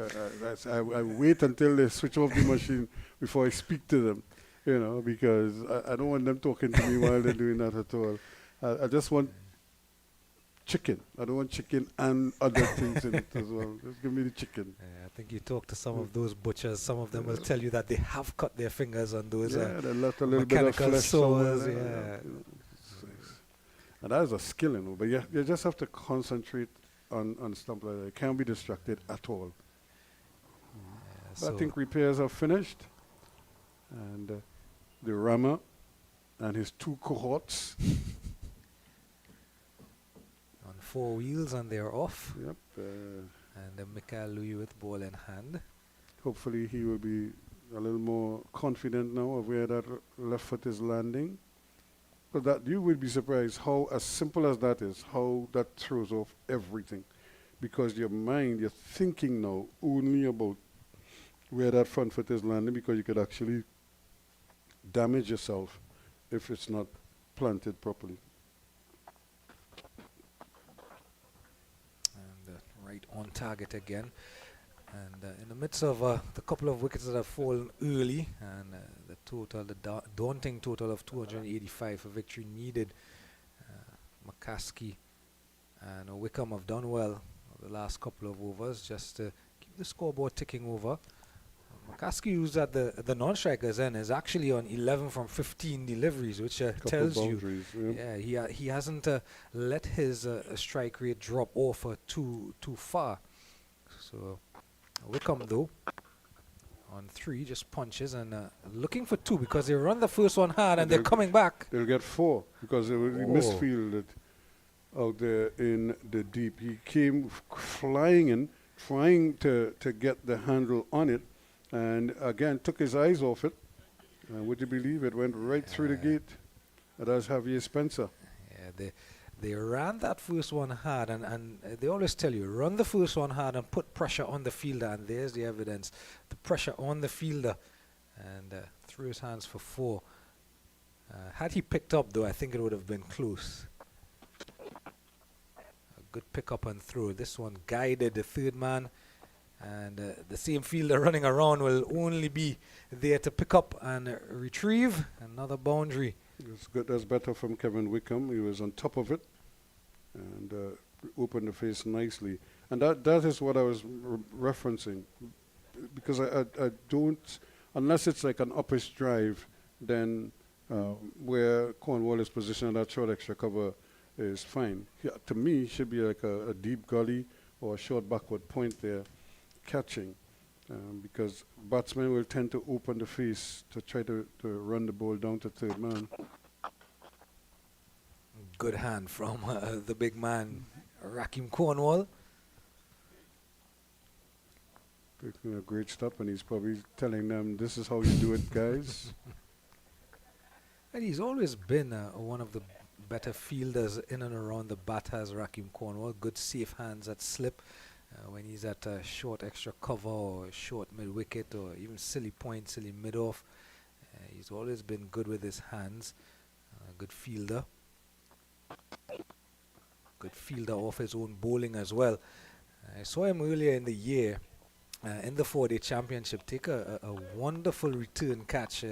I wait until they switch off the machine before I speak to them, because I don't want them talking to me while they're doing that at all. I just want chicken. I don't want chicken and other things in it as well. Just give me the chicken. I think you talk to some of those butchers. Some of them will tell you that they have cut their fingers on those they left a little bit of flesh sores. And that is a skill, but you just have to concentrate on stuff like that. You can't be distracted at all. So I think repairs are finished, and the rammer and his 2 cohorts on 4 wheels, and they're off. Yep. And Mikael Louis with ball in hand. Hopefully he will be a little more confident now of where that left foot is landing. But that you will be surprised how, as simple as that is, how that throws off everything. Because your mind, you're thinking now only about where that front foot is landing, because you could actually damage yourself if it's not planted properly. And right on target again. And in the midst of the couple of wickets that have fallen early, and the daunting total of 285 for victory needed, McCaskey and Wickham have done well the last couple of overs just to keep the scoreboard ticking over. McCaskey, who's at the non-strikers end, is actually on 11 from 15 deliveries, which tells you, he hasn't let his strike rate drop off too far. So Wickham, though, on 3, just punches and looking for 2, because they run the first one hard and they're coming back. They'll get 4 because they were misfielded out there in the deep. He came flying in, trying to get the handle on it, and again took his eyes off it. And would you believe it went right through the gate? That's Javier Spencer. Yeah, they ran that first one hard, and they always tell you, run the first one hard and put pressure on the fielder, and there's the evidence. The pressure on the fielder, and threw his hands for 4. Had he picked up, though, I think it would have been close. A good pick up and throw. This one guided the third man, and the same fielder running around will only be there to pick up and retrieve another boundary. That's good. That's better from Kevin Wickham. He was on top of it and opened the face nicely. And that is what I was referencing, because I don't, unless it's like an uppish drive, then where Cornwall is positioned, that short extra cover is fine. To me, it should be like a deep gully or a short backward point there, catching. Because batsmen will tend to open the face to try to run the ball down to third man. Good hand from the big man, Rakim Cornwall. Picking a great stop, and he's probably telling them, this is how you do it, guys. And he's always been one of the better fielders in and around the bat, has Raheem Cornwall. Good safe hands at slip when he's at short extra cover or short mid wicket or even silly point, silly mid off. He's always been good with his hands. Good fielder. Good fielder off his own bowling as well. I saw him earlier in the year in the 4-day championship take a wonderful return catch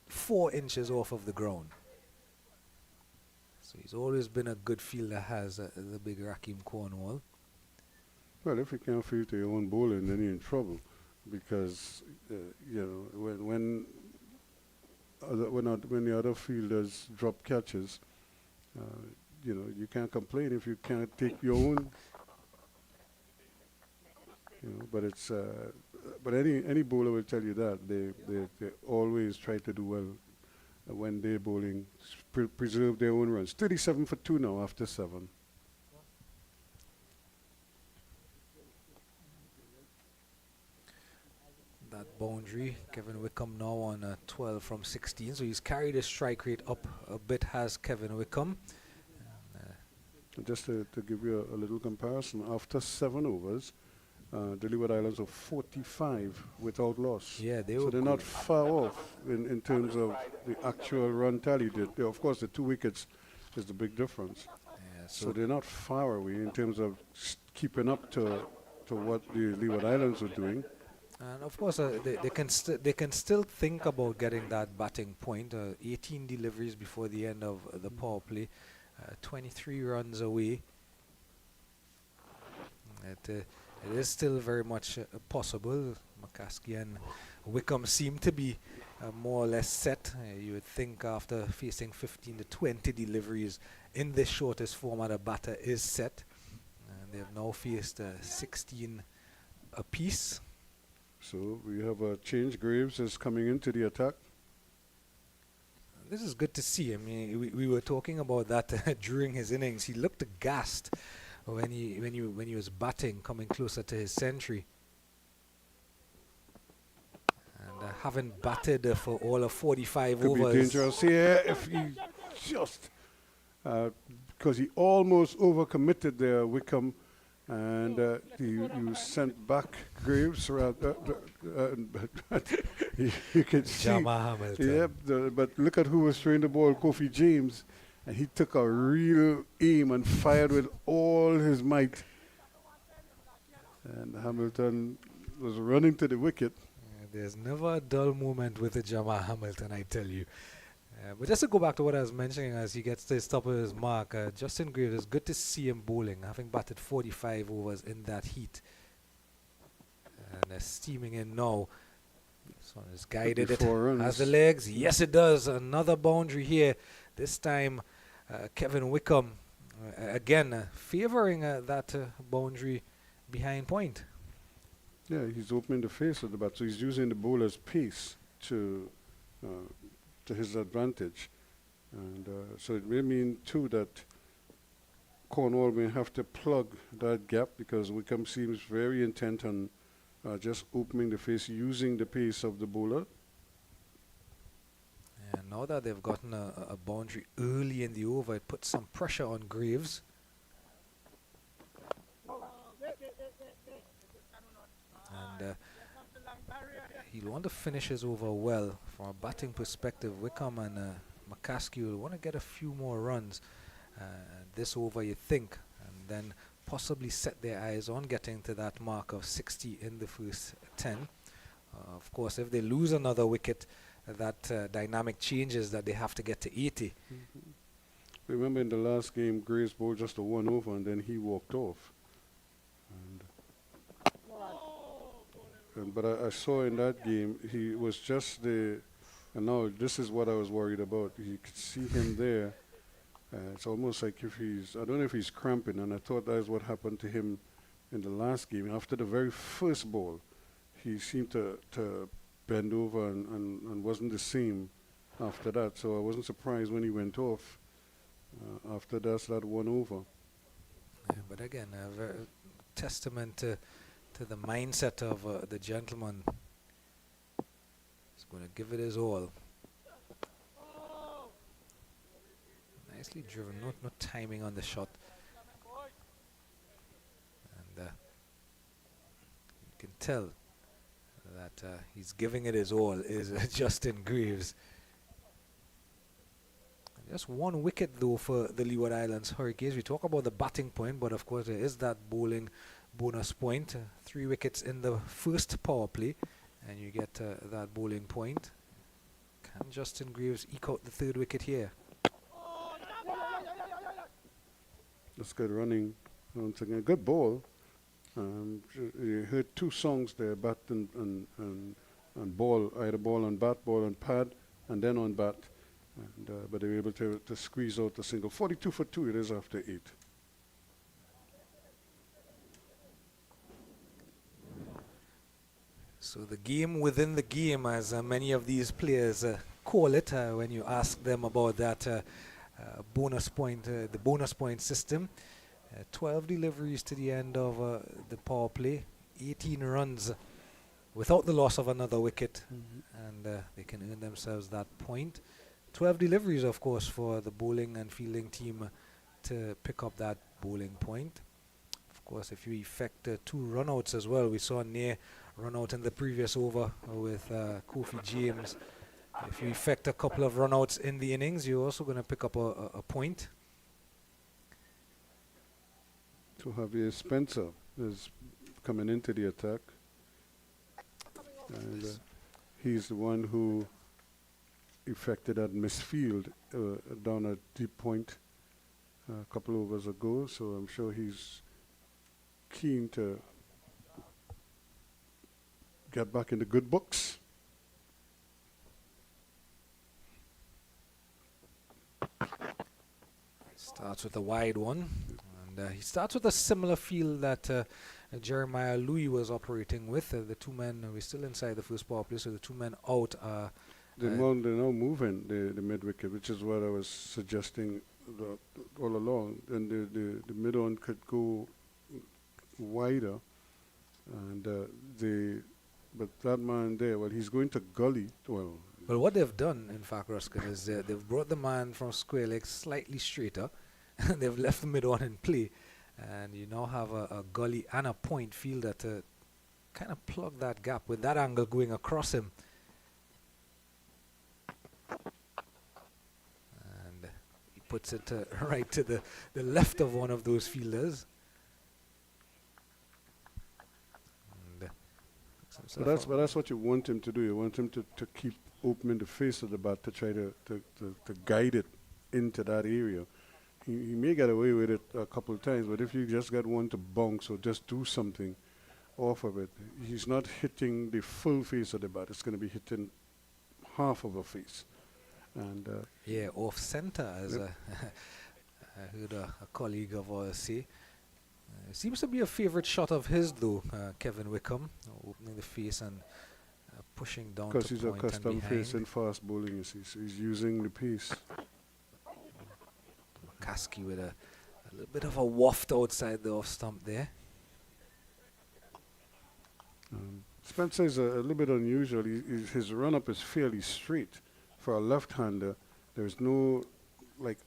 4 inches off of the ground. So he's always been a good fielder, has the big Raheem Cornwall. Well, if you can't field your own bowling, then you're in trouble, because you know, when the other fielders drop catches, you know, you can't complain if you can't take your own. You know, but it's but any bowler will tell you that they always try to do well when they're bowling, preserve their own runs. 37 for 2 now after 7. That boundary, Kevin Wickham now on 12 from 16, so he's carried his strike rate up a bit, has Kevin Wickham. Just to give you a little comparison, after 7 overs, the Leeward Islands are 45 without loss. Yeah, so they're not far off in terms of the actual run tally. Of course, the 2 wickets is the big difference. Yeah, so they're not far away in terms of keeping up to what the Leeward Islands are doing. And of course, they can still think about getting that batting point. 18 deliveries before the end of the power play, 23 runs away. It is still very much possible. McCaskey and Wickham seem to be more or less set. You would think after facing 15 to 20 deliveries in this shortest format, a batter is set. They have now faced 16 apiece. So we have a change. Graves is coming into the attack. This is good to see. I mean, we were talking about that during his innings. He looked aghast when he was batting, coming closer to his century. And having batted for all of 45 Could overs. be dangerous here if he just, because he almost overcommitted there, Wickham, and you sent back Graves. You can see. Hamilton. Yeah, but look at who was throwing the ball, Kofi James, and he took a real aim and fired with all his might. And Hamilton was running to the wicket. There's never a dull moment with the Jamal Hamilton, I tell you. But just to go back to what I was mentioning as he gets to his top of his mark, Justin Graves, it's good to see him bowling, having batted 45 overs in that heat. And steaming in now. This one is guided. It has the legs. Yes, it does. Another boundary here. This time, Kevin Wickham, again, favoring that boundary behind point. Yeah, he's opening the face of the bat, so he's using the bowler's pace to his advantage. And so it may mean, too, that Cornwall may have to plug that gap, because Wickham seems very intent on just opening the face, using the pace of the bowler. And now that they've gotten a boundary early in the over, it puts some pressure on Graves. And he'll want to finish his over well. From a batting perspective, Wickham and McCaskey will want to get a few more runs this over, you think, and then possibly set their eyes on getting to that mark of 60 in the first 10. Of course, if they lose another wicket, that dynamic changes, that they have to get to 80. Remember in the last game, Graves bowled just a 1 over and then he walked off. But I saw in that game, he was just the, and now this is what I was worried about. You could see him there. It's almost like if he's, I don't know if he's cramping, and I thought that is what happened to him in the last game. After the very first ball, he seemed to bend over and wasn't the same after that. So I wasn't surprised when he went off after that 1 over. Yeah, but again, a very testament to the mindset of the gentleman. He's going to give it his all. Nicely driven, no timing on the shot. And you can tell that he's giving it his all, is Justin Greaves. Just one wicket though for the Leeward Islands Hurricanes. We talk about the batting point, but of course there is that bowling bonus point. 3 wickets in the first power play, and you get that bowling point. Can Justin Greaves eke out the 3rd wicket here? That's good running. Once again, good ball. You heard 2 songs there, bat and ball, either ball and bat, ball and pad, and then on bat. And, but they were able to squeeze out the single. 42 for 2 it is after 8. So the game within the game, as many of these players call it, when you ask them about that bonus point, the bonus point system. 12 deliveries to the end of the power play, 18 runs without the loss of another wicket, and they can earn themselves that point. 12 deliveries, of course, for the bowling and fielding team to pick up that bowling point. Of course, if you effect 2 runouts as well, we saw near runout in the previous over with Kofi James. If you effect a couple of runouts in the innings, you're also going to pick up a point. So Javier Spencer is coming into the attack. And he's the one who effected that misfield down at deep point a couple overs ago. So I'm sure he's keen to get back in the good books. Starts with a wide one. And he starts with a similar field that Jeremiah Louis was operating with. The 2 men, we're still inside the first power play, so the 2 men out are... They're now moving the mid wicket, which is what I was suggesting all along. And the mid on could go wider, and but that man there, well, he's going to gully. Well, what they've done, in fact, Ruskin, is they've brought the man from square leg slightly straighter, and they've left the mid on in play, and you now have a gully and a point fielder to kind of plug that gap with that angle going across him. Puts it right to the left of one of those fielders. But that's what you want him to do. You want him to keep opening the face of the bat to try to guide it into that area. He may get away with it a couple of times, but if you just get one to bounce or just do something off of it, he's not hitting the full face of the bat. It's going to be hitting half of a face. And yeah, off center, as I heard a colleague of ours say. Seems to be a favorite shot of his, though, Kevin Wickham, opening the face and pushing down to point. Because he's accustomed facing fast bowling, you see, so he's using the pace. McCaskey with a little bit of a waft outside the off stump there. Spencer is a little bit unusual. His run-up is fairly straight. For a left-hander, there's no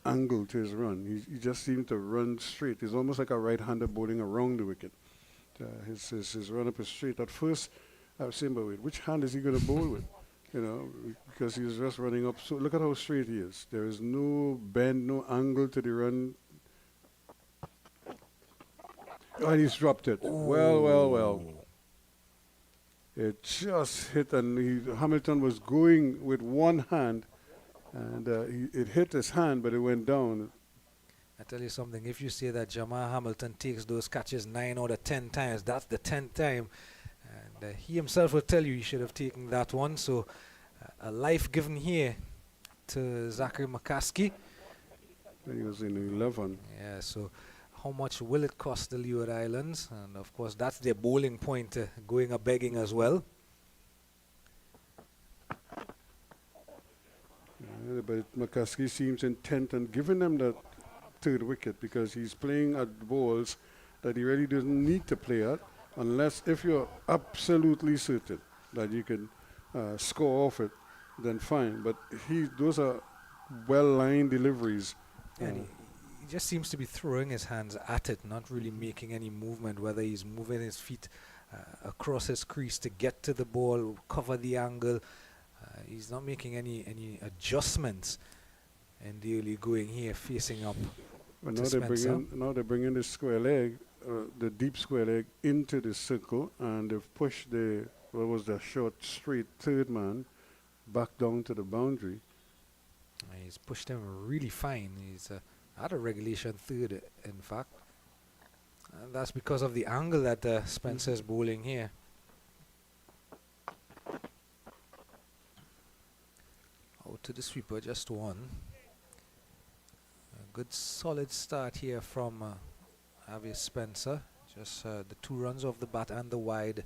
angle to his run. He just seems to run straight. He's almost like a right-hander bowling around the wicket. His run-up is straight. At first, I was saying, but wait, which hand is he going to bowl with? You know, because he's just running up. So look at how straight he is. There is no bend, no angle to the run. Oh, and he's dropped it. Ooh. Well. It just hit, and Hamilton was going with one hand, and it hit his hand, but it went down. I tell you something, if you say that Jamal Hamilton takes those catches 9 out of 10 times, that's the 10th time. And he himself will tell you he should have taken that one. So a life given here to Zachary McCaskey. He was in 11. Yeah, so how much will it cost the Leeward Islands? And of course, that's their bowling point going a begging as well. But McCaskey seems intent on giving them that 3rd wicket because he's playing at balls that he really doesn't need to play at, unless if you're absolutely certain that you can score off it, then fine. But those are well-lined deliveries And he just seems to be throwing his hands at it, not really making any movement, whether he's moving his feet across his crease to get to the ball, cover the angle. He's not making any adjustments in the early going here, facing up But to Spencer. now they bring in the square leg, the deep square leg into the circle, and they've pushed the, what was the short straight third man back down to the boundary. He's pushed him really fine. He's at a regulation third, in fact. And that's because of the angle that Spencer's bowling here. Out to the sweeper, just one. A good solid start here from Javier Spencer. Just the 2 runs off the bat and the wide,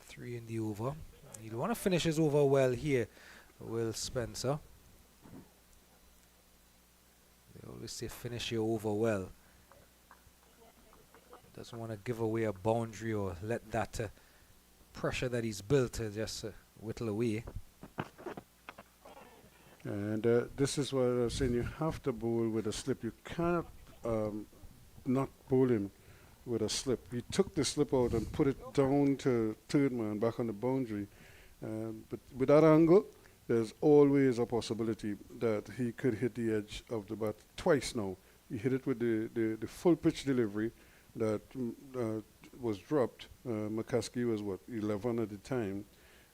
3 in the over. He'll want to finish his over well here, Will Spencer. They always say finish your over well. Doesn't want to give away a boundary or let that pressure that he's built just whittle away. And this is what I was saying, you have to bowl with a slip. You cannot not bowl him with a slip. He took the slip out and put it down to third man back on the boundary. But with that angle, there's always a possibility that he could hit the edge of the bat twice now. He hit it with the full pitch delivery that was dropped. McCaskey was, 11 at the time.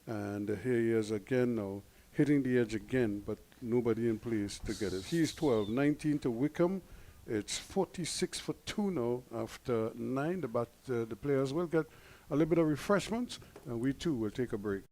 And here he is again now, hitting the edge again, but nobody in place to get it. He's 12, 19 to Wickham. It's 46 for 2 now after 9. The players will get a little bit of refreshment, and we too will take a break.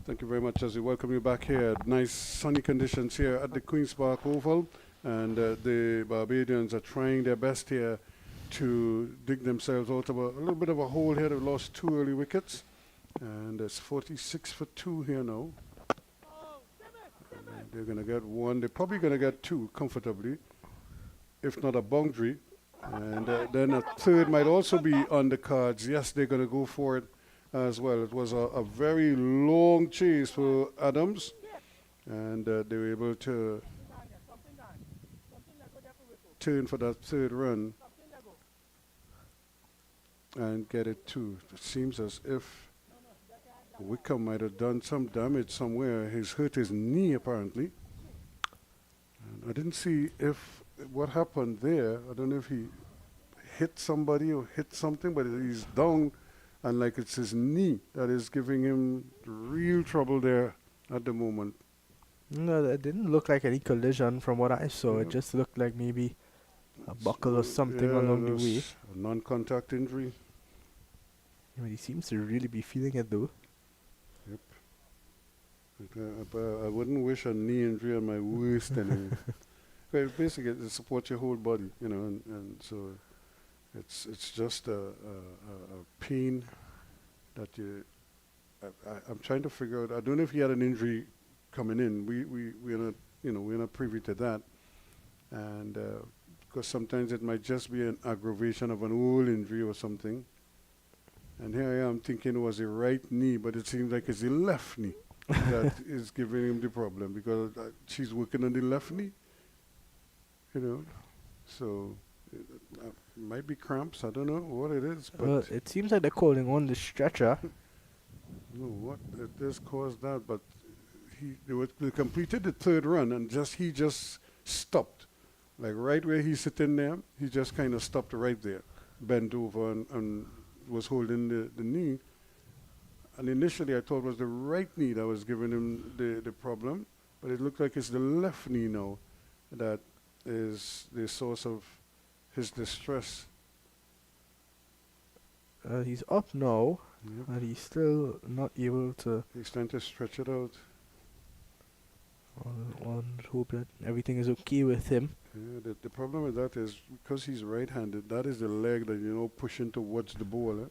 Thank you very much, as we welcome you back here. Nice sunny conditions here at the Queen's Park Oval, and the Barbadians are trying their best here to dig themselves out of a little bit of a hole here. They've lost 2 early wickets, and it's 46 for 2 here now. And They're going to get one. They're probably going to get two comfortably, if not a boundary. And then a third might also be on the cards. Yes, they're going to go for it as well. It was a very long chase for Adams, and they were able to turn for that third run and get it too. It seems as if Wickham might have done some damage somewhere. He's hurt his knee apparently. And I didn't see what happened there. I don't know if he hit somebody or hit something, but he's down, and like it's his knee that is giving him real trouble there at the moment. No, it didn't look like any collision from what I saw. Yeah. It just looked like maybe a buckle or something along the way. A non-contact injury. I mean, he seems to really be feeling it though. I wouldn't wish a knee injury on my worst enemy. Well, basically, it supports your whole body, you know, and so it's just a pain that I'm trying to figure out. I don't know if he had an injury coming in. We're not privy to that, and because sometimes it might just be an aggravation of an old injury or something. And here I am thinking it was a right knee, but it seems like it's the left knee that is giving him the problem, because she's working on the left knee, you know. So it might be cramps. I don't know what it is, but It seems like they're calling on the stretcher. no, what it has caused that. But they completed the third run, and he just stopped, like right where he's sitting there. He just kind of stopped right there, bent over, and was holding the knee. And initially I thought it was the right knee that was giving him the problem, but it looked like it's the left knee now that is the source of his distress. He's up now, Yep. but he's still not able to. He's trying to stretch it out. One hope that everything is okay with him. Yeah, the problem with that is because he's right-handed, that is the leg that, you know, pushing towards the ball.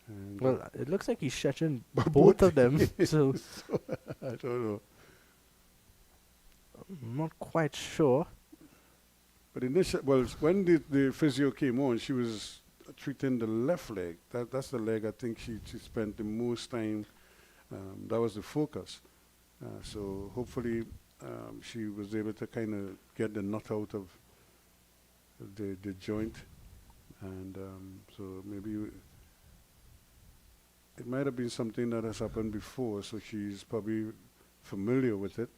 And Well, it looks like he's stretching Both both of them, so I don't know. I'm not quite sure. But when the physio came on, she was treating the left leg. That's the leg I think she spent the most time. That was the focus. So hopefully she was able to kind of get the nut out of the joint. And so maybe it might have been something that has happened before, so she's probably familiar with it.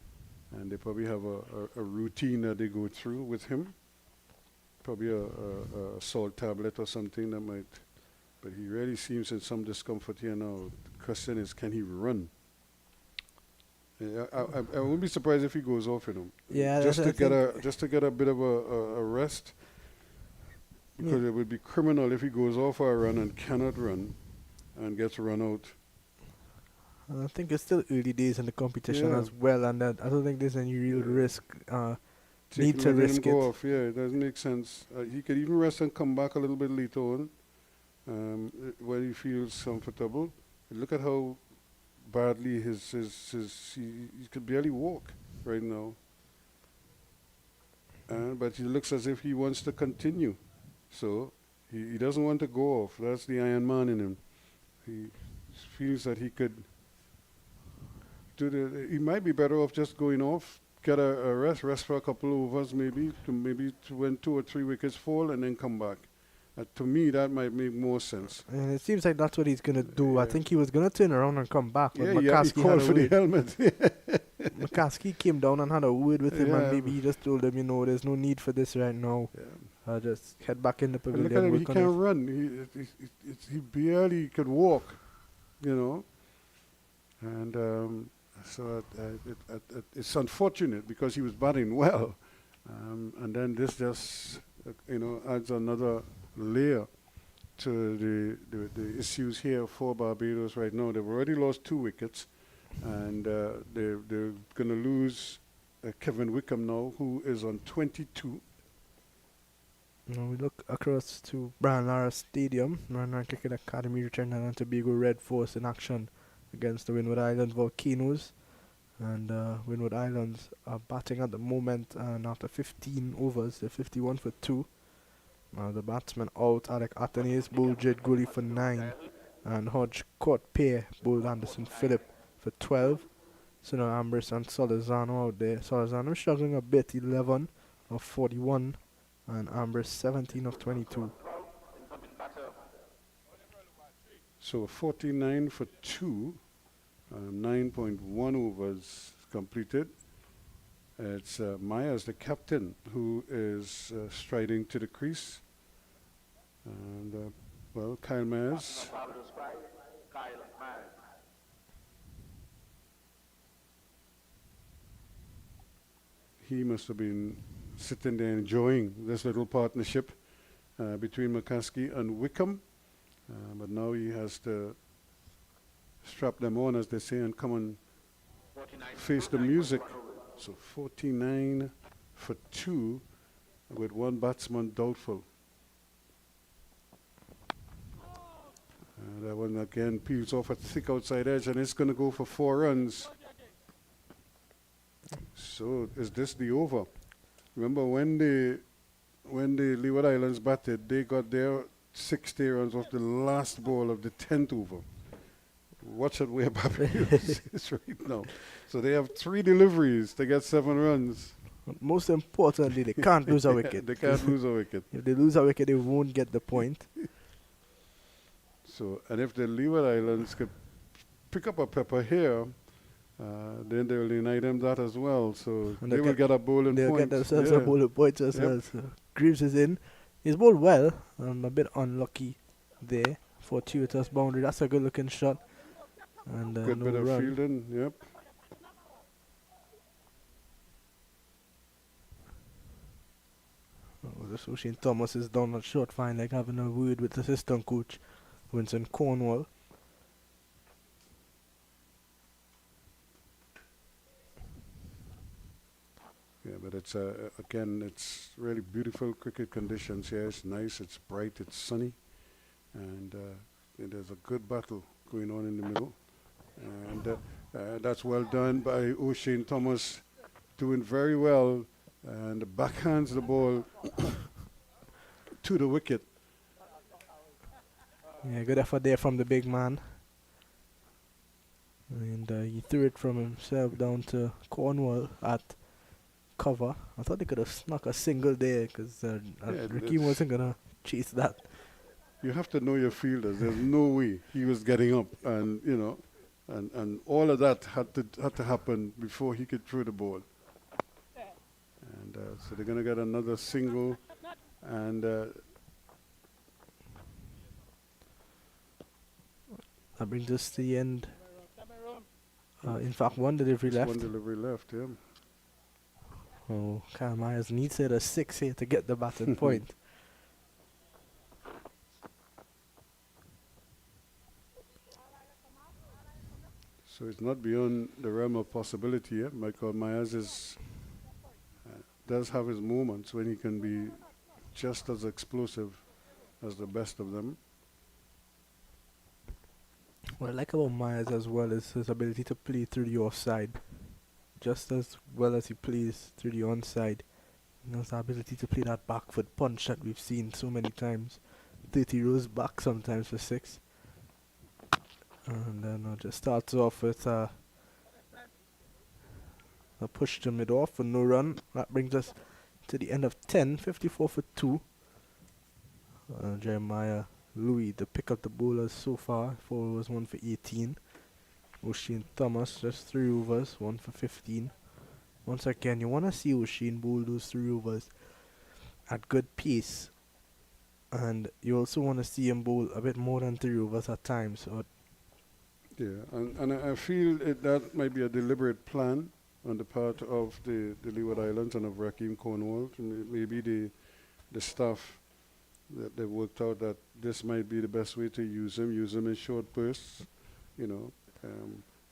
And they probably have a routine that they go through with him. Probably a salt tablet or something that might. But he really seems in some discomfort here now. The question is, can he run? Yeah, I wouldn't be surprised if he goes off, you know. Yeah, just that's to get a bit of a rest. Because it would be criminal if he goes off for a run and cannot run and gets run out. I think it's still early days in the competition Yeah. as well, and that I don't think there's any real risk. Need Taking to him and risk go it. off, yeah, it doesn't make sense. He could even rest and come back a little bit later on when he feels comfortable. Look at how badly he could barely walk right now. But he looks as if he wants to continue. So he doesn't want to go off. That's the Iron Man in him. He feels that he could he might be better off just going off, get a rest for a couple of overs maybe to when 2 or 3 wickets fall and then come back. To me, that might make more sense. And it seems like that's what he's going to do. I Yeah. think he was going to turn around and come back, but Yeah, he McCaskey called had for a the word. helmet. McCaskey came down and had a word with him, Yeah. and maybe he just told him, there's no need for this right now. Yeah. Just head back in the And pavilion. look at him, he work on can't his- run. He barely could walk, you know. And so it's unfortunate because he was batting well. And then this just, adds another layer to the issues here for Barbados right now. They've already lost 2 wickets, and they're going to lose Kevin Wickham now, who is on 22. Now we look across to Brian Lara Stadium. Brian Lara Cricket Academy returning on Tobago Red Force in action against the Windward Island Volcanoes. And Windward Islands are batting at the moment, and after 15 overs, they're 51 for 2. The batsman out, Alec Athanaze bowled Jed Gully for 9, and Hodge caught pair, bowled Anderson Phillip for 12. So now Ambrose and Solizano out there. Solizano struggling a bit, 11 of 41, and Ambrose 17 of 22. So 49 for 2, 9.1 overs completed. It's Myers, the captain, who is striding to the crease. And, well, Kyle Myers. He must have been sitting there enjoying this little partnership between McCaskey and Wickham. But now he has to strap them on, as they say, and come and face the music. So 49 for 2 with one batsman doubtful. That one again peels off a thick outside edge, and it's going to go for 4 runs. So is this the over? Remember when the Leeward Islands batted, they got their 60 runs off the last ball of the 10th over. Watch it where Barbados is right now. So they have 3 deliveries to get 7 runs. Most importantly, they can't lose a wicket. They can't lose a wicket. If they lose a wicket, they won't get the point. So, and if the Leeward Islands could pick up a pepper here, then they will deny them that as well. So And they will get a bowling point. They'll get themselves a bowling point as well. So Greaves is in. He's bowled well. A bit unlucky there. Fortuitous boundary. That's a good looking shot. And Good no bit of run. fielding, yep. This O'Shane Thomas is down at short fine, like having a word with assistant coach Winston Cornwall. Yeah, but it's again, it's really beautiful cricket conditions here. It's nice, it's bright, it's sunny, and there's a good battle going on in the middle. And that's well done by O'Shane Thomas, doing very well, and backhands the ball to the wicket. Yeah, good effort there from the big man. And he threw it from himself down to Cornwall at cover. I thought they could have snuck a single there because Ricky wasn't going to chase that. You have to know your fielders. There's no way he was getting up, and you know, and all of that had to happen before he could throw the ball. And so they're gonna get another single, and that brings us to the end. In fact, one delivery left. One delivery left, yeah. Oh, Kyle Myers needs it a 6 here to get the batted point. So it's not beyond the realm of possibility yet. Michael Myers does have his moments when he can be just as explosive as the best of them. What I like about Myers as well is his ability to play through the offside. Just as well as he plays through the onside. He has the ability to play that back foot punch that we've seen so many times. 30 rows back sometimes for 6. And then just starts off with a push to mid-off for no run. That brings us to the end of 10, 54 for 2. Jeremiah Louis to pick up the bowlers so far. 4 overs, 1 for 18. O'Shane Thomas, just 3 overs, 1 for 15. Once again, you want to see O'Shane bowl those 3 overs at good pace. And you also want to see him bowl a bit more than 3 overs at times. Yeah, and I feel that might be a deliberate plan on the part of the Leeward Islands and of Rakeem Cornwall. Maybe the staff that they worked out that this might be the best way to use him in short bursts, you know.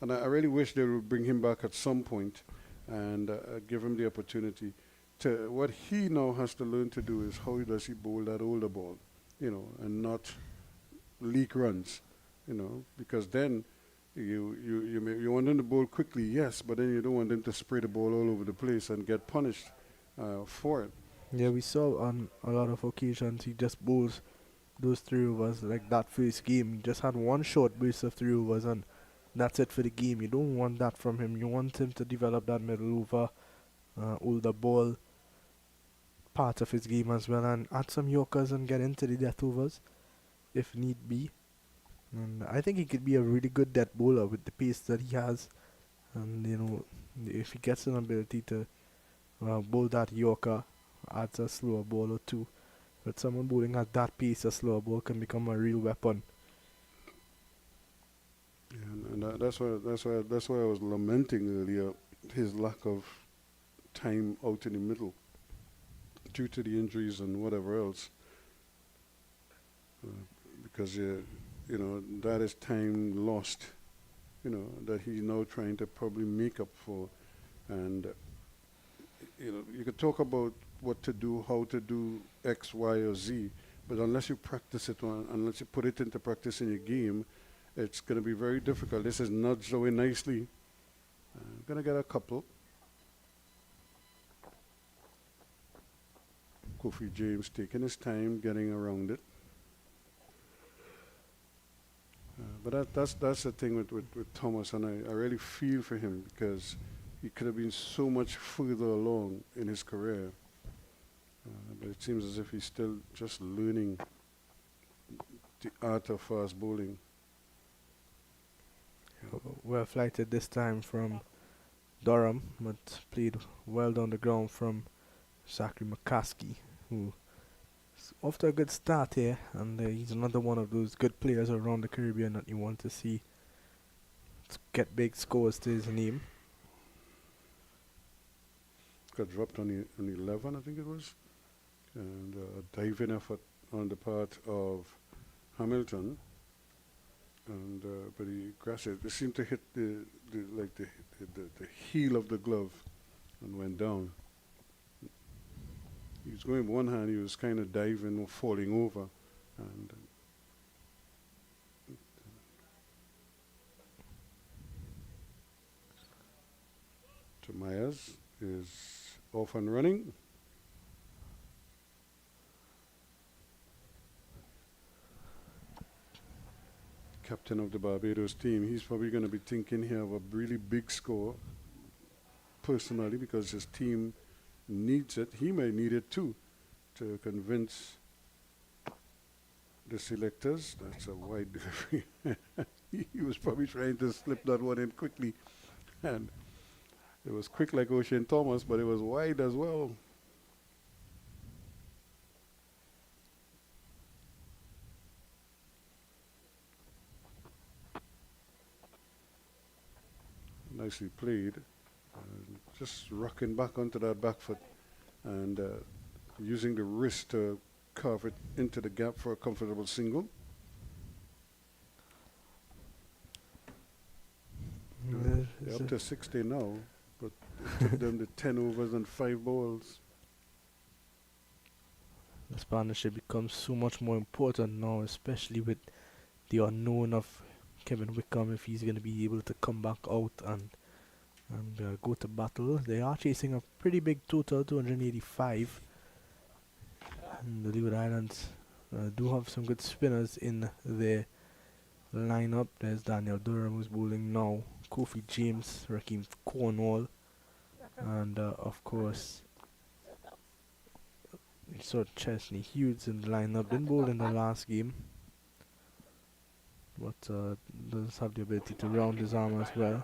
And I really wish they would bring him back at some point and give him the opportunity to. What he now has to learn to do is how does he bowl that older ball, you know, and not leak runs, you know, because then You want them to bowl quickly, yes, but then you don't want them to spray the ball all over the place and get punished for it. Yeah, we saw on a lot of occasions he just bowls those 3 overs. Like that first game, he just had one short burst of 3 overs, and that's it for the game. You don't want that from him. You want him to develop that middle over, older ball part of his game as well, and add some yorkers and get into the death overs if need be. And I think he could be a really good death bowler with the pace that he has. And if he gets an ability to bowl that yorker, adds a slower ball or two. But someone bowling at that pace, a slower ball can become a real weapon. Yeah, and that's why I was lamenting earlier his lack of time out in the middle due to the injuries and whatever else. Because that is time lost, that he's now trying to probably make up for. And you could talk about what to do, how to do X, Y, or Z, but unless you practice it, unless you put it into practice in your game, it's going to be very difficult. This is nudged away nicely. I'm going to get a couple. Kofi James taking his time getting around it. But that's the thing with Thomas, and I really feel for him because he could have been so much further along in his career. But it seems as if he's still just learning the art of fast bowling. Well flighted this time from Durham, but played well down the ground from Zachary McCaskey, who is off to a good start here, and he's another one of those good players around the Caribbean that you want to see get big scores to his name. Got dropped on 11, I think it was, and a diving effort on the part of Hamilton, and but he grasped it. It seemed to hit the heel of the glove and went down. He was going with one hand, he was kind of diving or falling over, and Myers is off and running. Captain of the Barbados team, he's probably going to be thinking here of a really big score personally because his team needs it. He may need it too to convince the selectors. That's a wide delivery. He was probably trying to slip that one in quickly, and it was quick like Ocean Thomas, but it was wide as well. Nicely played. Just rocking back onto that back foot and using the wrist to carve it into the gap for a comfortable single. They're up to 60 now, but it took them to 10 overs and 5 balls. This partnership becomes so much more important now, especially with the unknown of Kevin Wickham, if he's going to be able to come back out and go to battle. They are chasing a pretty big total, 285. And the Leeward Islands do have some good spinners in their lineup. There's Daniel Durham, who's bowling now, Kofi James, Raheem Cornwall, and of course we saw Chesney Hughes in the lineup. Didn't bowl in the last game, but does have the ability to round his arm as well.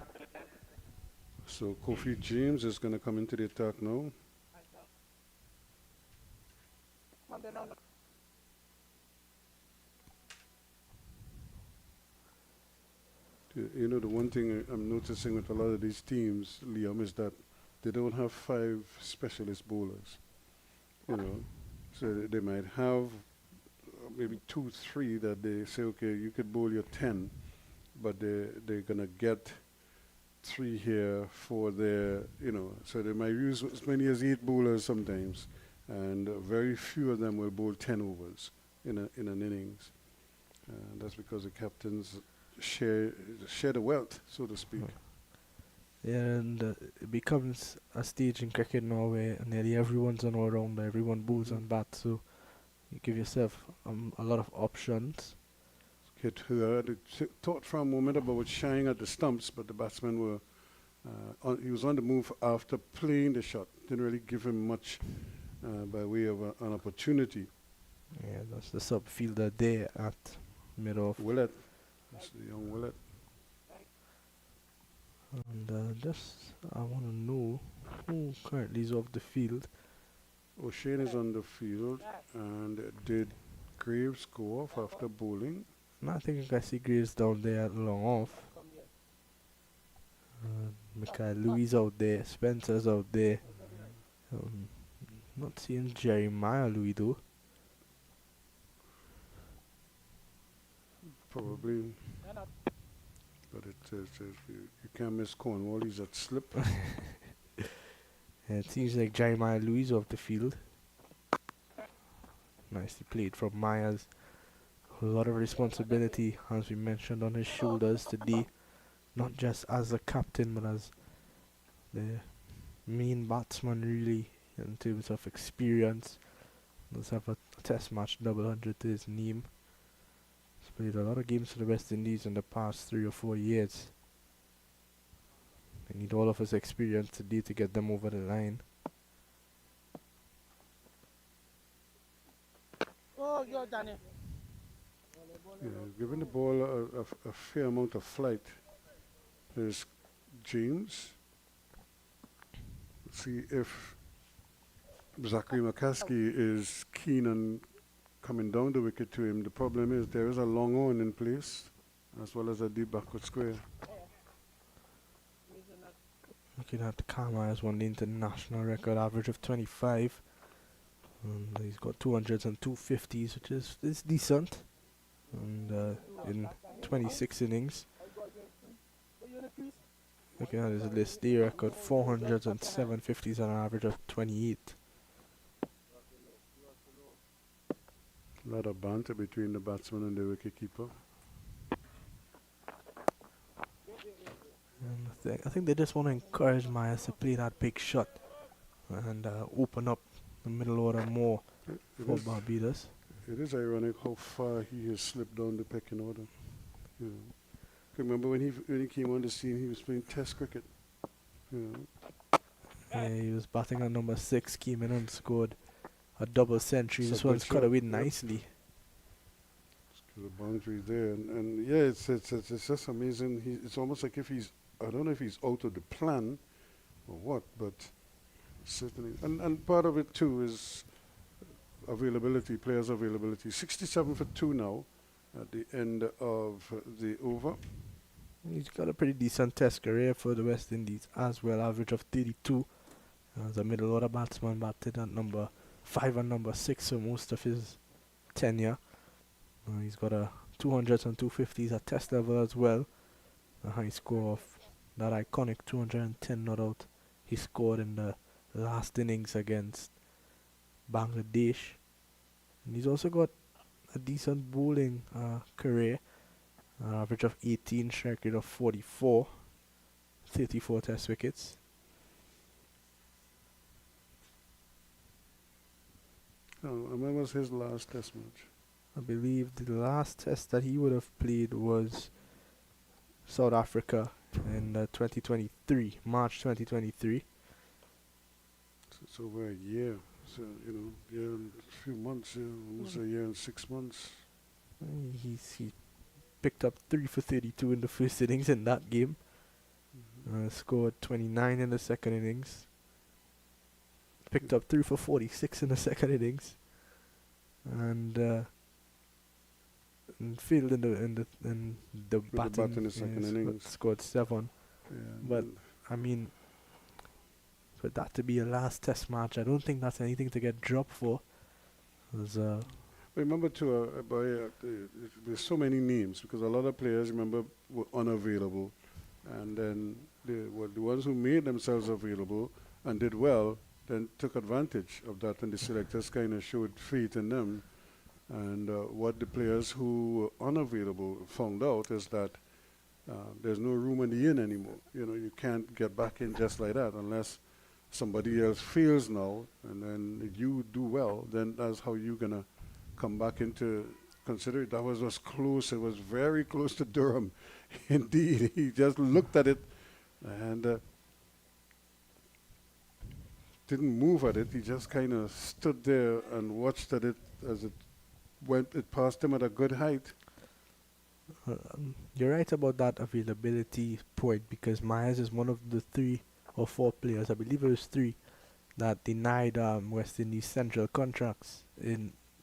So Kofi James is going to come into the attack now. You know, the one thing I'm noticing with a lot of these teams, Liam, is that they don't have 5 specialist bowlers. You know, so they might have maybe 2, 3 that they say, okay, you could bowl your 10, but they're gonna get 3 here for their, so they might use as many as 8 bowlers sometimes, and very few of them will bowl 10 overs in an innings. That's because the captains share the wealth, so to speak. Yeah, and it becomes a stage in cricket now where nearly everyone's an all-rounder, everyone bowls and bats, so you give yourself a lot of options. Kid who had thought for a moment about shying at the stumps, but the batsmen were he was on the move after playing the shot. Didn't really give him much by way of an opportunity. Yeah, that's the sub fielder there at mid-off. Willett, that's the young Willett. And I want to know who currently is off the field. O'Shane is on the field, and did Graves go off after bowling? No, I think I see Graves down there at long off. Michael Louis out there, Spencer's out there. Not seeing Jeremiah Louis though. Probably. But it says you can't miss Cornwall, he's at slip. Yeah, it seems like Jeremiah Louis off the field. Nicely played from Myers. A lot of responsibility, as we mentioned, on his shoulders today. Not just as a captain, but as the main batsman, really, in terms of experience. Does have a test match double 100 to his name. He's played a lot of games for the West Indies in the past 3 or 4 years. They need all of his experience today to get them over the line. Oh, you're done it. Yeah, giving the ball a fair amount of flight. There's James. Let's see if Zachary McCaskey is keen on coming down the wicket to him. The problem is there is a long on in place, as well as a deep backward square. Looking at Kama has won the international record average of 25. And he's got 200s and 250s, which is decent. And in 26 innings. Looking at his list, the record 400s and 750s and an average of 28. A lot of banter between the batsman and the wicketkeeper. And I think they just want to encourage Myers to play that big shot and open up the middle order more for Barbados. It is ironic how far he has slipped down the pecking order. You know. Remember when he came on the scene, he was playing Test cricket. You know. Yeah, he was batting at number 6, came in and scored a double century. This Super one's cut shot, away yep. nicely. The boundary there, and yeah, it's just amazing. It's almost like if he's, I don't know if he's out of the plan or what, but certainly, and part of it too is availability, players' availability. 67 for 2 now at the end of the over. He's got a pretty decent test career for the West Indies as well, average of 32. As a middle order batsman, batted at number 5 and number 6 for most of his tenure. He's got a 200s and 250s at test level as well. A high score of that iconic 210 not out he scored in the last innings against Bangladesh. And he's also got a decent bowling career. An average of 18, strike rate of 44, 34 test wickets. And when was his last test match? I believe the last test that he would have played was South Africa in 2023, March 2023. So it's over a year. So, you know, year and a few months, almost a year and 6 months. He picked up 3 for 32 in the first innings in that game. Scored 29 in the second innings. Picked up 3 for 46 in the second innings. And failed in the batting in the second innings. Scored 7. Yeah, But I mean, for that to be a last test match, I don't think that's anything to get dropped for. remember too, there's so many names because a lot of players, remember, were unavailable, and then the ones who made themselves available and did well then took advantage of that, and the selectors kind of showed faith in them. And what the players who were unavailable found out is that There's no room in the inn anymore. You know, you can't get back in just like that unless somebody else fails now, and then you do well. Then that's how you're gonna come back into consider it. That was close. It was very close to Durham, indeed. He just looked at it and didn't move at it. He just kind of stood there and watched at it as it went. It passed him at a good height. You're right about that availability point, because Myers is one of the 3 or 4 players, I believe it was 3, that denied West Indies central contracts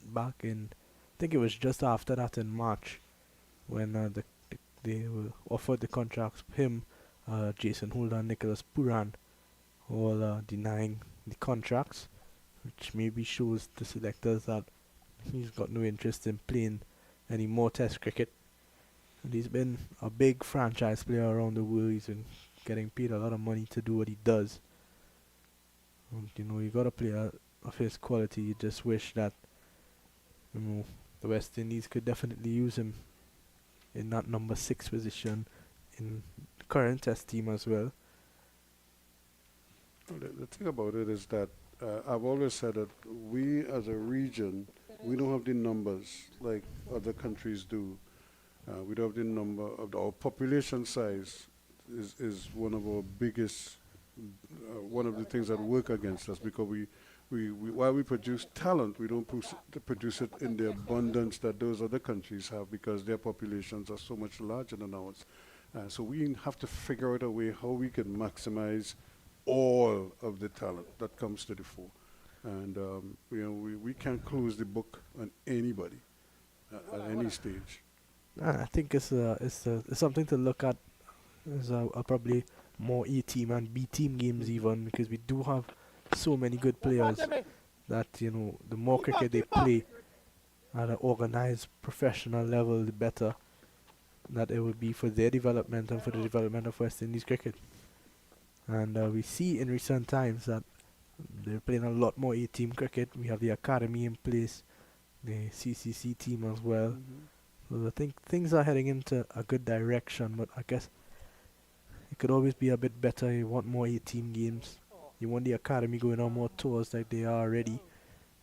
back in, I think it was just after that in March, when they were offered the contracts. Him, Jason Holder, and Nicholas Puran, all denying the contracts, which maybe shows the selectors that he's got no interest in playing any more Test cricket. And he's been a big franchise player around the world. He's been getting paid a lot of money to do what he does. And, you know, you got a player of his quality. You just wish that, you know, the West Indies could definitely use him in that number 6 position in the current Test team as well. The thing about it is that I've always said that we as a region, we don't have the numbers like other countries do. We don't have the number of our population size is one of our biggest, one of the things that work against us, because we while we produce talent, we don't produce it in the abundance that those other countries have, because their populations are so much larger than ours. So we have to figure out a way how we can maximize all of the talent that comes to the fore. And you know, we can't close the book on anybody at any stage. I think it's something to look at. There's probably more A team and B team games even, because we do have so many good players that, you know, the more cricket they play at an organized professional level, the better that it would be for their development and for the development of West Indies cricket. And we see in recent times that they're playing a lot more A team cricket. We have the academy in place, the CCC team as well. So I think things are heading into a good direction, but I guess it could always be a bit better. You want more A-team games. You want the academy going on more tours like they are already.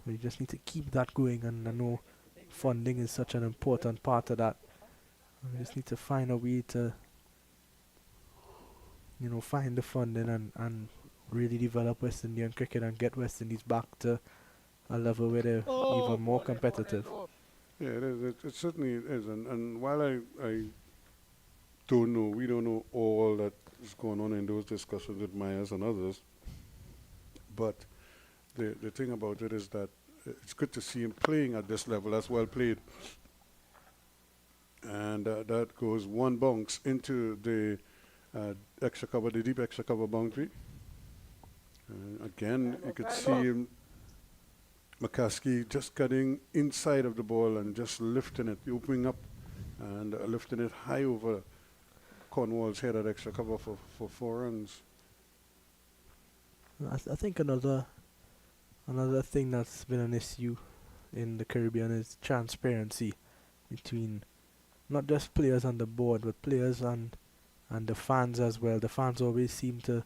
But you just need to keep that going, and I know funding is such an important part of that. We just need to find a way to, you know, find the funding and really develop West Indian cricket and get West Indies back to a level where they're even more competitive. Yeah, it certainly is. And while I don't know, we don't know all that is going on in those discussions with Myers and others, but the thing about it is that it's good to see him playing at this level. That's well played. And that goes one bounce into the extra cover, the deep extra cover boundary. Again, you could see him, McCaskey, just cutting inside of the ball and just lifting it, opening up and lifting it high over Cornwall's head at extra cover for 4 runs. I think another thing that's been an issue in the Caribbean is transparency between not just players on the board, but players and the fans as well. The fans always seem to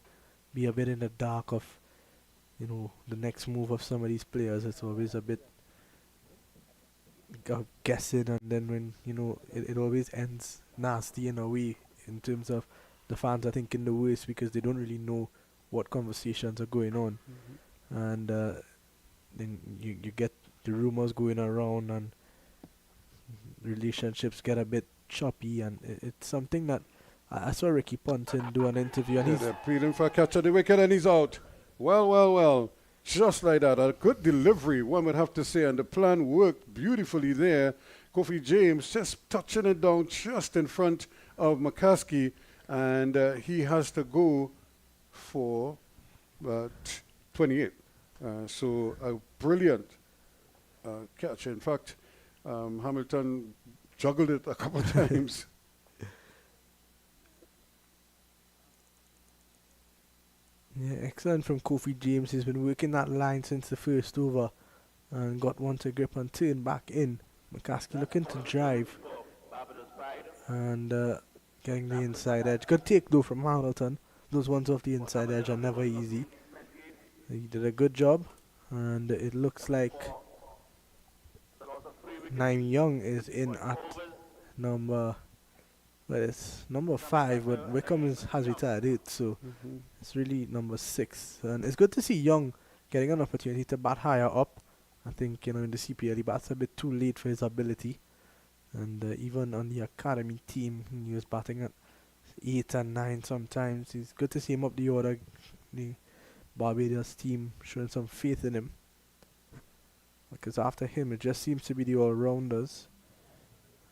be a bit in the dark of, you know, the next move of some of these players. It's always a bit guessing, and then when, you know, it always ends nasty in a way, in terms of the fans are thinking the worst because they don't really know what conversations are going on. And then you get the rumors going around, and relationships get a bit choppy, and it's something that I saw Ricky Ponting do an interview, and they're pleading for a catch at the wicket, and he's out. Well, just like that. A good delivery, one would have to say, and the plan worked beautifully there. Kofi James just touching it down just in front of McCaskey, and he has to go for 28. So a brilliant catch. In fact, Hamilton juggled it a couple of times. Yeah, excellent from Kofi James. He's been working that line since the first over and got one to grip and turn back in. McCaskey looking to drive, and getting the inside edge. Good take though from Hamilton. Those ones off the inside edge are never easy. He did a good job, and it looks like Naim Young is in at number. Well, it's number 5, but Wickham has retired 8, so it's really number 6. And it's good to see Young getting an opportunity to bat higher up. I think, in the CPL he bats a bit too late for his ability. And even on the academy team, he was batting at 8 and 9 sometimes. It's good to see him up the order. The Barbados team showing some faith in him. Because after him, it just seems to be the all-rounders.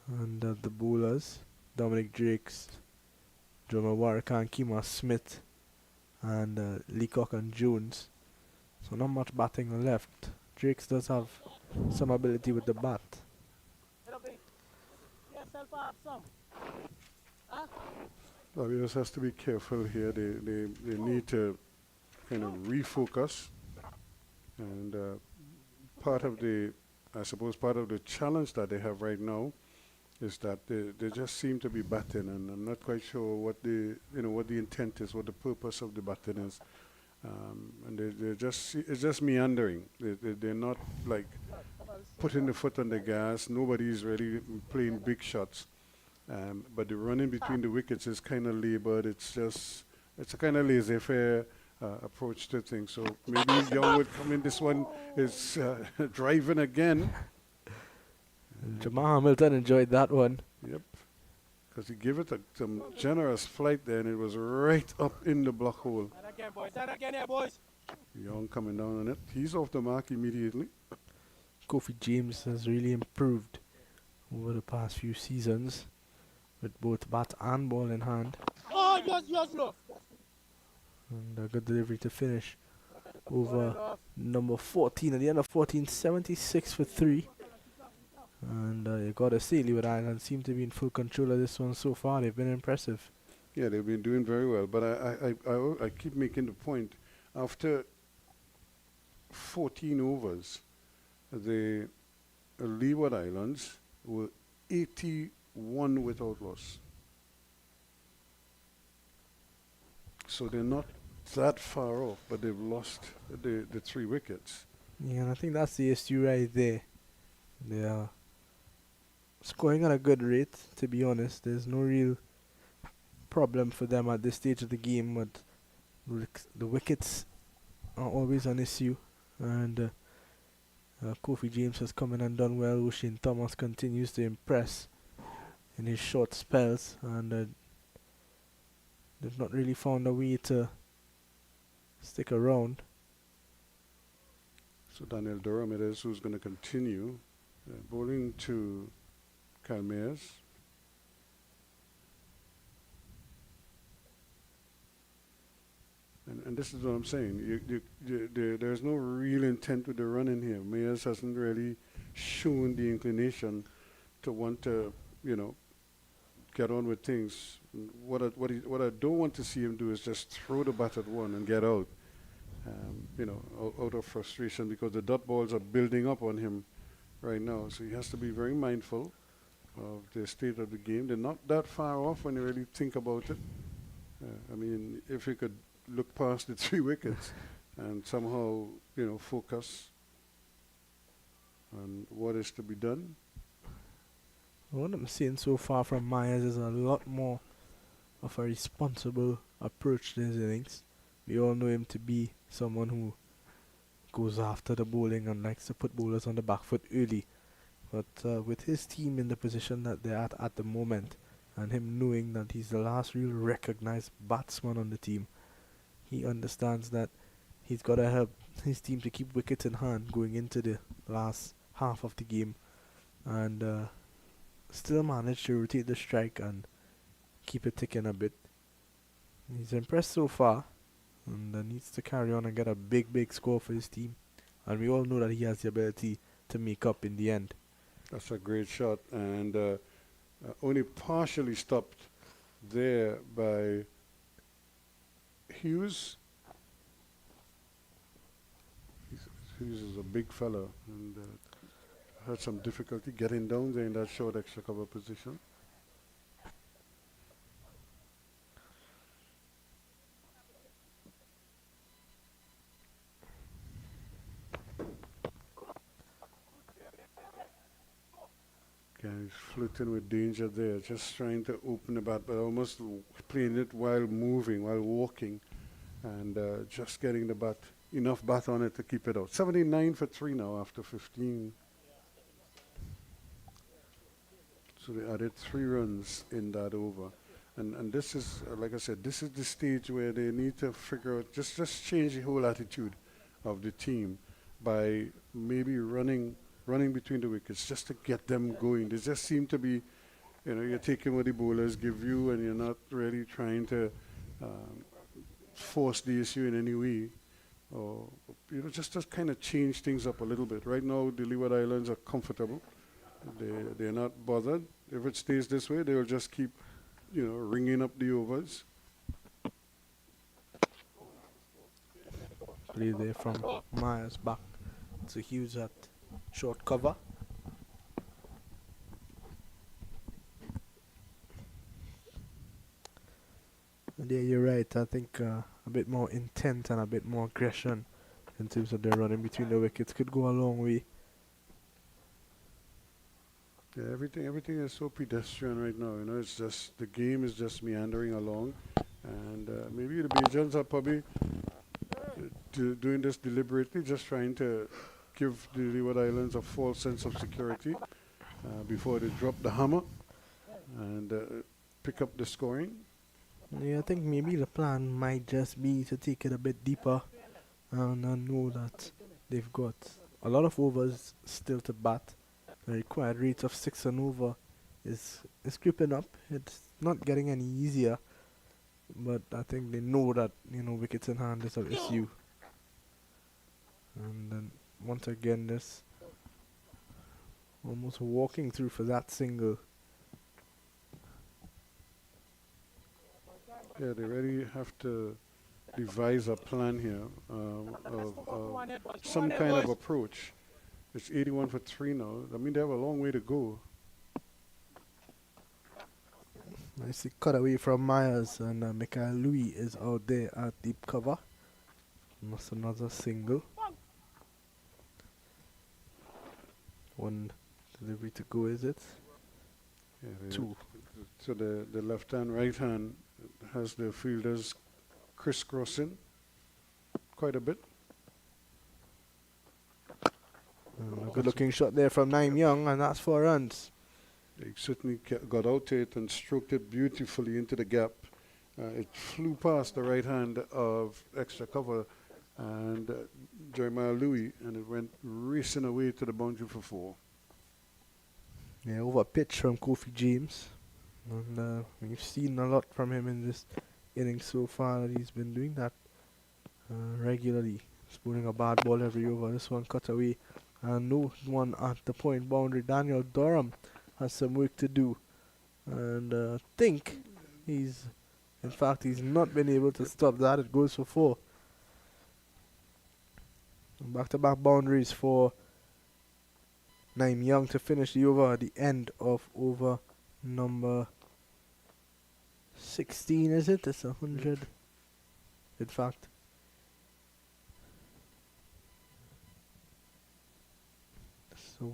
And the bowlers. Dominic Drakes, Jomo Warakan, Kima Smith, and Leacock and Jones. So not much batting left. Drakes does have some ability with the bat. Barbados has to be careful here. They need to kind of refocus. And part of the challenge that they have right now is that they just seem to be batting, and I'm not quite sure what the intent is, what the purpose of the batting is, and it's just meandering. They're not like putting the foot on the gas. Nobody's really playing big shots, but the running between the wickets is kind of labored. It's a kind of laissez-faire approach to things. So maybe Young would come in. This one is driving again. Jamal Hamilton enjoyed that one. Yep, because he gave it some generous flight there, and it was right up in the block hole. Side again here, boys. Young coming down on it. He's off the mark immediately. Kofi James has really improved over the past few seasons with both bat and ball in hand. Oh, yes, look. And a good delivery to finish over number 14. At the end of 14, 76 for 3. And you gotta say, Leeward Island seem to be in full control of this one so far. They've been impressive. Yeah, they've been doing very well. But I keep making the point. After 14 overs, the Leeward Islands were 81 without loss. So they're not that far off, but they've lost the 3 wickets. Yeah, and I think that's the issue right there. They are scoring at a good rate, to be honest. There's no real problem for them at this stage of the game, but the wickets are always an issue. And Kofi James has come in and done well. O'Shane Thomas continues to impress in his short spells, and they've not really found a way to stick around. So Daniel Durham it is who's going to continue bowling to Calmeres. And this is what I'm saying. There's no real intent with the running here. Mayers hasn't really shown the inclination to want to, get on with things. What I don't want to see him do is just throw the bat at one and get out. Out of frustration, because the dot balls are building up on him right now. So he has to be very mindful of the state of the game. They're not that far off when you really think about it. If he could look past the 3 wickets and somehow, focus on what is to be done. What I'm seeing so far from Myers is a lot more of a responsible approach to his innings. We all know him to be someone who goes after the bowling and likes to put bowlers on the back foot early. But with his team in the position that they're at the moment, and him knowing that he's the last real recognized batsman on the team, he understands that he's got to help his team to keep wickets in hand going into the last half of the game, and still manage to rotate the strike and keep it ticking a bit. He's impressed so far, and needs to carry on and get a big score for his team. And we all know that he has the ability to make up in the end. That's a great shot, and only partially stopped there by Hughes. Hughes is a big fella, and had some difficulty getting down there in that short extra cover position. Again, he's flirting with danger there, just trying to open the bat, but almost playing it while moving, while walking, and just getting the bat, enough bat on it to keep it out. 79 for 3 now after 15. So they added 3 runs in that over. And this is, like I said, this is the stage where they need to figure out, just change the whole attitude of the team by maybe running between the wickets just to get them going. They just seem to be, you're taking what the bowlers give you and you're not really trying to force the issue in any way. Or, just to kind of change things up a little bit. Right now, the Leeward Islands are comfortable. They're not bothered. If it stays this way, they'll just keep, ringing up the overs. Play there from Myers back to Hughes at short cover. And yeah, you're right. I think a bit more intent and a bit more aggression in terms of their running between the wickets could go a long way. Yeah, everything is so pedestrian right now. It's just the game is just meandering along, and maybe the Bajans are probably doing this deliberately, just trying to give the Leeward Islands a false sense of security before they drop the hammer and pick up the scoring. Yeah, I think maybe the plan might just be to take it a bit deeper and know that they've got a lot of overs still to bat. The required rate of 6 and over is creeping up. It's not getting any easier, but I think they know that wickets in hand is an issue. And then once again, this almost walking through for that single. Yeah, they really have to devise a plan here of some kind of approach. It's 81 for 3 now. I mean, they have a long way to go. Nicely cut away from Myers, and Michael Louis is out there at deep cover. That's another single. One delivery to go, is it? Yeah, 2. So the left hand, right hand has the fielders crisscrossing quite a bit. A good looking shot there from Naim Young, and that's 4 runs. They certainly got out to it and stroked it beautifully into the gap. It flew past the right hand of extra cover and Jeremiah Louis, and it went racing away to the boundary for 4. Yeah, over pitch from Kofi James. And we've seen a lot from him in this inning so far. He's been doing that regularly. Spooning a bad ball every over. This one cut away. And no one at the point boundary. Daniel Durham has some work to do. And think he's not been able to stop that. It goes for 4. Back-to-back boundaries for Naim Young to finish the over at the end of over number 16, is it? It's 100. In fact. So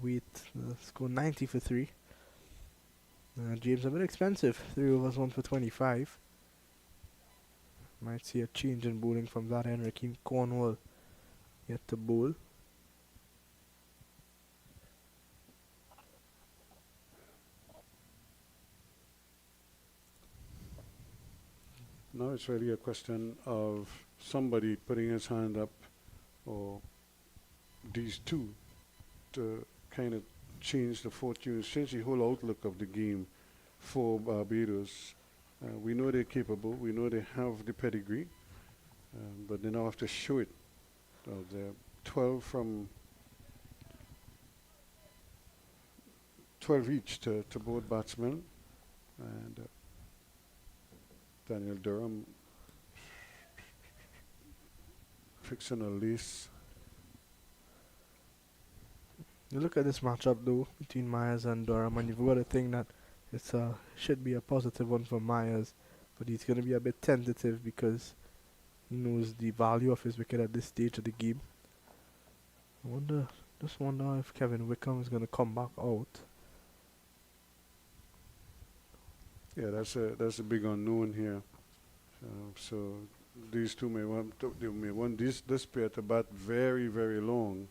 let's go 90 for 3. James a bit expensive. 3 overs, 1 for 25. Might see a change in bowling from that end. Rakeem Cornwall yet to bowl. Now it's really a question of somebody putting his hand up, or these two, to kind of change the fortunes, change the whole outlook of the game for Barbados. We know they're capable, we know they have the pedigree, but they now have to show it. They're 12 each to both batsmen, and Daniel Durham fixing a lace. You look at this matchup though between Myers and Durham, and you've got to think that it's should be a positive one for Myers, but he's going to be a bit tentative because he knows the value of his wicket at this stage of the game. Just wonder if Kevin Wickham is going to come back out. Yeah, that's a big unknown here. So these two they may want this pair to bat very, very long,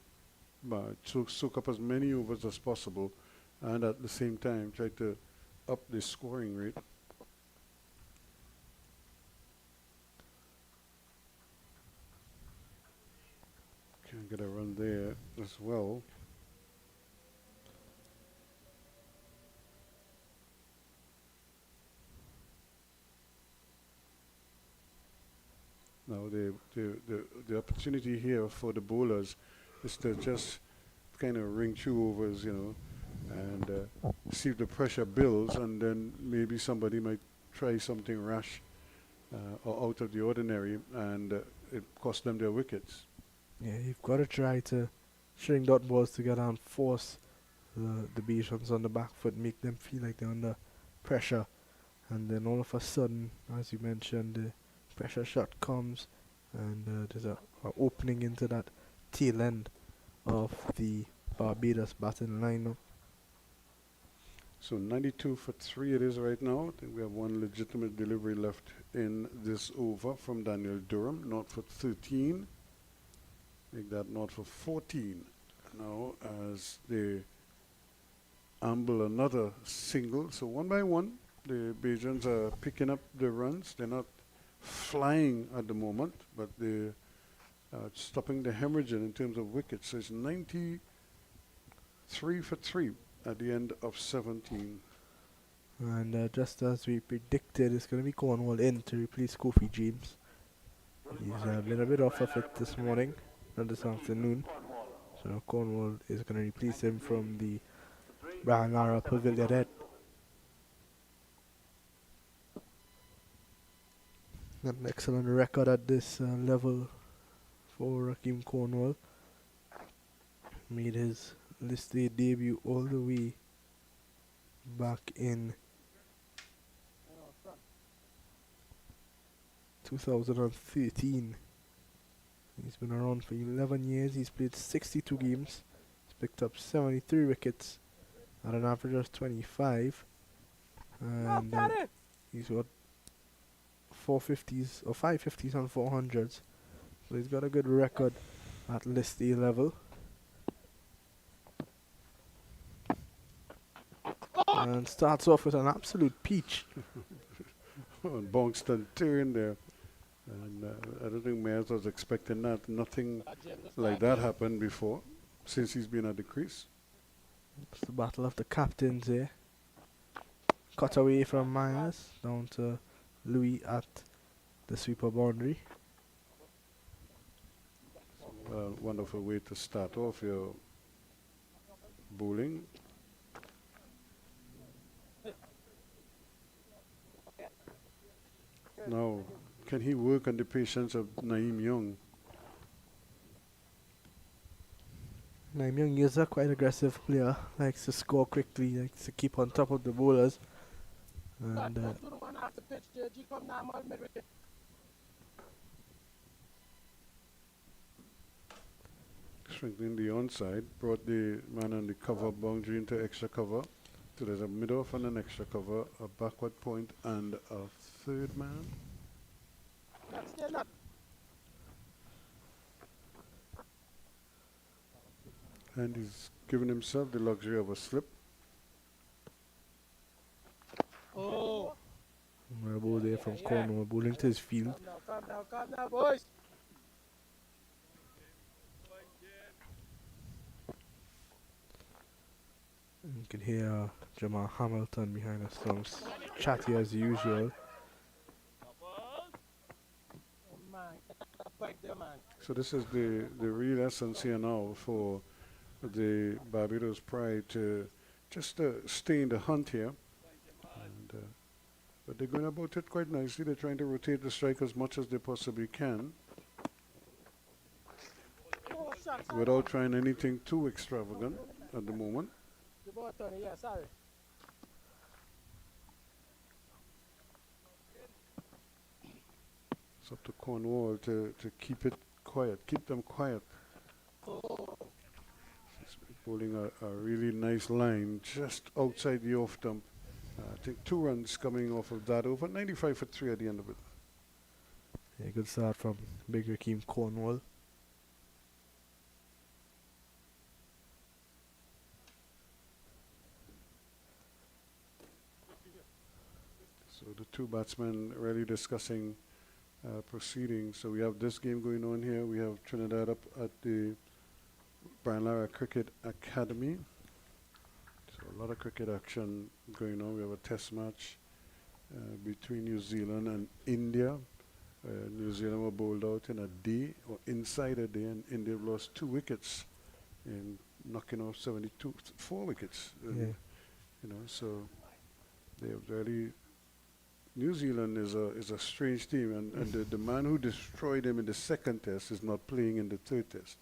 but soak up as many overs as possible, and at the same time try to up the scoring rate. Can get a run there as well. Now the opportunity here for the bowlers is to just kind of ring two overs, and see if the pressure builds, and then maybe somebody might try something rash or out of the ordinary, and it cost them their wickets. Yeah, you've got to try to string dot balls together and force the Bajans on the back foot, make them feel like they're under pressure, and then all of a sudden, as you mentioned, the pressure shot comes, and there's a opening into that tail end of the Barbados batting lineup. So 92 for 3 it is right now. I think we have one legitimate delivery left in this over from Daniel Durham. Not for 13. Make that not for 14. Now as they amble another single. So one by one, the Bajans are picking up the runs. They're not flying at the moment, but they're stopping the hemorrhaging in terms of wickets. So it's 93 for 3 at the end of 17. And just as we predicted, it's going to be Cornwall in to replace Kofi James. He's been a bit off of it this morning and this afternoon. So Cornwall is going to replace him from the Brian Lara Pavilion. An excellent record at this level for Rakeem Cornwall. Made his list A debut all the way back in 2013. He's been around for 11 years. He's played 62 games. He's picked up 73 wickets at an average of 25. And he's got 450s or 550s and 400s. So he's got a good record at list A level. And starts off with an absolute peach. Bongston turn there. And I don't think Mayers was expecting that. Nothing like that happened before since he's been at the crease. It's the battle of the captains here. Cut away from Myers down to Louis at the sweeper boundary. Wonderful way to start off your bowling. Now, can he work on the patience of Naeem Young? Naeem Young is a quite aggressive player. Likes to score quickly, likes to keep on top of the bowlers. And strengthening the onside, brought the man on the cover boundary into extra cover. So there's a mid-off and an extra cover, a backward point, and a third man. And he's given himself the luxury of a slip. Oh. a ball there from Cornwall, bowling to his field. Calm down, boys. You can hear Jamal Hamilton behind us, sounds chatty as usual. So this is the real essence here now for the Barbados Pride to just stay in the hunt here. And, but they're going about it quite nicely. They're trying to rotate the strike as much as they possibly can without trying anything too extravagant at the moment. Yeah, sorry. It's up to Cornwall to keep it quiet, keep them quiet. He's bowling a really nice line just outside the off stump. I think 2 runs coming off of that over. 95 for 3 at the end of it. Yeah, good start from Big Rakeem Cornwall. So the 2 batsmen really discussing proceedings. So we have this game going on here. We have Trinidad up at the Brian Lara Cricket Academy. So a lot of cricket action going on. We have a test match between New Zealand and India. New Zealand were bowled out in a day or inside a day, and India lost 2 wickets in knocking off 4 wickets. Yeah. You know, so they have really. New Zealand is a strange team, and the man who destroyed them in the 2nd test is not playing in the 3rd test.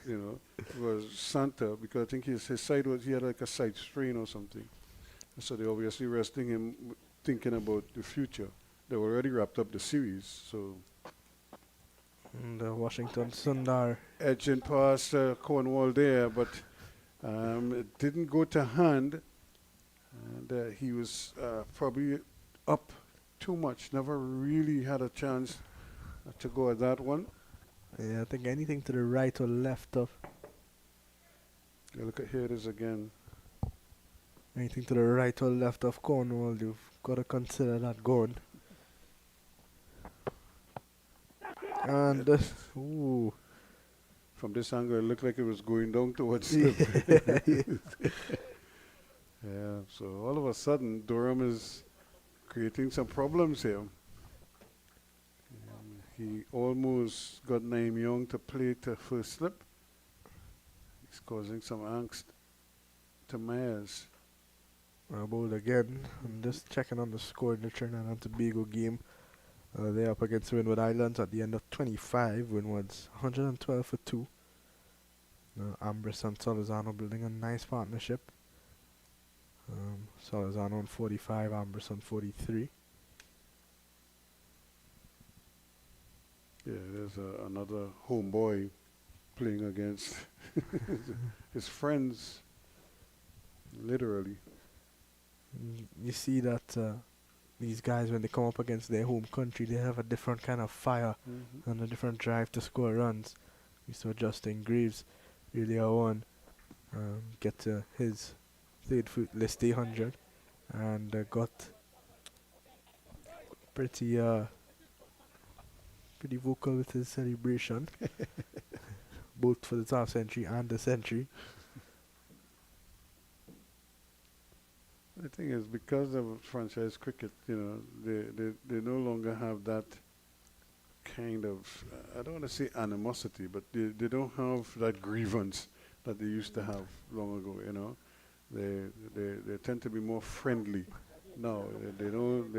You know, it was Santa, because I think his side he had like a side strain or something. So they obviously resting him, thinking about the future. They already wrapped up the series, so. And Washington Sundar. Edging past Cornwall there, but it didn't go to hand. And he was probably up too much. Never really had a chance to go at that one. Yeah, I think anything to the right or left of. Yeah, look at here it is again. Anything to the right or left of Cornwall, you've got to consider that going. And ooh. From this angle, it looked like it was going down towards him. Yeah, so all of a sudden, Durham is creating some problems here. He almost got Naeem Young to play to first slip. He's causing some angst to Myers. Bowled again. I'm just checking on the score in the Trinidad and Tobago game. They're up against Windward Islands at the end of 25. Windward's 112 for 2. Ambrose and Solizano building a nice partnership. Solizano on 45, Ambrose on 43. Yeah, there's another homeboy playing against his friends, literally. You see that these guys, when they come up against their home country, they have a different kind of fire and a different drive to score runs. We saw Justin Greaves earlier on get to his 3rd list 100 and got pretty vocal with his celebration, both for the top century and the century. The thing is, because of franchise cricket, you know, they no longer have that kind of, I don't want to say animosity, but they don't have that grievance that they used to have long ago, you know. They tend to be more friendly now. They don't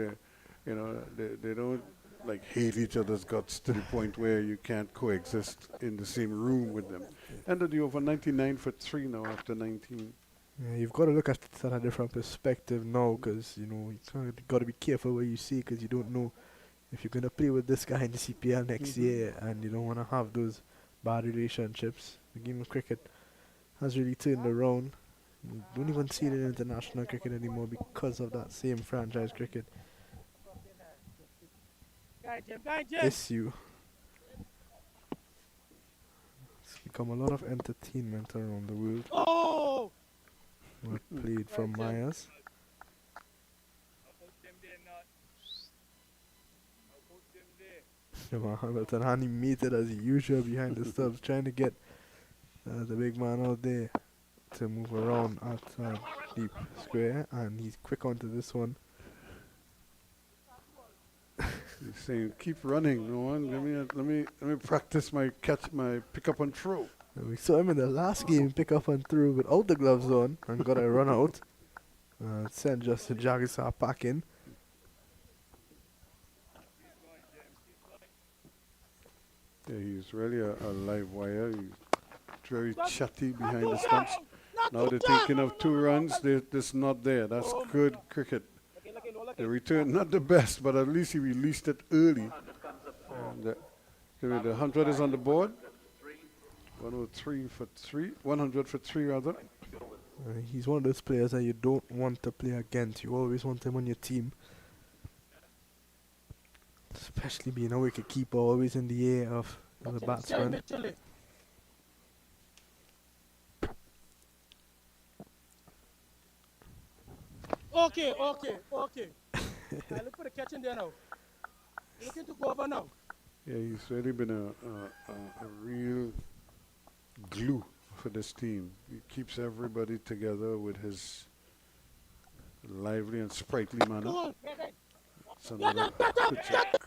like hate each other's guts to the point where you can't coexist in the same room with them. Ended the over 99 for 3 now after 19. Yeah, you've got to look at it at a different perspective now, because you know you got to be careful what you see, because you don't know if you're gonna play with this guy in the CPL next year, and you don't want to have those bad relationships. The game of cricket has really turned around. You don't even see it in international cricket anymore because of that same franchise cricket issue. It's become a lot of entertainment around the world. Oh! What played from Myers. Hamilton animated as usual behind the stumps, trying to get the big man out there to move around outside deep square, and he's quick onto this one. He's saying, keep running, no one. Let me practice my pick up and throw. And we saw him in the last game pick up and throw without the gloves on and got a run out. Sent Justin Jagisar packing. Yeah, he's really a live wire. He's very chatty behind the stumps. Now they're thinking of 2 runs. They're just not there. That's good cricket. The return, not the best, but at least he released it early. And the 100 is on the board. 103 for 3. 100 for 3 rather. He's one of those players that you don't want to play against. You always want him on your team. Especially being a wicket keeper, always in the air of the batsman. Okay. I look for the catch in there now. Looking to go over now. Yeah, he's really been a real glue for this team. He keeps everybody together with his lively and sprightly manner. It's another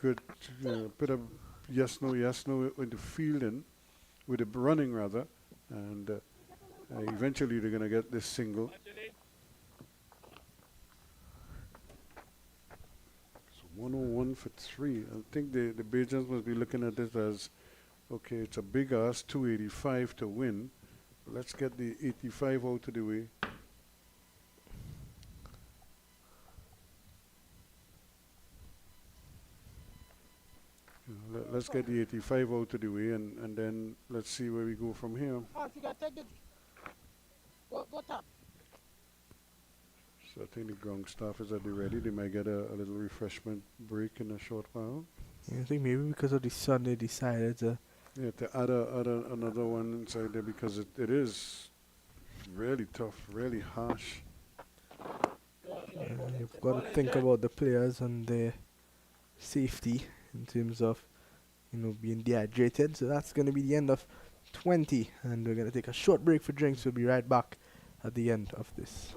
good bit of yes, no with the fielding, with the running rather, and eventually they're going to get this single. So 101 for 3. I think the Bajans must be looking at this as, okay, it's a big ask, 285 to win. Let's get the 85 out of the way. Let's get the 85 out of the way, and then let's see where we go from here. You can take it. Go tap. So I think the ground staff is at the ready. They might get a little refreshment break in a short while. I think maybe because of the sun they decided to add another one inside there because it is really tough, really harsh. you've got to think about the players and their safety in terms of being dehydrated. So that's going to be the end of 20, and we're going to take a short break for drinks. We'll be right back at the end of this.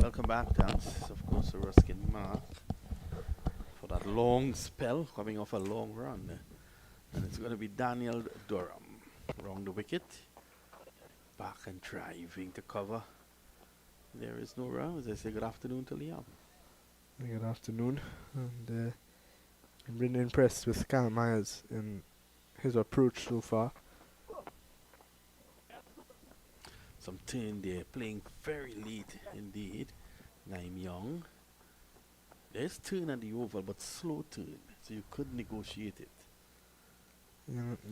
Welcome back, thanks, of course, to Ruskin Mark for that long spell, coming off a long run. And it's going to be Daniel Durham around the wicket, back and driving to cover. There is no run. As I say, good afternoon to Liam. Good afternoon. And I'm really impressed with Cal Myers in his approach so far. Some turn there, playing very late indeed. Naim Young. There's turn at the oval, but slow turn, so you could negotiate it.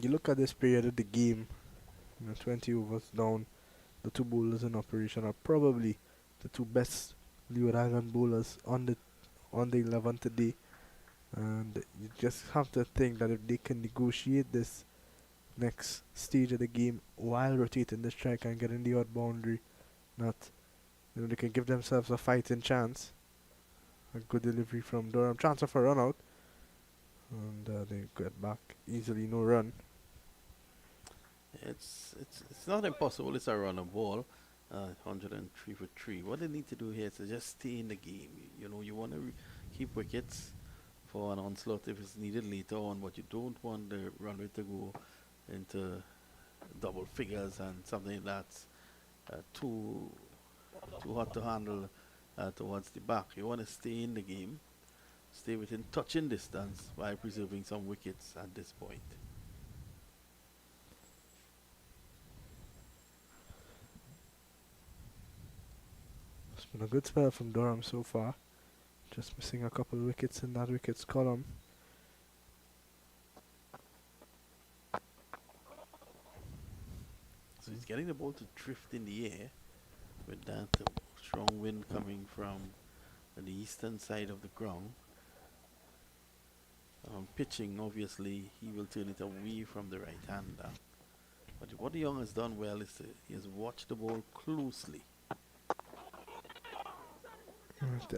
You look at this period of the game, 20 overs down, the two bowlers in operation are probably the two best Leeward Island bowlers on the 11 today. And you just have to think that if they can negotiate this next stage of the game while rotating the strike and getting the odd boundary, that they can give themselves a fighting chance. A good delivery from Durham, chance of a run out, and they get back easily, no run. It's not impossible. It's a run of ball, 103 for 3. What they need to do here is to just stay in the game. You want to keep wickets for an onslaught if it's needed later on, but you don't want the run rate to go into double figures and something that's too hot to handle towards the back. You want to stay in the game, stay within touching distance while preserving some wickets at this point. It's been a good spell from Durham so far. Just missing a couple of wickets in that wickets column. So he's getting the ball to drift in the air with that strong wind coming from the eastern side of the ground. Pitching, obviously, he will turn it away from the right hander. But what Young has done well is he has watched the ball closely.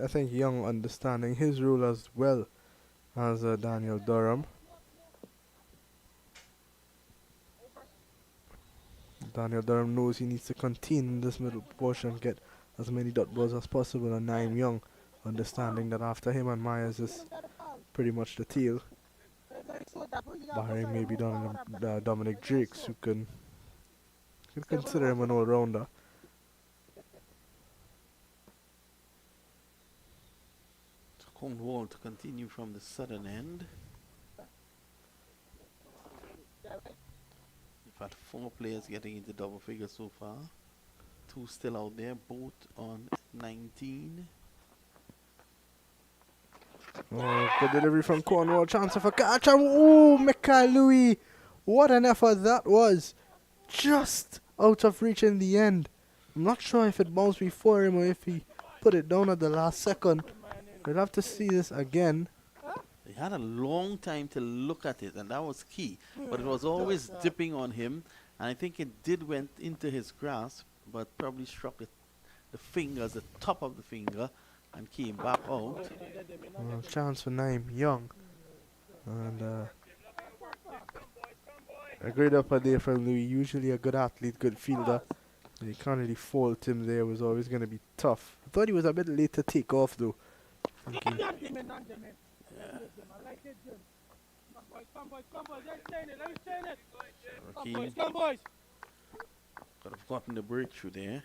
I think Young understanding his role as well as Daniel Durham. Daniel Durham knows he needs to contain this middle portion, get as many dot balls as possible, and Naim Young understanding that after him and Myers is pretty much the tail. Barring maybe Dominic Drakes, who can consider him an all-rounder. Cornwall to continue from the southern end. We've had 4 players getting into double figures so far. 2 still out there, both on 19. Oh, good delivery from Cornwall. Chance of a catch. And oh, Mikael Louis. What an effort that was. Just out of reach in the end. I'm not sure if it bounced before him or if he put it down at the last second. We'll have to see this again. He had a long time to look at it, and that was key. But it was always dipping on him, and I think it did went into his grasp, but probably struck the fingers, the top of the finger, and came back out. Chance for Naim Young. And a great upper day from Louis. Usually a good athlete, good fielder. You can't really fault him there. It was always going to be tough. I thought he was a bit late to take off though. Raheem could have gotten the breakthrough there.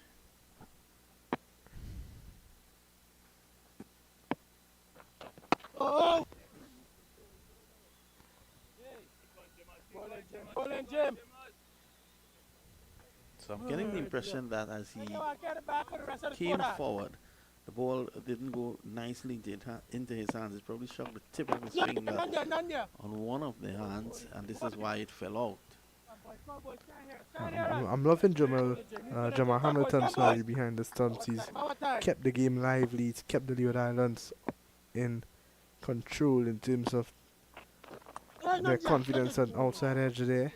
Oh! So I'm getting the impression that as he came forward, the ball didn't go nicely into his hands. It probably struck the tip of his finger on one of the hands, and this is why it fell out. I'm loving Jamal Hamilton's story behind the stumps. He's kept the game lively. He's kept the Leeward Islands in control in terms of their confidence and outside edge there.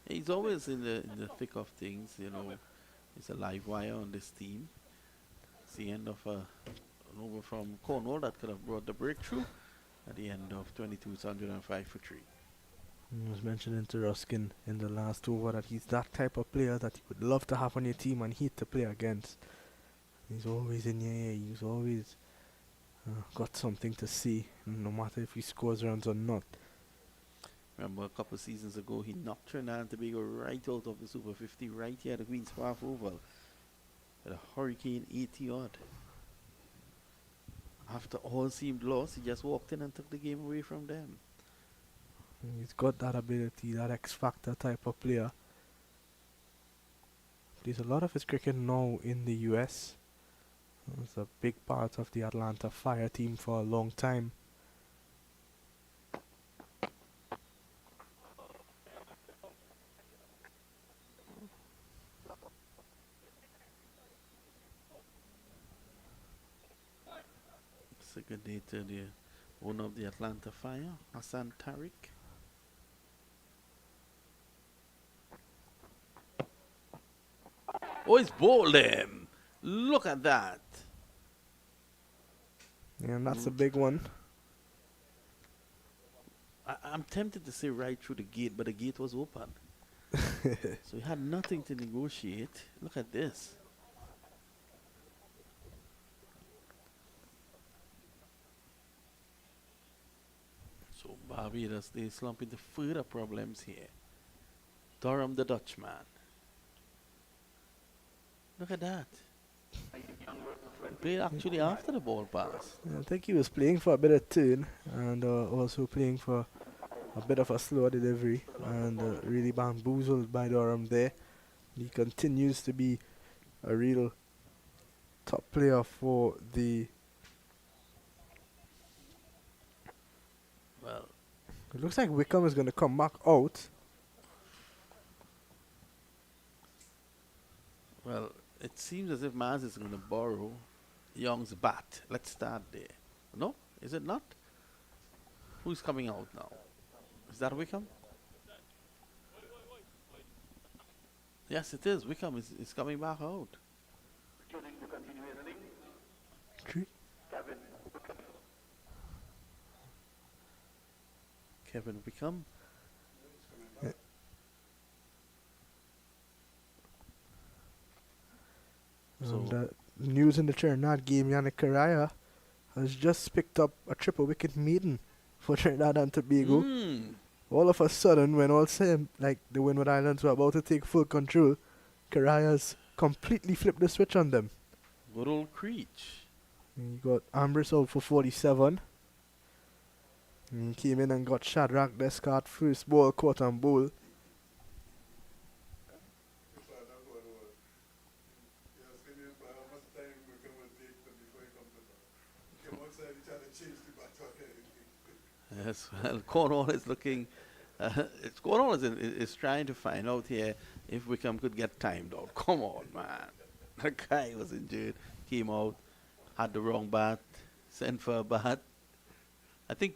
He's always in the thick of things, He's a live wire on this team. It's the end of an over from Cornwall that could have brought the breakthrough at the end of 22, 105 for 3. I was mentioning to Ruskin in the last over that he's that type of player that you would love to have on your team and hate to play against. He's always in your ear. He's always got something to say, no matter if he scores runs or not. Remember a couple of seasons ago, he knocked Trinidad and Tobago right out of the Super 50, right here at the Queen's Park Oval, with a hurricane 80 odd. After all seemed lost, he just walked in and took the game away from them. He's got that ability, that X Factor type of player. There's a lot of his cricket now in the US. It's a big part of the Atlanta Fire team for a long time. It's a good day to the owner of the Atlanta Fire, Hassan Tariq. Oh, he's bowled him. Look at that. Yeah, and that's a big one. I'm tempted to say right through the gate, but the gate was open. So he had nothing to negotiate. Look at this. So Barbados, they slump into further problems here. Durham, the Dutchman. Look at that. He played actually after the ball pass. Yeah, I think he was playing for a bit of turn and also playing for a bit of a slower delivery and really bamboozled by Durham there. He continues to be a real top player for the... Well, It looks like Wickham is going to come back out. well, it seems as if Maz is going to borrow Young's bat. Let's start there. No? Is it not? Who's coming out now? Is that Wickham? Yes, it is. Wickham is coming back out. True. Kevin Wickham. And news in the Trinidad game, Yannick Correa has just picked up a triple wicket maiden for Trinidad and Tobago. All of a sudden, when all said, like the Windward Islands were about to take full control, Correa's completely flipped the switch on them. Good old Creech. And he got Ambrose out for 47. And he came in and got Shadrach Descartes first ball, caught and bowl. Yes, well, Cornwall is looking. Cornwall is trying to find out here if Wickham could get timed out. Come on, man. The guy was injured, came out, had the wrong bat, sent for a bat. I think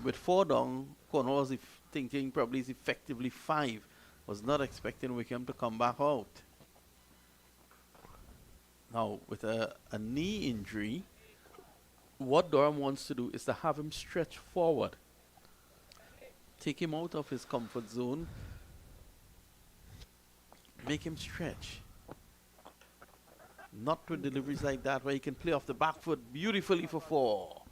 with 4 down, Cornwall was thinking probably is effectively 5. Was not expecting Wickham to come back out. Now, with a knee injury, what Durham wants to do is to have him stretch forward. Take him out of his comfort zone. Make him stretch. Not with deliveries like that where he can play off the back foot beautifully for 4.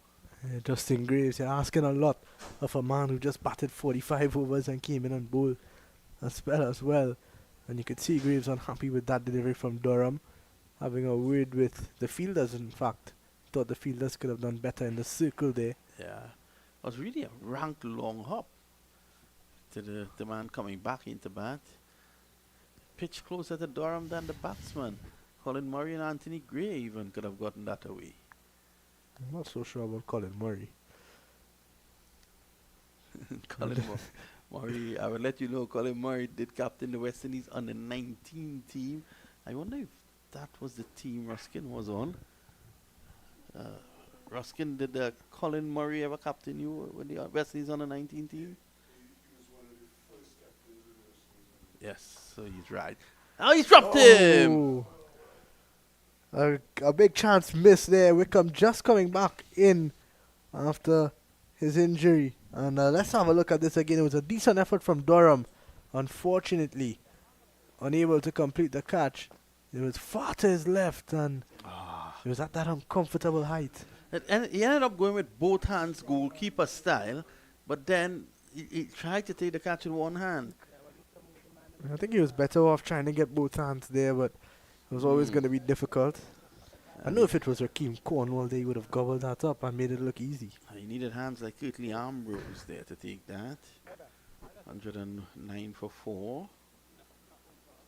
Justin Graves, you're asking a lot of a man who just batted 45 overs and came in and bowled a spell as well. And you could see Graves unhappy with that delivery from Durham, having a word with the fielders, in fact. Thought the fielders could have done better in the circle there. Yeah. It was really a rank long hop to the man coming back into bat. Pitch closer to Durham than the batsman. Colin Murray and Anthony Gray even could have gotten that away. I'm not so sure about Colin Murray. Colin Murray, I will let you know, Colin Murray did captain the West Indies on the 19 team. I wonder if that was the team Ruskin was on. Ruskin, did Colin Murray ever captain you when the West Indies on the 19 team? He was one of the first captains in the West Indies. Yes, so he's right. Oh, he's dropped him! A big chance missed there. Wickham just coming back in after his injury. And let's have a look at this again. It was a decent effort from Durham. Unfortunately, unable to complete the catch. It was far to his left, and it was at that uncomfortable height. And he ended up going with both hands goalkeeper style, but then he tried to take the catch in one hand. I think he was better off trying to get both hands there, but it was always going to be difficult. I know if it was Raheem Cornwall, they would have gobbled that up and made it look easy. He needed hands like Curtly Ambrose there to take that. 109 for 4.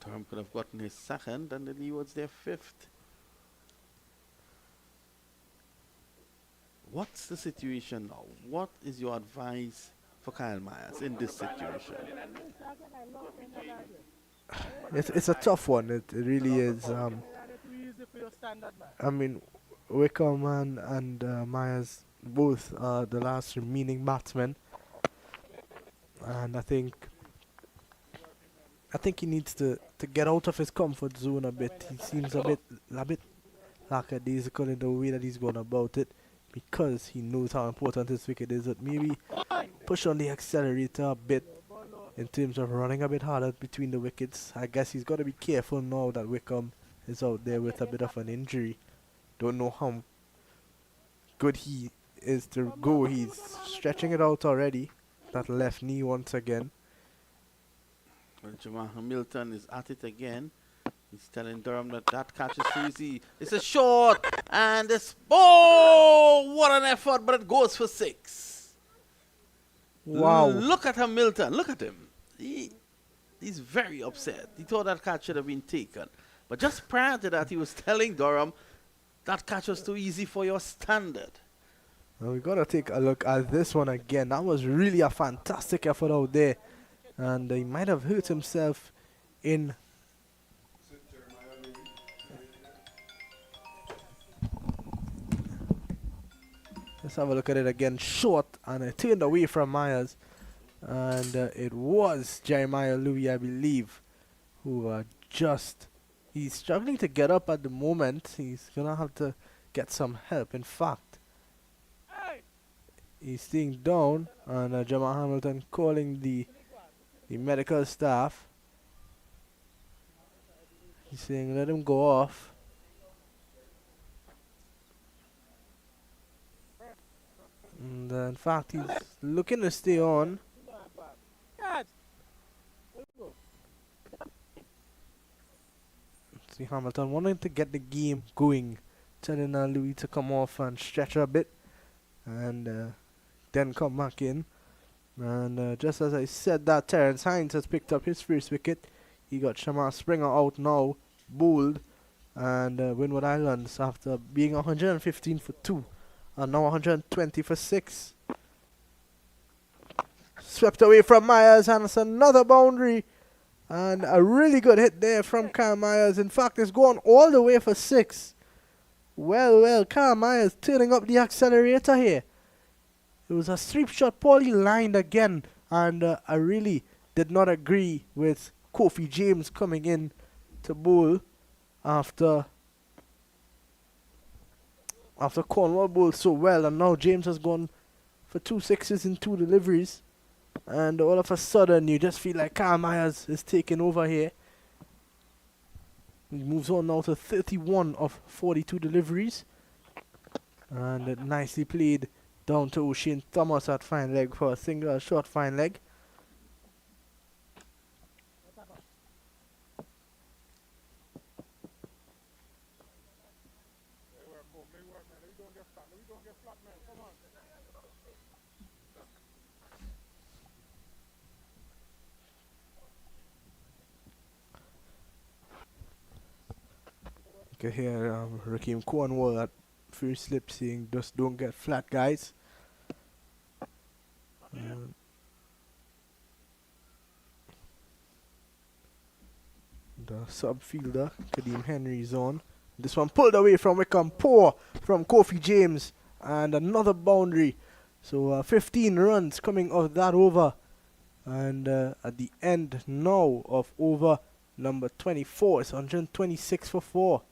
Durham could have gotten his second, and the Leeward's their fifth. What's the situation now? What is your advice for Kyle Myers in this situation? It's a tough one. It really is. I mean, Wickham and Myers both are the last remaining batsmen, and I think he needs to get out of his comfort zone a bit. He seems a bit lackadaisical in the way that he's going about it, because he knows how important this wicket is. But maybe push on the accelerator a bit in terms of running a bit harder between the wickets. I guess he's got to be careful now that Wickham is out there with a bit of an injury. Don't know how good he is to go. He's stretching it out already. That left knee once again. Well, Jamal Hamilton is at it again. He's telling Durham that catch is too easy. It's a short, and this what an effort, but it goes for 6. Wow. Look at Hamilton. Look at him. He's very upset. He thought that catch should have been taken. But just prior to that, he was telling Durham that catch was too easy for your standard. Well, we got to take a look at this one again. That was really a fantastic effort out there. And he might have hurt himself in... Let's have a look at it again. Short, and it turned away from Myers. And it was Jeremiah Louis, I believe, who he's struggling to get up at the moment. He's going to have to get some help. In fact, he's staying down, and Jamal Hamilton calling the medical staff. He's saying, let him go off. And in fact, he's looking to stay on. See Hamilton wanting to get the game going, telling Louis to come off and stretch a bit, and then come back in. And just as I said that, Terence Hines has picked up his first wicket. He got Shamar Springer out now, bowled, and Windward Islands, after being 115 for 2, are now 120 for 6. Swept away from Myers, and it's another boundary. And a really good hit there from Kyle Myers. In fact, it's gone all the way for 6. Well, Kyle Myers turning up the accelerator here. It was a sweep shot, poorly lined again. And I really did not agree with Kofi James coming in to bowl after Cornwall bowled so well. And now James has gone for 2 sixes in 2 deliveries. And all of a sudden, you just feel like Kyle Myers is taking over here. He moves on now to 31 of 42 deliveries. And it nicely played down to O'Shane Thomas at fine leg for a single short fine leg. You can hear Raheem Cornwall at first slip saying, just don't get flat, guys. The sub fielder, Kadeem Henry, is on. This one pulled away from Wickham. Poor from Kofi James. And another boundary. So 15 runs coming off that over. And at the end now of over number 24, it's 126 for 4.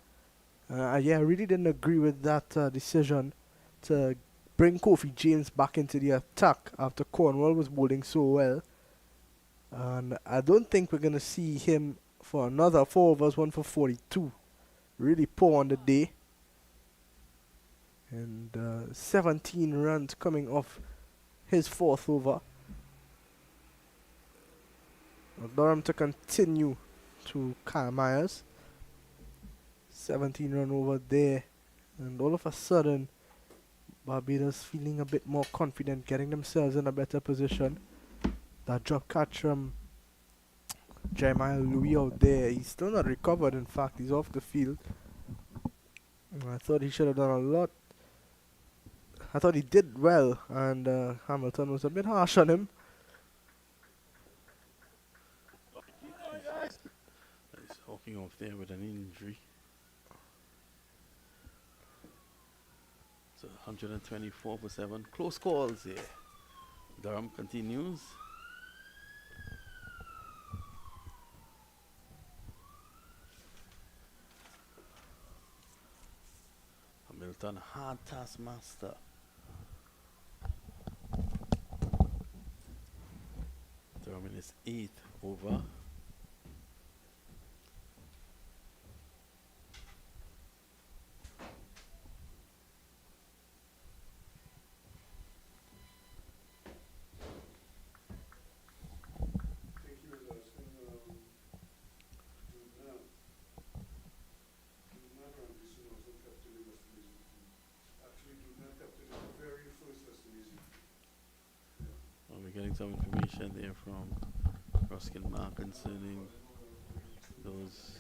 Yeah, I really didn't agree with that decision to bring Kofi James back into the attack after Cornwall was bowling so well. And I don't think we're going to see him for another 4 overs, 1 for 42. Really poor on the day. And 17 runs coming off his 4th over. Durham to continue to Kyle Myers. 17 run over there. And all of a sudden, Barbados feeling a bit more confident, getting themselves in a better position. That drop catch from Jeremiah Louis out there, he's still not recovered. In fact, he's off the field. I thought he should have done a lot. I thought he did well, and Hamilton was a bit harsh on him. He's walking off there with an injury. So 124 for 7. Close calls here. Durham continues. Hamilton, hard taskmaster. Durham in his 8th over. Getting some information there from Ruskin Mark concerning those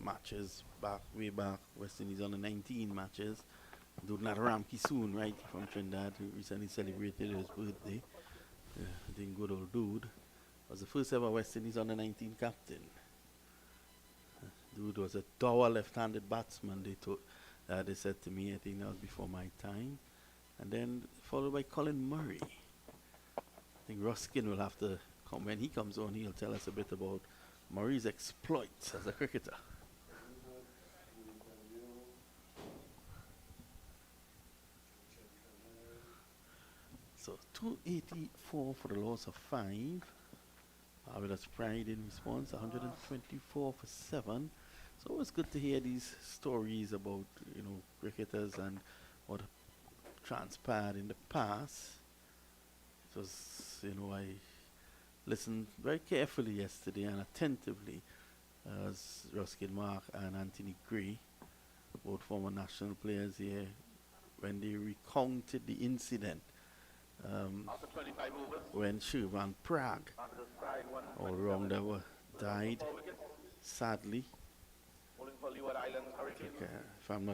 matches way back, West Indies under 19 matches. Dude Ramki soon, right, from Trinidad, who recently celebrated his birthday. I think good old dude was the first ever West Indies under 19 captain. Dude was a dour left-handed batsman. They said to me, I think that was before my time. And then followed by Colin Murray. I think Ruskin will have to come. When he comes on, he'll tell us a bit about Murray's exploits as a cricketer. So 284 for the loss of 5. Barbados Pride in response, 124 for 7. So it's good to hear these stories about, cricketers and what transpired in the past. It was, I listened very carefully yesterday and attentively as Ruskin Mark and Anthony Gray, both former national players here, when they recounted the incident when Shirvan Prague, all wrong that were died, sadly. If I'm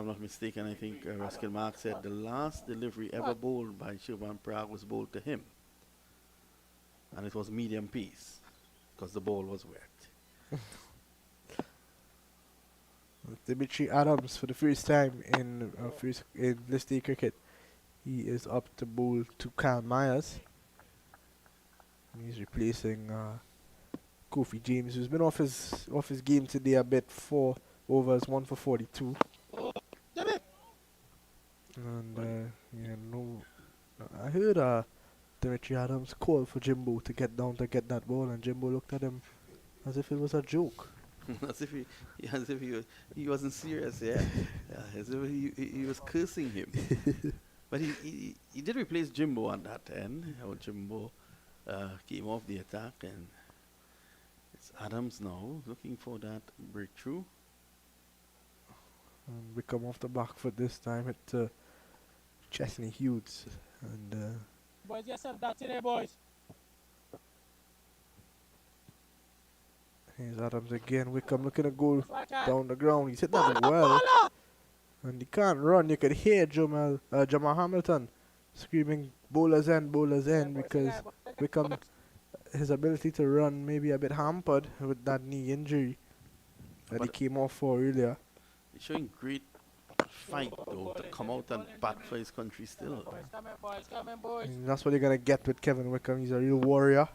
not mistaken, I think Ruskin Mark said the last delivery ever bowled by Shirvan Prague was bowled to him, and it was medium pace because the ball was wet. Dimitri Adams, for the first time in List A cricket, he is up to bowl to Kyle Myers. He's replacing Kofi James, who's been off his game today a bit. 4 overs, 1 for 42. And I heard Dimitri Adams call for Jimbo to get down to get that ball, and Jimbo looked at him as if it was a joke. As if he wasn't serious, yeah. As if he was cursing him. But he did replace Jimbo on that end. How Jimbo came off the attack, and it's Adams now looking for that breakthrough. And we come off the back foot this time at Chesney Hughes. And boys, yourself that today, boys. Here's Adams again. Wickham looking to go down the ground. He's hit that well. And he can't run. You could hear Jamal Hamilton screaming bowlers end because Wickham, his ability to run may be a bit hampered with that knee injury that he came off for earlier. He's showing great fight though to come out and bat for his country still. Come in, boys. And that's what you're going to get with Kevin Wickham. He's a real warrior.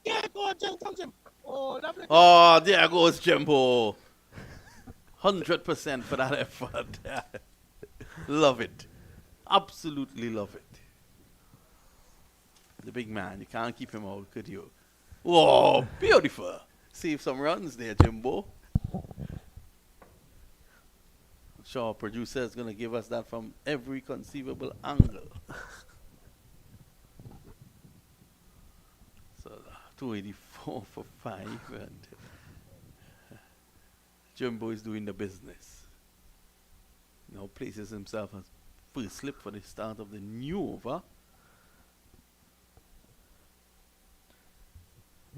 Yeah, go on, Jim. Oh, lovely. Oh, there goes Jimbo. 100% for that effort. Love it. Absolutely love it. The big man, you can't keep him out, could you? Whoa, beautiful. Save some runs there, Jimbo. I'm sure our producer is going to give us that from every conceivable angle. So 284 for 5, and Jimbo is doing the business. Now places himself as first slip for the start of the new over.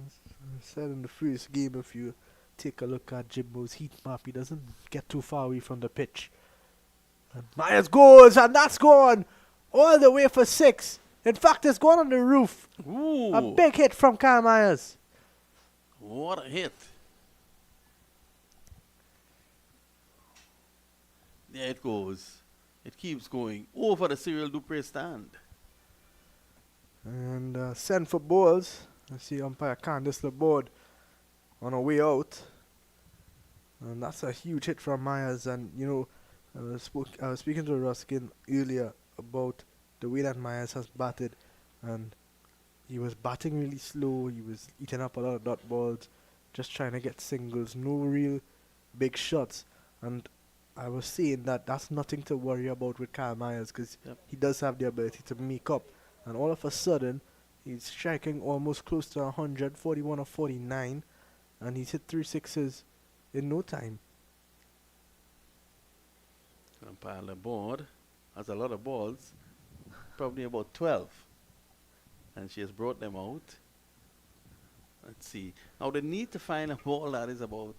I said in the first game, if you take a look at Jimbo's heat map, he doesn't get too far away from the pitch. And Myers goes, and that's gone all the way for 6. In fact, it's gone on the roof. Ooh, A big hit from Kyle Myers. what a hit. There it goes. It keeps going over the Cyril Dupre stand. And send for balls. I see umpire Candice Laborde on her way out. And that's a huge hit from Myers. And, you know, I was speaking to Ruskin earlier about the way that Myers has batted. And he was batting really slow. He was eating up a lot of dot balls. Just trying to get singles. No real big shots. And I was saying that that's nothing to worry about with Kyle Myers, because he does have the ability to make up. And all of a sudden, he's striking almost close to 100, 41 or 49, and he's hit 3 sixes in no time. Umpire Laborde has a lot of balls, probably about 12. And she has brought them out. Let's see. Now they need to find a ball that is about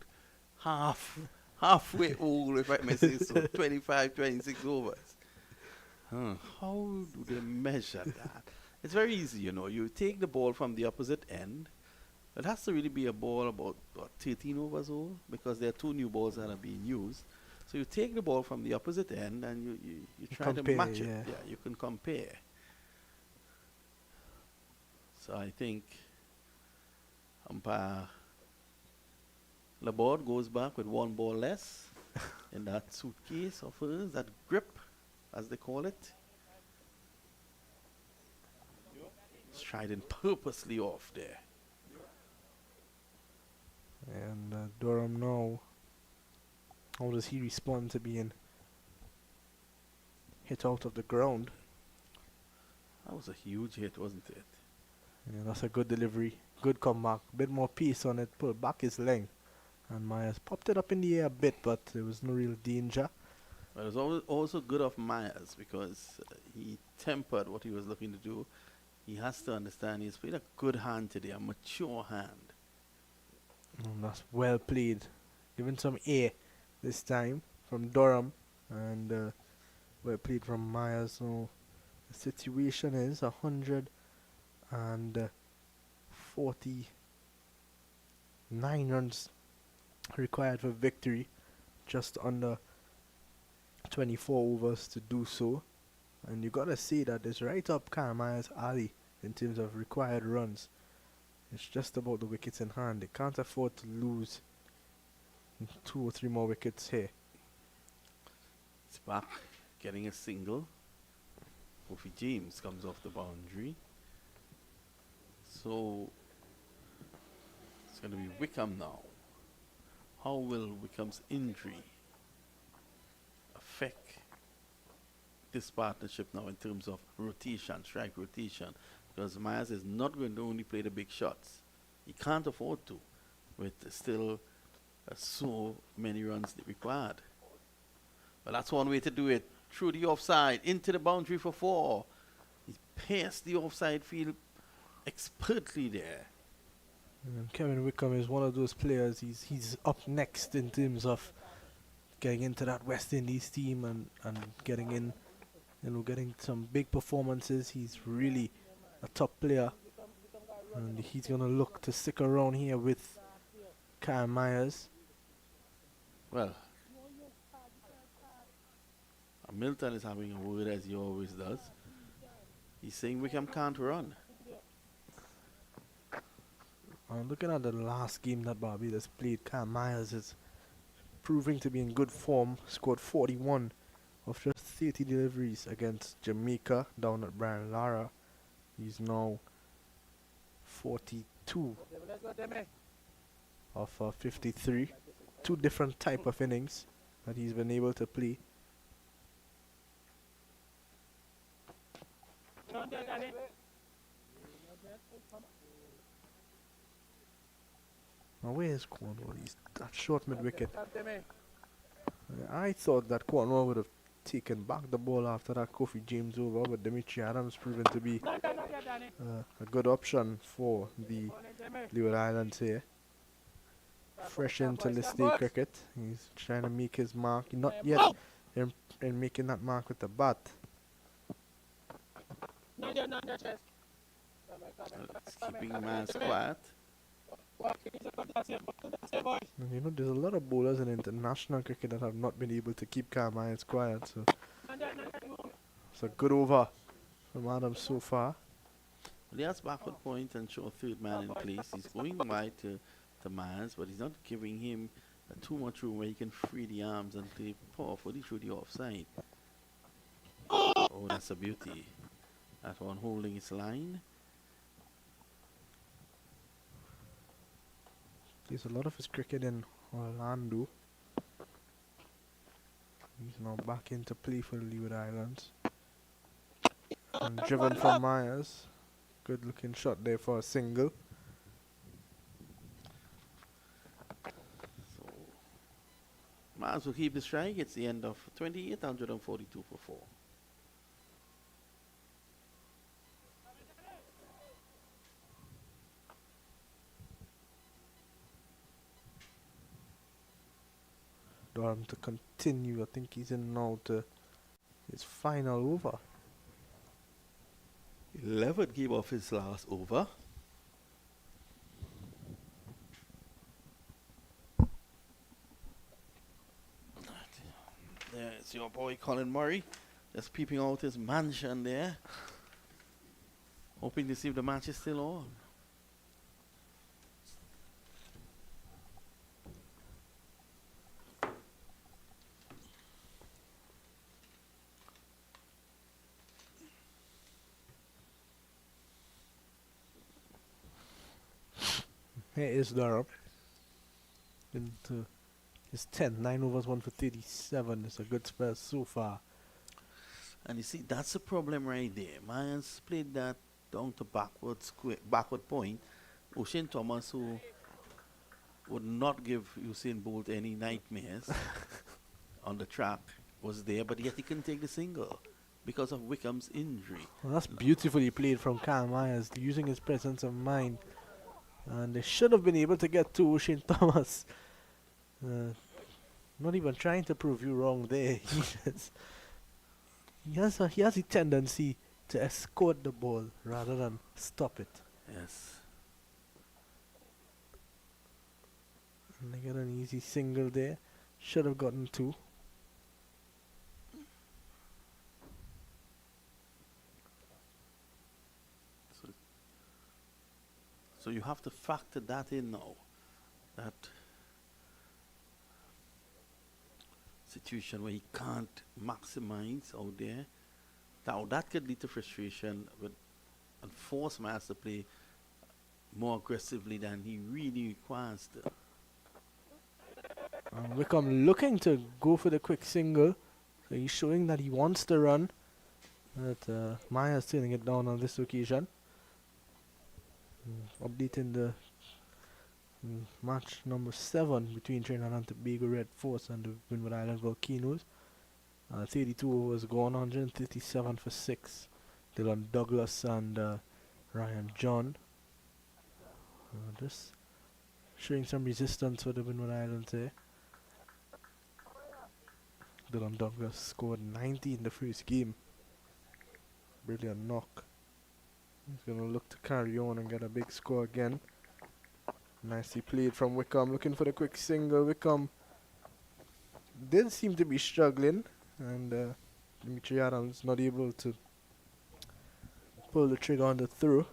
halfway old, if I may say so, 25, 26 overs. How do they measure that? It's very easy, you know. You take the ball from the opposite end. It has to really be a ball about 13 overs old, because there are 2 new balls that are being used. So you take the ball from the opposite end and you try to match it. Yeah, you can compare. So I think umpire Laborde goes back with 1 ball less in that suitcase of hers, that grip, as they call it. Striding purposely off there. And Durham now, how does he respond to being hit out of the ground? That was a huge hit, wasn't it? Yeah, that's a good delivery, good comeback, bit more pace on it, pulled back his length. And Myers popped it up in the air a bit, but there was no real danger. But it was also good of Myers, because he tempered what he was looking to do. He has to understand he's played a good hand today, a mature hand. That's well played. Given some air this time from Durham, and well played from Myers. So the situation is 149 runs required for victory, just under 24 overs to do so. And you gotta say that it's right up Kyle Myers' alley in terms of required runs. It's just about the wickets in hand. They can't afford to lose 2 or 3 more wickets here. It's back, getting a single. Kofi James comes off the boundary. So it's going to be Wickham now. How will Wickham's injury affect this partnership now in terms of rotation, strike rotation? Because Myers is not going to only play the big shots. He can't afford to, with still so many runs required. But that's one way to do it. Through the offside, into the boundary for 4. He pierced the offside field expertly there. And Kevin Wickham is one of those players. He's up next in terms of getting into that West Indies team and getting in, getting some big performances. He's really a top player, and he's gonna look to stick around here with Kyle Myers. Well, Milton is having a word, as he always does. He's saying Wickham can't run. Looking at the last game that Barbados played, Kyle Myers is proving to be in good form. Scored 41 of just 30 deliveries against Jamaica down at Brian Lara. He's now 42 of 53. Two different type of innings that he's been able to play. Now where is Cornwall? He's that short mid-wicket. I thought that Cornwall would have taken back the ball after that Kofi James over, but Dimitri Adams proven to be a good option for the Leeward Islands here. Fresh into this day cricket. He's trying to make his mark. Not yet in making that mark with the bat. It's keeping Miles quiet. And you know, there's a lot of bowlers in international cricket that have not been able to keep calm minds quiet. So it's a good over from Adams so far. Well, he has backward point and show third man in place. He's going wide to Miles, but he's not giving him too much room where he can free the arms and play powerfully through the offside. Oh, that's a beauty. That one holding his line. Plays a lot of his cricket in Orlando. He's now back into play for the Leeward Islands. And driven from Myers. Good looking shot there for a single. So Miles will keep the strike. It's the end of 2842 for 4. Durham to continue. I think he's in now to his final over. 11 gave off his last over. There's your boy Colin Murray, just peeping out his mansion there, hoping to see if the match is still on. Here is Durham. Into his 10th, 9 overs, 1 for 37. It's a good spell so far. And you see, that's the problem right there. Myers played that down to backward point. O'Shane Thomas, who would not give Usain Bolt any nightmares on the track, was there, but yet he couldn't take the single because of Wickham's injury. Well, that's beautifully played from Kyle Myers, using his presence of mind. And they should have been able to get to O'Shane Thomas. Not even trying to prove you wrong there. He has a tendency to escort the ball rather than stop it. Yes. And they get an easy single there. Should have gotten 2. So you have to factor that in now. That situation where he can't maximize out there. Now that could lead to frustration and force Myers to play more aggressively than he really requires to. Wickham looking to go for the quick single. So he's showing that he wants to run. But Myers turning it down on this occasion. Updating the match number 7 between Trinidad and Tobago Red Force and the Windward Islands Volcanoes. 32 overs gone, 137 for 6. Dylan Douglas and Ryan John. Just showing some resistance for the Windward Islands there. Dylan Douglas scored 90 in the first game. Brilliant knock. He's going to look to carry on and get a big score again. Nicely played from Wickham, looking for the quick single. Wickham did seem to be struggling, and Dimitri Adams not able to pull the trigger on the throw.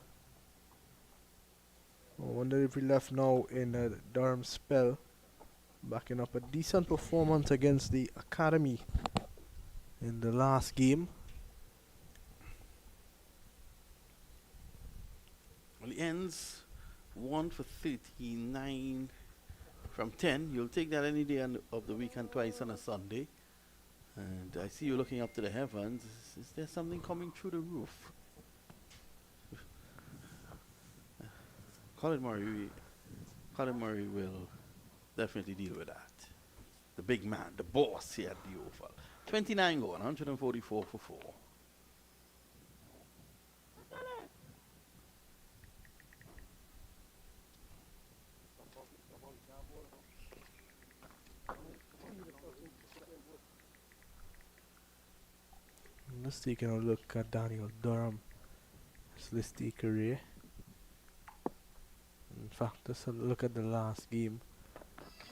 I wonder if we left now in a Durham spell, backing up a decent performance against the Academy in the last game. Well, it ends 1 for 39 from 10. You'll take that any day of the week and twice on a Sunday. And I see you looking up to the heavens. Is there something coming through the roof? Colin Murray will definitely deal with that. The big man, the boss here at the Oval. 29 going, 144 for 4. Let's take a look at Daniel Durham. Let's take a career. In fact, let's look at the last game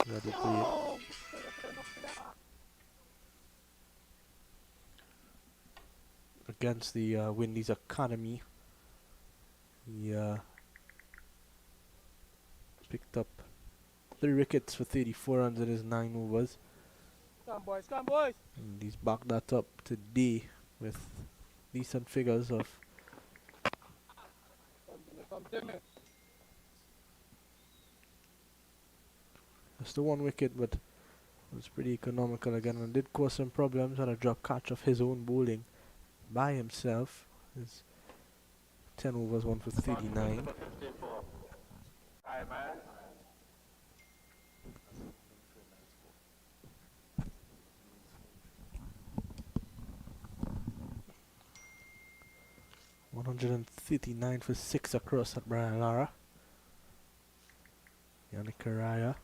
that he played. Against the Windies Academy. He picked up 3 wickets for 34 runs in his 9 overs. Come boys, come boys. And he's backed that up today with decent figures of just the 1 wicket, but it was pretty economical again and did cause some problems. Had a drop catch of his own bowling by himself. His 10 overs, 1 for 39. $139 for 6 across at Brian Lara. Yannick Araya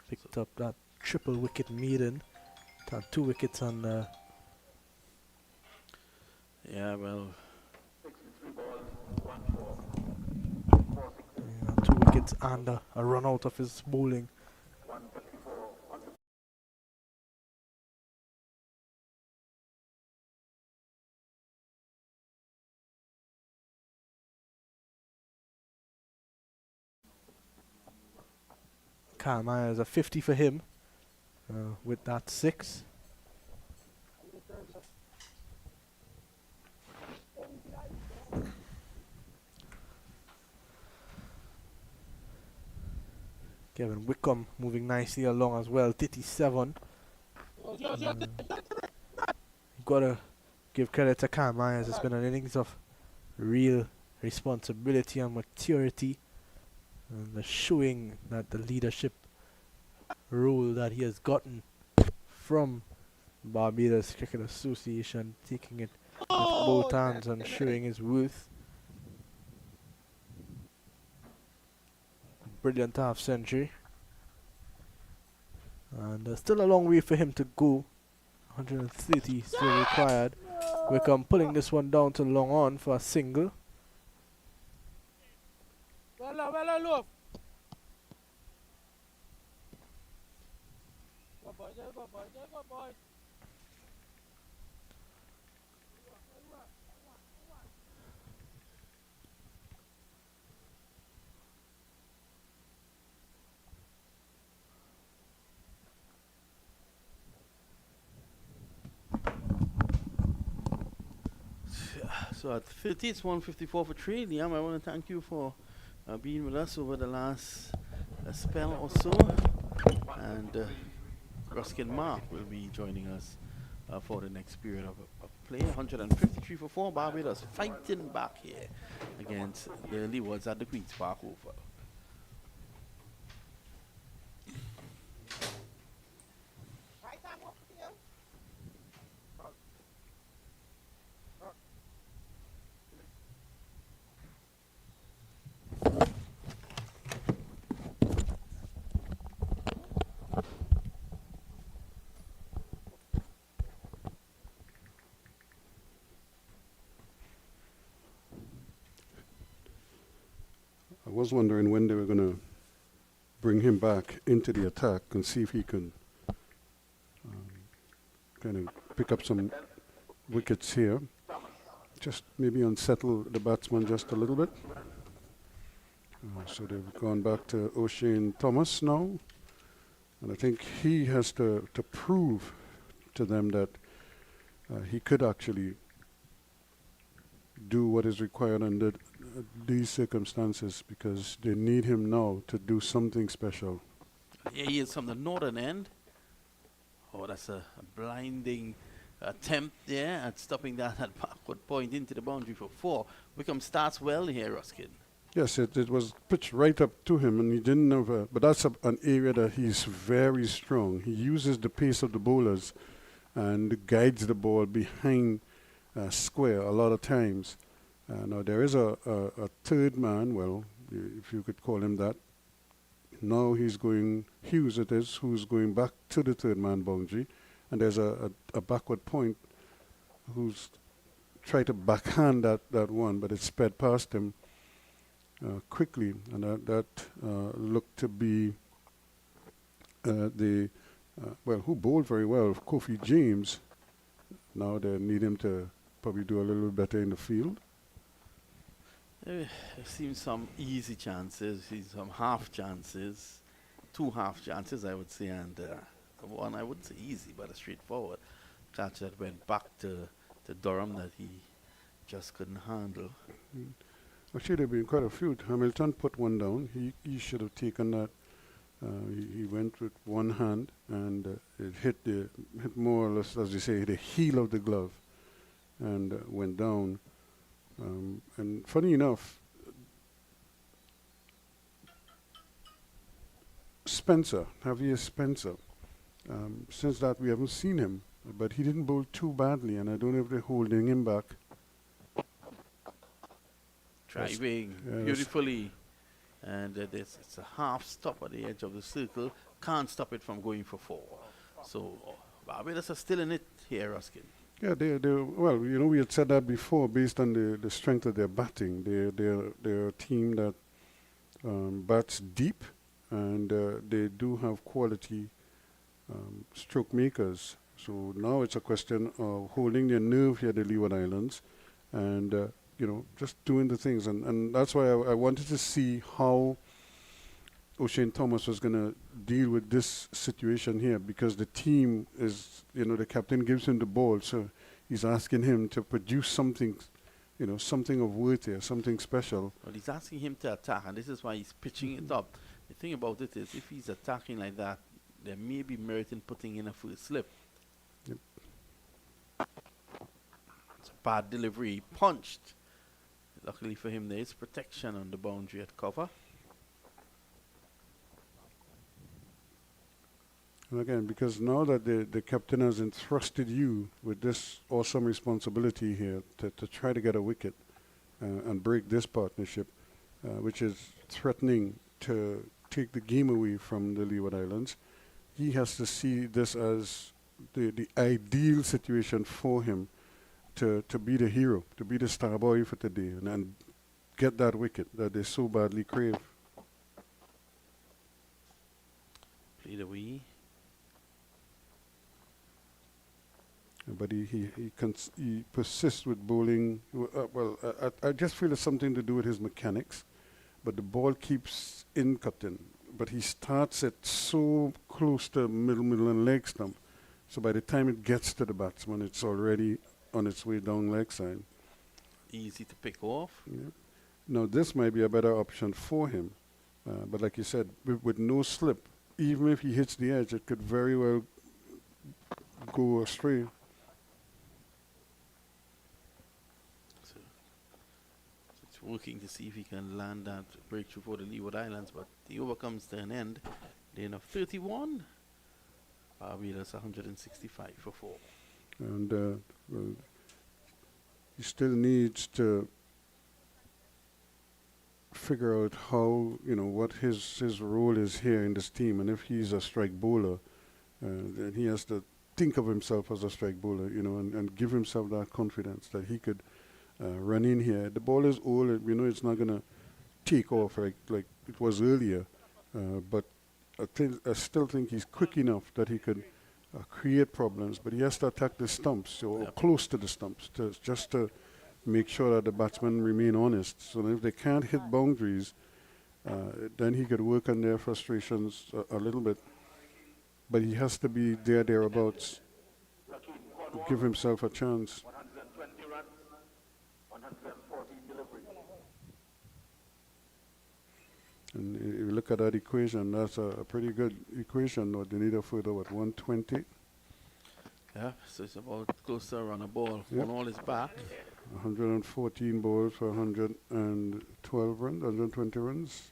picked up that triple wicket maiden. Had 2 wickets on the. Yeah, well. 2 wickets and a run out of his bowling. Kyle Myers a 50 for him with that 6. Kevin Wickham moving nicely along as well, 37. Gotta give credit to Kyle Myers. It's been an innings of real responsibility and maturity, and the showing that the leadership role that he has gotten from Barbados Cricket Association, taking it with both hands and showing his worth. Brilliant half century, and still a long way for him to go. 130 still required. Wickham pulling this one down to long on for a single. Well, love. Go boy. So at 30, it's 154 for 3. Liam, I want to thank you for being with us over the last spell or so. And Ruskin Mark will be joining us for the next period of play. 153 for 4. Barbados fighting back here against the Leewards at the Queen's Park Oval. I was wondering when they were going to bring him back into the attack and see if he can kind of pick up some wickets here. Just maybe unsettle the batsman just a little bit. So they've gone back to O'Shane Thomas now. And I think he has to prove to them that he could actually do what is required under these circumstances, because they need him now to do something special. Here he is from the northern end. Oh, that's a blinding attempt there at stopping that at backward point into the boundary for 4. Wickham starts well here, Ruskin. Yes, it was pitched right up to him, and he didn't have but that's an area that he's very strong. He uses the pace of the bowlers and guides the ball behind square a lot of times. Now there is a third man, well, if you could call him that. Now he's going, Hughes it is, who's going back to the third man boundary, and there's a backward point who's tried to backhand that one, but it sped past him quickly, and that looked to be who bowled very well, Kofi James. Now they need him to probably do a little bit better in the field. There seems some easy chances, some half chances, 2 half chances I would say, and one I wouldn't say easy, but a straightforward catch that went back to Durham that he just couldn't handle. Actually, there have been quite a few. Hamilton put one down. He should have taken that. He went with one hand, and it hit more or less, as you say, the heel of the glove, and went down. And funny enough, Javier Spencer, since that we haven't seen him, but he didn't bowl too badly, and I don't know if they're holding him back. Driving beautifully, and it's a half stop at the edge of the circle. Can't stop it from going for 4. So Barbados are still in it here, Ruskin. Yeah, well, we had said that before, based on the strength of their batting. They're a team that bats deep, and they do have quality stroke makers. So now it's a question of holding their nerve here at the Leeward Islands, and just doing the things. And that's why I wanted to see how O'Shane Thomas was going to deal with this situation here, because the team is, the captain gives him the ball, so he's asking him to produce something, something of worth here, something special. Well, he's asking him to attack, and this is why he's pitching it up. The thing about it is, if he's attacking like that, there may be merit in putting in a first slip. Yep. It's a bad delivery, punched. Luckily for him, there is protection on the boundary at cover. And again, because now that the captain has entrusted you with this awesome responsibility here to try to get a wicket and break this partnership, which is threatening to take the game away from the Leeward Islands, he has to see this as the ideal situation for him to be the hero, to be the star boy for today, and get that wicket that they so badly crave. Played away. But he persists with bowling. I just feel it's something to do with his mechanics. But the ball keeps in cutting. But he starts it so close to middle and leg stump. So by the time it gets to the batsman, it's already on its way down leg side. Easy to pick off. Yeah. Now this might be a better option for him. But like you said, with no slip, even if he hits the edge, it could very well go astray. Working to see if he can land that breakthrough for the Leeward Islands, but the over comes to an end. The end of 31. Barbados 165 for 4. And he still needs to figure out how, what his role is here in this team. And if he's a strike bowler, then he has to think of himself as a strike bowler, and give himself that confidence that he could run in here. The ball is old, it's not going to take off like it was earlier, but I still think he's quick enough that he could create problems, but he has to attack the stumps, or close to the stumps, just to make sure that the batsmen remain honest. So if they can't hit boundaries, then he could work on their frustrations a little bit, but he has to be thereabouts give himself a chance. And if you look at that equation, that's a pretty good equation. They need a further, 120? Yeah, so it's about close to a run a ball. Yep. 1 all is back. 114 balls for 112 runs, 120 runs.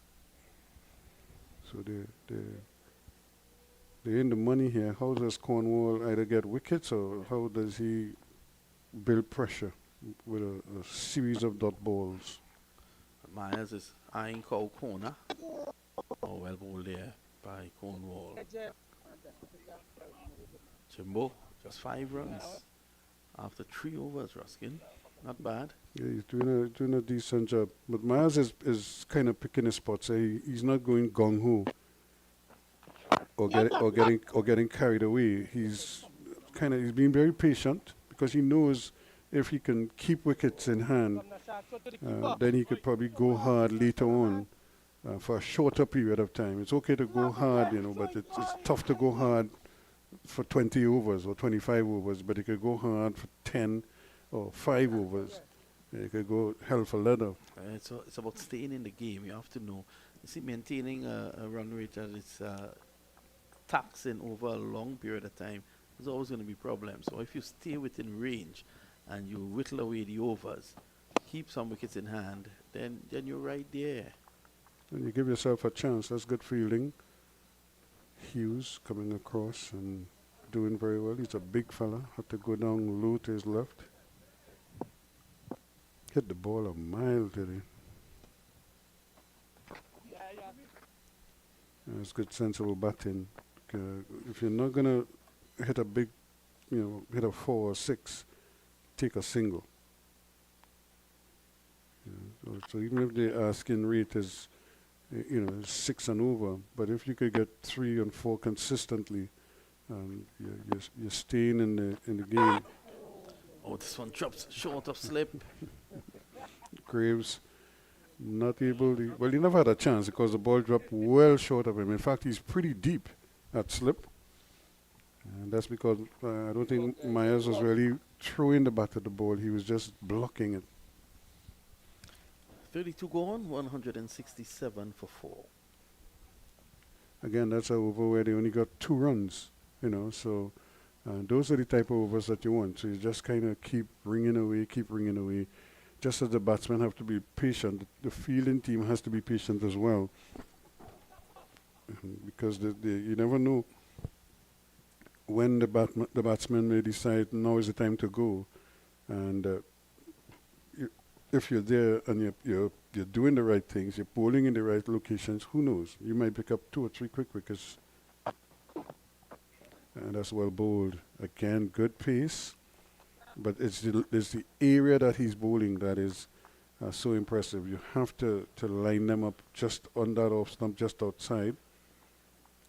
So they're in the money here. How does Cornwall either get wickets or how does he build pressure with a series of dot balls? Myers is eyeing Cow corner. Oh, well bowled there by Cornwall. Jimbo, just 5 runs after 3 overs, Ruskin. Not bad. Yeah, he's doing a decent job. But Myers is kind of picking his spots. He's not going gung ho or getting carried away. He's being very patient because he knows if he can keep wickets in hand, then he could probably go hard later on for a shorter period of time. It's okay to go hard, but it's tough to go hard for 20 overs or 25 overs, but he could go hard for 10 or 5 overs. He could go hell for leather. It's about staying in the game. You have to know. You see, maintaining a run rate that is taxing over a long period of time, there's always going to be problems. So if you stay within range and you whittle away the overs, keep some wickets in hand, then you're right there. And you give yourself a chance. That's good fielding. Hughes coming across and doing very well. He's a big fella. Had to go down low to his left. Hit the ball a mile, did he? That's good, sensible batting. If you're not gonna hit a big, hit a 4 or 6, take a single. So even if the asking rate is, 6 and over, but if you could get 3 and 4 consistently, you're staying in the game. Oh, this one drops short of slip. Graves not able to. Well, he never had a chance because the ball dropped well short of him. In fact, he's pretty deep at slip. And that's because I don't think Myers was really throwing the bat at the ball. He was just blocking it. 32 gone, 167 for 4. Again, that's an over where they only got 2 runs, so those are the type of overs that you want. So you just kind of keep ringing away. Just as the batsmen have to be patient, the fielding team has to be patient as well. Because you never know when the batsman may decide now is the time to go. And if you're there and you're doing the right things, you're bowling in the right locations, who knows? You might pick up 2 or 3 quick wickets. And that's well bowled. Again, good pace. But it's the area that he's bowling that is so impressive. You have to line them up just on that off stump, just outside,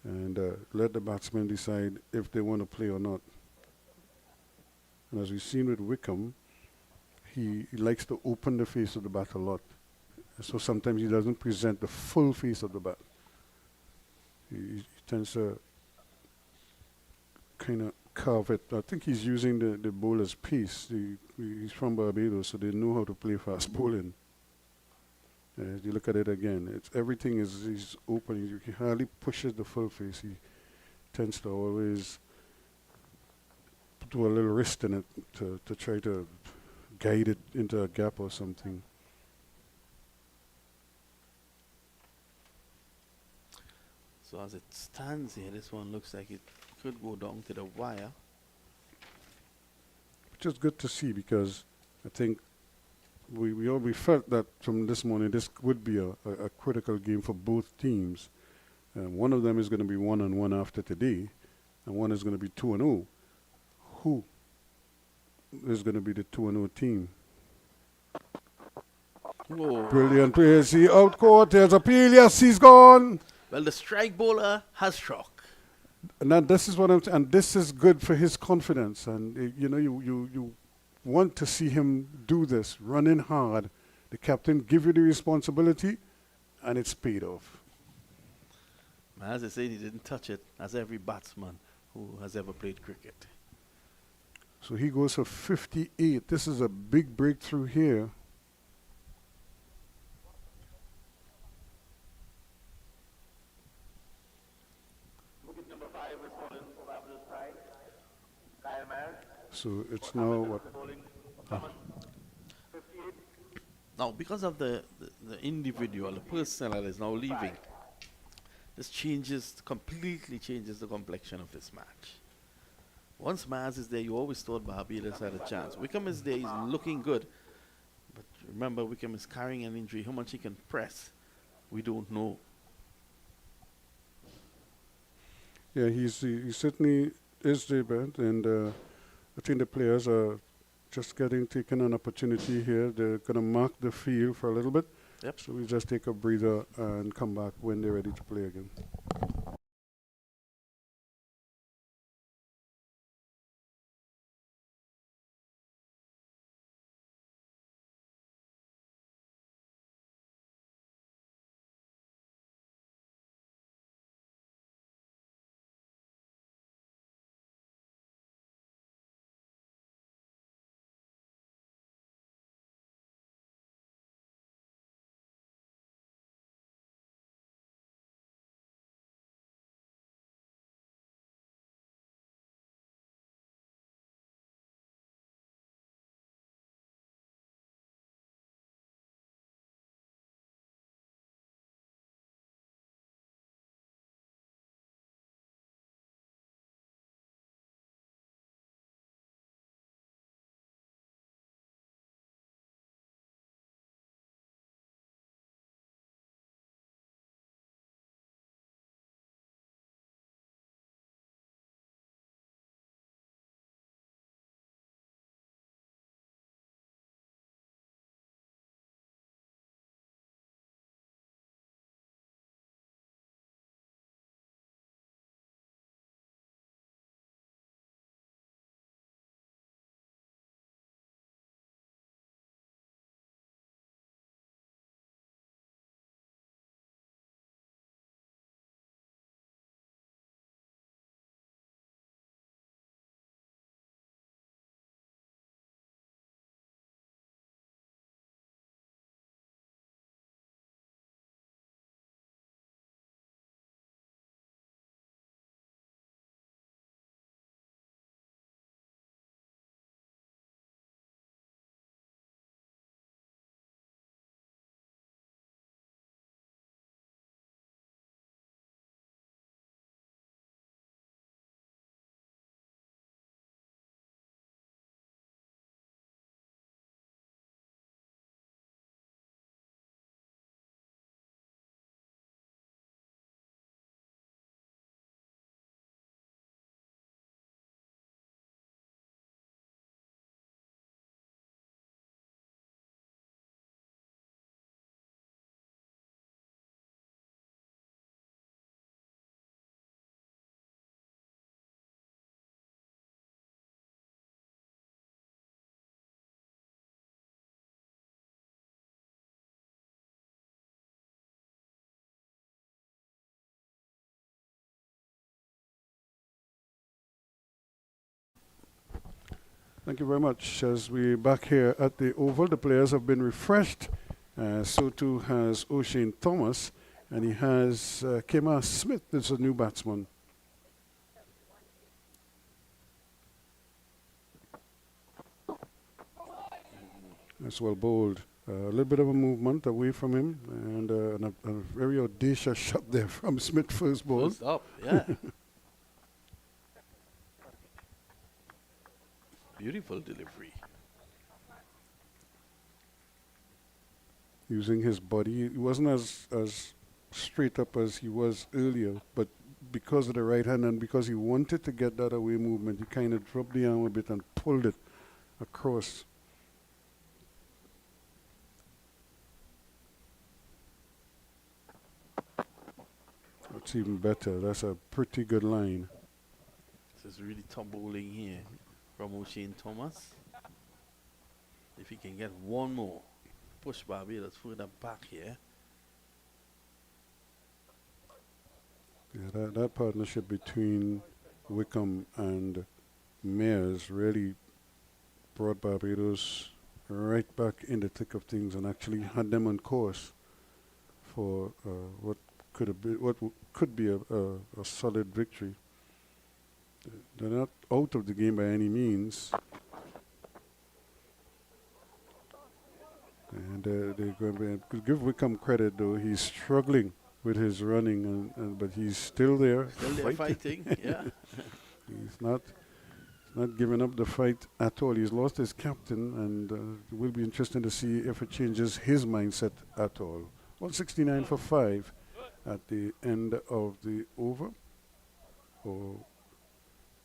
and let the batsmen decide if they want to play or not. And as we've seen with Wickham, he likes to open the face of the bat a lot. So sometimes he doesn't present the full face of the bat. He tends to kind of carve it. I think he's using the bowler's pace. He's from Barbados, so they know how to play fast bowling. You look at it again. Everything is open. He hardly pushes the full face. He tends to always put a little wrist in it to try to guide it into a gap or something. So as it stands here, this one looks like it could go down to the wire. Which is good to see because I think we felt that from this morning this would be a critical game for both teams. One of them is going to be 1-1 after today, and one is going to be 2-0. Who is going to be the 2-0 team? Whoa. Brilliant play. See, out court, there's a peel. Yes, he's gone. Well, the strike bowler has struck. And this is what and this is good for his confidence. And you want to see him do this, running hard. The captain give you the responsibility, and it's paid off. As I said, he didn't touch it, as every batsman who has ever played cricket. So he goes for 58. This is a big breakthrough here. So it's now what? Now, because of the individual, the person that is now leaving, this completely changes the complexion of this match. Once Maz is there, you always thought Barbados had a chance. Wickham is there, he's looking good. But remember, Wickham is carrying an injury. How much he can press, we don't know. Yeah, he certainly is there, but and I think the players are just taking an opportunity here. They're going to mark the field for a little bit. Yep. So we just take a breather and come back when they're ready to play again. Thank you very much. As we're back here at the Oval, the players have been refreshed. So too has O'Shane Thomas, and he has Kemar Smith as a new batsman. That's well bowled. A little bit of a movement away from him, and a very audacious shot there from Smith first ball. First up, yeah. Beautiful delivery. Using his body. He wasn't as straight up as he was earlier, but because of the right hand and because he wanted to get that away movement, he kind of dropped the arm a bit and pulled it across. That's even better. That's a pretty good line. This is really top bowling here from O'Shane Thomas. If he can get one more, push Barbados further back here. Yeah, that partnership between Wickham and Mears really brought Barbados right back in the thick of things and actually had them on course for what could be a solid victory. They're not out of the game by any means. And they're going to give Wickham credit, though. He's struggling with his running, but he's still there. Still there fighting, yeah. He's not giving up the fight at all. He's lost his captain, and it will be interesting to see if it changes his mindset at all. 169 for 5 at the end of the over.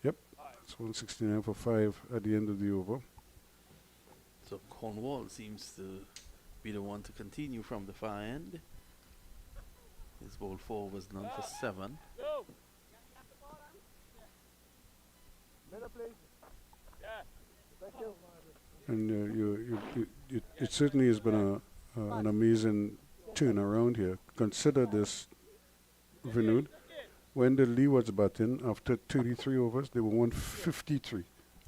Yep, it's 169 for 5 at the end of the over. So Cornwall seems to be the one to continue from the far end. His ball 4 was none for 7. And it certainly has been an amazing turn around here. Consider this, Vinod. When the Leewards batting, after 33 overs, they were 153,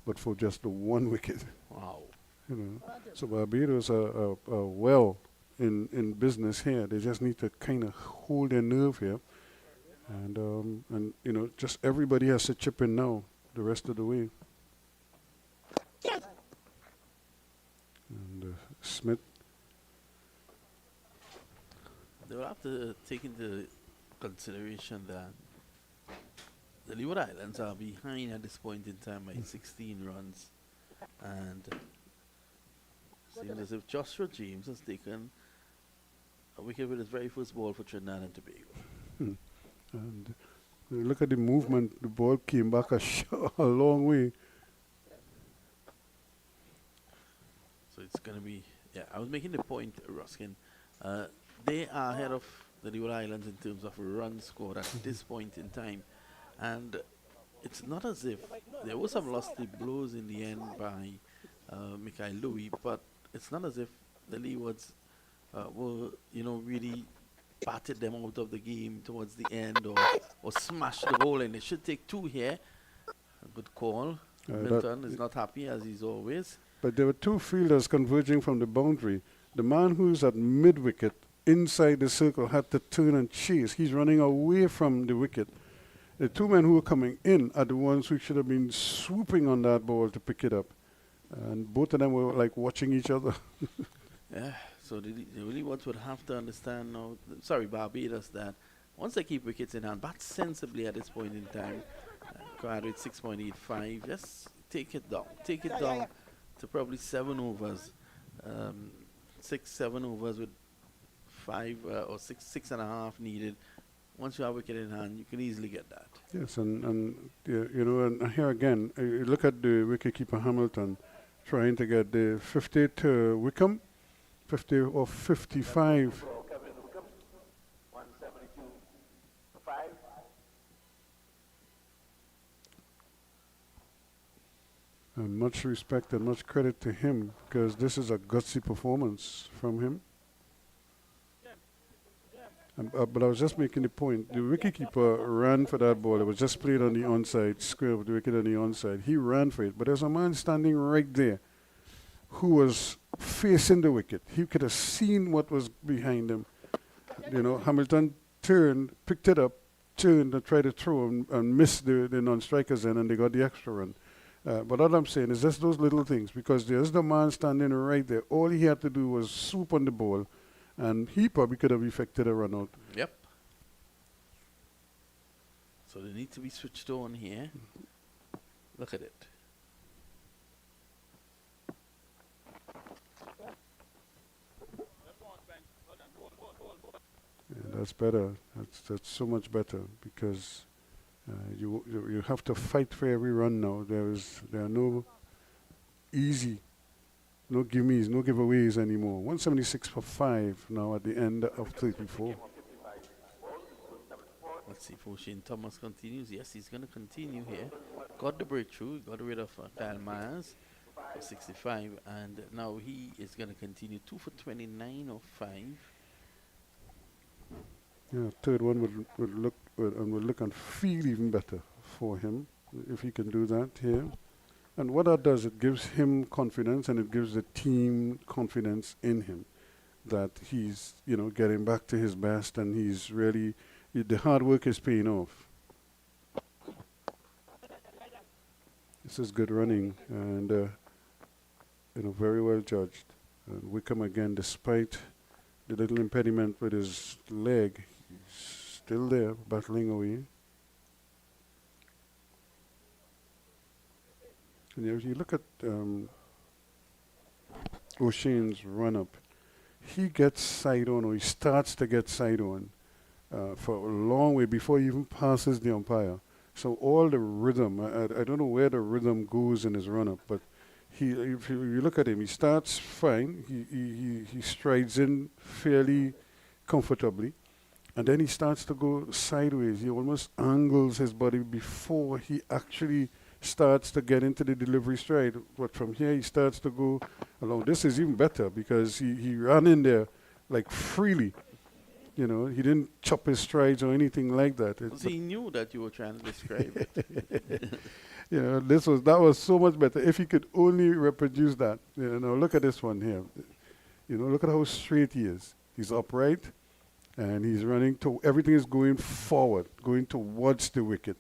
but for just the 1 wicket. Wow. You know, so Barbados are well in business here. They just need to kind of hold their nerve here, and you know, just everybody has to chip in now the rest of the way. And Smith. They will have to take into consideration that the Leeward Islands are behind at this point in time by 16 runs, and seems as if Joshua James has taken a wicket with his very first ball for Trinidad and Tobago. And look at the movement. The ball came back a long way. So it's going to be, yeah, I was making the point, Ruskin. They are ahead of the Leeward Islands in terms of runs scored at this point in time. And it's not as if there were some lusty blows in the end by Mikhail Louis, but it's not as if the Leewards were, you know, really batted them out of the game towards the end or smashed the ball in. They should take 2 here. A good call. Milton is not happy as he's always. But there were 2 fielders converging from the boundary. The man who's at mid-wicket inside the circle had to turn and chase. He's running away from the wicket. The 2 men who were coming in are the ones who should have been swooping on that ball to pick it up. And both of them were like watching each other. Yeah, so the Leewards would have to understand now, Barbados, that once they keep wickets in hand, bat sensibly at this point in time, with 6.85, just take it down to probably 7 overs, 6-7 overs with 5 or 6.5 needed. Once you have wicket in hand, you can easily get that. Yes, and you know, and here again, you look at the wicketkeeper Hamilton trying to get the 50 to Wickham, 50 or 55. And much respect and much credit to him, because this is a gutsy performance from him. But I was just making the point. The wicketkeeper ran for that ball. It was just played on the onside, square of the wicket on the onside. He ran for it. But there's a man standing right there who was facing the wicket. He could have seen what was behind him. You know, Hamilton turned, picked it up, turned and tried to throw and missed the non-strikers in, and they got the extra run. But what I'm saying is just those little things, because there's the man standing right there. All he had to do was swoop on the ball, and he probably could have effected a run out. Yep. So they need to be switched on here. Look at it. Yeah, that's better. That's so much better, because you have to fight for every run now. There are no easy, no gimmies, no giveaways anymore. 176 for 5 now at the end of 34. Let's see if O'Shane Thomas continues. Yes, he's going to continue here. Got the breakthrough. Got rid of Kyle Myers for 65. And now he is going to continue 2 for 29 or 5. Yeah, third one would look and feel even better for him if he can do that here. And what that does, it gives him confidence and it gives the team confidence in him that he's, getting back to his best and he's really, the hard work is paying off. This is good running and, very well judged. And Wickham again, despite the little impediment with his leg, he's still there, battling away. And if you look at O'Shane's run-up, he gets side on, or he starts to get side on for a long way before he even passes the umpire. So all the rhythm, I don't know where the rhythm goes in his run-up, but if you look at him, he starts fine. He strides in fairly comfortably, and then he starts to go sideways. He almost angles his body before he actually starts to get into the delivery stride. But from here, he starts to go along. This is even better because he ran in there like freely. He didn't chop his strides or anything like that. So he knew that you were trying to describe it. That was so much better. If he could only reproduce that. Look at this one here. Look at how straight he is. He's upright, and he's running to. Everything is going forward, going towards the wicket.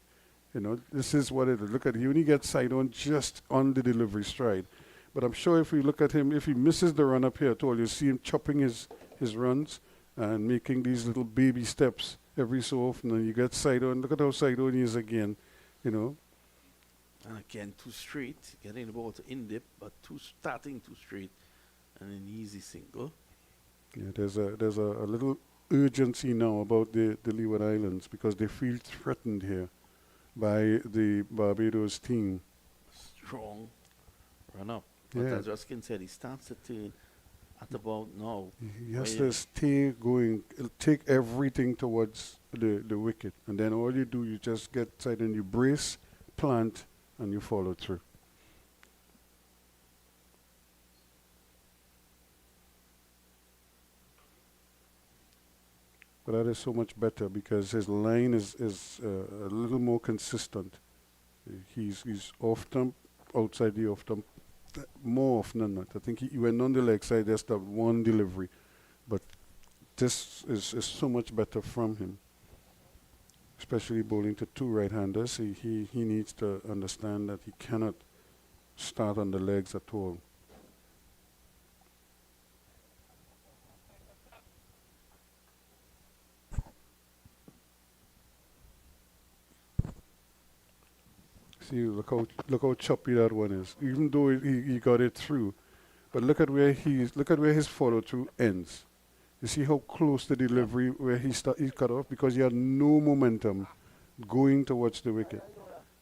This is what it is. Look at he only gets side on just on the delivery stride. But I'm sure if we look at him, if he misses the run up here at all, you see him chopping his runs and making these little baby steps every so often. And you get side on. Look at how side on he is again. And again, too straight, getting the ball to in-dip, but starting too straight, and an easy single. Yeah, there's a little urgency now about the Leeward Islands because they feel threatened here by the Barbados team. Strong run up. Yeah. But as Ruskin said, he starts to turn at about now. He has to stay going, take everything towards the wicket. And then all you do, you just get side and you brace, plant, and you follow through. But that is so much better because his line is a little more consistent. He's off stump, outside the off stump, more often than not. I think he went on the leg side, just that one delivery. But this is so much better from him, especially bowling to two right-handers. He needs to understand that he cannot start on the legs at all. See, look how choppy that one is. Even though he got it through, but look at where his follow through ends. You see how close the delivery where he cut off because he had no momentum going towards the wicket.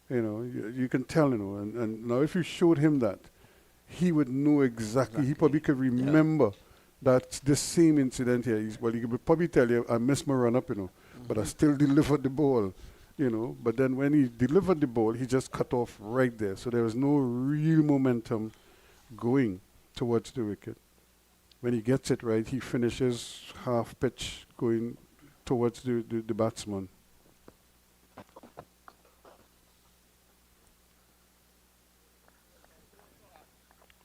You can tell. And now if you showed him that, he would know exactly. He probably could remember that this same incident here. He could probably tell you, I missed my run up, but I still delivered the ball. But then when he delivered the ball, he just cut off right there. So there was no real momentum going towards the wicket. When he gets it right, he finishes half pitch going towards the batsman.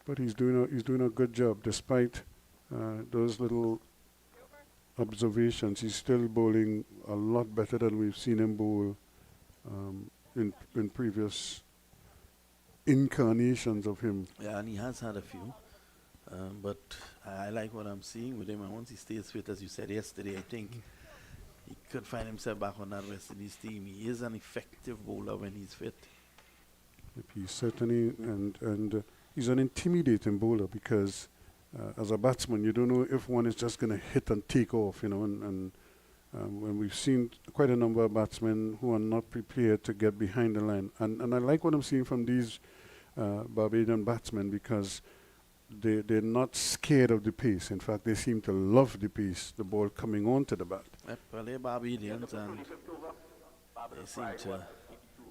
But he's doing a good job despite those little observations. He's still bowling a lot better than we've seen him bowl in previous incarnations of him. Yeah, and he has had a few. But I like what I'm seeing with him. And once he stays fit, as you said yesterday, I think he could find himself back on that West Indies team. He is an effective bowler when he's fit. He's certainly, and he's an intimidating bowler because as a batsman, you don't know if one is just going to hit and take off, and when we've seen quite a number of batsmen who are not prepared to get behind the line. And I like what I'm seeing from these Barbadian batsmen because they're not scared of the pace. In fact, they seem to love the pace, the ball coming onto the bat. Well, they're Barbadians and they seem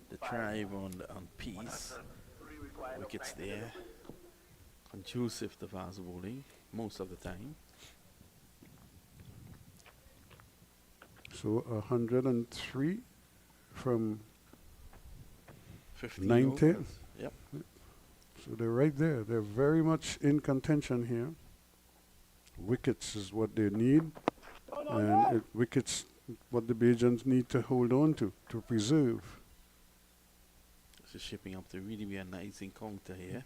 to thrive on pace. Wickets there. Conducive to fast bowling most of the time. So 103 from 15 90. overs. Yep. So they're right there. They're very much in contention here. Wickets is what they need. And wickets what the Bajans need to hold on to preserve. This is shaping up to really be a nice encounter here.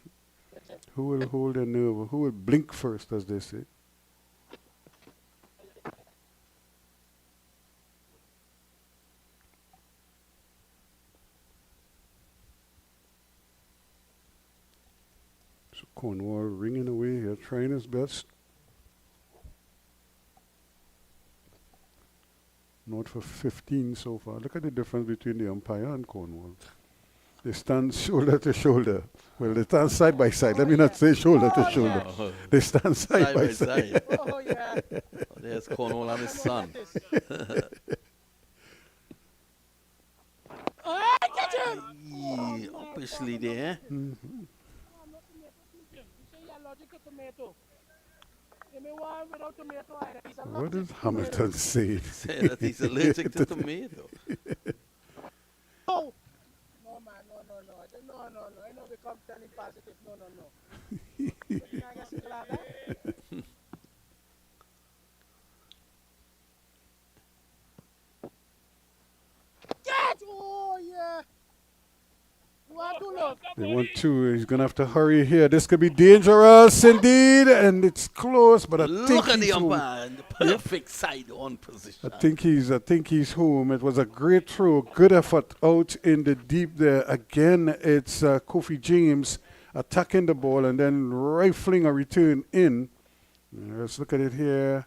Who will hold their nerve? Who will blink first, as they say? So Cornwall ringing away here, trying his best. Not for 15 so far. Look at the difference between the umpire and Cornwall. They stand shoulder to shoulder. Well, they stand side by side. Let me not say shoulder to shoulder. Yeah. They stand side by side. Oh, yeah. There's Cornwall and his son. Oh, catch him! Obviously there. You say you're allergic to tomato. Give me one without tomato. What does Hamilton say? Say that he's allergic to tomato. Oh! No, man, no. I know become turning positive. No. I guess it's like that. Catch! Oh, yeah. They want two. He's going to have to hurry here. This could be dangerous indeed. And it's close, but I think Look at the he's home. umpire in the perfect side on position. I think he's home. It was a great throw. Good effort out in the deep there. Again, it's Kofi James attacking the ball and then rifling a return in. Let's look at it here.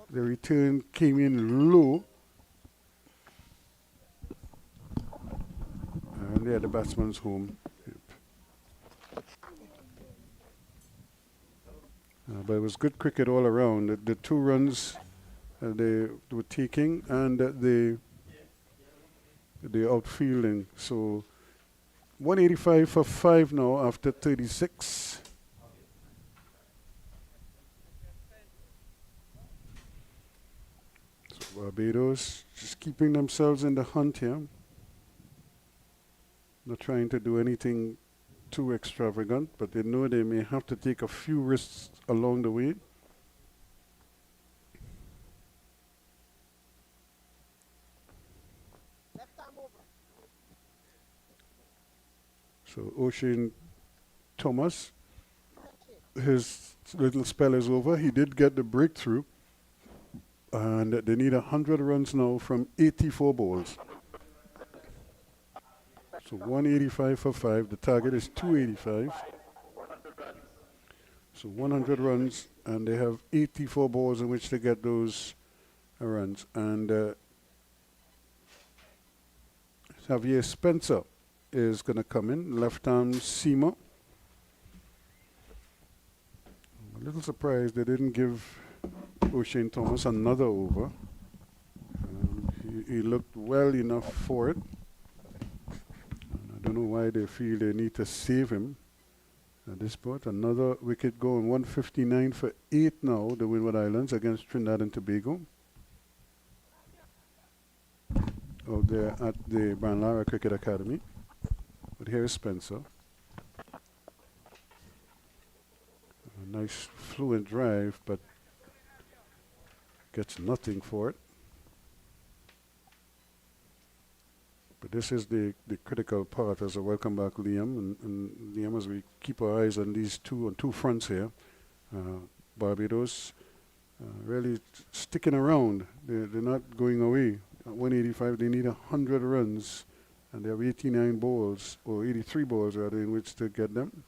The return came in low. And there, the batsman's home. But it was good cricket all around. The 2 runs they were taking and the outfielding. So 185 for 5 now after 36. So Barbados just keeping themselves in the hunt here. Not trying to do anything too extravagant, but they know they may have to take a few risks along the way. So Ocean Thomas, his little spell is over. He did get the breakthrough, and they need 100 runs now from 84 balls. So 185 for 5. The target is 285. So 100 runs, and they have 84 balls in which to get those runs. And Xavier Spencer is going to come in, left-arm seamer. I'm a little surprised they didn't give O'Shane Thomas another over. He looked well enough for it. I don't know why they feel they need to save him at this point. Another wicket going, 159 for 8 now, the Windward Islands against Trinidad and Tobago. Out there at the Banlara Cricket Academy. But here is Spencer. A nice fluent drive, but gets nothing for it. But this is the critical part as a welcome back, Liam. And Liam, as we keep our eyes on these two fronts here, Barbados really sticking around. They're not going away. At 185, they need 100 runs, and they have 89 balls, or 83 balls rather, in which to get them.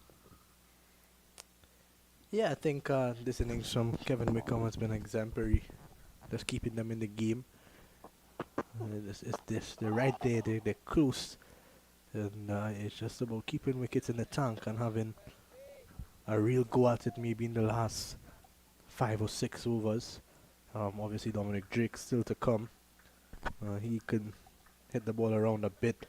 Yeah, I think this innings from Kevin Wickham has been exemplary, just keeping them in the game. They're right there, they're close, and it's just about keeping wickets in the tank and having a real go at it maybe in the last 5 or 6 overs. Obviously Dominic Drake still to come. He can hit the ball around a bit.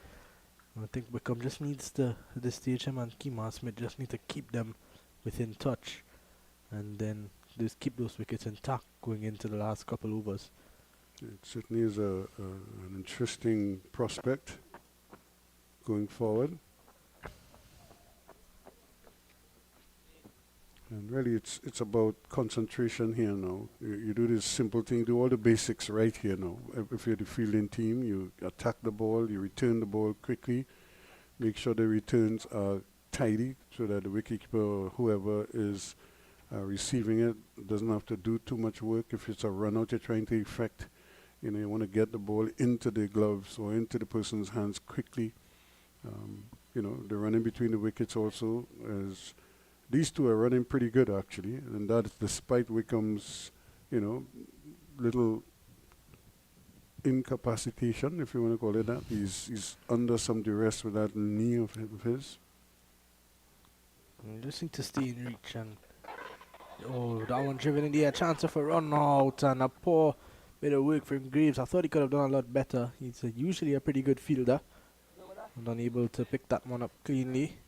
I think Wickham just needs to, at this stage, him and Keemar Smith just need to keep them within touch, and then just keep those wickets intact going into the last couple overs. It certainly is an interesting prospect going forward. And really, it's about concentration here now. You do this simple thing, do all the basics right here now. If you're the fielding team, you attack the ball, you return the ball quickly, make sure the returns are tidy so that the wicketkeeper or whoever is receiving it doesn't have to do too much work. If it's a run out you're trying to effect, you want to get the ball into the gloves or into the person's hands quickly. The running between the wickets also is. These two are running pretty good, actually, and that's despite Wickham's, little incapacitation, if you want to call it that. He's under some duress with that knee of his. Just need to stay in reach, and that one driven in the air, chance of a run out, and a poor bit of work from Graves. I thought he could have done a lot better. He's usually a pretty good fielder, and unable to pick that one up cleanly.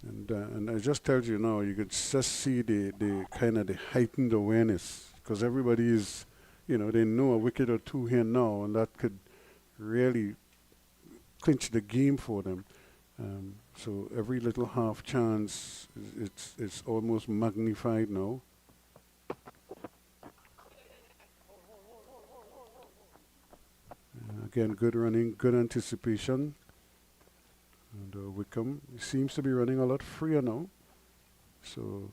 And I just tell you now, you could just see the kind of the heightened awareness, because everybody is, they know a wicket or two here now, and that could really clinch the game for them. So every little half chance, it's almost magnified now. Again, good running, good anticipation. And Wickham seems to be running a lot freer now. So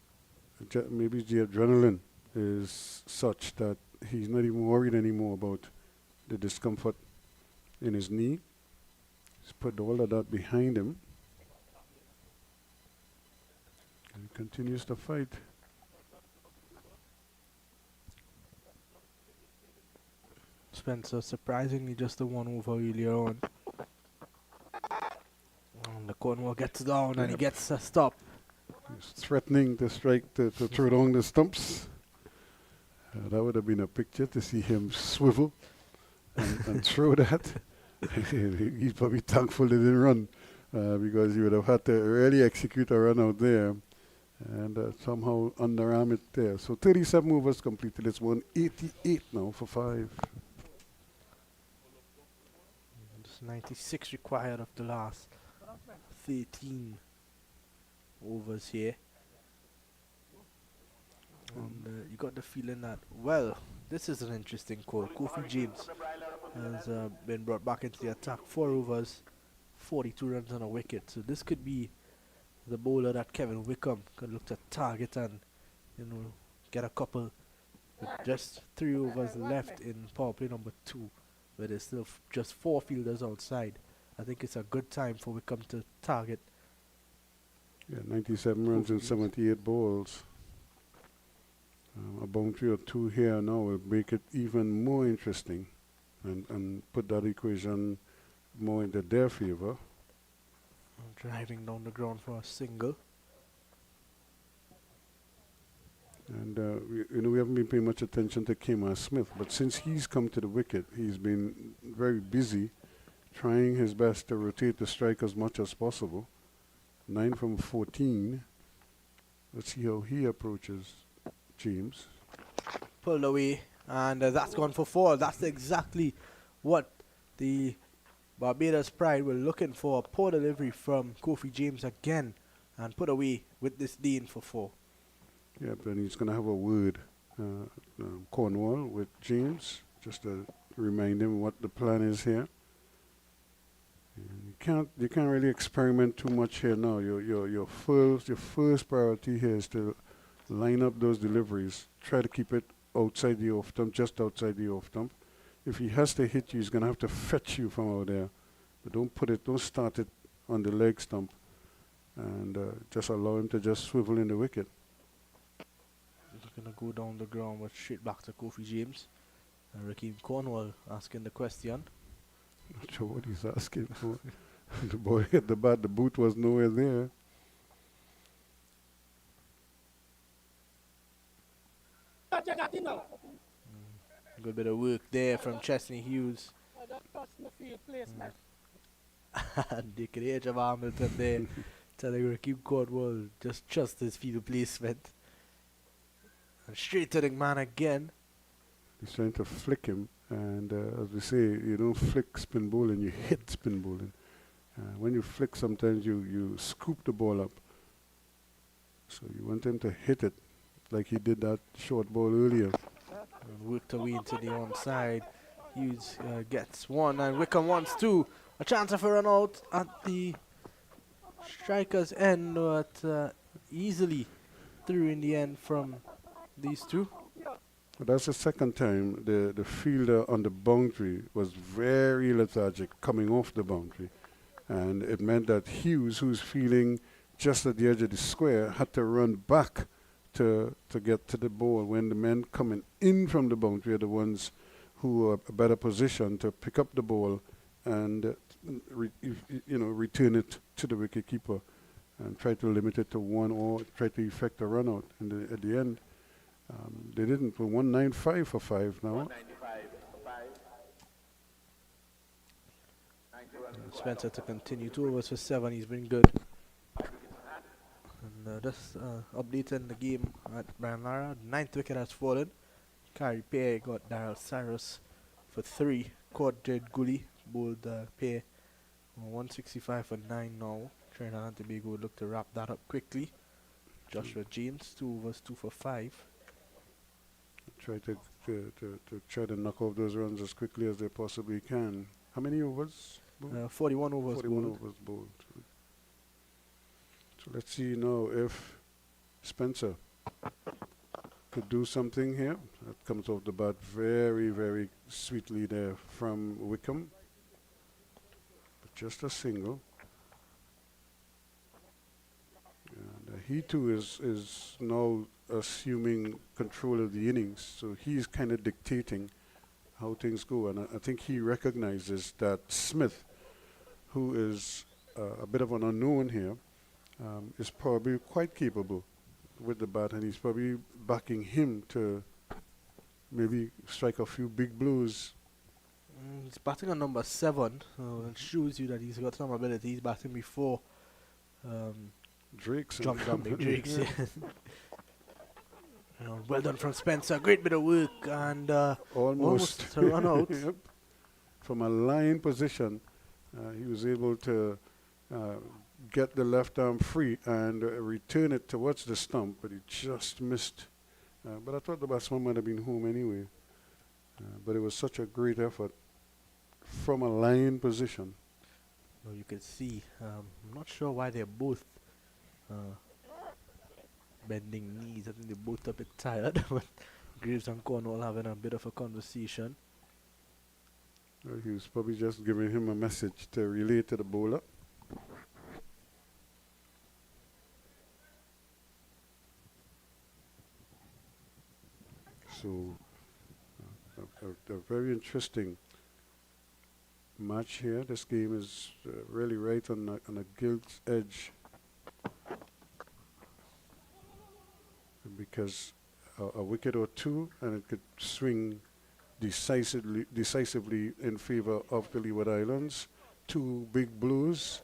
maybe the adrenaline is such that he's not even worried anymore about the discomfort in his knee. He's put all of that behind him. And he continues to fight. Spencer surprisingly just the one over earlier on. And the Cornwall gets down and he gets a stop. He's threatening to strike, to throw down the stumps. That would have been a picture to see him swivel and throw that. He's probably thankful he didn't run because he would have had to really execute a run out there and somehow underarm it there. So 37 overs completed. It's 188 now for 5. Just 96 required of the last 13 overs here. And you got the feeling that, well, this is an interesting call. Kofi James has been brought back into the attack. 4 overs, 42 runs on a wicket. So this could be the bowler that Kevin Wickham could look to target and, get a couple with just 3 overs left in power play number 2, where there's still just 4 fielders outside. I think it's a good time for Wickham to target. Yeah, 97 runs and 78 balls. A boundary or 2 here now will make it even more interesting and put that equation more into their favor. Driving down the ground for a single. And we haven't been paying much attention to Kemar Smith, but since he's come to the wicket, he's been very busy trying his best to rotate the strike as much as possible. 9 from 14. Let's see how he approaches James. Pulled away, and that's gone for 4. That's exactly what the Barbados Pride were looking for. A poor delivery from Kofi James again, and put away with this Dean for 4. Yep, and he's going to have a word, Cornwall, with James, just to remind him what the plan is here. And you can't really experiment too much here now. Your first priority here is to line up those deliveries. Try to keep it outside the off stump, just outside the off stump. If he has to hit you, he's going to have to fetch you from out there. But don't start it on the leg stump, and just allow him to just swivel in the wicket. He's going to go down the ground, but straight back to Kofi James. And Rakeem Cornwall asking the question. Not sure what he's asking for. The boy hit the bat, the boot was nowhere there. Good bit of work there from Chesney Hughes. And Dick at the edge of Hamilton there, telling Rakeem Cornwall just trust his field placement. And straight to the man again. He's trying to flick him, and as we say, you don't flick spin bowling, you hit spin bowling. When you flick, sometimes you scoop the ball up. So you want him to hit it like he did that short ball earlier. And worked away into the onside. Hughes gets one, and Wickham wants two. A chance of a run out at the striker's end, but easily through in the end from these two. But that's the second time the fielder on the boundary was very lethargic coming off the boundary. And it meant that Hughes, who's feeling just at the edge of the square, had to run back to get to the ball when the men coming in from the boundary are the ones who are a better position to pick up the ball and return it to the wicketkeeper and try to limit it to one or try to effect a run out at the end. They didn't. We're 195 for 5 now. Spencer to continue 2 overs for 7. He's been good. And just updating the game at Branlara. 9th wicket has fallen. Kari Pair got Daryl Cyrus for 3. Caught Jed Gully bowled Pair 165 for 9 now. Trinidad and Tobago would look to wrap that up quickly. Joshua James 2 overs 2 for 5. Try to knock off those runs as quickly as they possibly can. How many overs? 41 overs 41 bowled. overs bowled. So let's see now if Spencer could do something here. That comes off the bat very, very sweetly there from Wickham. But just a single. And he too is now assuming control of the innings. So he's kind of dictating how things go. And I think he recognizes that Smith, who is a bit of an unknown here, is probably quite capable with the bat, and he's probably backing him to maybe strike a few big blows. He's batting on number 7, so it shows you that he's got some ability. He's batting before Drake's jump jumping Drake's. Well done from Spencer. Great bit of work, and almost a run out. Yep. From a line position, he was able to get the left arm free and return it towards the stump, but he just missed. But I thought the batsman might have been home anyway. But it was such a great effort from a line position. Well, you can see, I'm not sure why they're both bending knees. I think they're both a bit tired. But Graves and Cornwall having a bit of a conversation. He was probably just giving him a message to relay to the bowler. So, a very interesting match here. This game is really right on a gilt's edge, because a wicket or two and it could swing decisively in favor of the Leeward Islands. 2 big blues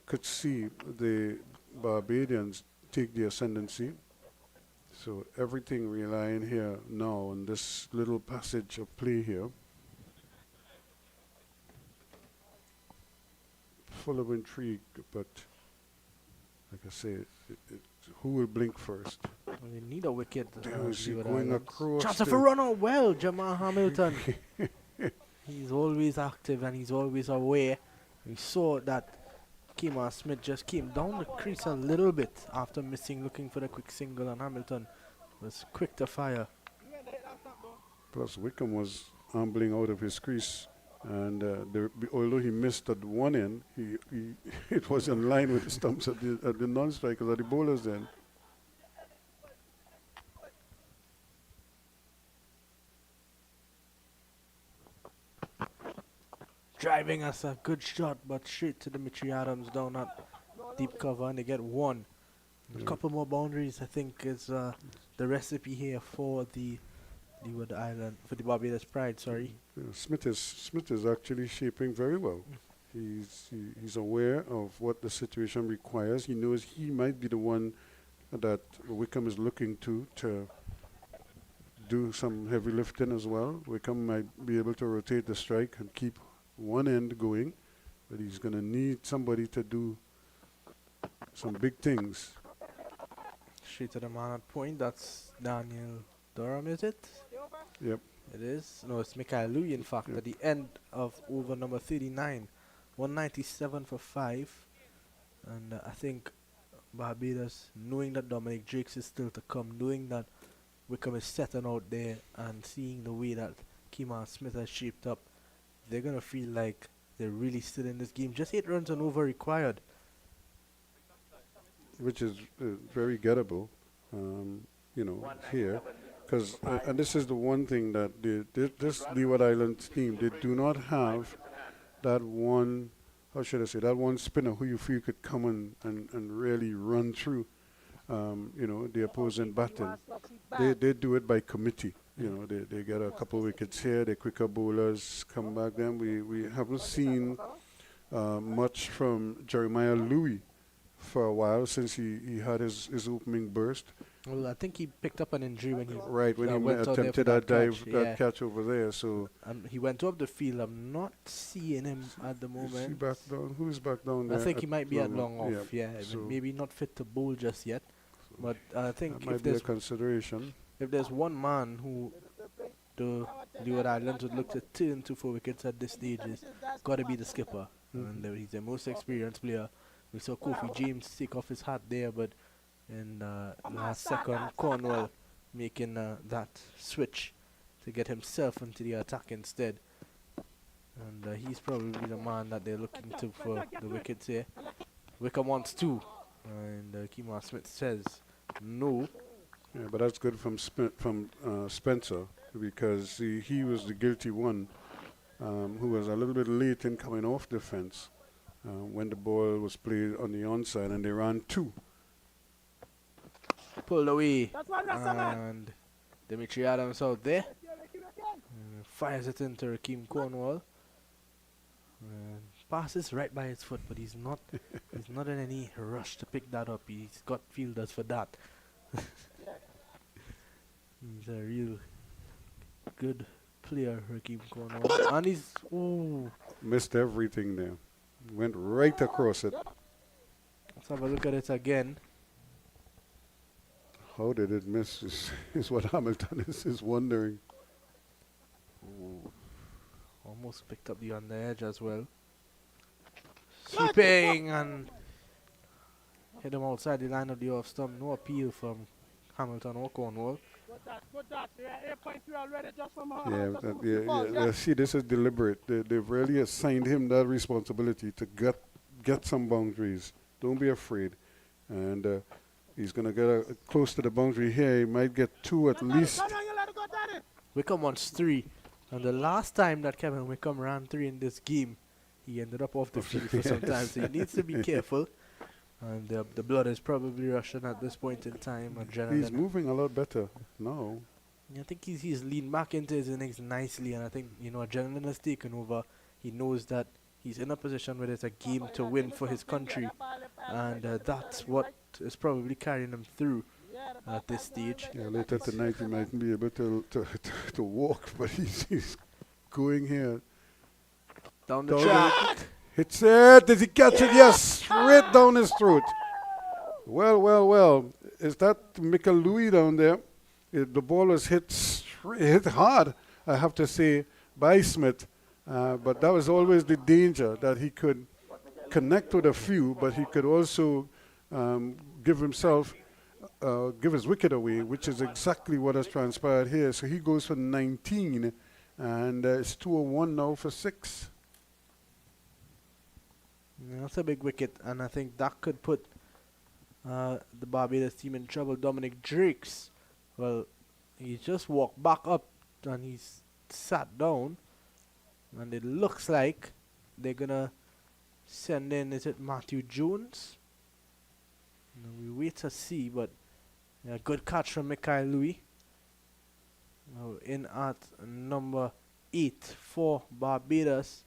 could see the Barbadians take the ascendancy. So everything relying here now on this little passage of play here. Full of intrigue, but like I say, who will blink first? Well, they need a wicket. There is he going across. Chance of a run out. Well, Jamal Hamilton. He's always active and he's always aware. We saw that Kemar Smith just came down the crease a little bit after missing, looking for the quick single, and Hamilton was quick to fire. Plus Wickham was ambling out of his crease, and although he missed at one end, it was in line with the stumps at the non-strikers, at the bowlers end. Driving us a good shot, but straight to Dimitri Adams down at deep cover, and they get 1. A couple more boundaries, I think, is the recipe here for the Leeward Island, for the Barbados Pride. Sorry. Yeah, Smith is actually shaping very well. He's aware of what the situation requires. He knows he might be the one that Wickham is looking to do some heavy lifting as well. Wickham might be able to rotate the strike and keep one end going, but he's going to need somebody to do some big things. Straight to the man at point. That's Daniel Durham, is it? Yep. It is. No, it's Mikhail Louis, in fact, at the end of over number 39. 197 for 5. And I think Barbados, knowing that Dominic Drakes is still to come, knowing that Wickham is setting out there, and seeing the way that Keemar Smith has shaped up, they're going to feel like they're really still in this game. Just 8 runs and over required. Which is very gettable, here. Because, and this is the one thing that this Leeward Islands team, they do not have that one, how should I say, that one spinner who you feel could come and really run through, the opposing batter. They do it by committee. They get a couple wickets here, the quicker bowlers come back. Then we haven't seen much from Jeremiah Louis for a while since he had his opening burst. Well, I think he picked up an injury when he When he attempted that dive, that catch over there. So he went up the field. I'm not seeing him at the moment. Is he back down? Who's back down there? I think he might be at long off. So Maybe not fit to bowl just yet. But I think that might be a consideration. If there's one man who the Leeward Islands would look to turn to for wickets at this stage, is got to be the skipper. And he's the most experienced player. We saw Kofi James take off his hat there, but in last second, Cornwall making that switch to get himself into the attack instead. And he's probably the man that they're looking to for the wickets here. Wickham wants 2, and Keemar Smith says no. Yeah, but that's good from Spencer, because he was the guilty one, who was a little bit late in coming off the fence when the ball was played on the onside, and they ran 2. Pulled away, and Dimitri Adams out there. Fires it into Rakeem Cornwall. Passes right by his foot, but he's not in any rush to pick that up. He's got fielders for that. He's a real good player, Rakeem Cornwall. And he's missed everything there. Went right across it. Let's have a look at it again. How did it miss is what Hamilton is wondering. Almost picked up the on the edge as well. Sweeping and hit him outside the line of the off stump. No appeal from Hamilton or Cornwall. Yeah. See, this is deliberate. They've really assigned him that responsibility to get some boundaries. Don't be afraid. And he's going to get close to the boundary here. He might get 2 at least. Wickham wants 3. And the last time that Kevin Wickham ran 3 in this game, he ended up off the field for some time. So he needs to be careful. And the blood is probably rushing at this point in time. He's moving a lot better now. I think he's leaned back into his innings nicely. And I think, adrenaline has taken over. He knows that he's in a position where there's a game to win for his country. And that's what is probably carrying him through at this stage. Yeah, later tonight he might be able to walk, but he's going here. Down the track. Hits it. Did he catch it? Yes, straight down his throat. Well. Is that Michael Louis down there? The ball was hit hard, I have to say, by Smith. But that was always the danger, that he could connect with a few, but he could also give his wicket away, which is exactly what has transpired here. So he goes for 19, and it's 201 now for 6. That's a big wicket, and I think that could put the Barbados team in trouble. Dominic Drakes, well, he just walked back up and he's sat down, and it looks like they're gonna send in, is it Matthew Jones? We wait to see, but good catch from Mikhail Louis. In at number 8 for Barbados.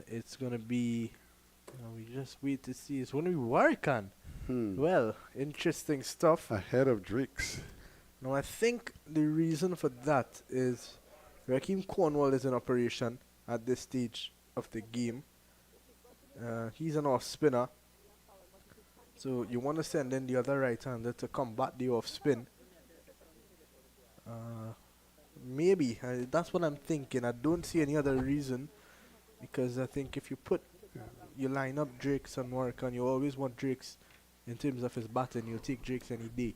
It's gonna be, we just wait to see. It's gonna be Warrican. Well, interesting stuff. Ahead of Drakes. Now I think the reason for that is Rakeem Cornwall is in operation at this stage of the game. He's an off spinner. So you want to send in the other right-hander to combat the off spin. Maybe. That's what I'm thinking. I don't see any other reason. Because I think if you put, you line up Drakes and Warwican, you always want Drakes in terms of his batting. You'll take Drakes any day.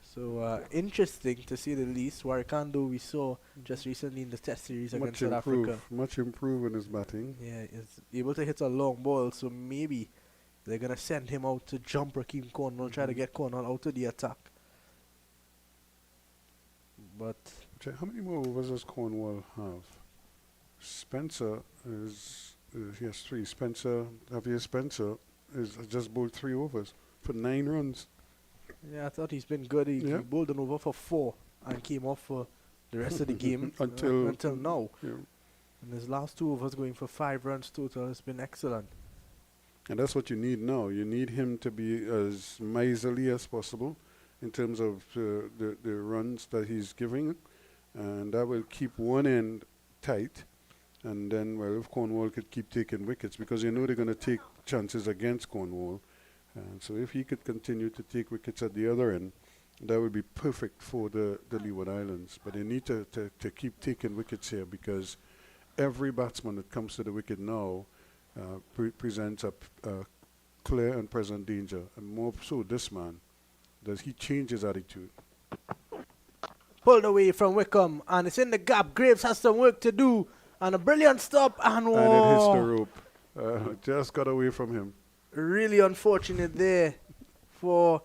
So interesting to say the least. Warwican, though, we saw just recently in the Test series against South Africa. Much improved in his batting. Yeah, is able to hit a long ball. So maybe they're going to send him out to jump Raheem Cornwall, try to get Cornwall out of the attack. But How many more overs does Cornwall have? Spencer he has 3. Javier Spencer has just bowled 3 overs for 9 runs. yeah, I thought he's been good. He bowled an over for 4 and came off for the rest of the game until now. Yeah. And his last 2 overs going for 5 runs total has been excellent. And that's what you need now. You need him to be as miserly as possible in terms of the runs that he's giving. And that will keep one end tight. And then, well, if Cornwall could keep taking wickets, because you know they're going to take chances against Cornwall. And so if he could continue to take wickets at the other end, that would be perfect for the Leeward Islands. But they need to keep taking wickets here, because every batsman that comes to the wicket now presents a clear and present danger. And more so this man, does he change his attitude? Pulled away from Wickham, and it's in the gap. Graves has some work to do. And a brilliant stop, and it hits the rope. Just got away from him. Really unfortunate there for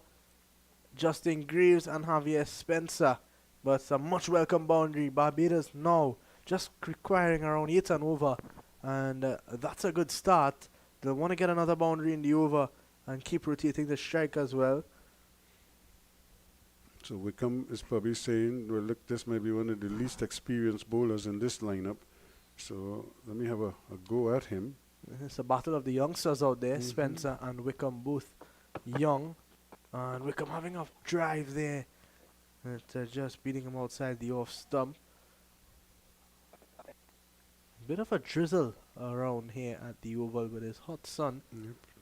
Justin Graves and Javier Spencer. But it's a much welcome boundary. Barbados now just requiring around 8 and over. And that's a good start. They'll want to get another boundary in the over and keep rotating the strike as well. So Wickham is probably saying, well, look, this may be one of the least experienced bowlers in this lineup. So let me have a go at him. It's a battle of the youngsters out there. Spencer and Wickham both young. And Wickham having a drive there. Just beating him outside the off stump. Bit of a drizzle around here at the Oval with his hot sun.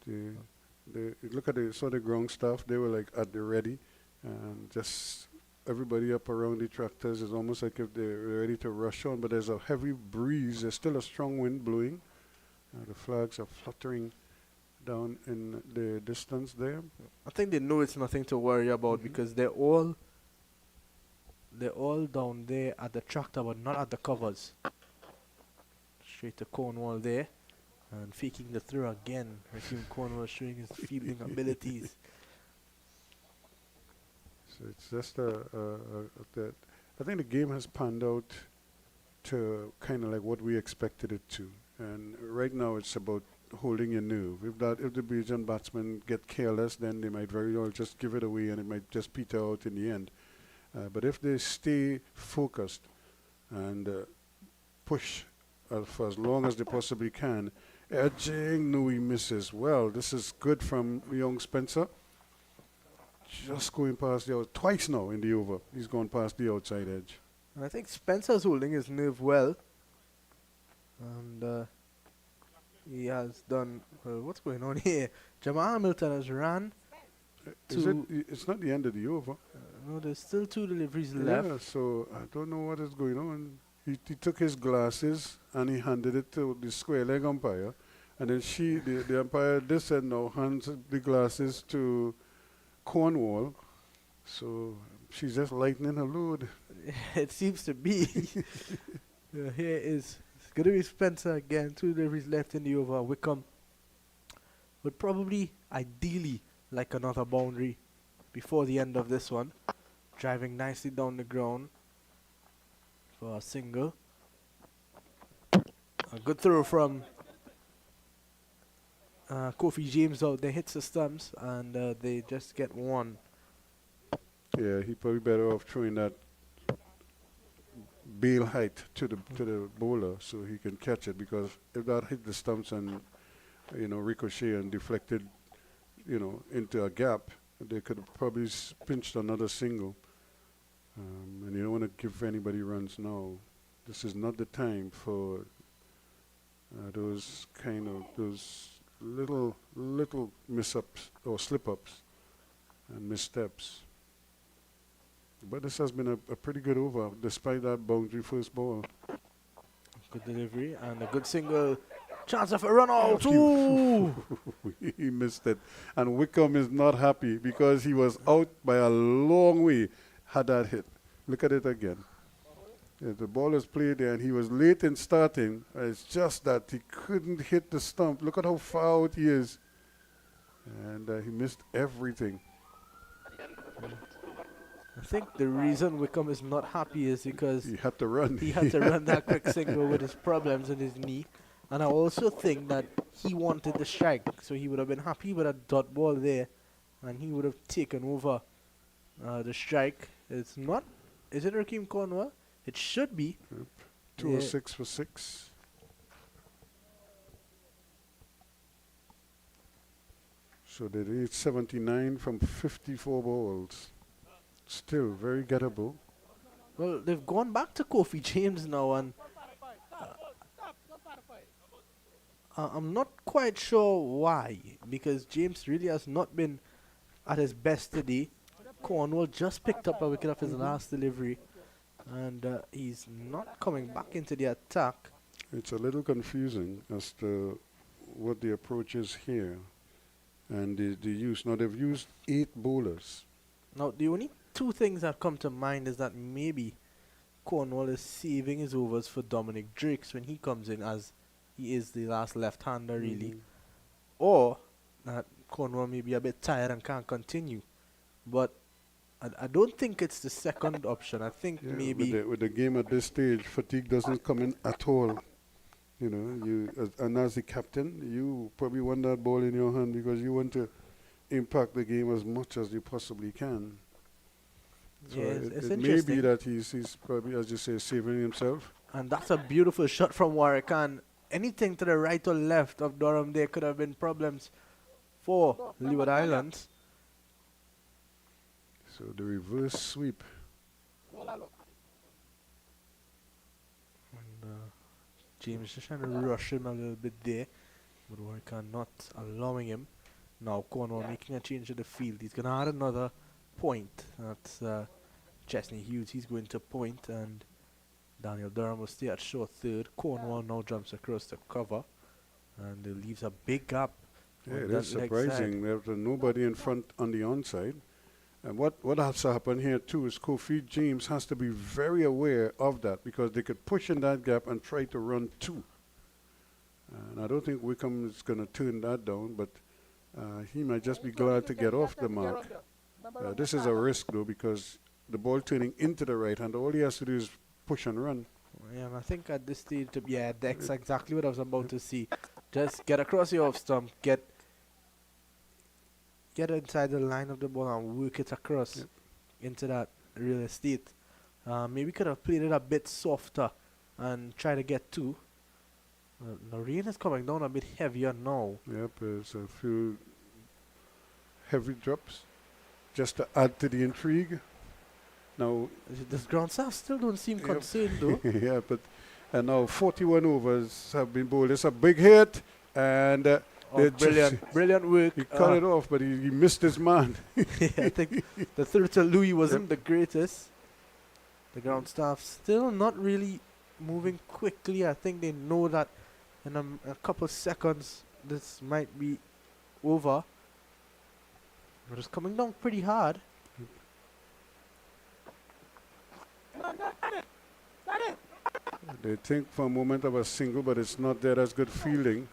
Yep. Look at the ground staff. They were like at the ready. And just everybody up around the tractors is almost like if they're ready to rush on, but there's a heavy breeze. There's still a strong wind blowing. The flags are fluttering down in the distance there. I think they know it's nothing to worry about because they're all down there at the tractor, but not at the covers. Straight to Cornwall there, and faking the throw again. Raheem Cornwall showing his fielding abilities. So it's just that I think the game has panned out to kind of like what we expected it to. And right now it's about holding your nerve. If the Bajan batsmen get careless, then they might very well just give it away and it might just peter out in the end. But if they stay focused and push for as long as they possibly can, edging, no, he misses. Well, this is good from young Spencer. Just going past the twice now in the over. He's gone past the outside edge. And I think Spencer's holding his nerve well. And he has done... what's going on here? Jamal Hamilton has ran. It's not the end of the over. No, there's still 2 deliveries left. Yeah, so I don't know what is going on. He took his glasses and he handed it to the square leg umpire. And then the umpire this end now hands the glasses to Cornwall. So she's just lightening her load. It seems to be. Here is going to be Spencer again. 2 deliveries left in the over. Wickham would probably, ideally, like another boundary before the end of this one. Driving nicely down the ground for a single. A good throw from Kofi James out there. Hits the stumps and they just get 1. Yeah, he probably better off throwing that bail height to the bowler so he can catch it, because if that hit the stumps and ricochet and deflected into a gap, they could have probably pinched another single. And you don't want to give anybody runs now. This is not the time for those little misups or slip-ups and missteps. But this has been a pretty good over, despite that boundary first ball. Good delivery and a good single. Chance of a run out. Phew. Ooh! He missed it. And Wickham is not happy because he was out by a long way had that hit. Look at it again. Yeah, the ball is played there and he was late in starting. It's just that he couldn't hit the stump. Look at how far out he is. And he missed everything. I think the reason Wickham is not happy is because He had to run. he had to run that quick single with his problems in his knee. And I also think that he wanted the strike, so he would have been happy with a dot ball there, and he would have taken over the strike. It's not. Is it Rakeem Cornwell? It should be. 206 for 6. So they did 79 from 54 balls. Still very gettable. Well, they've gone back to Kofi James now, and I'm not quite sure why, because James really has not been at his best today. Cornwall just picked up a wicket off his last delivery, and he's not coming back into the attack. It's a little confusing as to what the approach is here and the use. Now they've used 8 bowlers. Now, the only two things that come to mind is that maybe Cornwall is saving his overs for Dominic Drakes when he comes in, as he is the last left-hander, really. Or that Cornwall may be a bit tired and can't continue. But I don't think it's the second option. I think Yeah, maybe... with the game at this stage, fatigue doesn't come in at all. You know, and as the captain, you probably want that ball in your hand because you want to impact the game as much as you possibly can. So Yeah, it's it may be interesting. that he's probably, as you say, saving himself. And that's a beautiful shot from Warwick. And anything to the right or left of Durham there could have been problems for Leeward Islands. So the reverse sweep. And James just trying to rush him a little bit there, but Warwick not allowing him. Now Cornwall making a change to the field. He's going to add another point. That's Chesney Hughes. He's going to point, and Daniel Durham will stay at short third. Cornwall now jumps across the cover, and it leaves a big gap. Yeah, on it that is leg surprising. side. There's nobody in front on the onside. And what has to happen here too is Kofi James has to be very aware of that because they could push in that gap and try to run 2. And I don't think Wickham is going to turn that down, but he might just be glad to get off the mark. This is a risk though because the ball turning into the right hand, all he has to do is push and run. Yeah, and I think at this stage, yeah, that's exactly what I was about to see. Just get across your off stump, get inside the line of the ball and work it across into that real estate. Maybe could have played it a bit softer and try to get 2. The rain is coming down a bit heavier now. Yep, there's a few heavy drops just to add to the intrigue. Now, This ground staff still don't seem concerned though. yeah, but and now 41 overs have been bowled. It's a big hit, and Oh, brilliant work. he cut it off, but he missed his man. Yeah, I think the throw to Louis wasn't the greatest. The ground staff still not really moving quickly. I think they know that in a couple seconds this might be over. But it's coming down pretty hard. They think for a moment of a single, but it's not there. That's good fielding.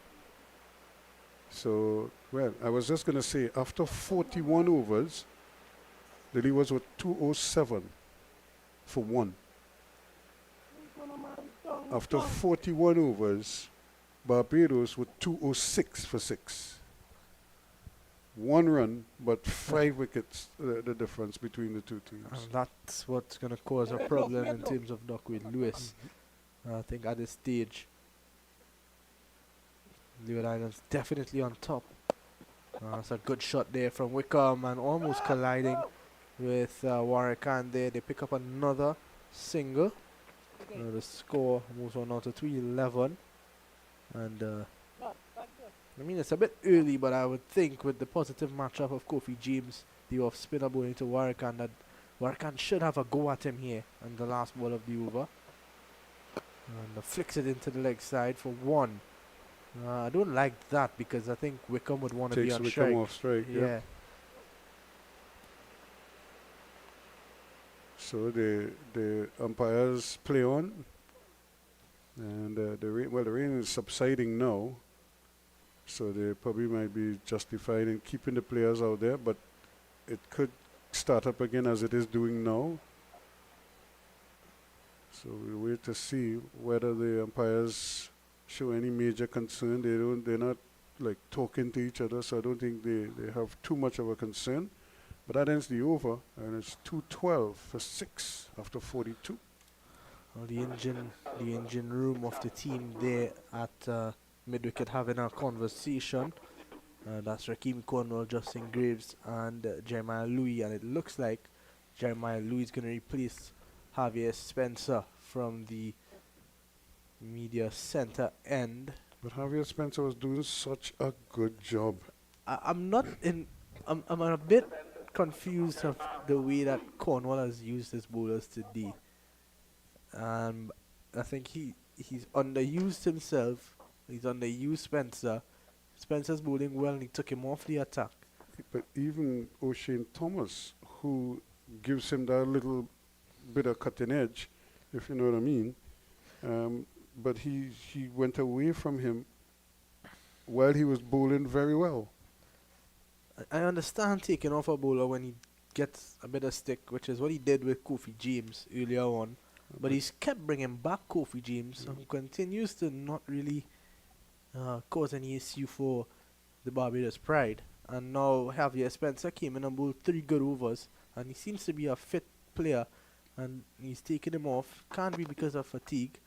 So, well, I was just going to say, after 41 overs, the Leewards were 207 for 1. After 41 overs, Barbados were 206 for 6. 1 run, but 5 wickets, the difference between the two teams. And that's what's going to cause a problem in terms of Duckweed Lewis. I think at this stage, Leeward Islands definitely on top. It's a good shot there from Wickham and almost colliding with Warwick, and there they pick up another single. The score moves on now to 3-11, and I mean, it's a bit early, but I would think with the positive matchup of Kofi James, the off spinner bowling to Warrican, that Warrican should have a go at him here on the last ball of the over. And flicks it into the leg side for one. I don't like that because I think Wickham would want to be Takes on Wickham strike. off strike. Yeah. So the umpires play on, and the rain is subsiding now, so they probably might be justified in keeping the players out there, but it could start up again as it is doing now. So we wait to see whether the umpires show any major concern. They're not like talking to each other, so I don't think they have too much of a concern. But that ends the over, and it's 2-12 for 6 after 42. Well, the engine room of the team there at mid-wicket having a conversation. That's Raheem Cornwall, Justin Graves, and Jeremiah Louis, and it looks like Jeremiah Louis is going to replace Javier Spencer from the media center end. But Javier Spencer was doing such a good job. I'm a bit confused of the way that Cornwall has used his bowlers today. I think he's underused himself. He's underused Spencer. Spencer's bowling well, and he took him off the attack. But even O'Shane Thomas, who gives him that little bit of cutting edge, if you know what I mean, but he went away from him while he was bowling very well. I understand taking off a bowler when he gets a bit of stick, which is what he did with Kofi James earlier on. But he's kept bringing back Kofi James, who continues to not really cause any issue for the Barbados Pride. And now Javier Spencer came in and bowled 3 good overs, and he seems to be a fit player, and he's taking him off. Can't be because of fatigue.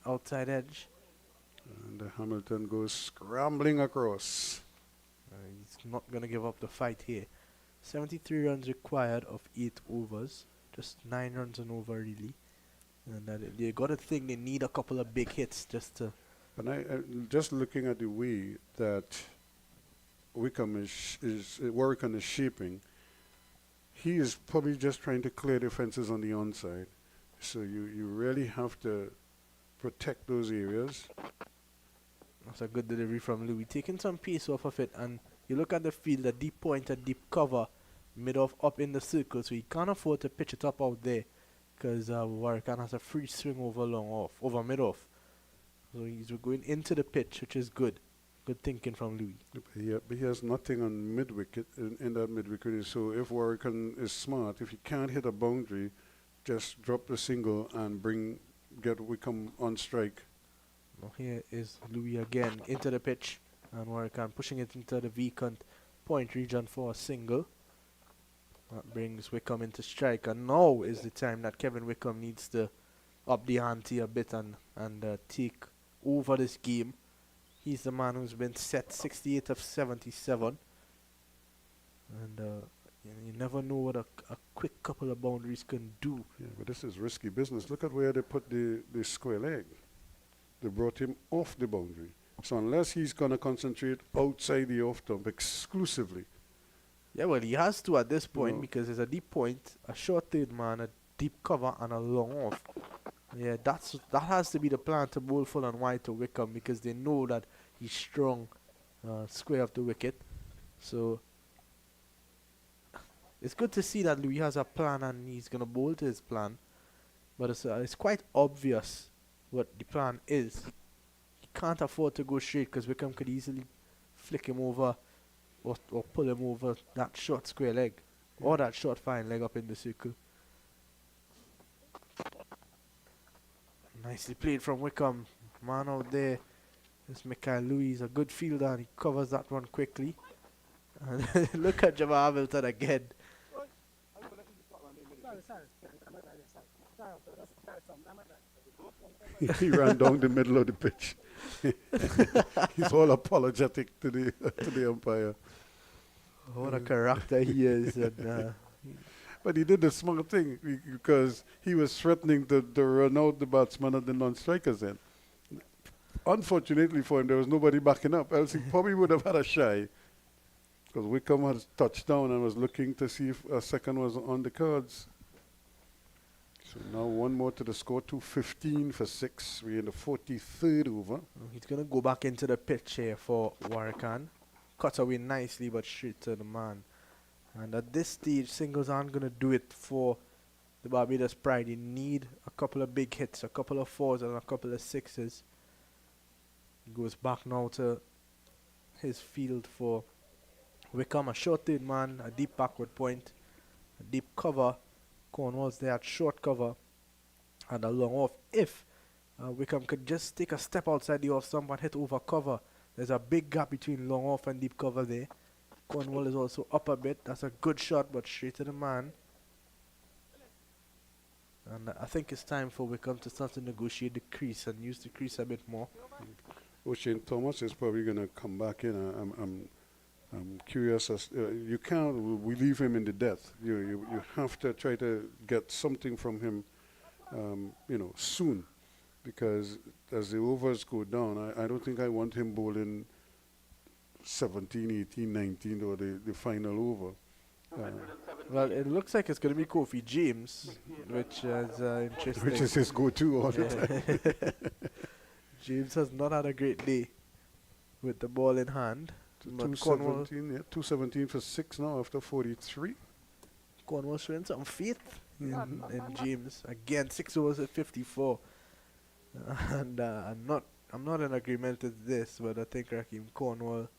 Outside edge. And Hamilton goes scrambling across. He's not going to give up the fight here. 73 runs required of 8 overs. Just 9 runs and over, really. And they got to think they need a couple of big hits just to... And I just looking at the way that Warrican is shaping, he is probably just trying to clear the fences on the onside. So you really have to protect those areas. That's a good delivery from Louis. Taking some pace off of it, and you look at the field, a deep point, a deep cover, mid-off up in the circle, so he can't afford to pitch it up out there because Warrican has a free swing over mid-off. So he's going into the pitch, which is good. Good thinking from Louis. But he has nothing on mid-wicket, in that mid-wicket. So if Warrican is smart, if he can't hit a boundary, just drop the single and get Wickham on strike. Now here is Louis again into the pitch, and Warrican pushing it into the vacant point region for a single. That brings Wickham into strike, and now is the time that Kevin Wickham needs to up the ante a bit and take over this game. He's the man who's been set 68 of 77, and you never know what a quick couple of boundaries can do. Yeah, but this is risky business. Look at where they put the square leg. They brought him off the boundary. So unless he's going to concentrate outside the off-stump exclusively. Yeah, well, he has to at this point because there's a deep point, a short third man, a deep cover, and a long off. Yeah, that has to be the plan to bowl full and wide to Wickham because they know that he's strong square of the wicket. So it's good to see that Louis has a plan and he's going to bowl to his plan. But it's quite obvious what the plan is. He can't afford to go straight because Wickham could easily flick him over or pull him over that short square leg or that short fine leg up in the circle. Nicely played from Wickham. Man out there. This Mikhail Louis is a good fielder and he covers that one quickly. And look at Jamal Hamilton again. He ran down the middle of the pitch. He's all apologetic to the umpire. What a character he is. And, but he did the smart thing because he was threatening to run out the batsman at the non-strikers end. unfortunately for him, there was nobody backing up, else he probably would have had a shy. Because Wickham had touched down and was looking to see if a second was on the cards. So now one more to the score, 2:15 for 6. We're in the 43rd over. He's going to go back into the pitch here for Warrican. Cut away nicely, but straight to the man. And at this stage, singles aren't going to do it for the Barbados Pride. You need a couple of big hits, a couple of fours and a couple of sixes. He goes back now to his field for Wickham. A short third man, a deep backward point, a deep cover. Cornwall's there at short cover and a long off. If Wickham could just take a step outside the off stump and hit over cover, there's a big gap between long off and deep cover there. Cornwall is also up a bit. That's a good shot, but straight to the man. And I think it's time for Wickham to start to negotiate the crease and use the crease a bit more. O'Shane Thomas is probably going to come back in. I'm curious as you can't leave him in the death. You have to try to get something from him, soon, because as the overs go down, I don't think I want him bowling 17, 18, 19 or the final over. Well, it looks like it's going to be Kofi James, which is interesting. Which is his go-to all the time. James has not had a great day with the ball in hand. 217 for 6 now after 43. Cornwall showing some faith in James. Again, 6 overs at 54. And I'm not in agreement with this, but I think Raheem Cornwall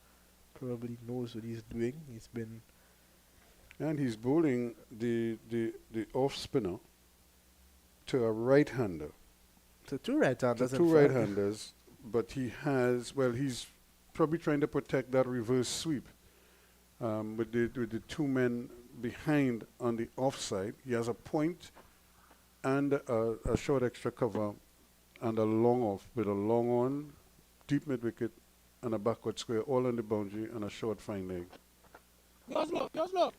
probably knows what he's doing. And he's bowling the off spinner to a right-hander. To two right-handers. To two right-handers, but he's probably trying to protect that reverse sweep with the two men behind on the offside. He has a point and a short extra cover and a long off with a long on, deep mid wicket and a backward square, all on the boundary and a short fine leg. Go.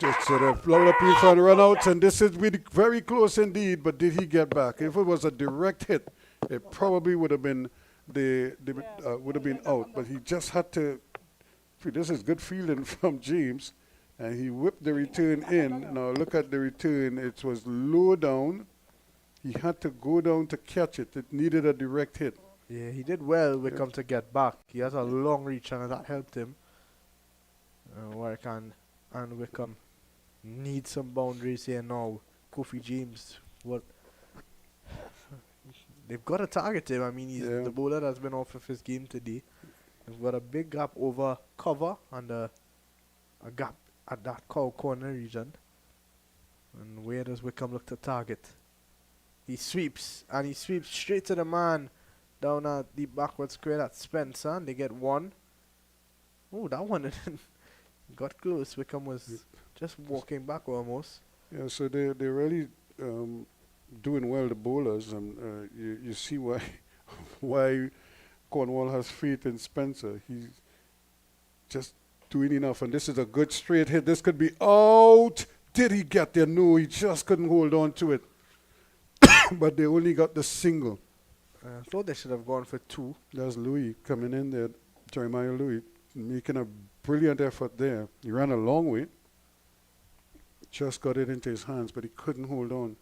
Just so the flower appeal for the run out, and this is very close indeed, but did he get back? If it was a direct hit, it probably would have been out, but he just had to. This is good fielding from James, and he whipped the return in. Now look at the return; it was low down. He had to go down to catch it. It needed a direct hit. Yeah, he did well. Wickham to get back. He has a long reach, and that helped him. Warrican and Wickham need some boundaries here now. Kofi James, they've got to target him. I mean, he's the bowler that's been off of his game today. They've got a big gap over cover and a gap at that corner region. And where does Wickham look to target? He sweeps, and he sweeps straight to the man down at the backward square. That's Spencer, and they get one. Oh, that one got close. Wickham was just walking back almost. Yeah, so they're really doing well, the bowlers, and you see why Cornwall has faith in Spencer. He's just doing enough, and this is a good straight hit. This could be out. Did he get there? No, he just couldn't hold on to it. But they only got the single. I thought they should have gone for 2. There's Louis coming in there, Jeremiah Louis, making a brilliant effort there. He ran a long way. Just got it into his hands, but he couldn't hold on.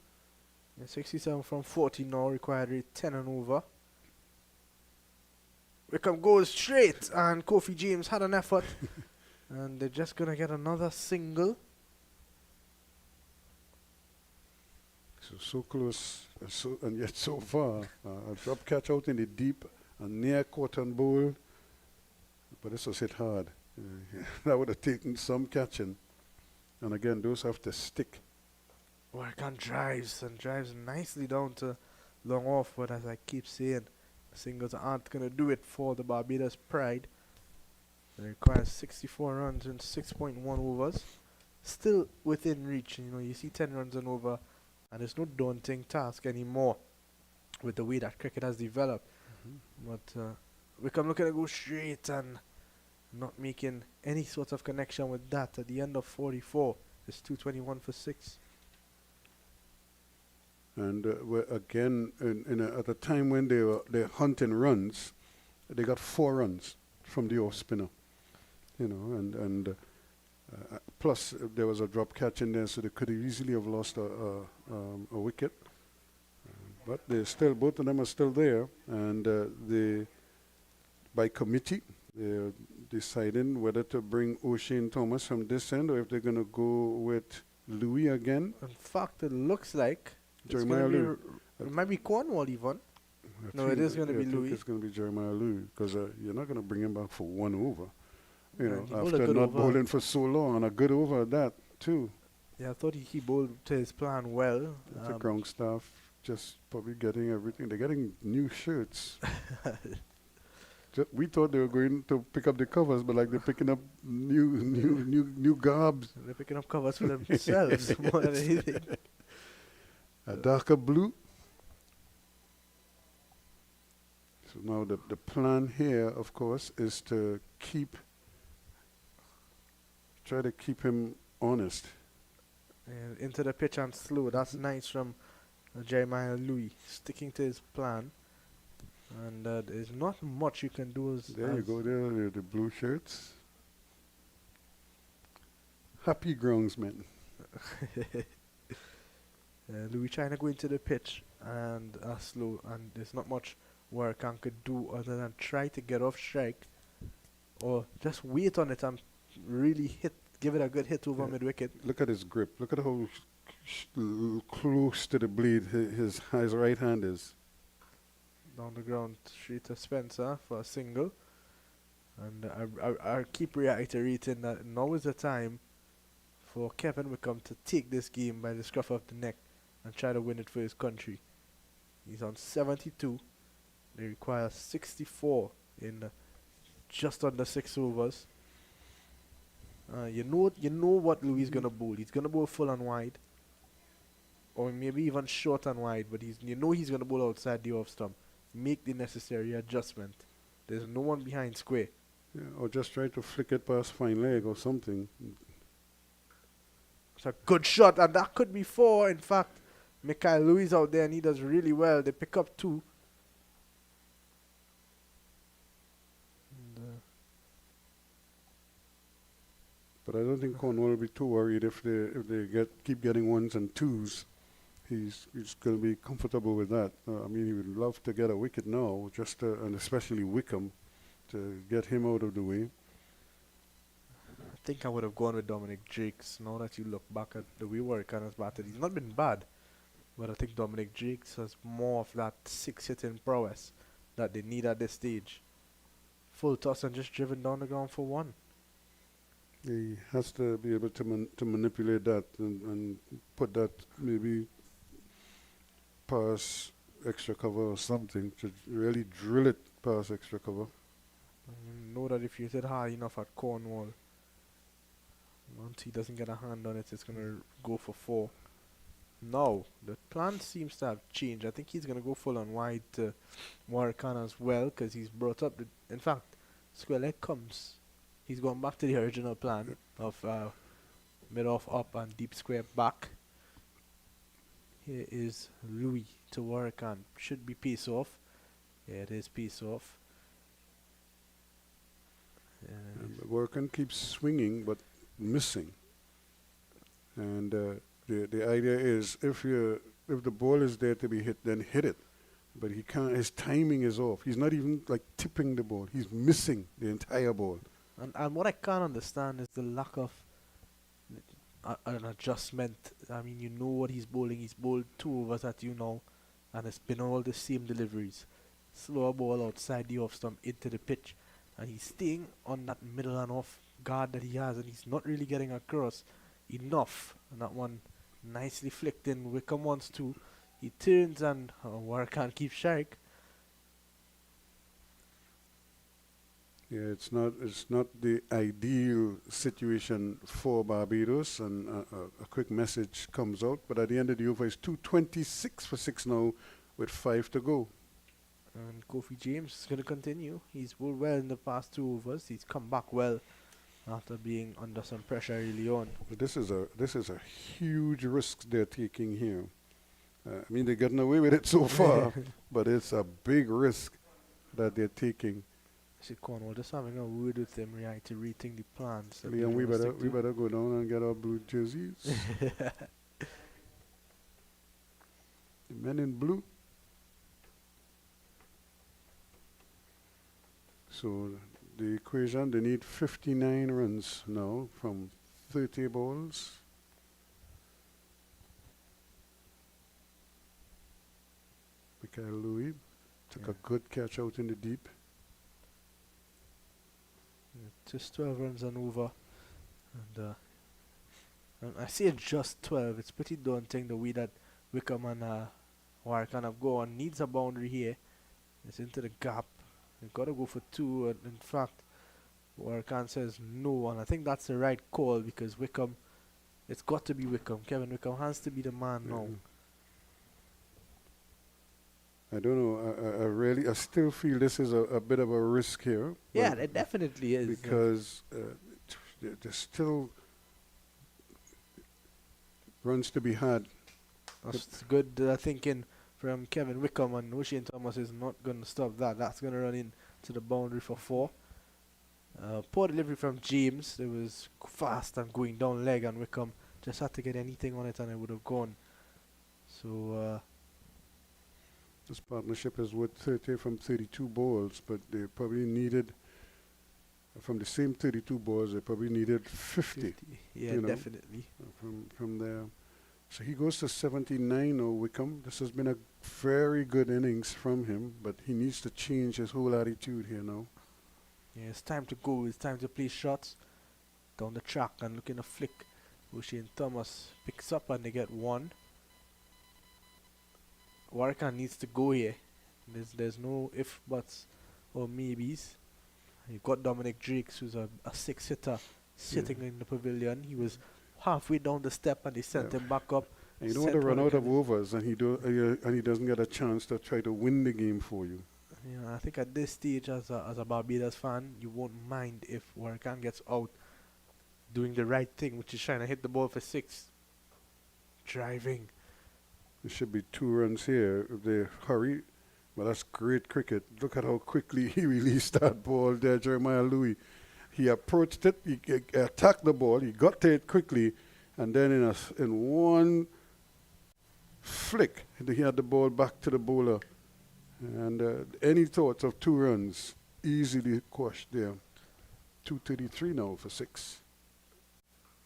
67 from 40 now, required rate 10 and over. Wickham goes straight, and Kofi James had an effort. And they're just going to get another single. So close, and yet so far. A drop catch out in the deep, a near cotton bowl. But this was hit hard. That would have taken some catching. And again, those have to stick. Warrican drives nicely down to long off, but as I keep saying, singles aren't going to do it for the Barbados Pride. It requires 64 runs in 6.1 overs. Still within reach. You see 10 runs and over, and it's no daunting task anymore with the way that cricket has developed. But Wickham looking to go straight and not making any sort of connection with that. At the end of 44, it's 221 for 6. And again, at a time when they're hunting runs, they got 4 runs from the off spinner. And plus there was a drop catch in there, so they could easily have lost a wicket. But both of them are still there, and by committee, they're deciding whether to bring O'Shane Thomas from this end or if they're going to go with Louis again. In fact, it looks like Jeremiah Louis. It might be Cornwall even. No, it is going to be Louis. It's going to be Jeremiah Louis, because you're not going to bring him back for 1 over. He bowled a After good not over. bowling for so long, and a good over at that too. Yeah, I thought he bowled to his plan well. The ground staff just probably getting everything. They're getting new shirts. We thought they were going to pick up the covers, but like they're picking up new garbs. They're picking up covers for themselves more than anything. A darker blue. So now the plan here, of course, is to try to keep him honest. And into the pitch and slow. That's nice from Jeremiah Louis, sticking to his plan. And there's not much you can do. There you go, there, the blue shirts. Happy groundsmen. Louis trying to go into the pitch and slow, and there's not much Warrican could do other than try to get off strike or just wait on it and really give it a good hit over mid wicket. Look at his grip. Look at how close to the bleed his right hand is. Down the ground, straight to Spencer for a single. And I keep reiterating that now is the time for Kevin Wickham to take this game by the scruff of the neck and try to win it for his country. He's on 72. They require 64 in just under 6 overs. You know what Louis is gonna bowl. He's gonna bowl full and wide, or maybe even short and wide. But he's gonna bowl outside the off stump. Make the necessary adjustment. There's no one behind square. Yeah, or just try to flick it past fine leg or something. It's a good shot, and that could be 4. In fact, Mikhail Louis out there, and he does really well. They pick up 2. But I don't think Cornwall will be too worried if they keep getting 1s and 2s. He's going to be comfortable with that. I mean, he would love to get a wicket now, and especially Wickham, to get him out of the way. I think I would have gone with Dominic Jakes. Now that you look back at the way Warrican has batted, he's not been bad, but I think Dominic Jakes has more of that 6-hitting prowess that they need at this stage. Full toss and just driven down the ground for 1. He has to be able to manipulate that and put that maybe past extra cover or something, to really drill it past extra cover. You know that if you hit hard enough at Cornwall, once he doesn't get a hand on it, it's going to go for 4. Now, the plan seems to have changed. I think he's going to go full on wide to Warrican as well, because he's brought up in fact, square leg comes. He's gone back to the original plan of mid-off up and deep square back. Here is Louis to Warrican. Should be piece off. Yeah, it is piece off. Warrican keeps swinging but missing. And the idea is if the ball is there to be hit, then hit it. But he can't. His timing is off. He's not even like tipping the ball. He's missing the entire ball. And what I can't understand is the lack of an adjustment. I mean, you know what he's bowling. He's bowled 2 overs at you now, and it's been all the same deliveries. Slower ball outside the off stump into the pitch, and he's staying on that middle and off guard that he has, and he's not really getting across enough. And that one nicely flicked in. Wickham wants to. He turns and Warrican keeps strike. Yeah, it's not the ideal situation for Barbados, and a quick message comes out. But at the end of the over, it's 226 for 6 now, with 5 to go. And Kofi James is going to continue. He's bowled well in the past 2 overs. He's come back well after being under some pressure early on. But this is a huge risk they're taking here. I mean, they're getting away with it so far, but it's a big risk that they're taking. See, Cornwall just having a word with them, reiterating the plans. that Liam, they're we gonna better stick to. go down and get our blue jerseys. The men in blue. So the equation, they need 59 runs now from 30 balls. Michael Louis took a good catch out in the deep. Just 12 runs and over. And I say just 12. It's pretty daunting the way that Wickham and Warwick kind of go on. Needs a boundary here. It's into the gap. You've got to go for 2. And in fact, Warwick says no. And I think that's the right call because Wickham, it's got to be Wickham. Kevin Wickham has to be the man now. I don't know. I still feel this is a bit of a risk here. Yeah, it definitely is. Because there's still runs to be had. That's good thinking from Kevin Wickham, and Ocean Thomas is not going to stop that. That's going to run into the boundary for 4. Poor delivery from James. It was fast and going down leg, and Wickham just had to get anything on it and it would have gone. So this partnership is worth 30 from 32 balls, but they probably needed, from the same 32 balls, they probably needed 50. Yeah, you know, definitely. From there. So he goes to 79 now, Wickham. This has been a very good innings from him, but he needs to change his whole attitude here now. Yeah, it's time to go. It's time to play shots down the track and looking to flick. Ocean Thomas picks up and they get 1. Warwick needs to go here. There's no if, buts, or maybes. You've got Dominic Drakes, who's a 6-hitter, sitting in the pavilion. He was halfway down the step and they sent him back up. And you don't want to run out of overs and he doesn't get a chance to try to win the game for you. You know, I think at this stage, as a Barbados fan, you won't mind if Warwick gets out doing the right thing, which is trying to hit the ball for 6. Driving. There should be 2 runs here if they hurry. Well, that's great cricket. Look at how quickly he released that ball there, Jeremiah Louis. He approached it, he attacked the ball, he got to it quickly, and then in one flick, he had the ball back to the bowler. And any thoughts of 2 runs easily quashed there. 233 now for 6.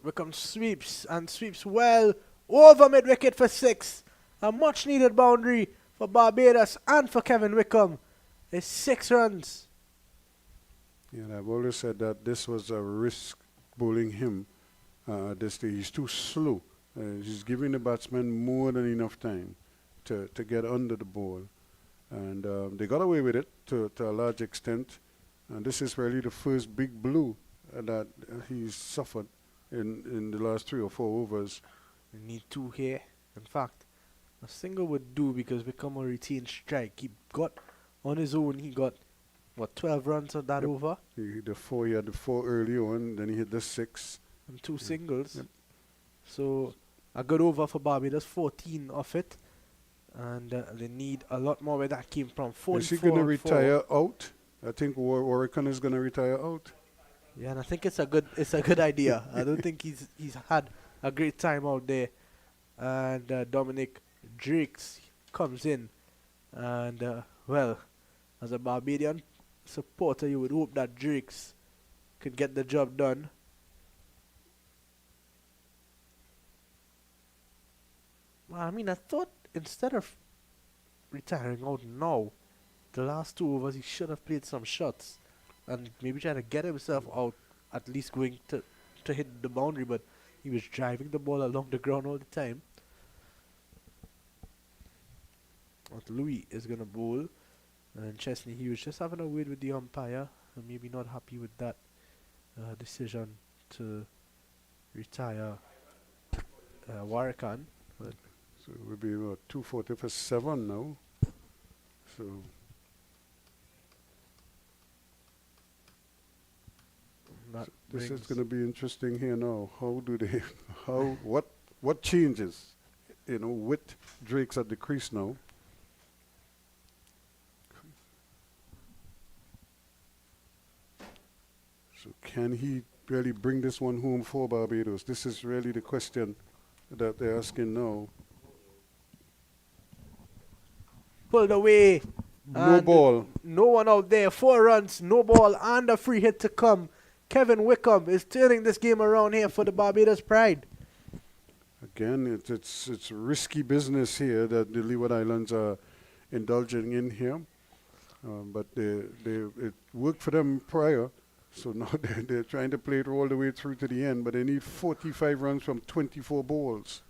Wickham sweeps and sweeps well over mid-wicket for 6. A much-needed boundary for Barbados and for Kevin Wickham. It's 6 runs. Yeah, and I've always said that this was a risk bowling him. This day he's too slow. He's giving the batsman more than enough time to get under the ball. And they got away with it to a large extent. And this is really the first big blow that he's suffered in the last 3 or 4 overs. We need 2 here. In fact, a single would do because Wickham will retain strike. He got, on his own, he got, 12 runs on that over? He had the 4 early on, then he hit the 6. And 2 singles. Yep. So, a good over for Barbados, 14 off it. And they need a lot more where that came from. 44. Is he going to retire out? I think Warwick is going to retire out. Yeah, and I think it's a good idea. I don't think he's had a great time out there. And Dominic Drakes comes in. And, well, as a Barbadian supporter, you would hope that Drakes could get the job done. Well, I mean, I thought instead of retiring out now, the last 2 overs, he should have played some shots and maybe try to get himself out, at least going to hit the boundary, but he was driving the ball along the ground all the time. But Louis is going to bowl, and Chesney, he was just having a word with the umpire, and maybe not happy with that decision to retire Warwick. So it would be about 240 for 7 now. So this is going to be interesting here now. How do they? What changes with Drake's at the crease now. So can he really bring this one home for Barbados? This is really the question that they're asking now. Pulled away. No And ball. No one out there. 4 runs, no ball, and a free hit to come. Kevin Wickham is turning this game around here for the Barbados Pride. Again, it's risky business here that the Leeward Islands are indulging in here. But it worked for them prior, so now they're trying to play it all the way through to the end, but they need 45 runs from 24 balls.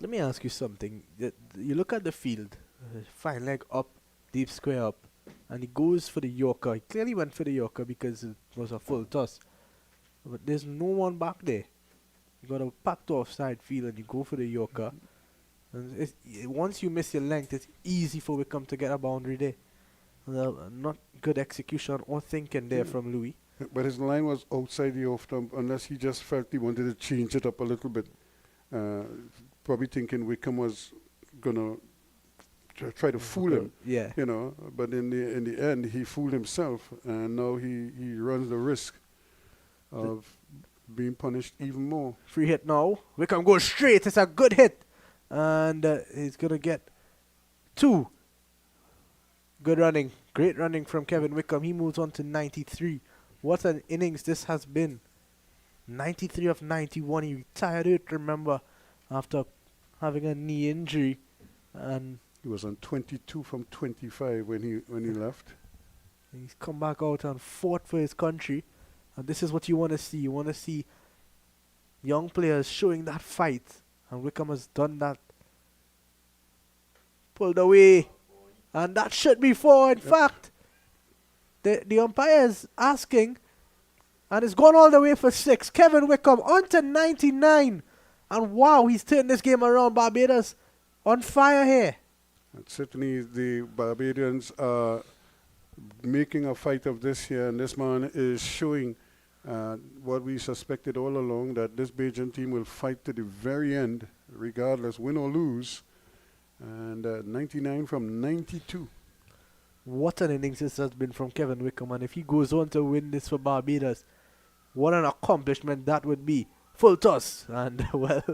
Let me ask you something. You look at the field, fine leg up, deep square up, and he goes for the Yorker. He clearly went for the Yorker because it was a full toss. But there's no one back there. You got a packed offside field and you go for the Yorker. And once you miss your length, it's easy for Wickham to get a boundary there. Not good execution or thinking there from Louis. But his line was outside the off stump, unless he just felt he wanted to change it up a little bit. Probably thinking Wickham was gonna try to fool him. Yeah. But in the end, he fooled himself, and now he runs the risk of being punished even more. Free hit now. Wickham goes straight. It's a good hit. And he's going to get 2. Good running. Great running from Kevin Wickham. He moves on to 93. What an innings this has been. 93 of 91. He retired it, remember, after having a knee injury. And he was on 22 from 25 when he left. He's come back out and fought for his country. And this is what you want to see. You want to see young players showing that fight. And Wickham has done that. Pulled away. And that should be 4. In fact, the umpire is asking. And it's gone all the way for 6. Kevin Wickham on to 99. And wow, he's turned this game around. Barbados on fire here. And certainly the Barbadians are making a fight of this here. And this man is showing what we suspected all along, that this Bajan team will fight to the very end, regardless, win or lose. And 99 from 92. What an innings this has been from Kevin Wickham. And if he goes on to win this for Barbados, what an accomplishment that would be. Full toss. And, well,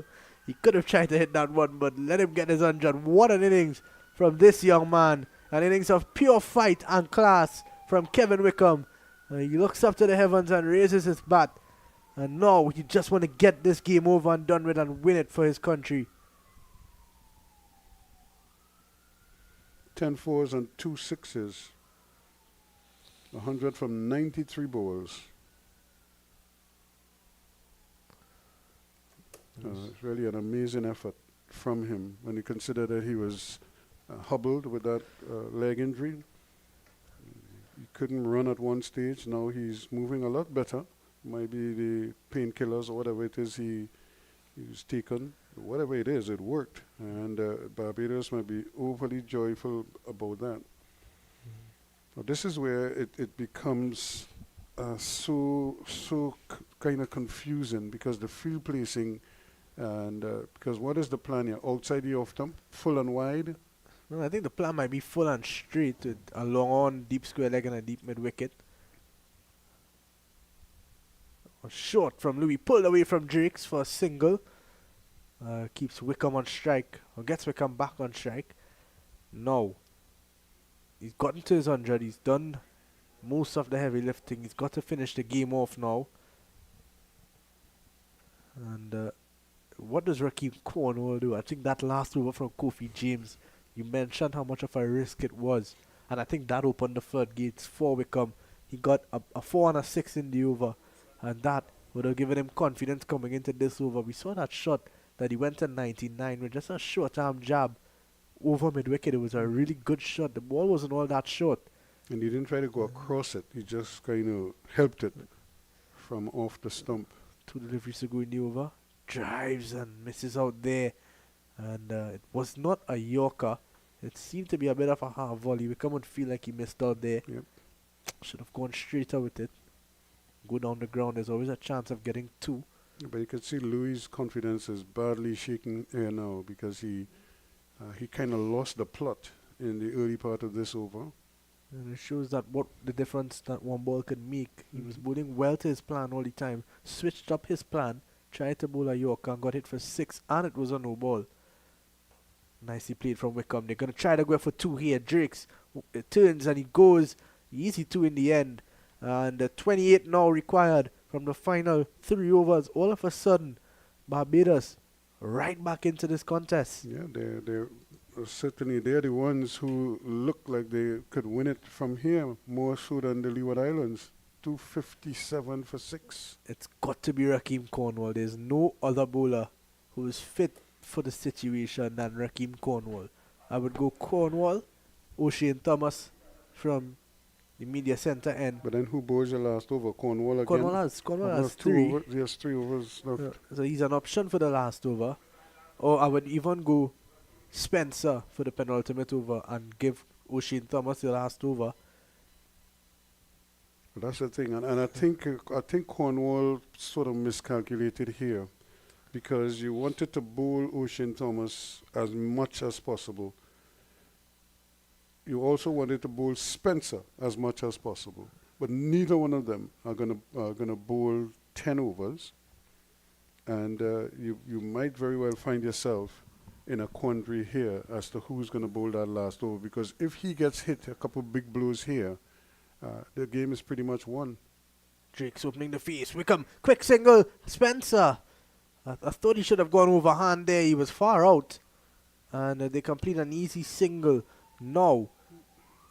he could have tried to hit that one, but let him get his 100. What an innings from this young man. An innings of pure fight and class from Kevin Wickham. He looks up to the heavens and raises his bat. And now he just want to get this game over and done with and win it for his country. 10 4s and 2 6s. 100 from 93 balls. It's really an amazing effort from him when you consider that he was hobbled with that leg injury. He couldn't run at one stage. Now he's moving a lot better. Maybe the painkillers or whatever it is he's taken. Whatever it is, it worked. And Barbados might be overly joyful about that. Now this is where it becomes so kind of confusing, because the field placing and because what is the plan here? Outside the off stump, full and wide? No, I think the plan might be full and straight with a long on, deep square leg and a deep mid wicket. Short from Louis, pulled away from Drakes for a single. Keeps Wickham on strike, or gets Wickham back on strike. No. He's gotten to his 100. He's done most of the heavy lifting. He's got to finish the game off now. And what does Rakeem Cornwall do? I think that last over from Kofi James, you mentioned how much of a risk it was. And I think that opened the floodgates for Wickham. He got a 4 and a 6 in the over. And that would have given him confidence coming into this over. We saw that shot that he went to 99 with just a short-arm jab over mid-wicket. It was a really good shot. The ball wasn't all that short. And he didn't try to go across it. He just kind of helped it from off the stump. 2 deliveries to go in the over. Drives and misses out there. And it was not a Yorker. It seemed to be a bit of a half volley. Wickham would feel like he missed out there. Yep. Should have gone straighter with it. Go down the ground. There's always a chance of getting 2. But you can see Louis' confidence is badly shaken here now because he kind of lost the plot in the early part of this over. And it shows that what the difference that one ball could make. He was bowling well to his plan all the time. Switched up his plan, tried to bowl a Yorker and got hit for 6, and it was a no ball. Nicely played from Wickham. They're going to try to go for 2 here. Drakes turns and he goes. Easy 2 in the end. And 28 now required from the final 3 overs. All of a sudden, Barbados right back into this contest. Yeah, they're certainly they're the ones who look like they could win it from here more so than the Leeward Islands. 257 for 6. It's got to be Raheem Cornwall. There's no other bowler who is fit for the situation than Raheem Cornwall. I would go Cornwall, O'Shane Thomas from the media centre end. But then who bowls your last over? Cornwall again? Cornwall has 3. He has 3 overs left. So he's an option for the last over. Or I would even go Spencer for the penultimate over and give O'Shane Thomas the last over. But that's the thing. And I think Cornwall sort of miscalculated here because you wanted to bowl O'Shane Thomas as much as possible. You also wanted to bowl Spencer as much as possible, but neither one of them are gonna bowl 10 overs, and you might very well find yourself in a quandary here as to who's gonna bowl that last over, because if he gets hit a couple big blows here, the game is pretty much won. Drake's opening the face. Wickham, quick single. Spencer. I thought he should have gone overhand there. He was far out, and they complete an easy single. Now,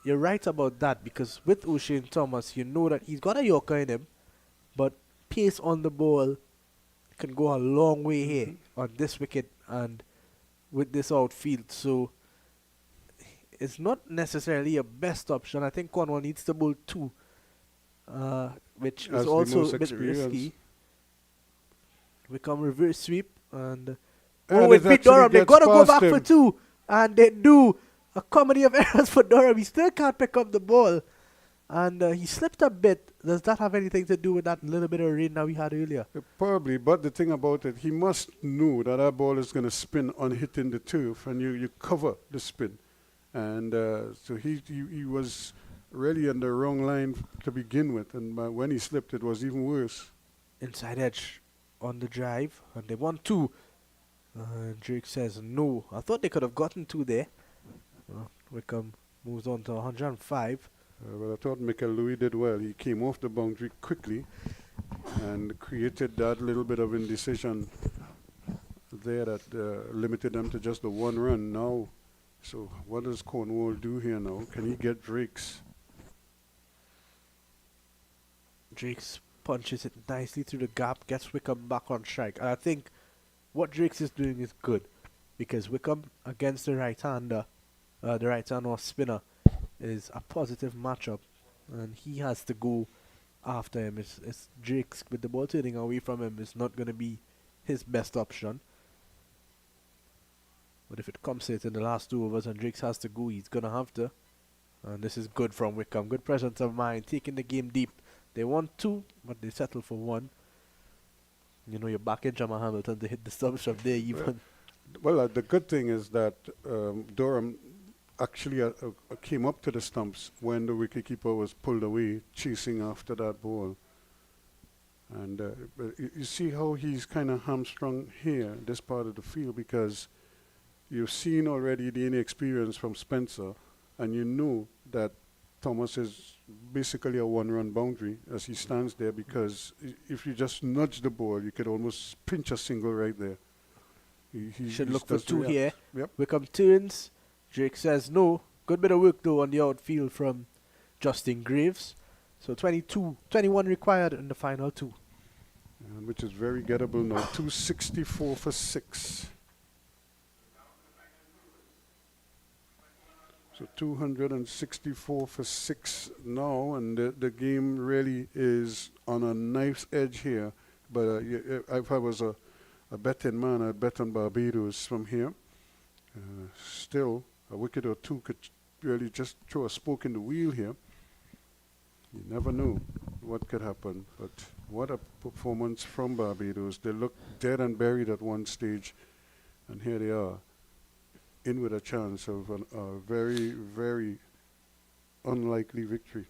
you're right about that, because with O'Shane Thomas, you know that he's got a Yorker in him, but pace on the ball can go a long way here on this wicket and with this outfield. So, it's not necessarily a best option. I think Cornwall needs to bowl 2, which is also a bit risky. Wickham reverse sweep, and it beat Durham. They got to go back for 2, and they do. A comedy of errors for Durham. He still can't pick up the ball. And he slipped a bit. Does that have anything to do with that little bit of rain that we had earlier? Probably, but the thing about it, he must know that that ball is going to spin on hitting the turf, and you cover the spin. And so he was really on the wrong line to begin with. And when he slipped, it was even worse. Inside edge on the drive, and they want 2. Drake says no. I thought they could have gotten 2 there. Wickham moves on to 105. But I thought Michael Louis did well. He came off the boundary quickly and created that little bit of indecision there that limited them to just the 1 run. Now, so what does Cornwall do here now? Can he get Drakes? Drakes punches it nicely through the gap, gets Wickham back on strike. And I think what Drakes is doing is good, because Wickham against the right-hander, the right-hand or spinner, is a positive matchup, and he has to go after him. It's Drakes with the ball turning away from him is not going to be his best option. But if it comes to it in the last 2 overs and Drakes has to go, he's going to have to. And this is good from Wickham. Good presence of mind, taking the game deep. They want 2, but they settle for 1. You know, you're back in Jamal Hamilton to hit the stumps from there even. Well, the good thing is that Durham actually came up to the stumps when the wicketkeeper was pulled away, chasing after that ball. And you see how he's kind of hamstrung here, this part of the field, because you've seen already the inexperience from Spencer, and you know that Thomas is basically a 1-run boundary as he stands there, because if you just nudge the ball, you could almost pinch a single right there. He should look for 2 here. Yep. Wickham turns. Drake says no. Good bit of work though on the outfield from Justin Graves. So 21 required in the final 2. Which is very gettable now. 264 for 6. So 264 for 6 now, and the game really is on a knife's edge here. But if I was a betting man, I'd bet on Barbados from here. Still, a wicket or 2 could really just throw a spoke in the wheel here. You never know what could happen, but What a performance from Barbados. They looked dead and buried at one stage, and here they are, in with a chance of a very, very unlikely victory.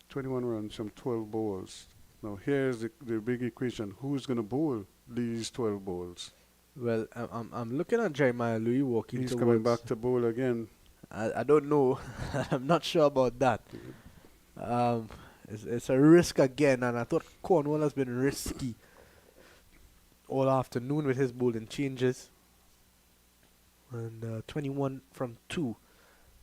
21 runs from 12 balls. Now here's the big equation. Who's going to bowl these 12 balls? Well, I'm looking at Jeremiah Louis walking He's towards. coming back to bowl again. I don't know. I'm not sure about that. It's a risk again, and I thought Cornwall has been risky all afternoon with his bowling changes. And 21 from 2.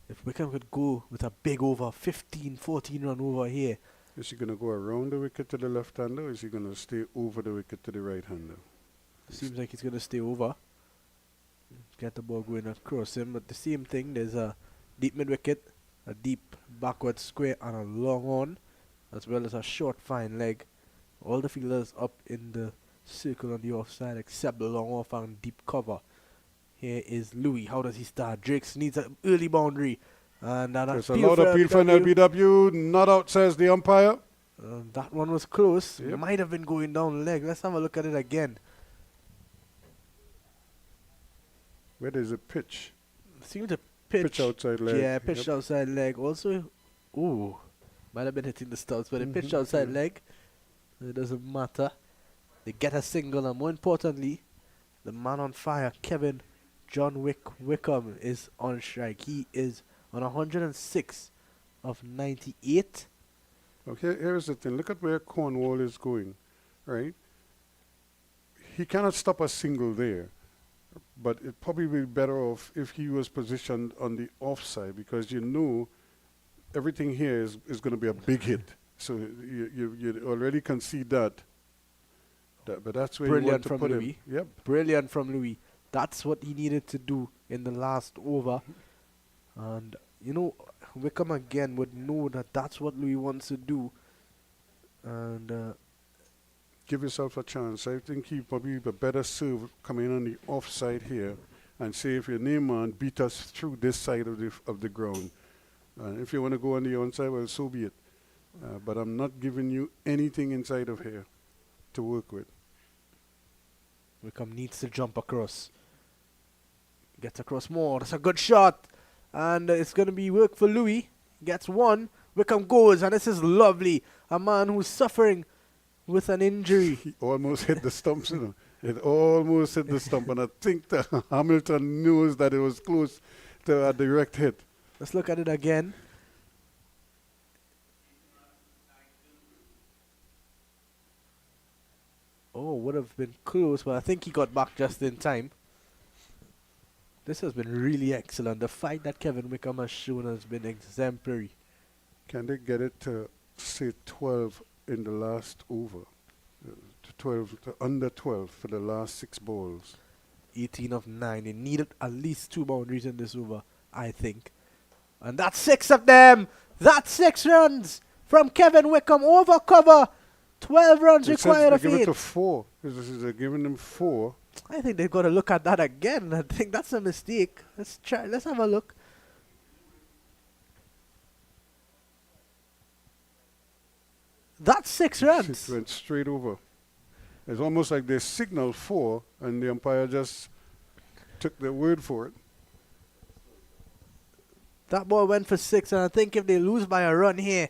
If Wickham could go with a big over, 15, 14 run over here. Is he going to go around the wicket to the left-hander, or is he going to stay over the wicket to the right-hander? Seems like he's going to stay over. Get the ball going across him. But the same thing, there's a deep mid-wicket, a deep backward square, and a long on, as well as a short fine leg. All the fielders up in the circle on the offside, except the long off and deep cover. Here is Louis. How does he start? Drakes needs an early boundary. And there's a lot of appeal for an LBW. Not out, says the umpire. That one was close. Yep. Might have been going down leg. Let's have a look at it again. Where there's a pitch. Seemed to pitch outside leg. Yeah, pitched outside leg. Also, ooh, might have been hitting the studs, but it pitched outside leg. It doesn't matter. They get a single, and more importantly, the man on fire, Kevin John Wickham, is on strike. He is on 106 of 98. Okay, here's the thing. Look at where Cornwall is going, right? He cannot stop a single there, but it probably would be better off if he was positioned on the offside, because you know everything here is going to be a big hit. So you already can see that. But that's where you want to put Louis. him. Yep. Brilliant from Louis. That's what he needed to do in the last over. And, you know, Wickham again would know that that's what Louis wants to do. And give yourself a chance. I think he probably a better serve coming on the offside here and say, if your name man, beat us through this side of the ground. If you want to go on the onside, well, so be it. But I'm not giving you anything inside of here to work with. Wickham needs to jump across. Gets across more. That's a good shot. And it's going to be work for Louis. Gets one. Wickham goes, and this is lovely. A man who's suffering with an injury. He almost hit the stumps, you know. It almost hit the stump, and I think that Hamilton knows that it was close to a direct hit. Let's look at it again. Oh, would have been close, but I think he got back just in time. This has been really excellent. The fight that Kevin Wickham has shown has been exemplary. Can they get it to, say, 12 in the last over? To under 12 for the last 6 balls. 18 of 9. They needed at least 2 boundaries in this over, I think. And that's 6 of them. That's 6 runs from Kevin Wickham over cover. 12 runs required of Give it 8. to 4. They're giving them 4. I think they've got to look at that again. I think that's a mistake. Let's try. Let's have a look. That's 6 runs. It went straight over. It's almost like they signaled 4, and the umpire just took their word for it. That ball went for 6, and I think if they lose by a run here,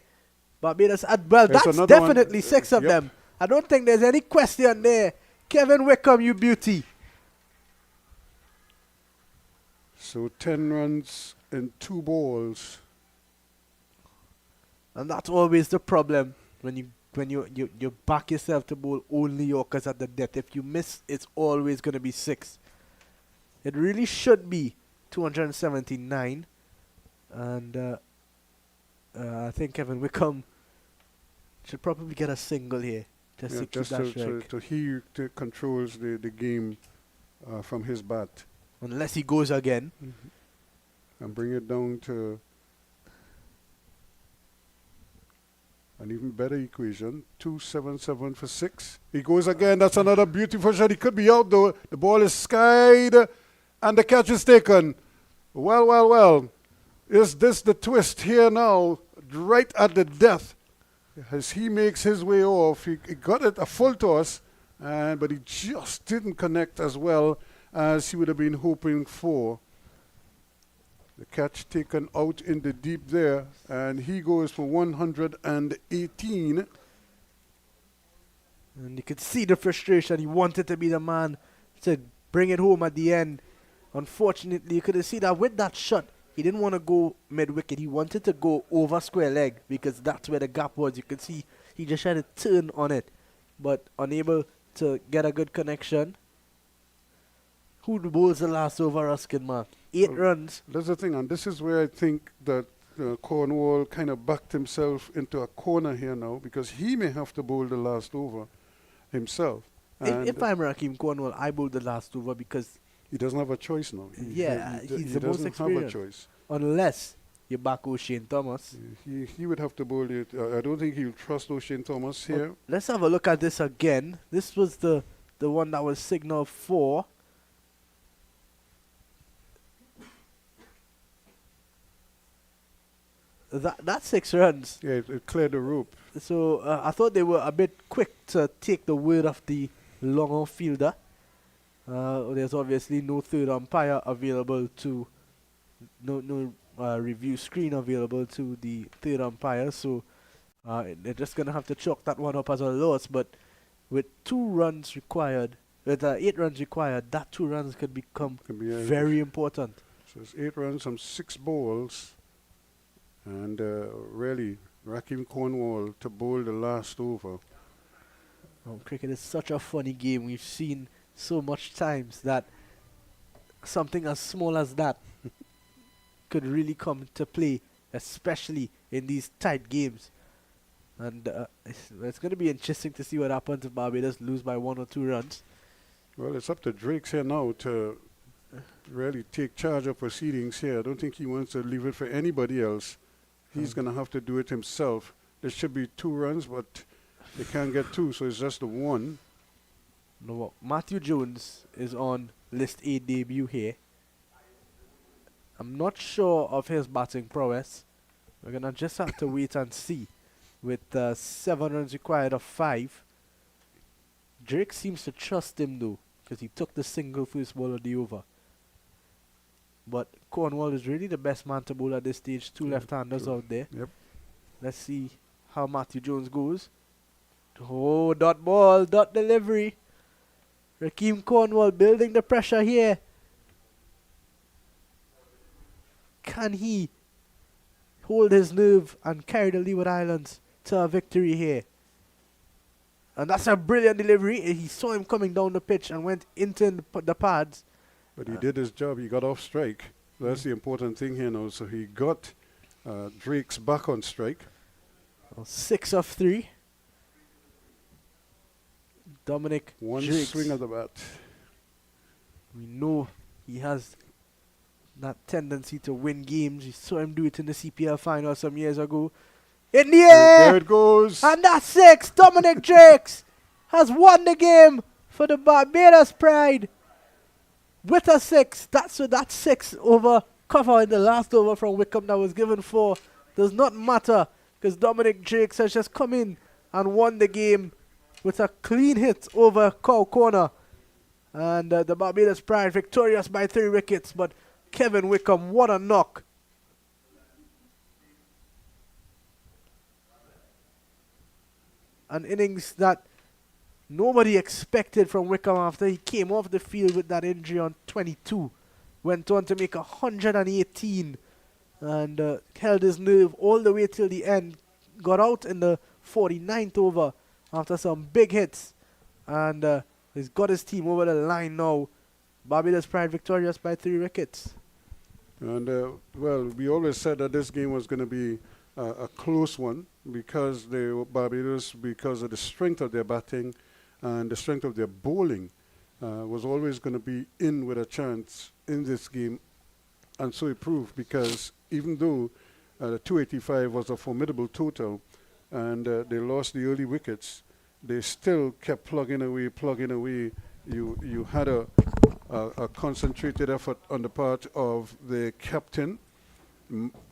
Barbados, well, that's definitely 6 of them. I don't think there's any question there. Kevin Wickham, you beauty. So 10 runs in 2 balls. And that's always the problem when you back yourself to bowl only Yorkers at the death. If you miss, it's always going to be 6. It really should be 279. And I think Kevin Wickham should probably get a single here. Just to keep that strike. So he controls the game from his bat. Unless he goes again. And bring it down to an even better equation. 277 for 6. He goes again. That's another beautiful shot. He could be out though. The ball is skied and the catch is taken. Well, well, well. Is this the twist here now? Right at the death. as he makes his way off, he got it a full toss, but he just didn't connect as well as he would have been hoping for. The catch taken out in the deep there, and he goes for 118. And you could see the frustration. He wanted to be the man to bring it home at the end. Unfortunately, you could see that with that shot, he didn't want to go mid-wicket. He wanted to go over square leg because that's where the gap was. You could see he just had to turn on it, but unable to get a good connection. Who bowls the last over, Ruskin, man? 8 runs. That's the thing, and this is where I think that Cornwall kind of backed himself into a corner here now, because he may have to bowl the last over himself. If I'm Rakeem Cornwall, I bowl the last over because he doesn't have a choice now. he's the most doesn't have a experienced. choice. Unless you back O'Shane Thomas. He would have to bowl it. I don't think he'll trust O'Shane Thomas here. Let's have a look at this again. This was the one that was signaled for. That's 6 runs. Yeah, it cleared the rope. So I thought they were a bit quick to take the word of the long-off fielder. There's obviously no third umpire available to, no review screen available to the third umpire. So they're just going to have to chalk that one up as a loss. But with 2 runs required, with 8 runs required, that 2 runs could become very important. So it's 8 runs from 6 balls. And really, Rakeem Cornwall to bowl the last over. Cricket is such a funny game. We've seen so much times that something as small as that could really come to play, especially in these tight games. And it's going to be interesting to see what happens if Barbados lose by 1 or 2 runs. Well, it's up to Drake's here now to really take charge of proceedings here. I don't think he wants to leave it for anybody else. He's going to have to do it himself. There should be 2 runs, but they can't get 2, so it's just the 1. No, Matthew Jones is on list A debut here. I'm not sure of his batting prowess. We're going to just have to wait and see. With 7 runs required of 5. Drake seems to trust him though, because he took the single first ball of the over. But Cornwall is really the best man to bowl at this stage. 2 left-handers out there. Yep. Let's see how Matthew Jones goes. Oh, dot ball, dot delivery. Rakeem Cornwall building the pressure here. Can he hold his nerve and carry the Leeward Islands to a victory here? And that's a brilliant delivery. He saw him coming down the pitch and went into the pads. But he did his job. He got off strike. That's the important thing here now. So he got Drake's back on strike. 6 of 3. Dominic One Drakes. swing of the bat. We know he has that tendency to win games. You saw him do it in the CPL final some years ago. In the air! There it goes. And that's 6. Dominic Drakes has won the game for the Barbados Pride. With a 6, that's 6 over cover in the last over from Wickham that was given 4. Does not matter because Dominic Drakes has just come in and won the game with a clean hit over Cow Corner. And the Barbados Pride victorious by 3 wickets. But Kevin Wickham, what a knock. An innings that nobody expected from Wickham after he came off the field with that injury on 22. Went on to make 118 and held his nerve all the way till the end. Got out in the 49th over after some big hits. And he's got his team over the line now. Barbados Pride victorious by 3 wickets. And, well, we always said that this game was going to be a close one because they were Barbados, because of the strength of their batting and the strength of their bowling, was always going to be in with a chance in this game. And so it proved, because even though the 285 was a formidable total and they lost the early wickets, they still kept plugging away. You had a concentrated effort on the part of the captain,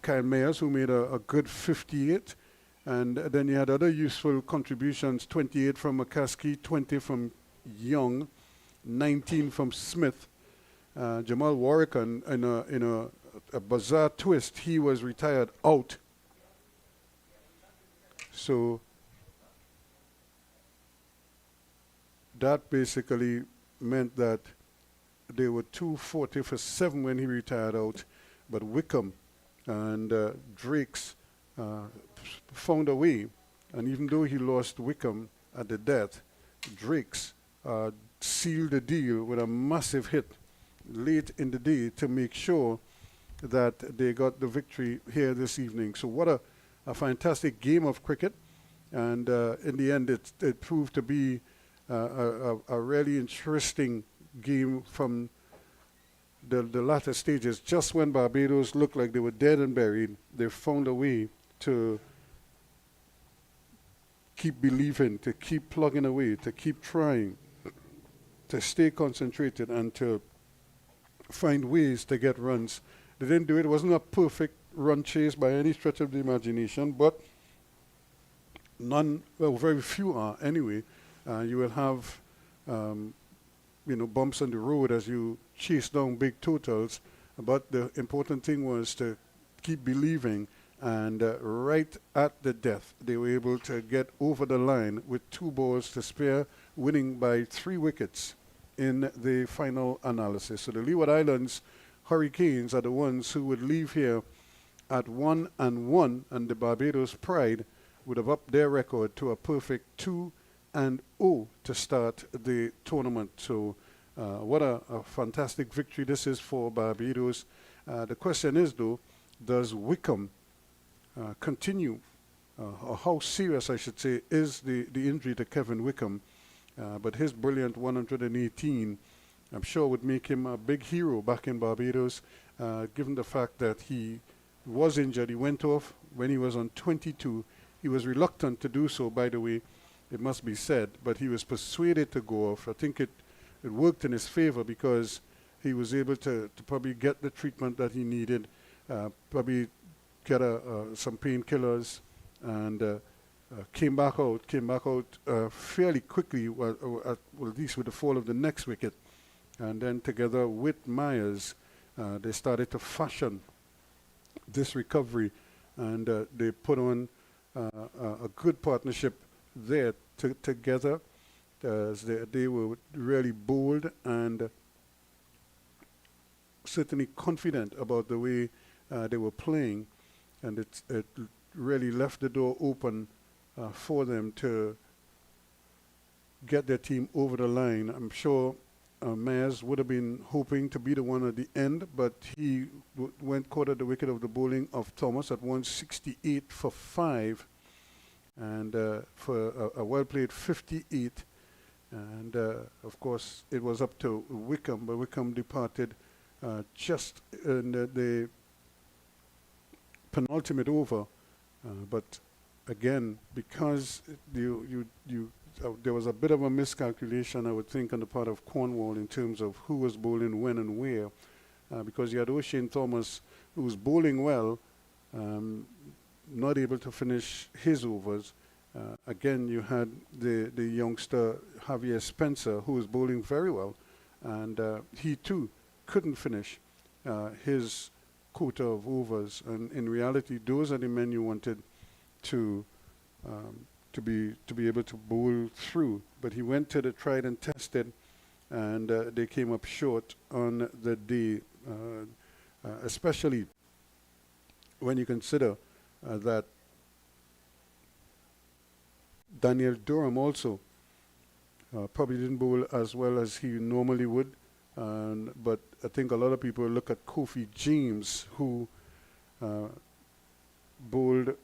Kyle Mayers, who made a good 58, And then you had other useful contributions, 28 from McCaskey, 20 from Young, 19 from Smith. Jamal Warwick, in a bizarre twist, he was retired out. So that basically meant that they were 240 for 7 when he retired out. But Wickham and Drakes found a way. And even though he lost Wickham at the death, Drakes sealed the deal with a massive hit late in the day to make sure that they got the victory here this evening. So what a fantastic game of cricket. And in the end, it proved to be a really interesting game from the latter stages. Just when Barbados looked like they were dead and buried, they found a way to keep believing, to keep plugging away, to keep trying, to stay concentrated, and to find ways to get runs. They didn't do it. It wasn't a perfect run chase by any stretch of the imagination, but very few are anyway. You will have bumps on the road as you chase down big totals, but the important thing was to keep believing, and right at the death they were able to get over the line with 2 balls to spare, winning by 3 wickets in the final analysis. So the Leeward Islands Hurricanes are the ones who would leave here at 1-1, and the Barbados Pride would have upped their record to a perfect 2-0 to start the tournament. So what a fantastic victory this is for Barbados. The question is, though, does Wickham continue, or how serious, I should say, is the injury to Kevin Wickham? But his brilliant 118, I'm sure, would make him a big hero back in Barbados, given the fact that he was injured. He went off when he was on 22. He was reluctant to do so, by the way, it must be said, but he was persuaded to go off. I think it worked in his favor because he was able to probably get the treatment that he needed, probably get some painkillers, and came back out fairly quickly, well, at least with the fall of the next wicket. And then together with Myers, they started to fashion this recovery, and they put on a good partnership there together. They were really bold and certainly confident about the way they were playing, and it really left the door open for them to get their team over the line. I'm sure Myers would have been hoping to be the one at the end, but he caught at the wicket of the bowling of Thomas at 168 for 5, and for a well-played 58. And of course, it was up to Wickham, but Wickham departed just in the penultimate over. But again, because there was a bit of a miscalculation, I would think, on the part of Cornwall in terms of who was bowling when and where, because you had O'Shane Thomas, who was bowling well, not able to finish his overs. Again, you had the youngster Javier Spencer, who was bowling very well, and he too couldn't finish his quota of overs. And in reality, those are the men you wanted to be able to bowl through. But he went to the tried and tested, and they came up short on the day, especially when you consider that Daniel Durham also probably didn't bowl as well as he normally would, but I think a lot of people look at Kofi James, who bowled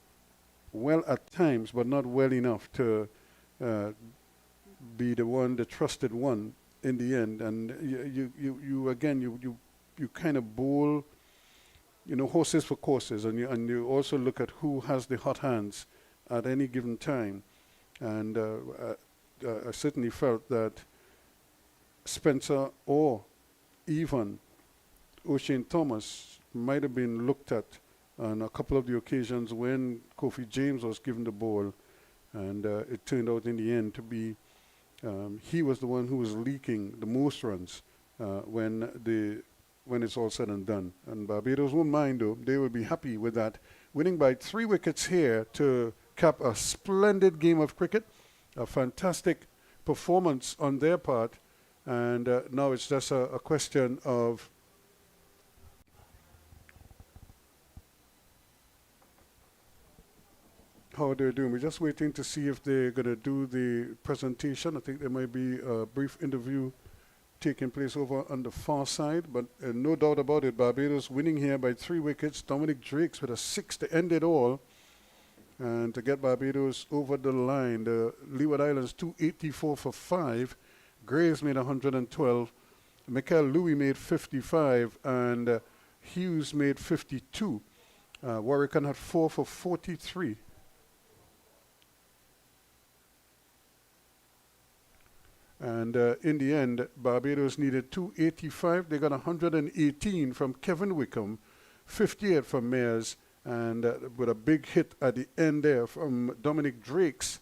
well at times, but not well enough to be the trusted one in the end. And you kind of bowl, horses for courses, and you also look at who has the hot hands at any given time. And I certainly felt that Spencer or even O'Shane Thomas might have been looked at on a couple of the occasions when Kofi James was given the ball, and it turned out in the end to be he was the one who was leaking the most runs when it's all said and done. And Barbados won't mind, though. They will be happy with that. Winning by 3 wickets here to cap a splendid game of cricket, a fantastic performance on their part. And now it's just a question of how they're doing. We're just waiting to see if they're going to do the presentation. I think there might be a brief interview taking place over on the far side, but no doubt about it, Barbados winning here by 3 wickets. Dominic Drakes with a 6 to end it all, and to get Barbados over the line. The Leeward Islands 284 for 5. Graves made 112. Michael Louis made 55, and Hughes made 52. Warwican had 4 for 43. And in the end, Barbados needed 285. They got 118 from Kevin Wickham, 58 from Mayers, and with a big hit at the end there from Dominic Drakes,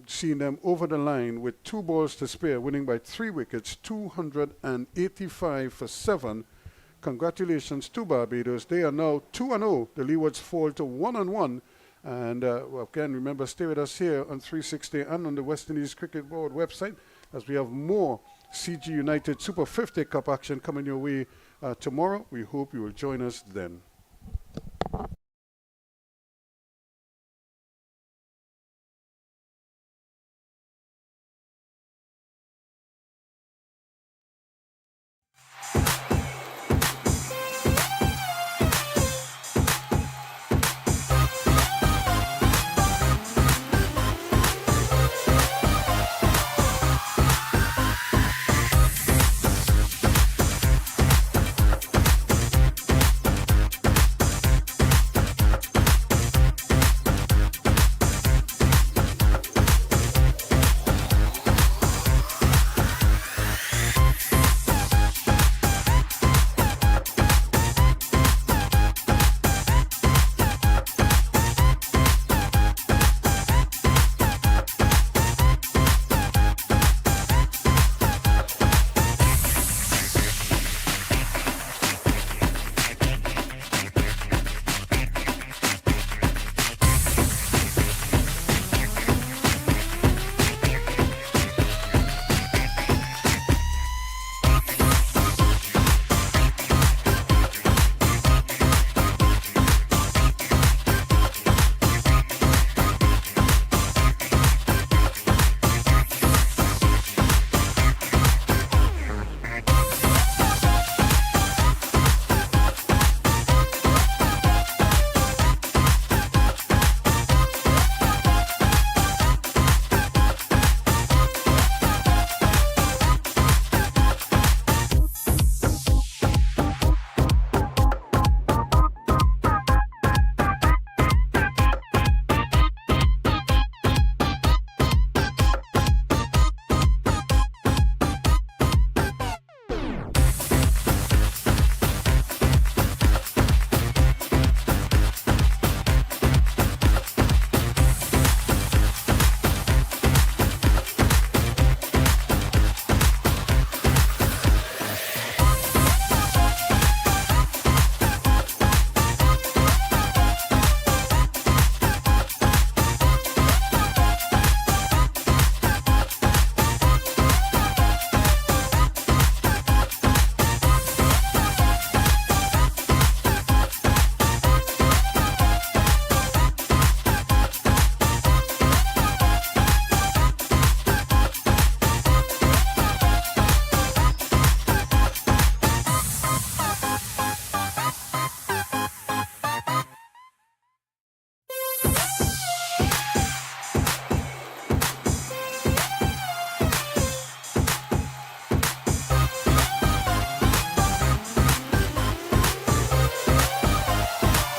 seeing them over the line with 2 balls to spare, winning by 3 wickets, 285 for 7. Congratulations to Barbados. They are now 2-0. The Leewards fall to 1-1. And again, remember, stay with us here on 360 and on the West Indies Cricket Board website, as we have more CG United Super 50 Cup action coming your way tomorrow. We hope you will join us then.